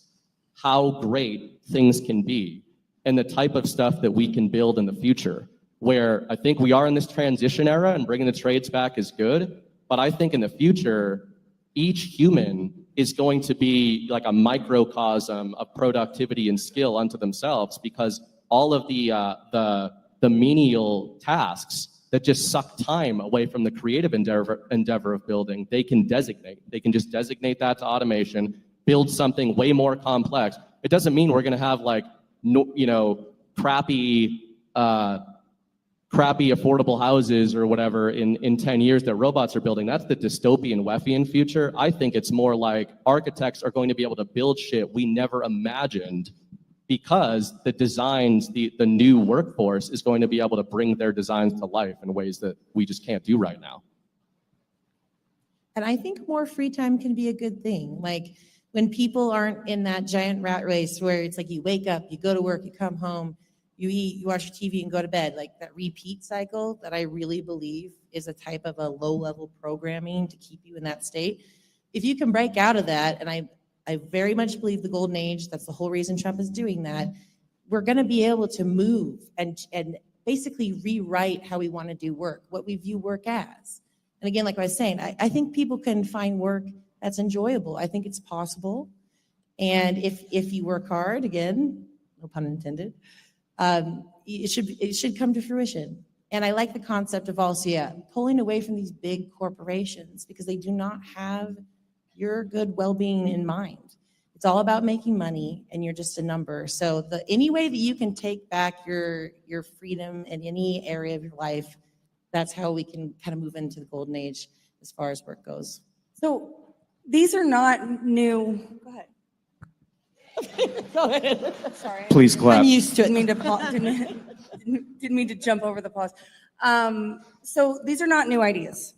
how great things can be and the type of stuff that we can build in the future, where I think we are in this transition era, and bringing the trades back is good, but I think in the future, each human is going to be like a microcosm of productivity and skill unto themselves, because all of the menial tasks that just suck time away from the creative endeavor of building, they can designate. They can just designate that to automation, build something way more complex. It doesn't mean we're going to have crappy affordable houses or whatever in 10 years that robots are building. That's the dystopian Weffian future. I think it's more like architects are going to be able to build shit we never imagined, because the designs, the new workforce is going to be able to bring their designs to life in ways that we just can't do right now. And I think more free time can be a good thing. Like when people aren't in that giant rat race where it's like you wake up, you go to work, you come home, you eat, you watch your TV and go to bed, like that repeat cycle that I really believe is a type of a low-level programming to keep you in that state. If you can break out of that, and I very much believe the golden age, that's the whole reason Trump is doing that, we're going to be able to move and basically rewrite how we want to do work, what we view work as. And again, like I was saying, I think people can find work that's enjoyable. I think it's possible. And if you work hard, again, no pun intended, it should come to fruition. And I like the concept of also, pulling away from these big corporations, because they do not have your good well-being in mind. It's all about making money, and you're just a number. So any way that you can take back your freedom in any area of your life, that's how we can kind of move into the golden age as far as work goes. So these are not new. Go ahead. Go ahead. Sorry. Please clap. I'm used to it. Didn't mean to jump over the pause. So these are not new ideas.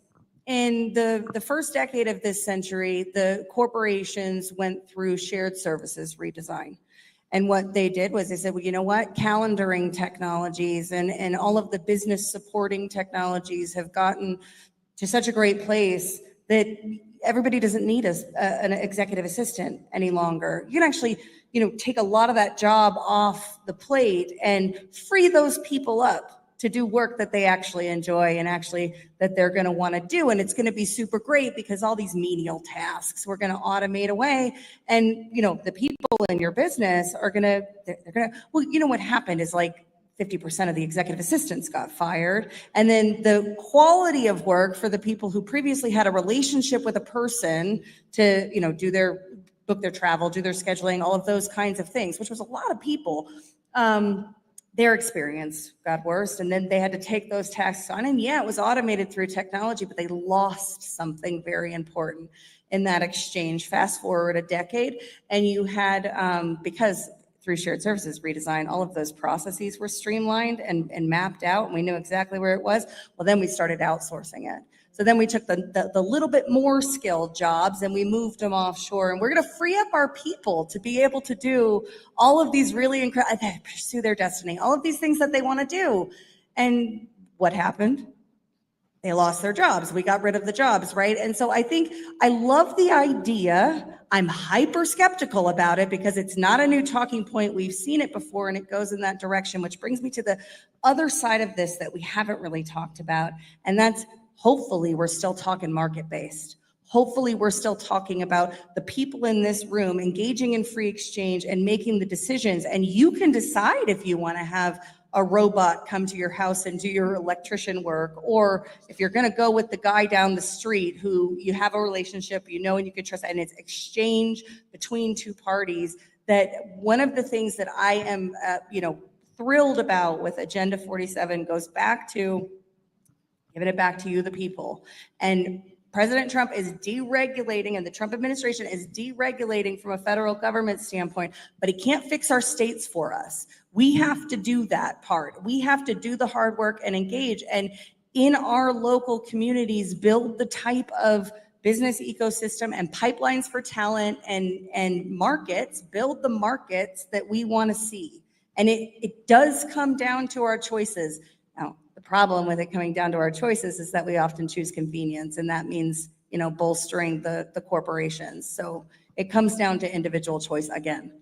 In the first decade of this century, the corporations went through shared services redesign. And what they did was they said, well, you know what? Calendaring technologies and all of the business supporting technologies have gotten to such a great place that everybody doesn't need an executive assistant any longer. You can actually, take a lot of that job off the plate and free those people up to do work that they actually enjoy and actually that they're going to want to do. And it's going to be super great because all these menial tasks we're going to automate away. And, the people in your business are going to, well, what happened is like 50% of the executive assistants got fired. And then the quality of work for the people who previously had a relationship with a person to, book their travel, do their scheduling, all of those kinds of things, which was a lot of people. Their experience got worse, and then they had to take those tasks on. And yeah, it was automated through technology, but they lost something very important in that exchange. Fast forward a decade, and you had, because through shared services redesign, all of those processes were streamlined and mapped out, and we knew exactly where it was. Well, then we started outsourcing it. So then we took the little bit more skilled jobs and we moved them offshore, and we're going to free up our people to be able to do all of these really incredible, pursue their destiny, all of these things that they want to do. And what happened? They lost their jobs. We got rid of the jobs, right? And so I think I love the idea. I'm hyper skeptical about it because it's not a new talking point. We've seen it before and it goes in that direction, which brings me to the other side of this that we haven't really talked about. And that's, hopefully we're still talking market-based. Hopefully we're still talking about the people in this room engaging in free exchange and making the decisions. And you can decide if you want to have a robot come to your house and do your electrician work, or if you're going to go with the guy down the street who you have a relationship, and you can trust, and it's exchange between two parties. That one of the things that I am, thrilled about with Agenda 47 goes back to giving it back to you, the people. And President Trump is deregulating, and the Trump administration is deregulating from a federal government standpoint, but he can't fix our states for us. We have to do that part. We have to do the hard work and engage, and in our local communities, build the type of business ecosystem and pipelines for talent and markets, build the markets that we want to see. And it does come down to our choices. Now, the problem with it coming down to our choices is that we often choose convenience, and that means, bolstering the corporations. So it comes down to individual choice again.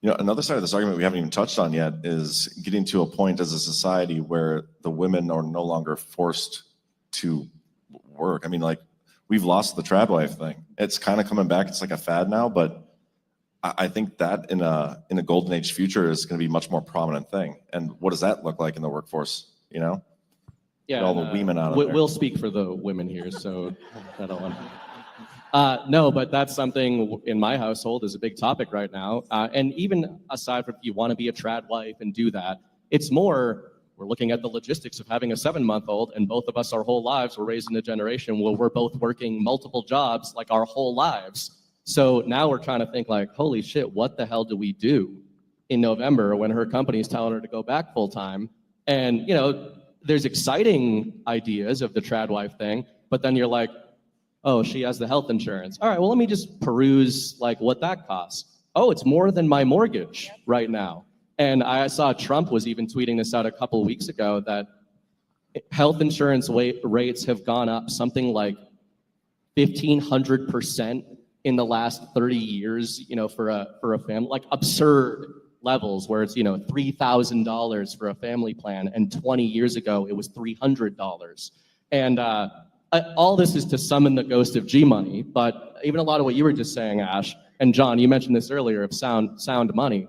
Another side of this argument we haven't even touched on yet is getting to a point as a society where the women are no longer forced to work. I mean, like, we've lost the trad wife thing. It's kind of coming back. It's like a fad now, but I think that in a golden age future is going to be a much more prominent thing. And what does that look like in the workforce? Yeah, get all the women out of there. We'll speak for the women here, so I don't want. No, but that's something in my household is a big topic right now. And even aside from if you want to be a trad wife and do that, it's more, we're looking at the logistics of having a 7-month-old, and both of us our whole lives, we're raising a generation where we're both working multiple jobs like our whole lives. So now we're trying to think like, holy shit, what the hell do we do in November when her company's telling her to go back full time? And, there's exciting ideas of the trad wife thing, but then you're like, oh, she has the health insurance. All right, well, let me just peruse like what that costs. Oh, it's more than my mortgage right now. And I saw Trump was even tweeting this out a couple of weeks ago that health insurance rates have gone up something like 1,500% in the last 30 years, for a family, like absurd levels where it's, $3,000 for a family plan, and 20 years ago it was $300. And all this is to summon the ghost of G money, but even a lot of what you were just saying, Ash, and John, you mentioned this earlier of sound money.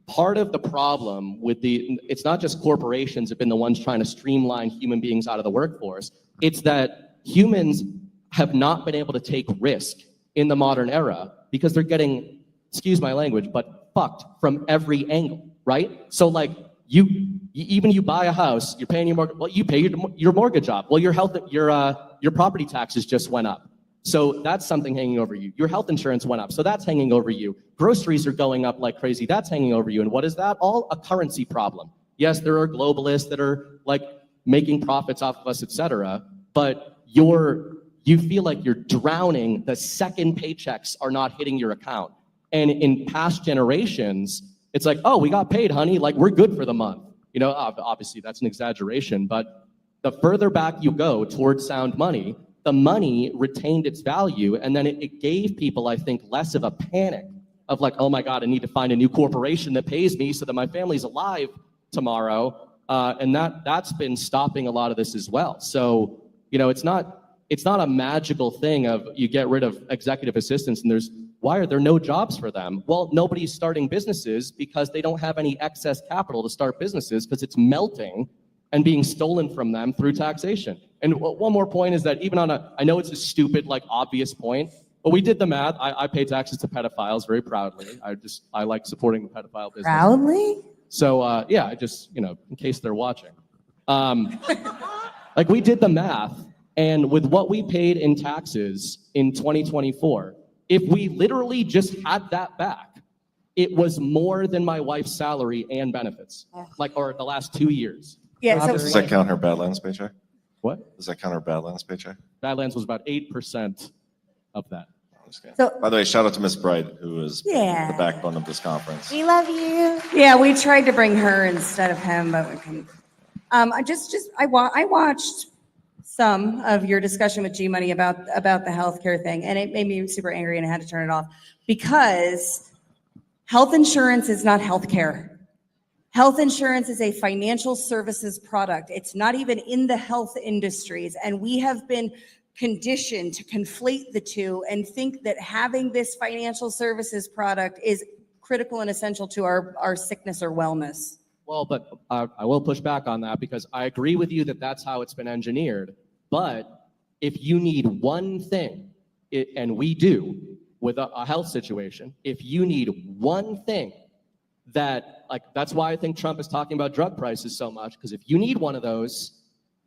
Part of the problem with it's not just corporations have been the ones trying to streamline human beings out of the workforce, it's that humans have not been able to take risk in the modern era because they're getting, excuse my language, but fucked from every angle, right? So like you buy a house, you're paying your mortgage, well, you pay your mortgage off. Well, your property taxes just went up. So that's something hanging over you. Your health insurance went up, so that's hanging over you. Groceries are going up like crazy, that's hanging over you. And what is that? All a currency problem. Yes, there are globalists that are like making profits off of us, et cetera, but you feel like you're drowning the second paychecks are not hitting your account. And in past generations, it's like, oh, we got paid, honey, like we're good for the month. You know, obviously that's an exaggeration, but the further back you go towards sound money, the money retained its value, and then it gave people, I think, less of a panic of like, oh my God, I need to find a new corporation that pays me so that my family's alive tomorrow. And that's been stopping a lot of this as well. So, you know, it's not a magical thing of you get rid of executive assistants and why are there no jobs for them? Well, nobody's starting businesses because they don't have any excess capital to start businesses because it's melting and being stolen from them through taxation. And one more point is that even I know it's a stupid, like obvious point, but we did the math. I pay taxes to pedophiles very proudly. I like supporting the pedophile business. Proudly? So yeah, I just, you know, in case they're watching. Like we did the math, and with what we paid in taxes in 2024, if we literally just had that back, it was more than my wife's salary and benefits, or the last 2 years. Yeah, so- Does that count her Badlands paycheck? What? Does that count her Badlands paycheck? Badlands was about 8% of that. So- By the way, shout out to Miss Bright, who is Yeah. the backbone of this conference. We love you. Yeah, we tried to bring her instead of him, but we couldn't. I watched some of your discussion with G Money about the healthcare thing, and it made me super angry, and I had to turn it off because health insurance is not healthcare. Health insurance is a financial services product. It's not even in the health industries, and we have been conditioned to conflate the two and think that having this financial services product is critical and essential to our sickness or wellness. Well, but I will push back on that because I agree with you that that's how it's been engineered. But if you need one thing, and we do with a health situation, if you need one thing that's why I think Trump is talking about drug prices so much, because if you need one of those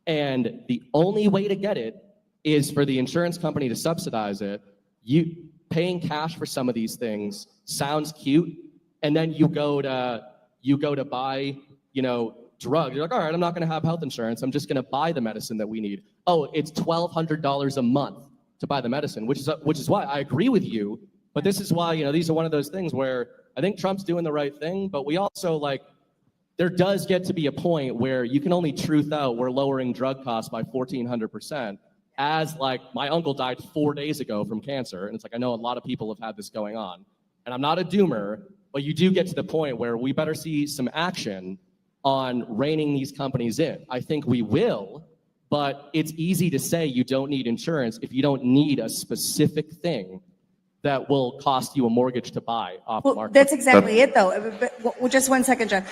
and the only way to get it is for the insurance company to subsidize it, you paying cash for some of these things sounds cute, and then you go to buy, you know, drugs. You're like, all right, I'm not going to have health insurance. I'm just going to buy the medicine that we need. Oh, it's $1,200 a month to buy the medicine, which is why I agree with you. But this is why, you know, these are one of those things where I think Trump's doing the right thing, but we also there does get to be a point where you can only truth out we're lowering drug costs by 1,400%. As my uncle died 4 days ago from cancer, and it's like I know a lot of people have had this going on, and I'm not a doomer, but you do get to the point where we better see some action on reining these companies in. I think we will, but it's easy to say you don't need insurance if you don't need a specific thing that will cost you a mortgage to buy off the Well, market. that's exactly it, though. But just 1 second, John.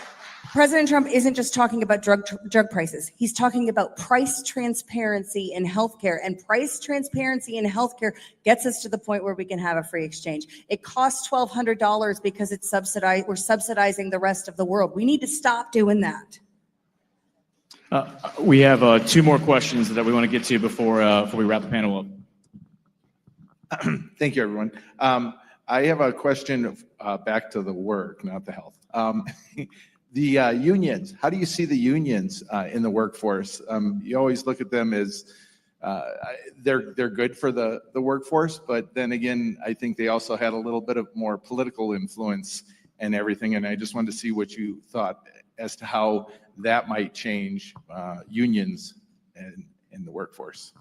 President Trump isn't just talking about drug prices. He's talking about price transparency in healthcare, and price transparency in healthcare gets us to the point where we can have a free exchange. It costs $1,200 because it's subsidized. We're subsidizing the rest of the world. We need to stop doing that. We have 2 more questions that we want to get to before we wrap the panel up. Thank you, everyone. I have a question back to the work, not the health. The unions, how do you see the unions in the workforce? You always look at them as they're good for the workforce, but then again, I think they also had a little bit of more political influence and everything, and I just wanted to see what you thought as to how that might change unions in the workforce.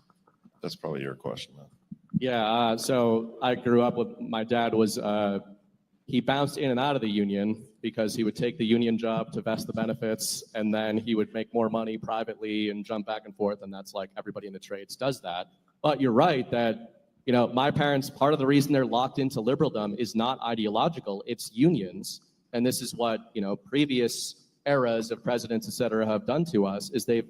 That's probably your question, though. Yeah, so I grew up with, my dad he bounced in and out of the union because he would take the union job to vest the benefits, and then he would make more money privately and jump back and forth, and that's like everybody in the trades does that. But you're right that, you know, my parents, part of the reason they're locked into liberaldom is not ideological, it's unions. And this is what, you know, previous eras of presidents, et cetera, have done to us, is they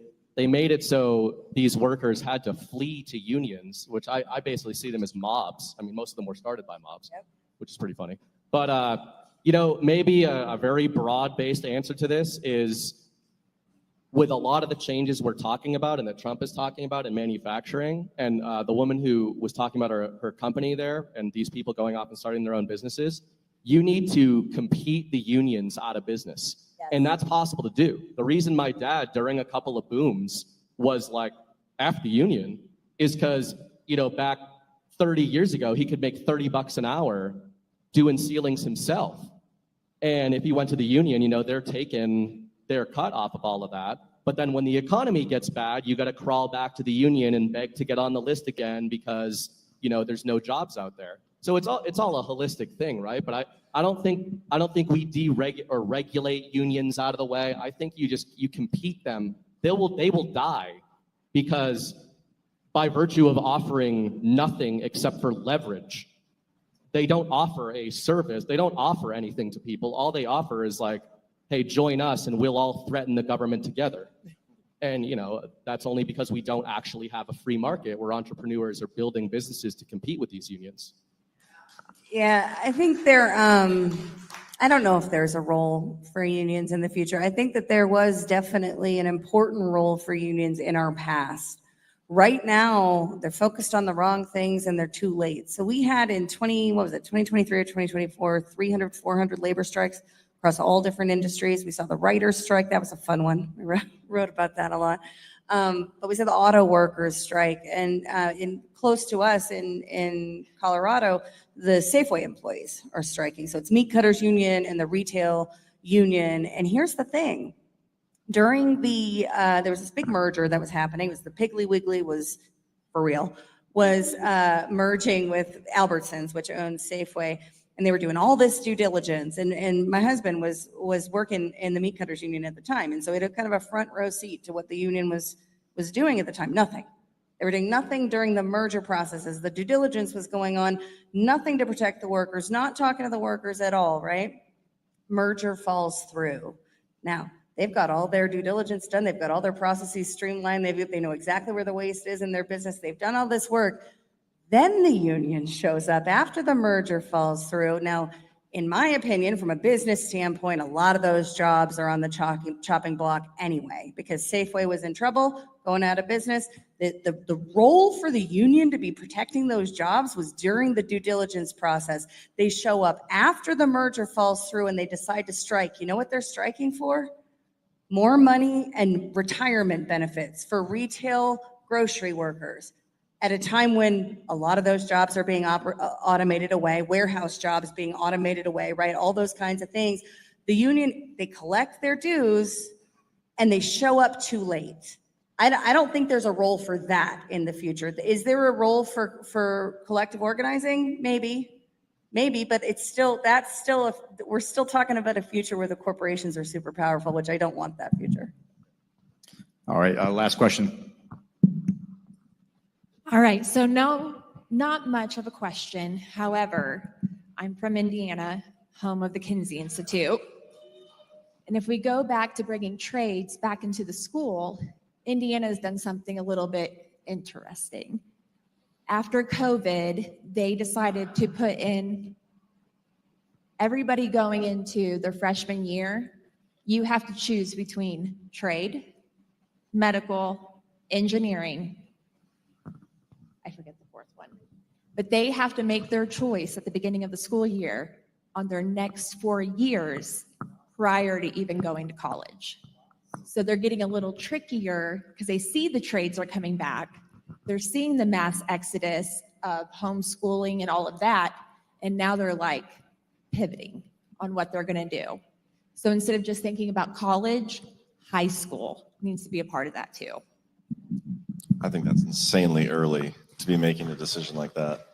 made it so these workers had to flee to unions, which I basically see them as mobs. I mean, most of them were started by mobs, which is pretty funny. But, you know, maybe a very broad-based answer to this is with a lot of the changes we're talking about and that Trump is talking about in manufacturing, and the woman who was talking about her company there and these people going off and starting their own businesses, you need to compete the unions out of business. And that's possible to do. The reason my dad, during a couple of booms, was like, F the union, is because, back 30 years ago, he could make $30 an hour doing ceilings himself. And if he went to the union, they're taking their cut off of all of that. But then when the economy gets bad, you got to crawl back to the union and beg to get on the list again because, there's no jobs out there. So it's all a holistic thing, right? But I don't think we regulate unions out of the way. I think you compete them. They will die because by virtue of offering nothing except for leverage, they don't offer a service. They don't offer anything to people. All they offer is like, hey, join us and we'll all threaten the government together. And that's only because we don't actually have a free market where entrepreneurs are building businesses to compete with these unions. Yeah, I think I don't know if there's a role for unions in the future. I think that there was definitely an important role for unions in our past. Right now, they're focused on the wrong things and they're too late. So we had in 2023 or 2024, 300, 400 labor strikes across all different industries. We saw the writers' strike. That was a fun one. We wrote about that a lot. But we saw the auto workers strike. And close to us in Colorado, the Safeway employees are striking. So it's Meat Cutters Union and the retail union. And here's the thing. During there was this big merger that was happening. It was the Piggly Wiggly was, for real, was merging with Albertsons, which owns Safeway. And they were doing all this due diligence. And my husband was working in the Meat Cutters Union at the time. And so it had kind of a front row seat to what the union was doing at the time. Nothing. They were doing nothing during the merger processes. The due diligence was going on, nothing to protect the workers, not talking to the workers at all, right? Merger falls through. Now, they've got all their due diligence done. They've got all their processes streamlined. They know exactly where the waste is in their business. They've done all this work. Then the union shows up after the merger falls through. Now, in my opinion, from a business standpoint, a lot of those jobs are on the chopping block anyway, because Safeway was in trouble, going out of business. The role for the union to be protecting those jobs was during the due diligence process. They show up after the merger falls through and they decide to strike. You know what they're striking for? More money and retirement benefits for retail grocery workers at a time when a lot of those jobs are being automated away, warehouse jobs being automated away, right? All those kinds of things. The union, they collect their dues and they show up too late. I don't think there's a role for that in the future. Is there a role for collective organizing? Maybe, but we're still talking about a future where the corporations are super powerful, which I don't want that future. All right, last question. All right, so no, not much of a question. However, I'm from Indiana, home of the Kinsey Institute. And if we go back to bringing trades back into the school, Indiana has done something a little bit interesting. After COVID, they decided to put in everybody going into their freshman year, you have to choose between trade, medical, engineering. I forget the fourth one. But they have to make their choice at the beginning of the school year on their next 4 years prior to even going to college. So they're getting a little trickier because they see the trades are coming back. They're seeing the mass exodus of homeschooling and all of that. And now they're like pivoting on what they're going to do. So instead of just thinking about college, high school needs to be a part of that too. I think that's insanely early to be making a decision like that.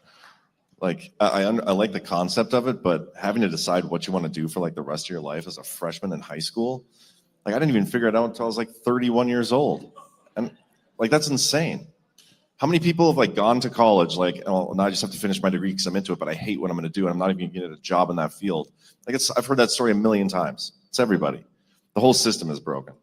Like, I like the concept of it, but having to decide what you want to do for like the rest of your life as a freshman in high school, like I didn't even figure it out until I was like 31 years old. And like, that's insane. How many people have like gone to college, like, oh, now I just have to finish my degree because I'm into it, but I hate what I'm going to do and I'm not even going to get a job in that field. Like, I've heard that story a million times. It's everybody. The whole system is broken.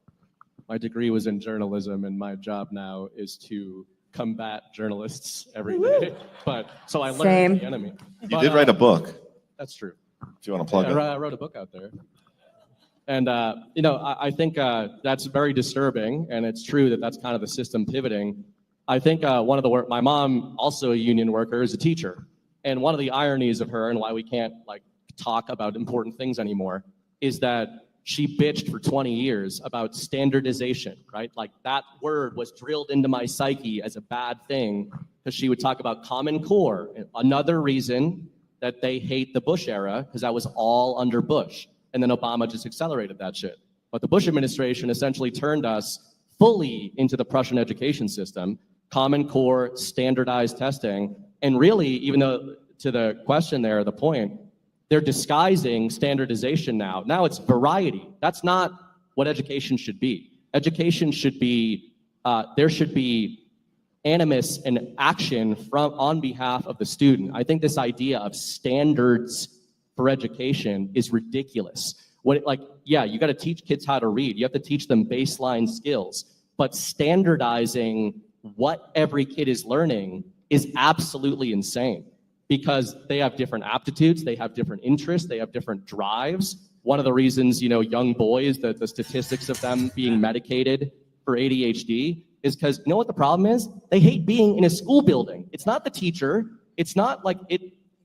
My degree was in journalism, and my job now is to combat journalists every day. But so I learned the enemy. You did write a book. That's true. If you want to plug it. I wrote a book out there. And, I think that's very disturbing, and it's true that that's kind of the system pivoting. I think one of the my mom, also a union worker, is a teacher. And one of the ironies of her and why we can't like talk about important things anymore is that she bitched for 20 years about standardization, right? Like that word was drilled into my psyche as a bad thing because she would talk about Common Core. Another reason that they hate the Bush era, because that was all under Bush. And then Obama just accelerated that shit. But the Bush administration essentially turned us fully into the Prussian education system, Common Core, standardized testing. And really, even though to the question there, the point, they're disguising standardization now. Now it's variety. That's not what education should be. Education should be, there should be animus and action on behalf of the student. I think this idea of standards for education is ridiculous. Yeah, you got to teach kids how to read. You have to teach them baseline skills. But standardizing what every kid is learning is absolutely insane because they have different aptitudes, they have different interests, they have different drives. One of the reasons, young boys, the statistics of them being medicated for ADHD is because, you know what the problem is? They hate being in a school building. It's not the teacher. It's not like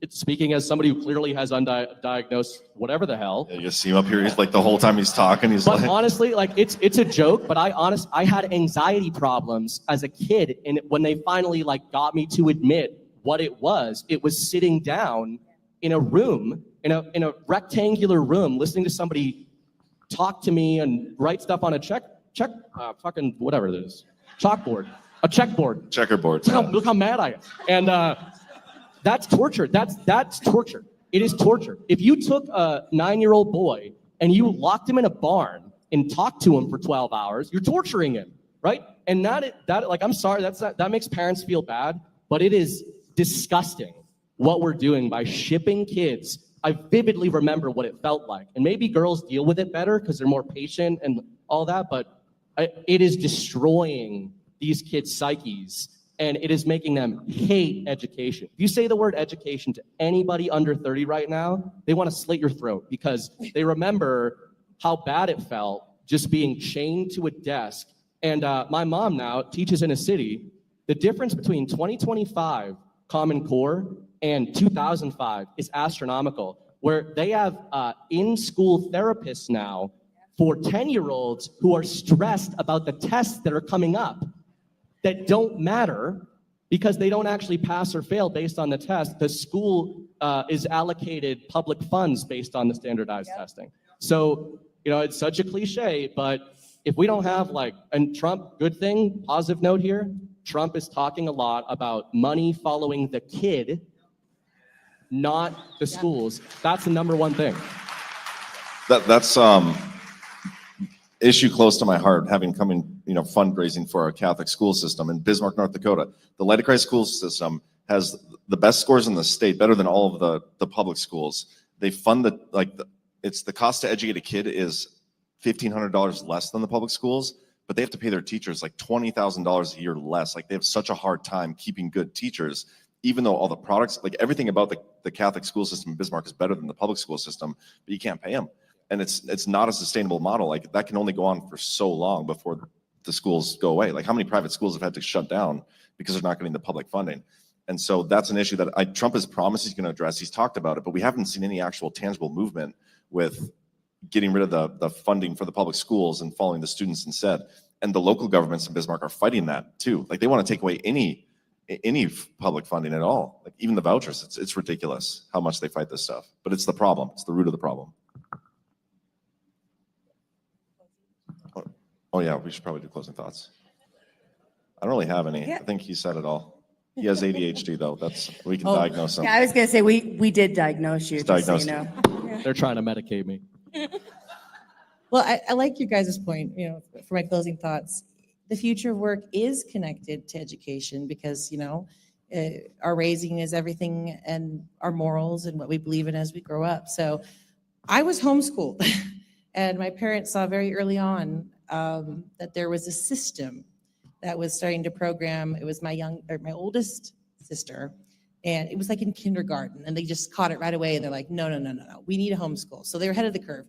it's speaking as somebody who clearly has undiagnosed whatever the hell. Yeah, you see him up here. He's like the whole time he's talking. He's But like, honestly, it's a joke. But I had anxiety problems as a kid, and when they finally got me to admit what it was sitting down in a room, in a rectangular room, listening to somebody talk to me and write stuff on a fucking whatever it is, chalkboard, a checkboard, checkerboard. Look how mad I am, and. That's torture. That's torture. It is torture. If you took a 9-year-old boy and you locked him in a barn and talked to him for 12 hours, you're torturing him, right? And I'm sorry, that makes parents feel bad, but it is disgusting what we're doing by shipping kids. I vividly remember what it felt like. And maybe girls deal with it better because they're more patient and all that, but it is destroying these kids' psyches. And it is making them hate education. If you say the word education to anybody under 30 right now, they want to slit your throat because they remember how bad it felt just being chained to a desk. And my mom now teaches in a city. The difference between 2025 Common Core and 2005 is astronomical, where they have in-school therapists now for 10-year-olds who are stressed about the tests that are coming up that don't matter because they don't actually pass or fail based on the test. The school is allocated public funds based on the standardized testing. So, it's such a cliche, but if we don't have and Trump, good thing, positive note here, Trump is talking a lot about money following the kid, not the schools. That's the number one thing. That's issue close to my heart, having come in, fundraising for our Catholic school system in Bismarck, North Dakota. The Light of Christ school system has the best scores in the state, better than all of the public schools. They fund the cost to educate a kid is $1,500 less than the public schools, but they have to pay their teachers $20,000 a year less. They have such a hard time keeping good teachers, even though all the products, everything about the Catholic school system in Bismarck is better than the public school system, but you can't pay them. And it's not a sustainable model. That can only go on for so long before the schools go away. How many private schools have had to shut down because they're not getting the public funding? And so that's an issue that Trump has promised he's going to address. He's talked about it, but we haven't seen any actual tangible movement with getting rid of the funding for the public schools and following the students instead. And the local governments in Bismarck are fighting that too. They want to take away any public funding at all. Even the vouchers, it's ridiculous how much they fight this stuff. But it's the problem. It's the root of the problem. Oh yeah, we should probably do closing thoughts. I don't really have any. Yeah. I think he said it all. He has ADHD though. We can diagnose him. Yeah, I was going to say, we did diagnose you, just so you know. They're trying to medicate me. Well, I like your guys' point, for my closing thoughts. The future of work is connected to education because, our raising is everything and our morals and what we believe in as we grow up. So I was homeschooled and my parents saw very early on that there was a system that was starting to program. It was my oldest sister, and it was in kindergarten, and they just caught it right away. And they're like, no, we need a homeschool. So they were ahead of the curve.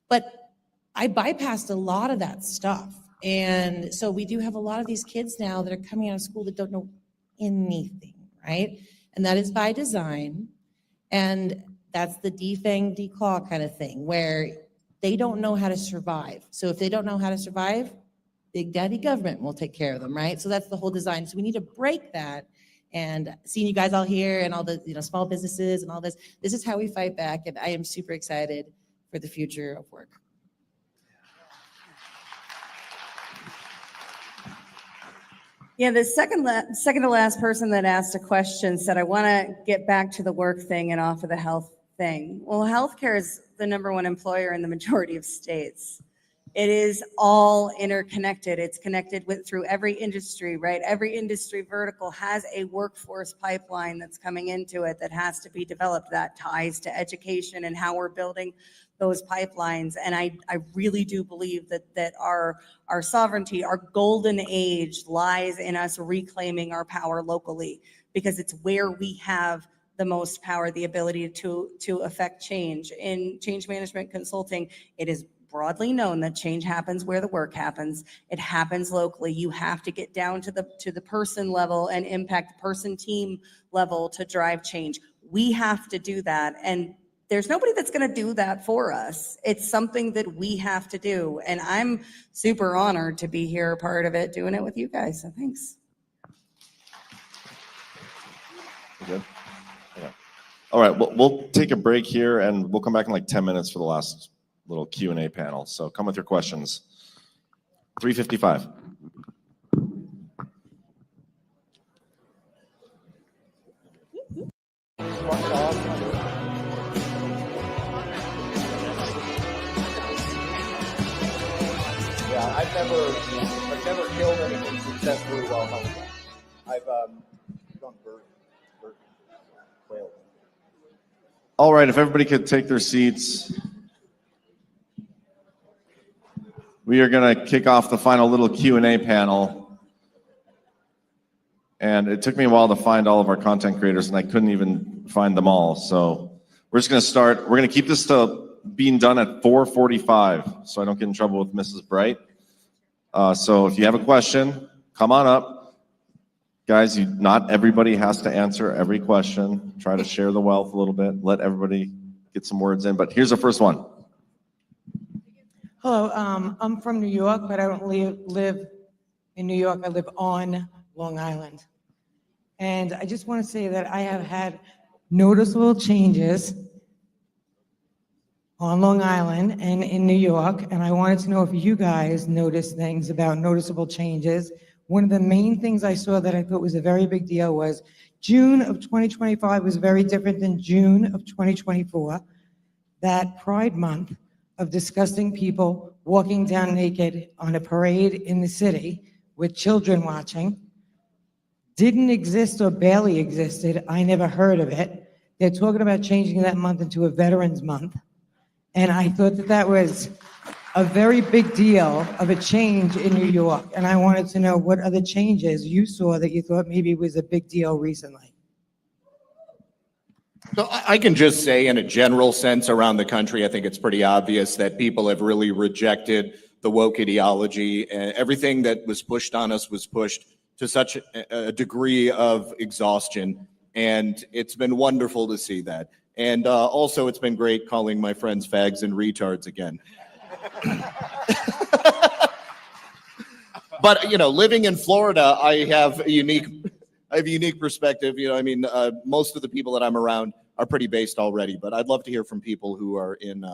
But I bypassed a lot of that stuff. And so we do have a lot of these kids now that are coming out of school that don't know anything, right? And that is by design. And that's the defang, declaw kind of thing, where they don't know how to survive. So if they don't know how to survive, Big Daddy government will take care of them, right? So that's the whole design. So we need to break that. And seeing you guys all here and all the small businesses and all this is how we fight back. And I am super excited for the future of work. Yeah, the second to last person that asked a question said, I want to get back to the work thing and off of the health thing. Well, healthcare is the #1 employer in the majority of states. It is all interconnected. It's connected through every industry, right? Every industry vertical has a workforce pipeline that's coming into it that has to be developed, that ties to education and how we're building those pipelines. And I really do believe that our sovereignty, our golden age lies in us reclaiming our power locally, because it's where we have the most power, the ability to affect change. In change management consulting, it is broadly known that change happens where the work happens. It happens locally. You have to get down to the person level and impact person team level to drive change. We have to do that. And there's nobody that's going to do that for us. It's something that we have to do. And I'm super honored to be here, part of it, doing it with you guys. So thanks. Good. Yeah. All right, we'll take a break here and we'll come back in like 10 minutes for the last little Q&A panel. So come with your questions. 3:55. Yeah, I've never killed anything successfully while hunting. I've done bird quail. All right, if everybody could take their seats. We are going to kick off the final little Q&A panel. And it took me a while to find all of our content creators, and I couldn't even find them all. So we're just going to start. We're going to keep this to being done at 4:45, so I don't get in trouble with Mrs. Bright. So if you have a question, come on up. Guys, not everybody has to answer every question. Try to share the wealth a little bit. Let everybody get some words in. But here's the first one. Hello, I'm from New York, but I don't live in New York. I live on Long Island. And I just want to say that I have had noticeable changes on Long Island and in New York, and I wanted to know if you guys noticed things about noticeable changes. One of the main things I saw that I thought was a very big deal was June of 2025 was very different than June of 2024. That Pride Month of disgusting people walking down naked on a parade in the city with children watching didn't exist or barely existed. I never heard of it. They're talking about changing that month into a Veterans Month. And I thought that was a very big deal of a change in New York. And I wanted to know what other changes you saw that you thought maybe was a big deal recently. So I can just say in a general sense around the country, I think it's pretty obvious that people have really rejected the woke ideology, and everything that was pushed on us was pushed to such a degree of exhaustion. And it's been wonderful to see that. And also it's been great calling my friends fags and retards again. But, living in Florida, I have a unique perspective. Most of the people that I'm around are pretty based already, but I'd love to hear from people who are in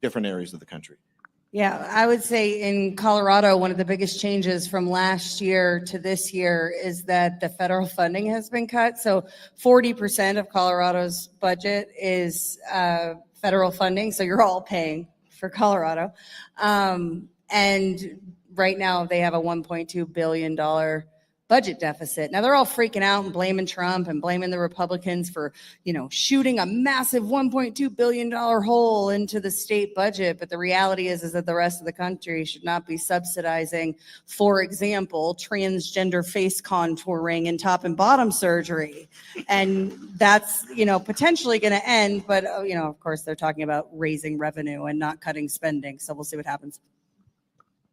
different areas of the country. Yeah, I would say in Colorado, one of the biggest changes from last year to this year is that the federal funding has been cut. So 40% of Colorado's budget is federal funding. So you're all paying for Colorado. And right now they have a $1.2 billion budget deficit. Now they're all freaking out and blaming Trump and blaming the Republicans for, shooting a massive $1.2 billion hole into the state budget. But the reality is that the rest of the country should not be subsidizing, for example, transgender face contouring and top and bottom surgery. And that's, potentially going to end. But, of course, they're talking about raising revenue and not cutting spending. So we'll see what happens.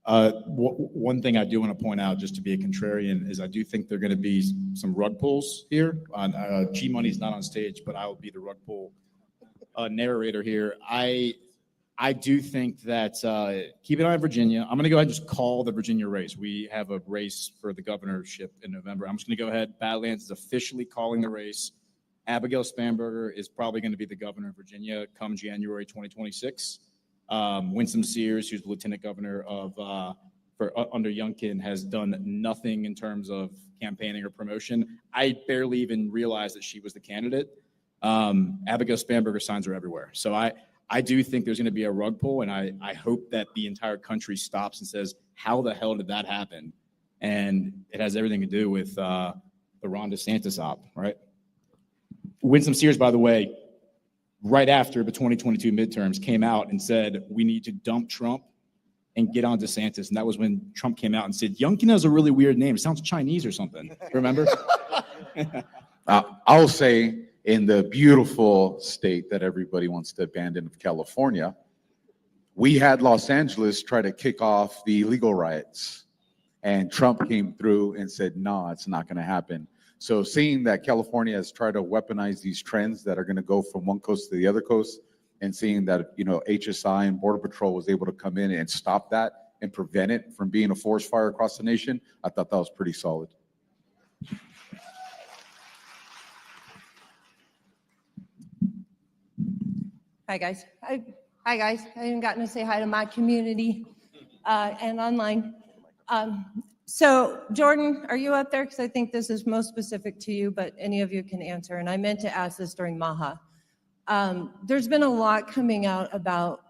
One thing I do want to point out, just to be a contrarian, is I do think there are going to be some rug pulls here. G Money's not on stage, but I will be the rug pull narrator here. I do think that keep an eye on Virginia. I'm going to go ahead and just call the Virginia race. We have a race for the governorship in November. I'm just going to go ahead. Badlands is officially calling the race. Abigail Spanberger is probably going to be the governor of Virginia come January 2026. Winsome Sears, who's the lieutenant governor of under Youngkin, has done nothing in terms of campaigning or promotion. I barely even realized that she was the candidate. Abigail Spanberger signs are everywhere. So I do think there's going to be a rug pull, and I hope that the entire country stops and says, how the hell did that happen? And it has everything to do with the Ron DeSantis op, right? Winsome Sears, by the way, right after the 2022 midterms came out and said, we need to dump Trump and get on DeSantis. And that was when Trump came out and said, Youngkin has a really weird name. It sounds Chinese or something. Remember? I'll say, in the beautiful state that everybody wants to abandon of California, we had Los Angeles try to kick off the illegal riots, and Trump came through and said, no, it's not going to happen. So seeing that California has tried to weaponize these trends that are going to go from one coast to the other coast, and seeing that, you know, HSI and Border Patrol was able to come in and stop that and prevent it from being a forest fire across the nation, I thought that was pretty solid. Hi, guys. Hi, guys. I haven't gotten to say hi to my community and online. So, Jordan, are you up there? Because I think this is most specific to you, but any of you can answer. And I meant to ask this during MAHA. There's been a lot coming out about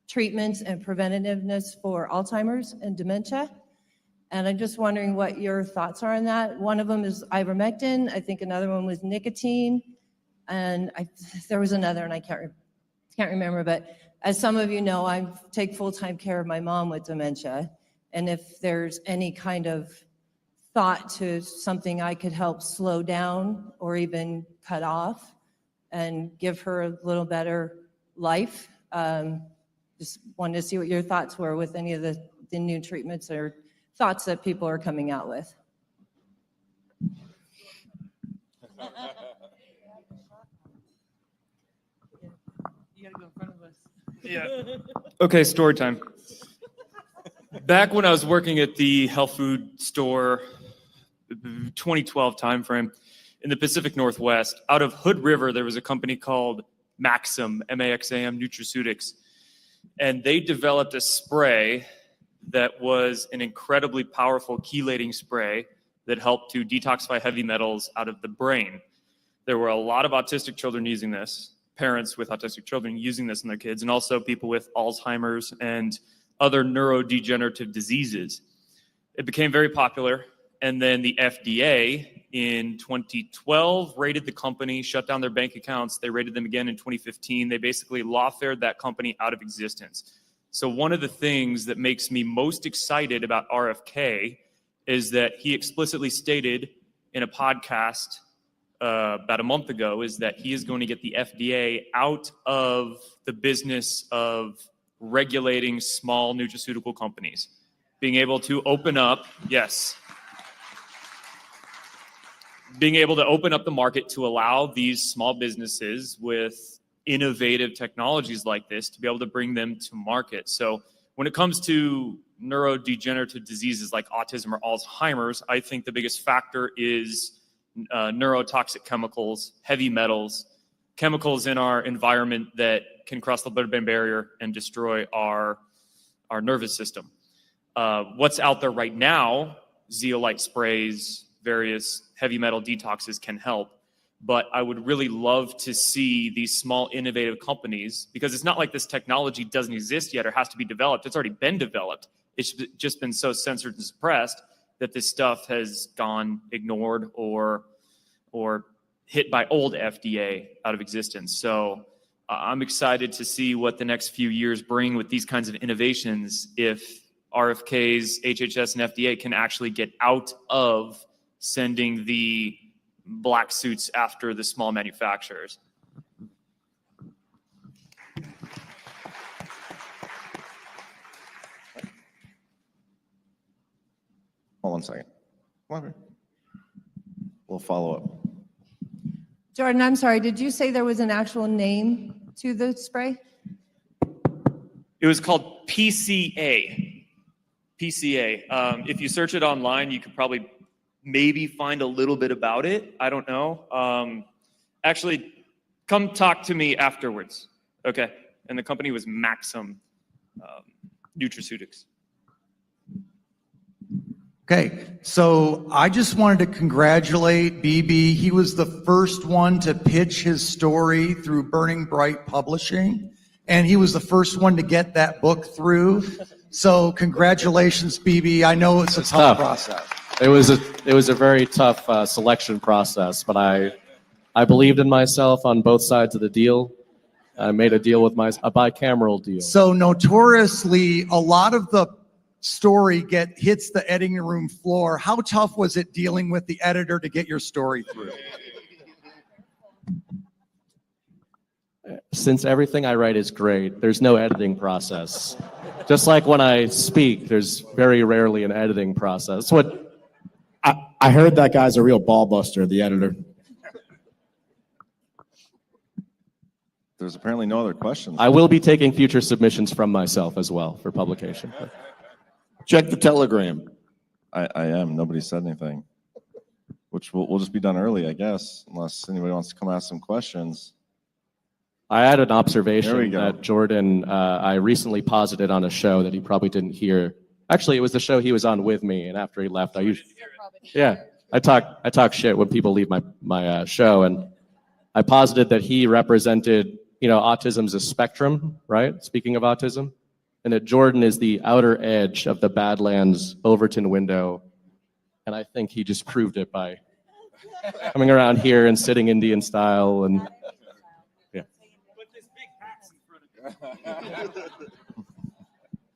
treatments and preventativeness for Alzheimer's and dementia. And I'm just wondering what your thoughts are on that. One of them is ivermectin. I think another one was nicotine. And there was another, and I can't remember. But as some of you know, I take full-time care of my mom with dementia. And if there's any kind of thought to something I could help slow down or even cut off and give her a little better life, just wanted to see what your thoughts were with any of the new treatments or thoughts that people are coming out with. You gotta go in front of us. Yeah. Okay, story time. Back when I was working at the health food store, 2012 timeframe, in the Pacific Northwest, out of Hood River, there was a company called Maxam, M-A-X-A-M, Nutraceutics. And they developed a spray that was an incredibly powerful chelating spray that helped to detoxify heavy metals out of the brain. There were a lot of autistic children using this, parents with autistic children using this in their kids, and also people with Alzheimer's and other neurodegenerative diseases. It became very popular, and then the FDA in 2012 raided the company, shut down their bank accounts. They raided them again in 2015. They basically lawfared that company out of existence. So one of the things that makes me most excited about RFK is that he explicitly stated in a podcast about a month ago is that he is going to get the FDA out of the business of regulating small nutraceutical companies, being able to open up, yes, being able to open up the market to allow these small businesses with innovative technologies like this to be able to bring them to market. So when it comes to neurodegenerative diseases like autism or Alzheimer's, I think the biggest factor is neurotoxic chemicals, heavy metals, chemicals in our environment that can cross the blood-brain barrier and destroy our nervous system. What's out there right now, zeolite sprays, various heavy metal detoxes can help. But I would really love to see these small innovative companies, because it's not like this technology doesn't exist yet or has to be developed. It's already been developed. It's just been so censored and suppressed that this stuff has gone ignored or hit by old FDA out of existence. So I'm excited to see what the next few years bring with these kinds of innovations if RFK's, HHS, and FDA can actually get out of sending the black suits after the small manufacturers. Hold on a second. We'll follow up. Jordan, I'm sorry, did you say there was an actual name to the spray? It was called PCA. PCA. If you search it online, you could probably maybe find a little bit about it. I don't know. Actually, come talk to me afterwards. Okay. And the company was Maxim Nutraceutics. Okay, so I just wanted to congratulate BB. He was the first one to pitch his story through Burning Bright Publishing, and he was the first one to get that book through. So congratulations, BB. I know it's a tough process. It was a very tough selection process, but I believed in myself on both sides of the deal. I made a deal with a bicameral deal. So notoriously, a lot of the story hits the editing room floor. How tough was it dealing with the editor to get your story through? Since everything I write is great, there's no editing process. Just like when I speak, there's very rarely an editing process. I heard that guy's a real ball buster, the editor. There's apparently no other questions. I will be taking future submissions from myself as well for publication. Check the Telegram. I am. Nobody said anything. Which will just be done early, I guess, unless anybody wants to come ask some questions. I had an There we observation go. that Jordan, I recently posited on a show that he probably didn't hear. Actually, it was the show he was on with me, and after he left, I talk shit when people leave my show, and I posited that he represented, autism's a spectrum, right? Speaking of autism, and that Jordan is the outer edge of the Badlands Overton window, and I think he just proved it by coming around here and sitting Indian style, and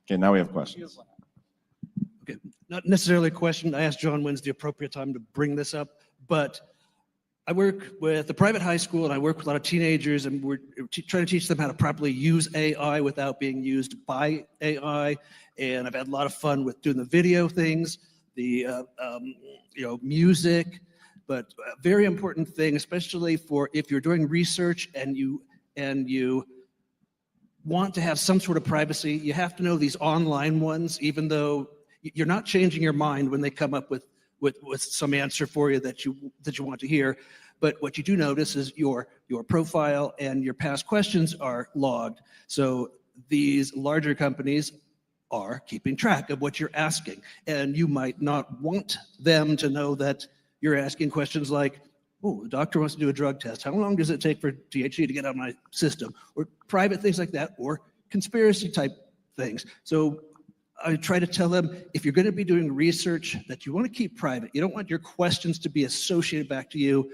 Okay, now we have questions. Okay, not necessarily a question. I asked John when's the appropriate time to bring this up, but I work with a private high school and I work with a lot of teenagers, and we're trying to teach them how to properly use AI without being used by AI. And I've had a lot of fun with doing the video things, the music, but a very important thing, especially for if you're doing research and you want to have some sort of privacy, you have to know these online ones, even though you're not changing your mind when they come up with some answer for you that you want to hear. But what you do notice is your profile and your past questions are logged. So these larger companies are keeping track of what you're asking. And you might not want them to know that you're asking questions like, oh, the doctor wants to do a drug test. How long does it take for THC to get out of my system? Or private things like that, or conspiracy type things. So I try to tell them, if you're going to be doing research that you want to keep private, you don't want your questions to be associated back to you,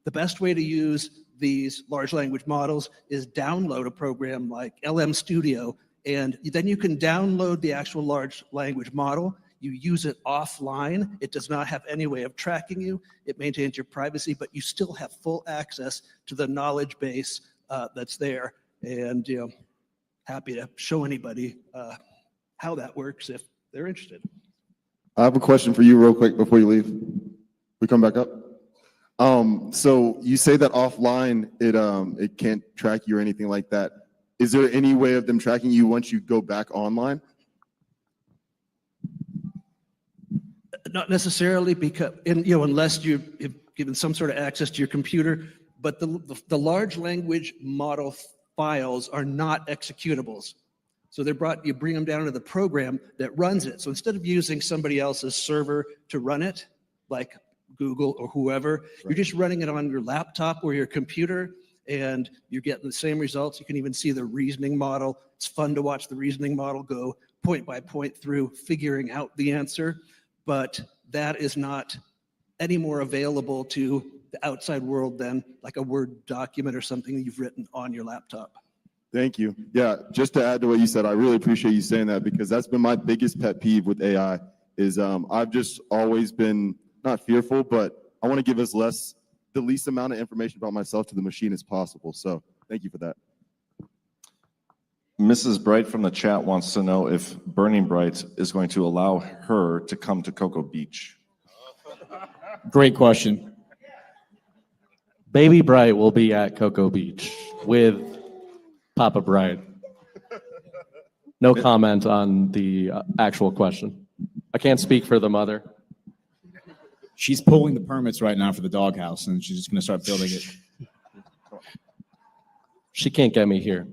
the best way to use these large language models is download a program like LM Studio, and then you can download the actual large language model. You use it offline. It does not have any way of tracking you. It maintains your privacy, but you still have full access to the knowledge base that's there. And happy to show anybody how that works if they're interested. I have a question for you real quick before you leave. We come back up. So you say that offline, it can't track you or anything like that. Is there any way of them tracking you once you go back online? Not necessarily, because unless you've given some sort of access to your computer, but the large language model files are not executables. So you bring them down to the program that runs it. So instead of using somebody else's server to run it, like Google or whoever, you're just running it on your laptop or your computer, and you're getting the same results. You can even see the reasoning model. It's fun to watch the reasoning model go point by point through figuring out the answer. But that is not any more available to the outside world than like a Word document or something that you've written on your laptop. Thank you. Yeah, just to add to what you said, I really appreciate you saying that, because that's been my biggest pet peeve with AI is I've just always been not fearful, but I want to give the least amount of information about myself to the machine as possible. So thank you for that. Mrs. Bright from the chat wants to know if Burning Bright is going to allow her to come to Cocoa Beach. Great question. Baby Bright will be at Cocoa Beach with Papa Bright. No comment on the actual question. I can't speak for the mother. She's pulling the permits right now for the doghouse, and she's just going to start building it. She can't get me here.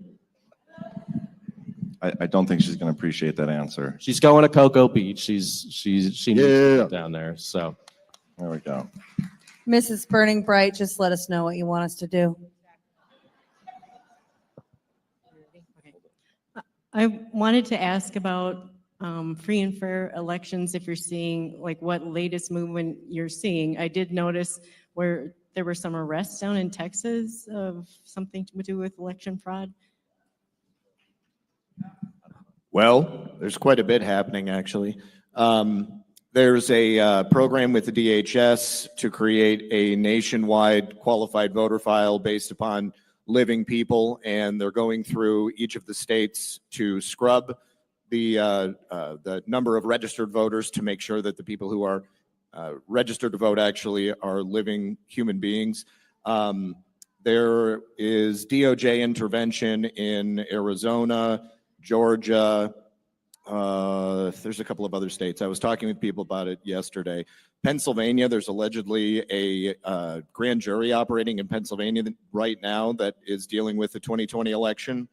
I don't think she's going to appreciate that answer. She's going to Cocoa Beach. She needs to get down there. So there we go. Mrs. Burning Bright, just let us know what you want us to do. I wanted to ask about free and fair elections, if you're seeing, like, what latest movement you're seeing. I did notice where there were some arrests down in Texas of something to do with election fraud. Well, there's quite a bit happening, actually. There's a program with the DHS to create a nationwide qualified voter file based upon living people, and they're going through each of the states to scrub the number of registered voters to make sure that the people who are registered to vote actually are living human beings. There is DOJ intervention in Arizona, Georgia. There's a couple of other states. I was talking with people about it yesterday. Pennsylvania, there's allegedly a grand jury operating in Pennsylvania right now that is dealing with the 2020 election.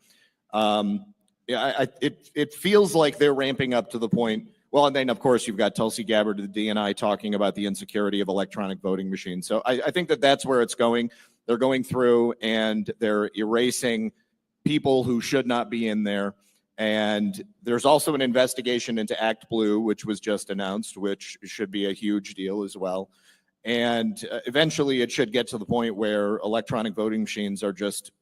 It feels like they're ramping up to the point. Well, and then of course you've got Tulsi Gabbard of the DNI talking about the insecurity of electronic voting machines. So I think that that's where it's going. They're going through and they're erasing people who should not be in there. And there's also an investigation into Act Blue, which was just announced, which should be a huge deal as well. And eventually it should get to the point where electronic voting machines are just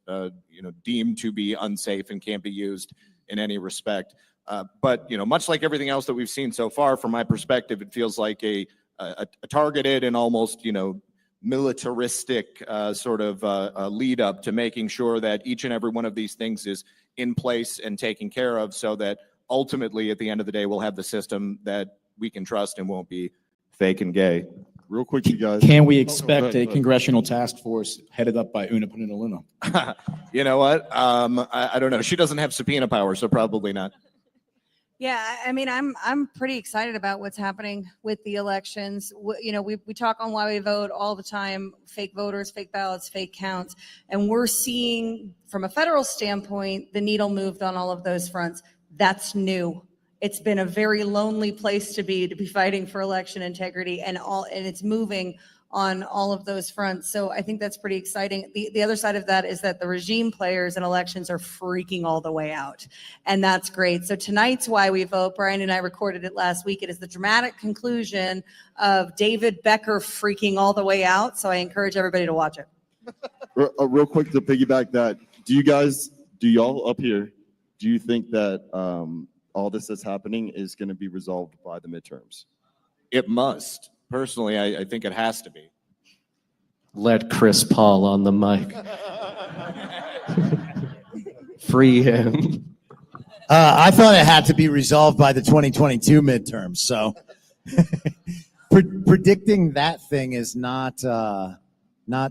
deemed to be unsafe and can't be used in any respect. But much like everything else that we've seen so far, from my perspective, it feels like a targeted and almost militaristic sort of lead up to making sure that each and every one of these things is in place and taken care of, so that ultimately at the end of the day we'll have the system that we can trust and won't be fake and gay. Real quick, you guys. Can we expect a congressional task force headed up by Una Punina? You know what? I don't know. She doesn't have subpoena power, so probably not. Yeah, I mean, I'm pretty excited about what's happening with the elections. We talk on Why We Vote all the time: fake voters, fake ballots, fake counts, and we're seeing from a federal standpoint the needle moved on all of those fronts. That's new. It's been a very lonely place to be fighting for election integrity, and it's moving on all of those fronts. So I think that's pretty exciting. The other side of that is that the regime players in elections are freaking all the way out. And that's great. So tonight's Why We Vote, Brian and I recorded it last week. It is the dramatic conclusion of David Becker freaking all the way out. So I encourage everybody to watch it. Real quick to piggyback that, do y'all up here, do you think that all this that's happening is going to be resolved by the midterms? It must. Personally, I think it has to be. Let Chris Paul on the mic. Free him. I thought it had to be resolved by the 2022 midterms. So predicting that thing is not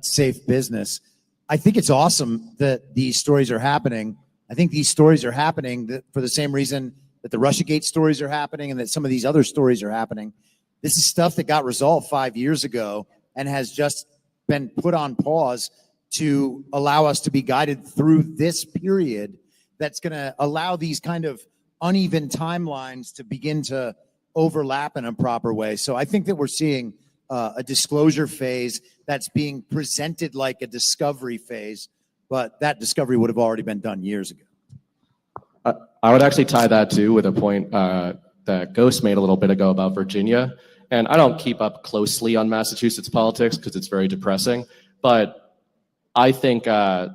safe business. I think it's awesome that these stories are happening. I think these stories are happening for the same reason that the Russiagate stories are happening and that some of these other stories are happening. This is stuff that got resolved 5 years ago and has just been put on pause to allow us to be guided through this period that's going to allow these kind of uneven timelines to begin to overlap in a proper way. So I think that we're seeing a disclosure phase that's being presented like a discovery phase, but that discovery would have already been done years ago. I would actually tie that too with a point that Ghost made a little bit ago about Virginia. And I don't keep up closely on Massachusetts politics because it's very depressing. But I think, I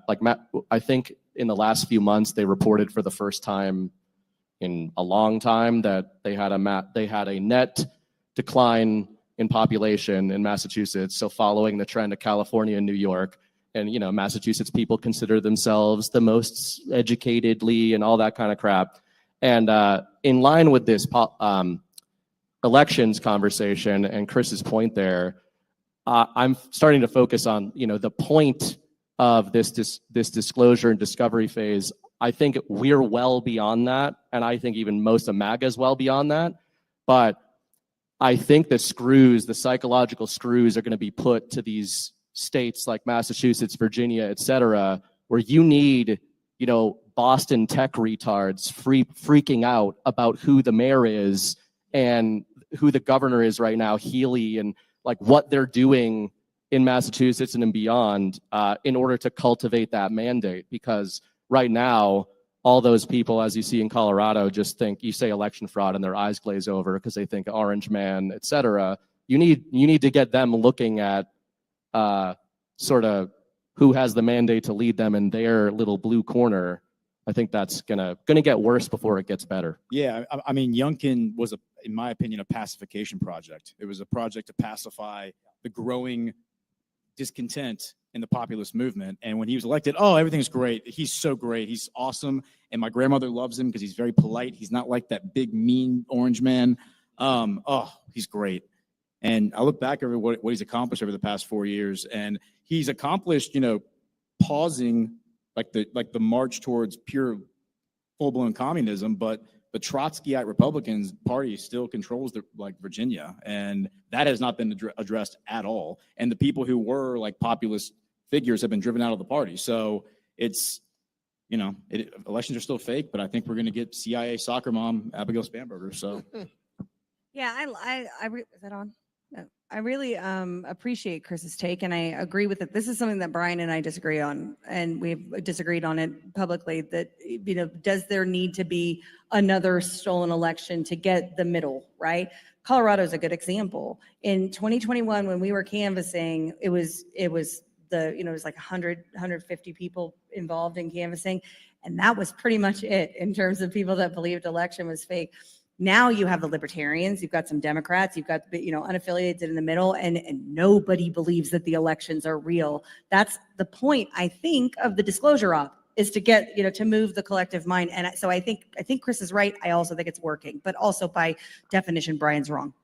think in the last few months they reported for the first time in a long time that they had a net decline in population in Massachusetts. So following the trend of California and New York, and Massachusetts people consider themselves the most educatedly and all that kind of crap. And in line with this elections conversation and Chris's point there, I'm starting to focus on the point of this disclosure and discovery phase I think we're well beyond that, and I think even most of MAGA is well beyond that. But I think the screws, the psychological screws, are going to be put to these states like Massachusetts, Virginia, et cetera, where you need, you know, Boston tech retards freaking out about who the mayor is and who the governor is right now, Healy, and like what they're doing in Massachusetts and beyond in order to cultivate that mandate. Because right now, all those people, as you see in Colorado, just think you say election fraud and their eyes glaze over because they think orange man, et cetera. You need to get them looking at sort of who has the mandate to lead them in their little blue corner. I think that's gonna get worse before it gets better. Yeah, I mean, Youngkin was, in my opinion, a pacification project. It was a project to pacify the growing discontent in the populist movement. And when he was elected, oh, everything's great. He's so great. He's awesome. And my grandmother loves him because he's very polite. He's not like that big, mean orange man. Oh, he's great. And I look back over what he's accomplished over the past 4 years, and he's accomplished, you know, pausing like the march towards pure full-blown communism, but the Trotskyite Republicans party still controls Virginia, and that has not been addressed at all. And the people who were like populist figures have been driven out of the party. So it's, you know, elections are still fake, but I think we're going to get CIA soccer mom Abigail Spanberger. So Yeah, is that on? No. I really appreciate Chris's take, and I agree with it. This is something that Brian and I disagree on, and we've disagreed on it publicly, that, you know, does there need to be another stolen election to get the middle, right? Colorado is a good example. In 2021, when we were canvassing, it was the, you know, it was like 150 people involved in canvassing, and that was pretty much it in terms of people that believed election was fake. Now you have the libertarians, you've got some Democrats, you've got, you know, unaffiliated in the middle, and nobody believes that the elections are real. That's the point, I think, of the disclosure op, is to get, you know, to move the collective mind. And so I think Chris is right. I also think it's working, but also by definition, Brian's wrong.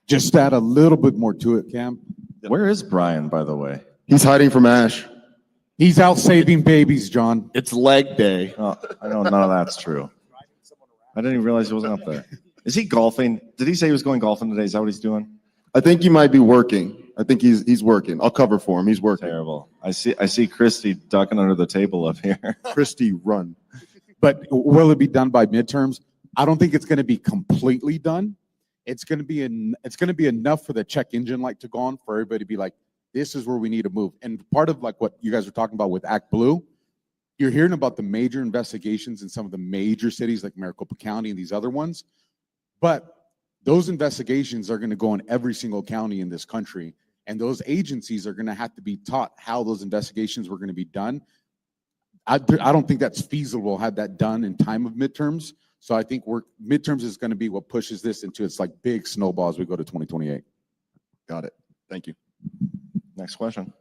Just add a little bit more to it, Cam. Where is Brian, by the way? He's hiding from Ash. He's out saving babies, John. It's leg day. Oh, I don't know. That's true. I didn't even realize he wasn't up there. Is he golfing? Did he say he was going golfing today? Is that what he's doing? I think he might be working. I think he's working. I'll cover for him. He's working. Terrible. I see Christy ducking under the table up here. Christy, run. But will it be done by midterms? I don't think it's going to be completely done. It's going to be enough for the check engine light to go on for everybody to be like, this is where we need to move. And part of like what you guys were talking about with Act Blue, you're hearing about the major investigations in some of the major cities like Maricopa County and these other ones. But those investigations are going to go in every single county in this country. And those agencies are going to have to be taught how those investigations were going to be done. I don't think that's feasible to have that done in time of midterms. So I think midterms is going to be what pushes this into its like big snowball as we go to 2028. Got it. Thank you. Next question.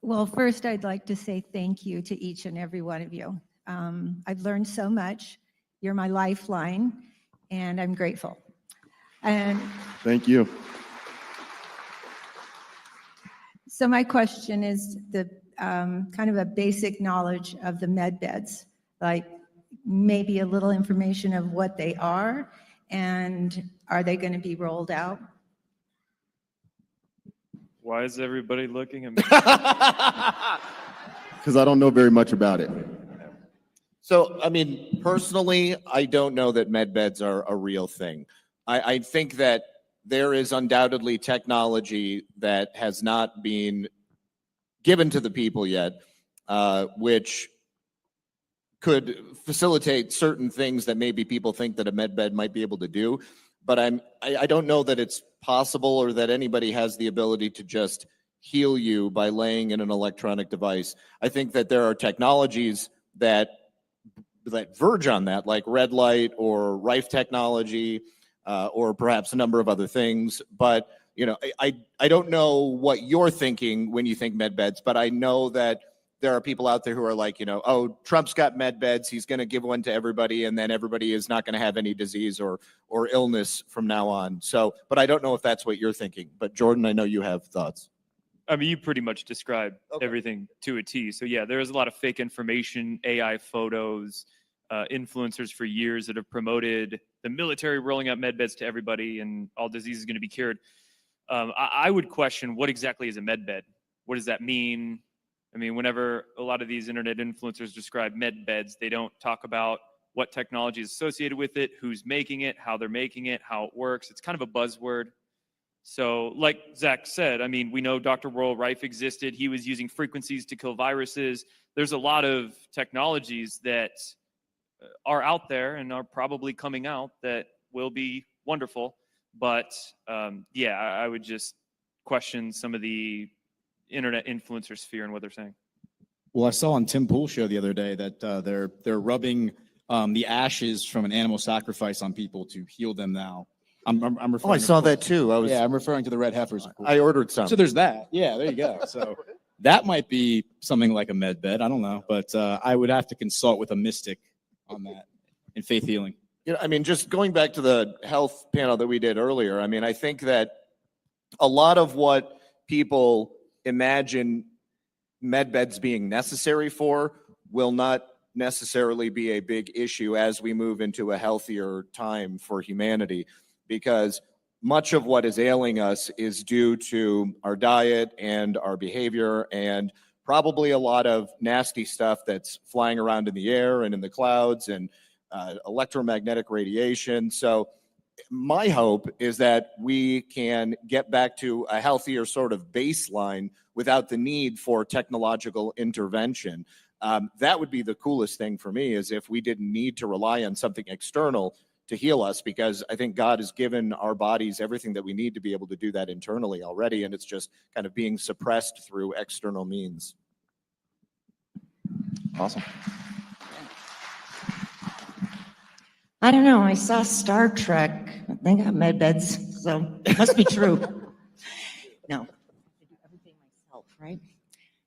Well, first, I'd like to say thank you to each and every one of you. I've learned so much. You're my lifeline, and I'm grateful. And Thank you. so my question is the kind of a basic knowledge of the med beds, like maybe a little information of what they are, and are they going to be rolled out? Why is everybody looking at me? Because I don't know very much about it. So, I mean, personally, I don't know that med beds are a real thing. I think that there is undoubtedly technology that has not been given to the people yet, which could facilitate certain things that maybe people think that a med bed might be able to do. But I don't know that it's possible or that anybody has the ability to just heal you by laying in an electronic device. I think that there are technologies that verge on that, like red light or Rife technology, or perhaps a number of other things. But you know, I don't know what you're thinking when you think med beds, but I know that there are people out there who are like, you know, oh, Trump's got med beds, he's going to give one to everybody, and then everybody is not going to have any disease or illness from now on. So, but I don't know if that's what you're thinking. But Jordan, I know you have thoughts. I mean, you pretty much described everything to a T. So yeah, there is a lot of fake information, AI photos, influencers for years that have promoted the military rolling out med beds to everybody and all disease is going to be cured. I would question what exactly is a med bed? What does that mean? I mean, whenever a lot of these internet influencers describe med beds, they don't talk about what technology is associated with it, who's making it, how they're making it, how it works. It's kind of a buzzword. So like Zach said, I mean, we know Dr. Royal Rife existed. He was using frequencies to kill viruses. There's a lot of technologies that are out there and are probably coming out that will be wonderful. But yeah, I would just question some of the internet influencer sphere and what they're saying. Well, I saw on Tim Pool's show the other day that they're rubbing the ashes from an animal sacrifice on people to heal them now. I'm referring. Oh, I saw that too. I'm referring to the red heifers. I ordered some. So there's that. Yeah, there you go. So that might be something like a med bed. I don't know, but I would have to consult with a mystic on that in faith healing. You know, I mean, just going back to the health panel that we did earlier, I mean, I think that a lot of what people imagine med beds being necessary for will not necessarily be a big issue as we move into a healthier time for humanity, because much of what is ailing us is due to our diet and our behavior and probably a lot of nasty stuff that's flying around in the air and in the clouds and electromagnetic radiation. So my hope is that we can get back to a healthier sort of baseline without the need for technological intervention. That would be the coolest thing for me, is if we didn't need to rely on something external to heal us, because I think God has given our bodies everything that we need to be able to do that internally already, and it's just kind of being suppressed through external means. Awesome. I don't know. I saw Star Trek. They got med beds, so it must be true. No, I do everything myself, right?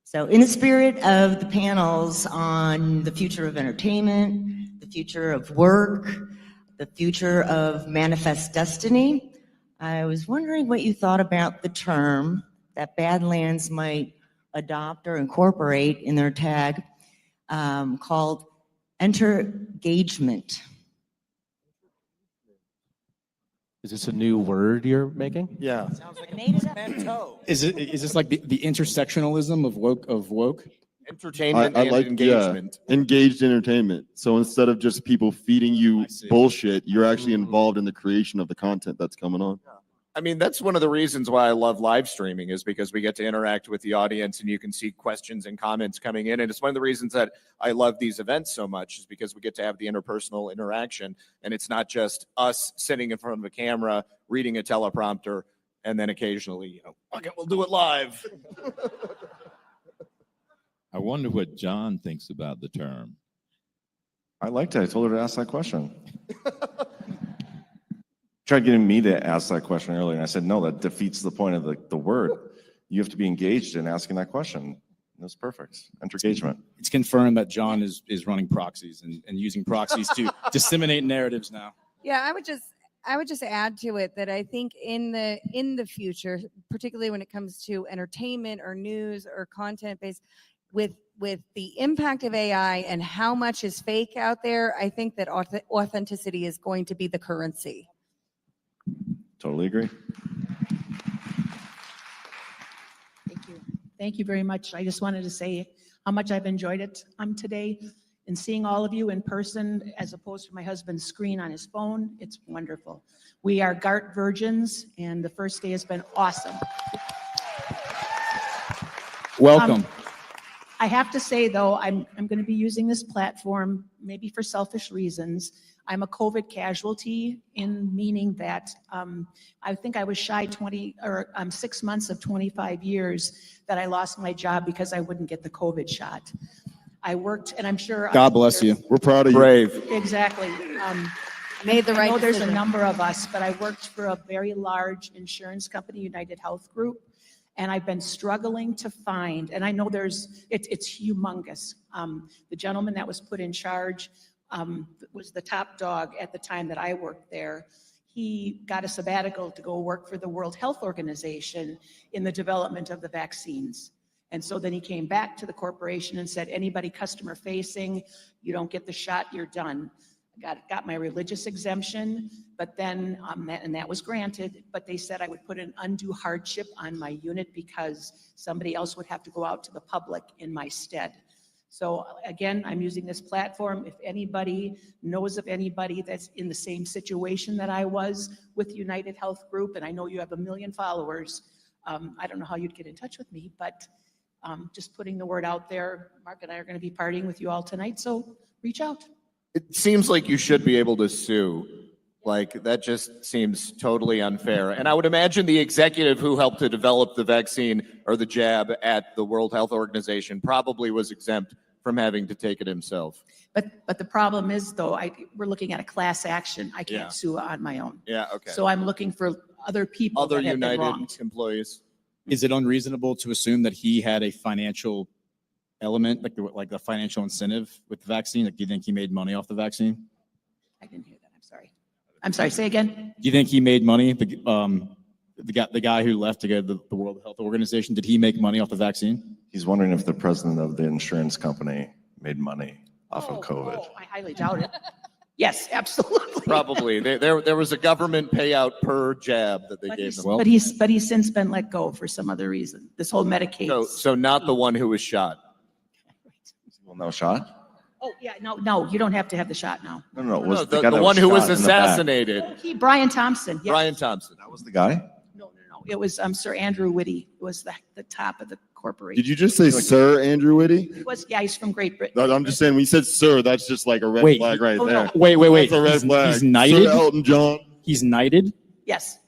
So in the spirit of the panels on the future of entertainment, the future of work, the future of manifest destiny, I was wondering what you thought about the term that Badlands might adopt or incorporate in their tag called engagement. Is this a new word you're making? Yeah. Is this like the intersectionalism of woke? Entertainment I and like engagement. Engaged entertainment. So instead of just people feeding you bullshit, you're actually involved in the creation of the content that's coming on. I mean, that's one of the reasons why I love live streaming, is because we get to interact with the audience and you can see questions and comments coming in. And it's one of the reasons that I love these events so much, is because we get to have the interpersonal interaction. And it's not just us sitting in front of a camera, reading a teleprompter, and then occasionally, okay, we'll do it live. I wonder what John thinks about the term. I liked it. I told her to ask that question. Tried getting me to ask that question earlier, and I said, no, that defeats the point of the word. You have to be engaged in asking that question. That's perfect. Engagement. It's confirmed that John is running proxies and using proxies to disseminate narratives now. Yeah, I would just add to it that I think in the future, particularly when it comes to entertainment or news or content based, with the impact of AI and how much is fake out there, I think that authenticity is going to be the currency. Totally agree. Thank you very much. I just wanted to say how much I've enjoyed it today, and seeing all of you in person as opposed to my husband's screen on his phone. It's wonderful. We are GART virgins, and the first day has been awesome. Welcome. I have to say, though, I'm going to be using this platform maybe for selfish reasons. I'm a COVID casualty, in meaning that I think I was shy 6 months of 25 years that I lost my job because I wouldn't get the COVID shot. I worked, and I'm sure. God bless you. We're proud of you. Brave. Exactly. Made the right I know there's a decision. number of us, but I worked for a very large insurance company, United Health Group, and I've been struggling to find, and I know it's humongous. The gentleman that was put in charge was the top dog at the time that I worked there. he got a sabbatical to go work for the World Health Organization in the development of the vaccines. And so then he came back to the corporation and said, anybody customer facing, you don't get the shot, you're done. I got my religious exemption, but then, and that was granted, but they said I would put an undue hardship on my unit because somebody else would have to go out to the public in my stead. So again, I'm using this platform. If anybody knows of anybody that's in the same situation that I was with United Health Group, and I know you have 1 million followers, I don't know how you'd get in touch with me, but just putting the word out there. Mark and I are going to be partying with you all tonight, so reach out. It seems like you should be able to sue. Like, that just seems totally unfair. And I would imagine the executive who helped to develop the vaccine or the jab at the World Health Organization probably was exempt from having to take it himself. But the problem is, though, we're looking at a class action. I can't Yeah. sue on my own. Yeah, okay. So I'm looking for other people Other that have been United wronged. employees. Is it unreasonable to assume that he had a financial element, like the financial incentive with the vaccine? Like, do you think he made money off the vaccine? I didn't hear that. I'm sorry. I'm sorry. Say again. Do you think he made money? The guy who left to go to the World Health Organization, did he make money off the vaccine? He's wondering if the president of the insurance company made money off of COVID. I highly doubt it. Yes, absolutely. Probably. There was a government payout per jab that they gave them. But he's since been let go for some other reason. This whole Medicaid. So not the one who was shot. Well, no shot? Oh, yeah, no, you don't have to have the shot now. No, No, was the guy that one who was shot in the back. assassinated. Brian Thompson. Yes. Brian Thompson. That was the guy? No. It was Sir Andrew Whitty was the top of the corporation. Did you just say Sir Andrew Whitty? He was, yeah, he's from Great Britain. No, I'm just saying, when you said sir, that's just like a red Wait, flag right oh, there. no. Wait. That's a red flag. He's knighted? Sir Elton John. He's knighted? Yes.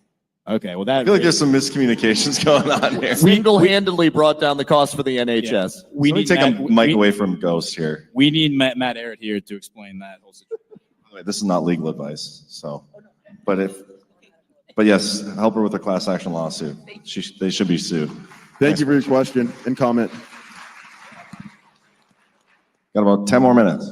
Okay, well I feel like there's some miscommunications going on here. Single-handedly brought down the cost for the NHS. We need to take a mic away from Ghost here. We need Matt Arrett here to explain that whole situation. By the way, this is not legal advice, so. But yes, help her with a class action lawsuit. They should be sued. Thank you for your question and comment. Got about 10 more minutes.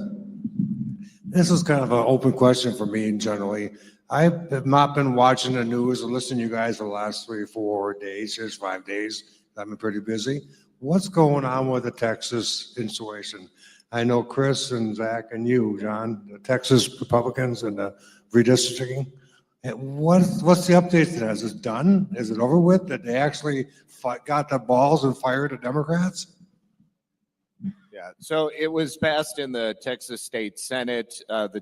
This is kind of an open question for me generally. I have not been watching the news or listening to you guys for the last 3 or 4 days, here's 5 days. I've been pretty busy. What's going on with the Texas situation? I know Chris and Zach and you, John, the Texas Republicans and the redistricting. What's the update to that? Is it done? Is it over with? Did they actually got the balls and fired the Democrats? Yeah, so it was passed in the Texas State Senate. The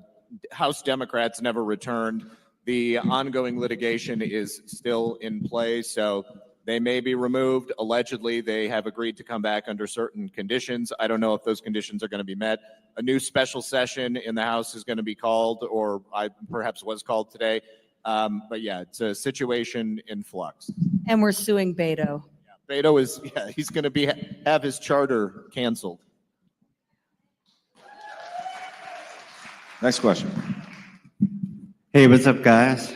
House Democrats never returned. The ongoing litigation is still in play, so they may be removed. Allegedly, they have agreed to come back under certain conditions. I don't know if those conditions are going to be met. A new special session in the House is going to be called, or perhaps was called today. But yeah, it's a situation in flux. And we're suing Beto. Beto is, he's going to have his charter canceled. Next question. Hey, what's up, guys?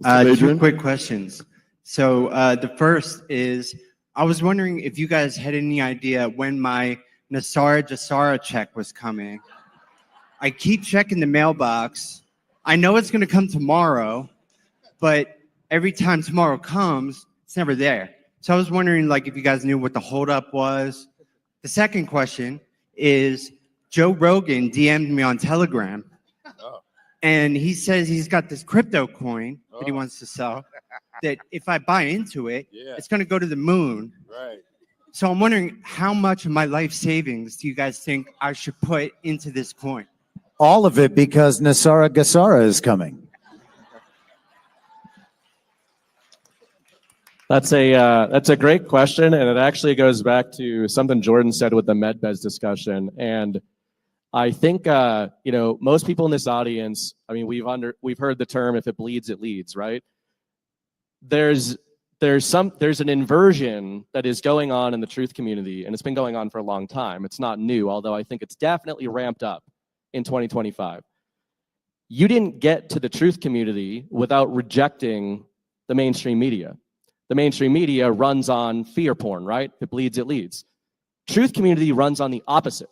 up, Two Adrian? quick questions. So the first is, I was wondering if you guys had any idea when my Nasara Jasara check was coming. I keep checking the mailbox. I know it's going to come tomorrow, but every time tomorrow comes, it's never there. So I was wondering, like, if you guys knew what the holdup was. The second question is, Joe Rogan DM'd me on Telegram, and he says he's got this crypto coin that he wants to sell, that if I buy into it, it's going to go to the moon. Right. So I'm wondering, how much of my life savings do you guys think I should put into this coin? All of it, because Nasara Gasara is coming. That's a great question, and it actually goes back to something Jordan said with the MedBeds discussion. And I think most people in this audience, I mean, we've heard the term "if it bleeds, it leads," right? There's an inversion that is going on in the truth community, and it's been going on for a long time. It's not new, although I think it's definitely ramped up in 2025. You didn't get to the truth community without rejecting the mainstream media. The mainstream media runs on fear porn, right? If it bleeds, it leads. Truth community runs on the opposite,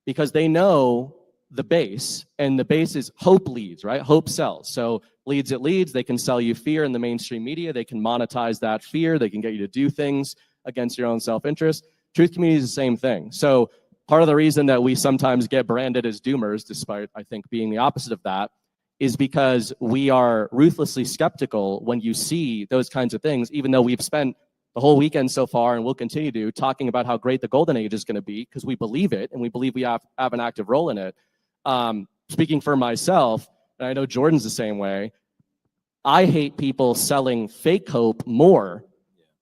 because they know the base, and the base is hope leads, right? Hope sells. So leads, it leads. They can sell you fear in the mainstream media. They can monetize that fear. They can get you to do things against your own self-interest. Truth community is the same thing. So part of the reason that we sometimes get branded as doomers, despite I think being the opposite of that, is because we are ruthlessly skeptical when you see those kinds of things, even though we've spent the whole weekend so far, and we'll continue to, talking about how great the golden age is going to be, because we believe it, and we believe we have an active role in it. Speaking for myself, and I know Jordan's the same way, I hate people selling fake hope more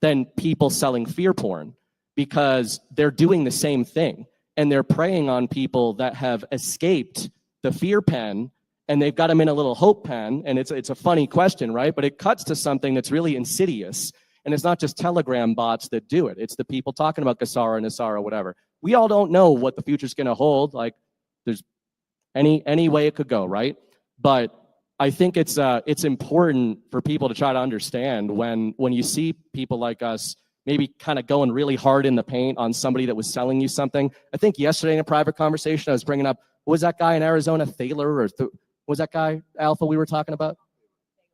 than people selling fear porn, because they're doing the same thing, and they're preying on people that have escaped the fear pen, and they've got them in a little hope pen, and it's a funny question, right? But it cuts to something that's really insidious. And it's not just Telegram bots that do it. It's the people talking about Gasara and Asara, whatever. We all don't know what the future's going to hold. Like, there's any way it could go, right? But I think it's important for people to try to understand when you see people like us maybe kind of going really hard in the paint on somebody that was selling you something. I think yesterday in a private conversation, I was bringing up, what was that guy in Arizona, Thaler, or was that guy, Alpha, we were talking about?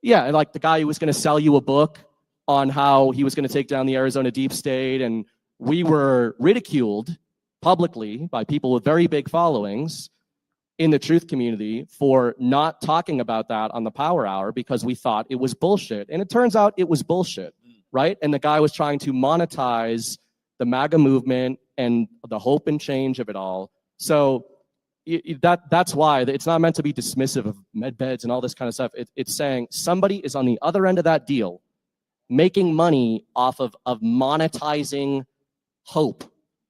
Yeah, and like the guy who was going to sell you a book on how he was going to take down the Arizona deep state, and we were ridiculed publicly by people with very big followings in the truth community for not talking about that on the Power Hour because we thought it was bullshit. And it turns out it was bullshit, right? And the guy was trying to monetize the MAGA movement and the hope and change of it all. So that's why it's not meant to be dismissive of med beds and all this kind of stuff. It's saying somebody is on the other end of that deal making money off of monetizing hope.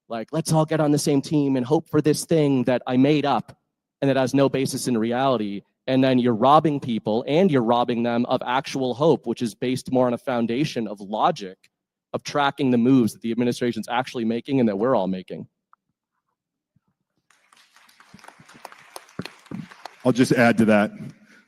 Like, let's all get on the same team and hope for this thing that I made up and that has no basis in reality. And then you're robbing people, and you're robbing them of actual hope, which is based more on a foundation of logic, of tracking the moves that the administration's actually making and that we're all making. I'll just add to that.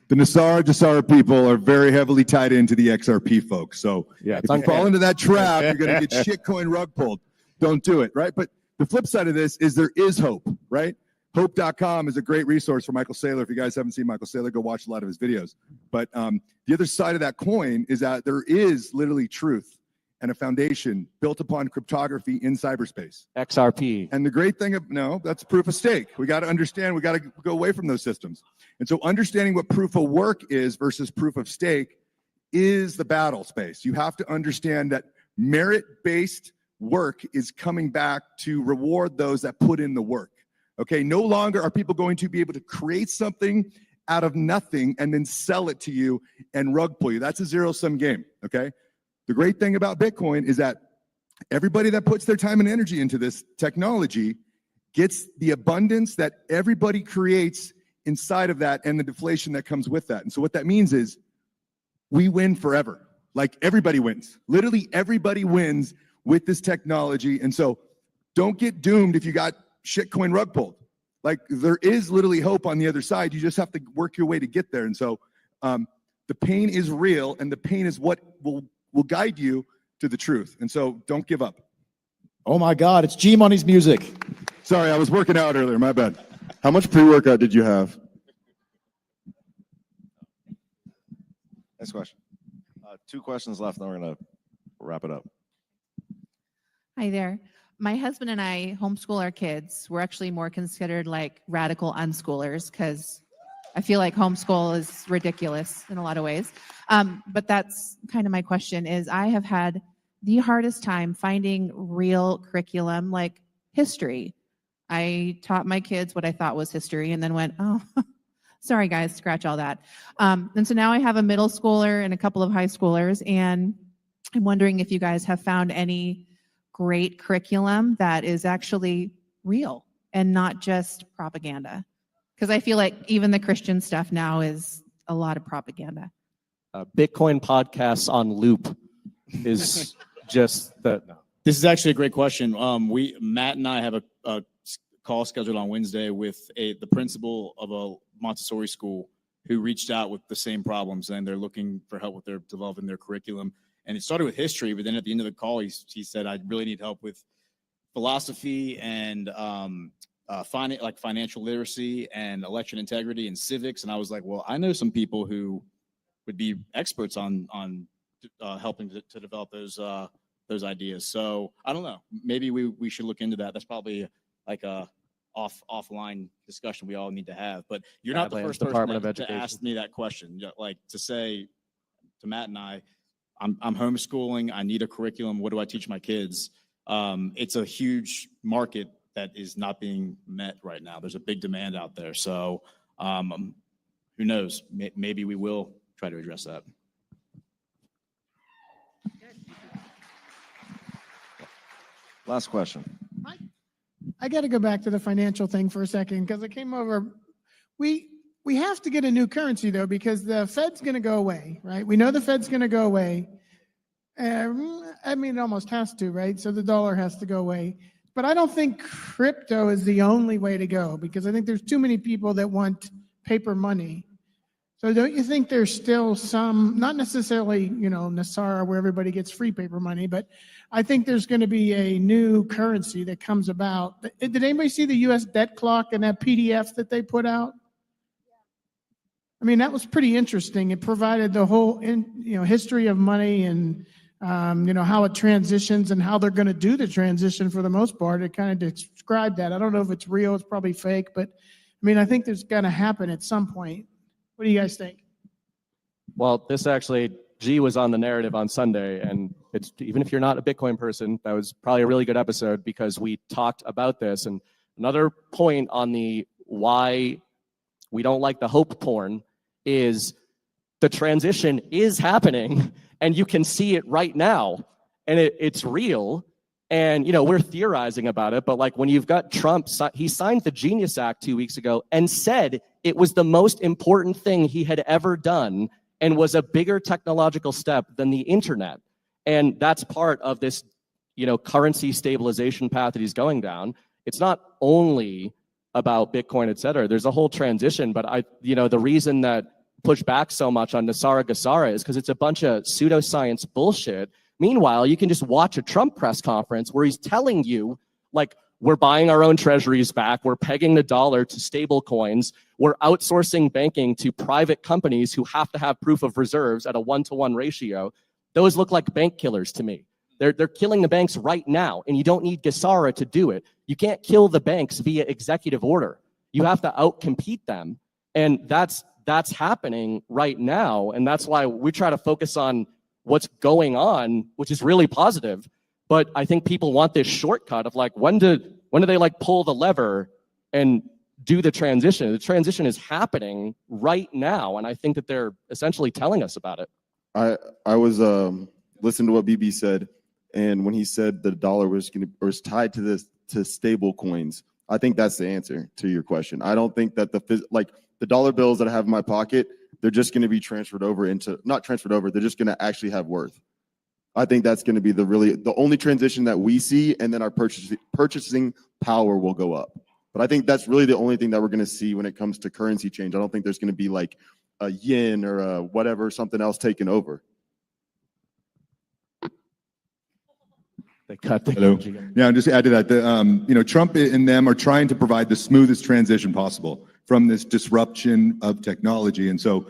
The Jasara people are very heavily tied into the XRP folks. So if you fall into that trap, you're going to get shitcoin rug pulled. Don't do it, right? But the flip side of this is there is hope, right? Hope.com is a great resource for Michael Saylor. If you guys haven't seen Michael Saylor, go watch a lot of his videos. But the other side of that coin is that there is literally truth and a foundation built upon cryptography in cyberspace. XRP. And the great thing no, that's proof of stake. We got to understand, we got to go away from those systems. And so understanding what proof of work is versus proof of stake is the battle space. You have to understand that merit-based work is coming back to reward those that put in the work. Okay, no longer are people going to be able to create something out of nothing and then sell it to you and rug pull you. That's a zero-sum game, okay? The great thing about Bitcoin is that everybody that puts their time and energy into this technology gets the abundance that everybody creates inside of that and the deflation that comes with that. And so what that means is we win forever. Like, everybody wins. Literally everybody wins with this technology. And so don't get doomed if you got shitcoin rug pulled. Like, there is literally hope on the other side. You just have to work your way to get there. And so the pain is real, and the pain is what will guide you to the truth. And so don't give up. Oh my God, it's G Money's music. Sorry, I was working out earlier, my bad. How much pre-workout did you have? Next question. 2 questions left, then we're going to wrap it up. Hi there. My husband and I homeschool our kids. We're actually more considered like radical unschoolers because I feel like homeschool is ridiculous in a lot of ways. But that's kind of my question is I have had the hardest time finding real curriculum like history. I taught my kids what I thought was history and then went, oh, sorry guys, scratch all that. And so now I have a middle schooler and a couple of high schoolers, and I'm wondering if you guys have found any great curriculum that is actually real and not just propaganda. Because I feel like even the Christian stuff now is a lot of propaganda. Bitcoin podcasts on loop is just the. This is actually a great question. Matt and I have a call scheduled on Wednesday with the principal of a Montessori school who reached out with the same problems, and they're looking for help with their developing their curriculum. And it started with history, but then at the end of the call, he said, "I really need help with philosophy and financial literacy and election integrity and civics." And I was like, "Well, I know some people who would be experts on helping to develop those ideas. So I don't know. Maybe we should look into that. That's probably like a offline discussion we all need to have. But you're not the Badlands first person Department of to Education. ask me that question. Like to say to Matt and I'm homeschooling. I need a curriculum. What do I teach my kids? It's a huge market that is not being met right now. There's a big demand out there. So who knows? Maybe we will try to address that. Last question. I got to go back to the financial thing for a second because it came over. We have to get a new currency though because the Fed's going to go away, right? We know the Fed's going to go away. I mean, it almost has to, right? So the dollar has to go away. But I don't think crypto is the only way to go because I think there's too many people that want paper money. So don't you think there's still some, not necessarily, Nasara where everybody gets free paper money, but I think there's going to be a new currency that comes about. Did anybody see the U.S. debt clock and that PDF that they put out? I mean, that was pretty interesting. It provided the whole, history of money and, how it transitions and how they're going to do the transition for the most part. It kind of described that. I don't know if it's real. It's probably fake, but I mean, I think there's going to happen at some point. What do you guys think? Well, this actually, G was on the narrative on Sunday, and it's even if you're not a Bitcoin person, that was probably a really good episode because we talked about this. And another point on the why we don't like the hope porn is the transition is happening, and you can see it right now, and it's real. And, we're theorizing about it, but like when you've got Trump, he signed the Genius Act 2 weeks ago and said it was the most important thing he had ever done and was a bigger technological step than the internet. And that's part of this, currency stabilization path that he's going down. It's not only about Bitcoin, et cetera. There's a whole transition, but the reason that push back so much on Nasara Gassara is because it's a bunch of pseudoscience bullshit. Meanwhile, you can just watch a Trump press conference where he's telling you, like, we're buying our own treasuries back, we're pegging the dollar to stable coins, we're outsourcing banking to private companies who have to have proof of reserves at a 1-to-1 ratio. Those look like bank killers to me. They're killing the banks right now, and you don't need Gassara to do it. You can't kill the banks via executive order. You have to outcompete them, and that's happening right now, and that's why we try to focus on what's going on, which is really positive. But I think people want this shortcut of like, when do they like pull the lever and do the transition? The transition is happening right now, and I think that they're essentially telling us about it. I was listening to what BB said, and when he said the dollar was tied to stable coins, I think that's the answer to your question. I don't think that the dollar bills that I have in my pocket, they're just going to be transferred over not transferred over, they're just going to actually have worth. I think that's going to be the only transition that we see, and then our purchasing power will go up. But I think that's really the only thing that we're going to see when it comes to currency change. I don't think there's going to be like a yen or a whatever, something else taking over. They cut the Hello. Yeah, and just to add to that, Trump and them are trying to provide the smoothest transition possible from this disruption of technology. And so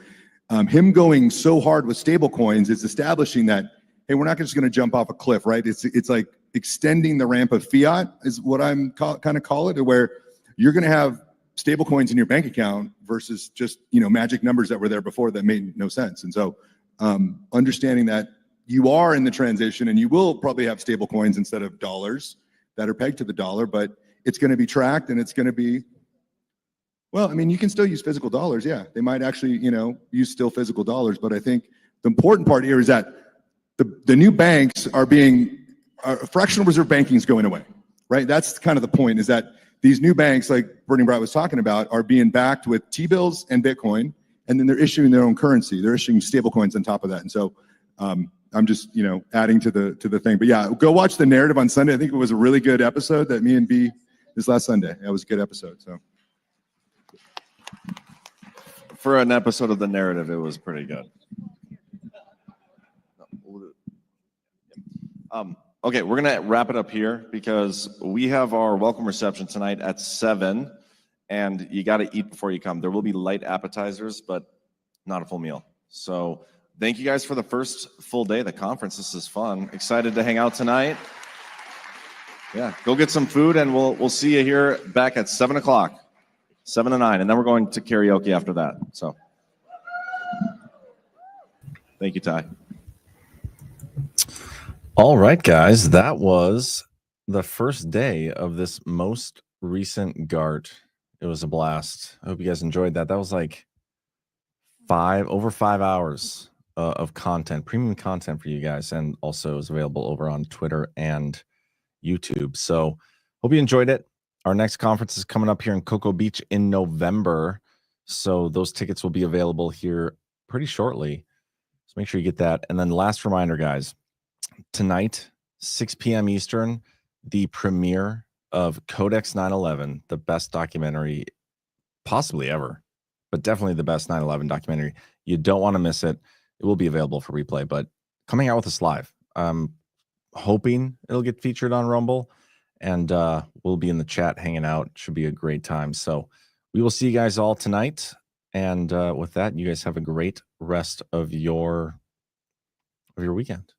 him going so hard with stable coins is establishing that, hey, we're not just going to jump off a cliff, right? It's like extending the ramp of fiat is what I'm kind of call it, where you're going to have stable coins in your bank account versus just, magic numbers that were there before that made no sense. And so understanding that you are in the transition and you will probably have stable coins instead of dollars that are pegged to the dollar, but it's going to be tracked and it's going to be, well, I mean, you can still use physical dollars. Yeah, they might actually, use still physical dollars. But I think the important part here is that the new banks fractional reserve banking is going away, right? That's kind of the point, is that these new banks, like Bernie Bright was talking about, are being backed with T-bills and Bitcoin, and then they're issuing their own currency. They're issuing stable coins on top of that. And so I'm just, adding to the thing. But yeah, go watch the narrative on Sunday. I think it was a really good episode that me and B this last Sunday. That was a good episode. So For an episode of the narrative, it was pretty good. Okay, we're gonna wrap it up here because we have our welcome reception tonight at 7, and you got to eat before you come. There will be light appetizers, but not a full meal. So thank you guys for the first full day of the conference. This is fun. Excited to hang out tonight. Yeah, go get some food, and we'll see you here back at 7 o'clock, 7 to 9, and then we're going to karaoke after that. So thank you, Ty. All right, guys, that was the first day of this most recent GART. It was a blast. I hope you guys enjoyed that. That was like over 5 hours of content, premium content for you guys, and also is available over on Twitter and YouTube. So hope you enjoyed it. Our next conference is coming up here in Cocoa Beach in November. So those tickets will be available here pretty shortly. So make sure you get that. And then last reminder, guys, tonight, 6 p.m. Eastern, the premiere of Codex 9/11, the best documentary possibly ever, but definitely the best 9/11 documentary. You don't want to miss it. It will be available for replay, but coming out with us live. Hoping it'll get featured on Rumble, and we'll be in the chat hanging out. Should be a great time. So we will see you guys all tonight. And with that, you guys have a great rest of your weekend.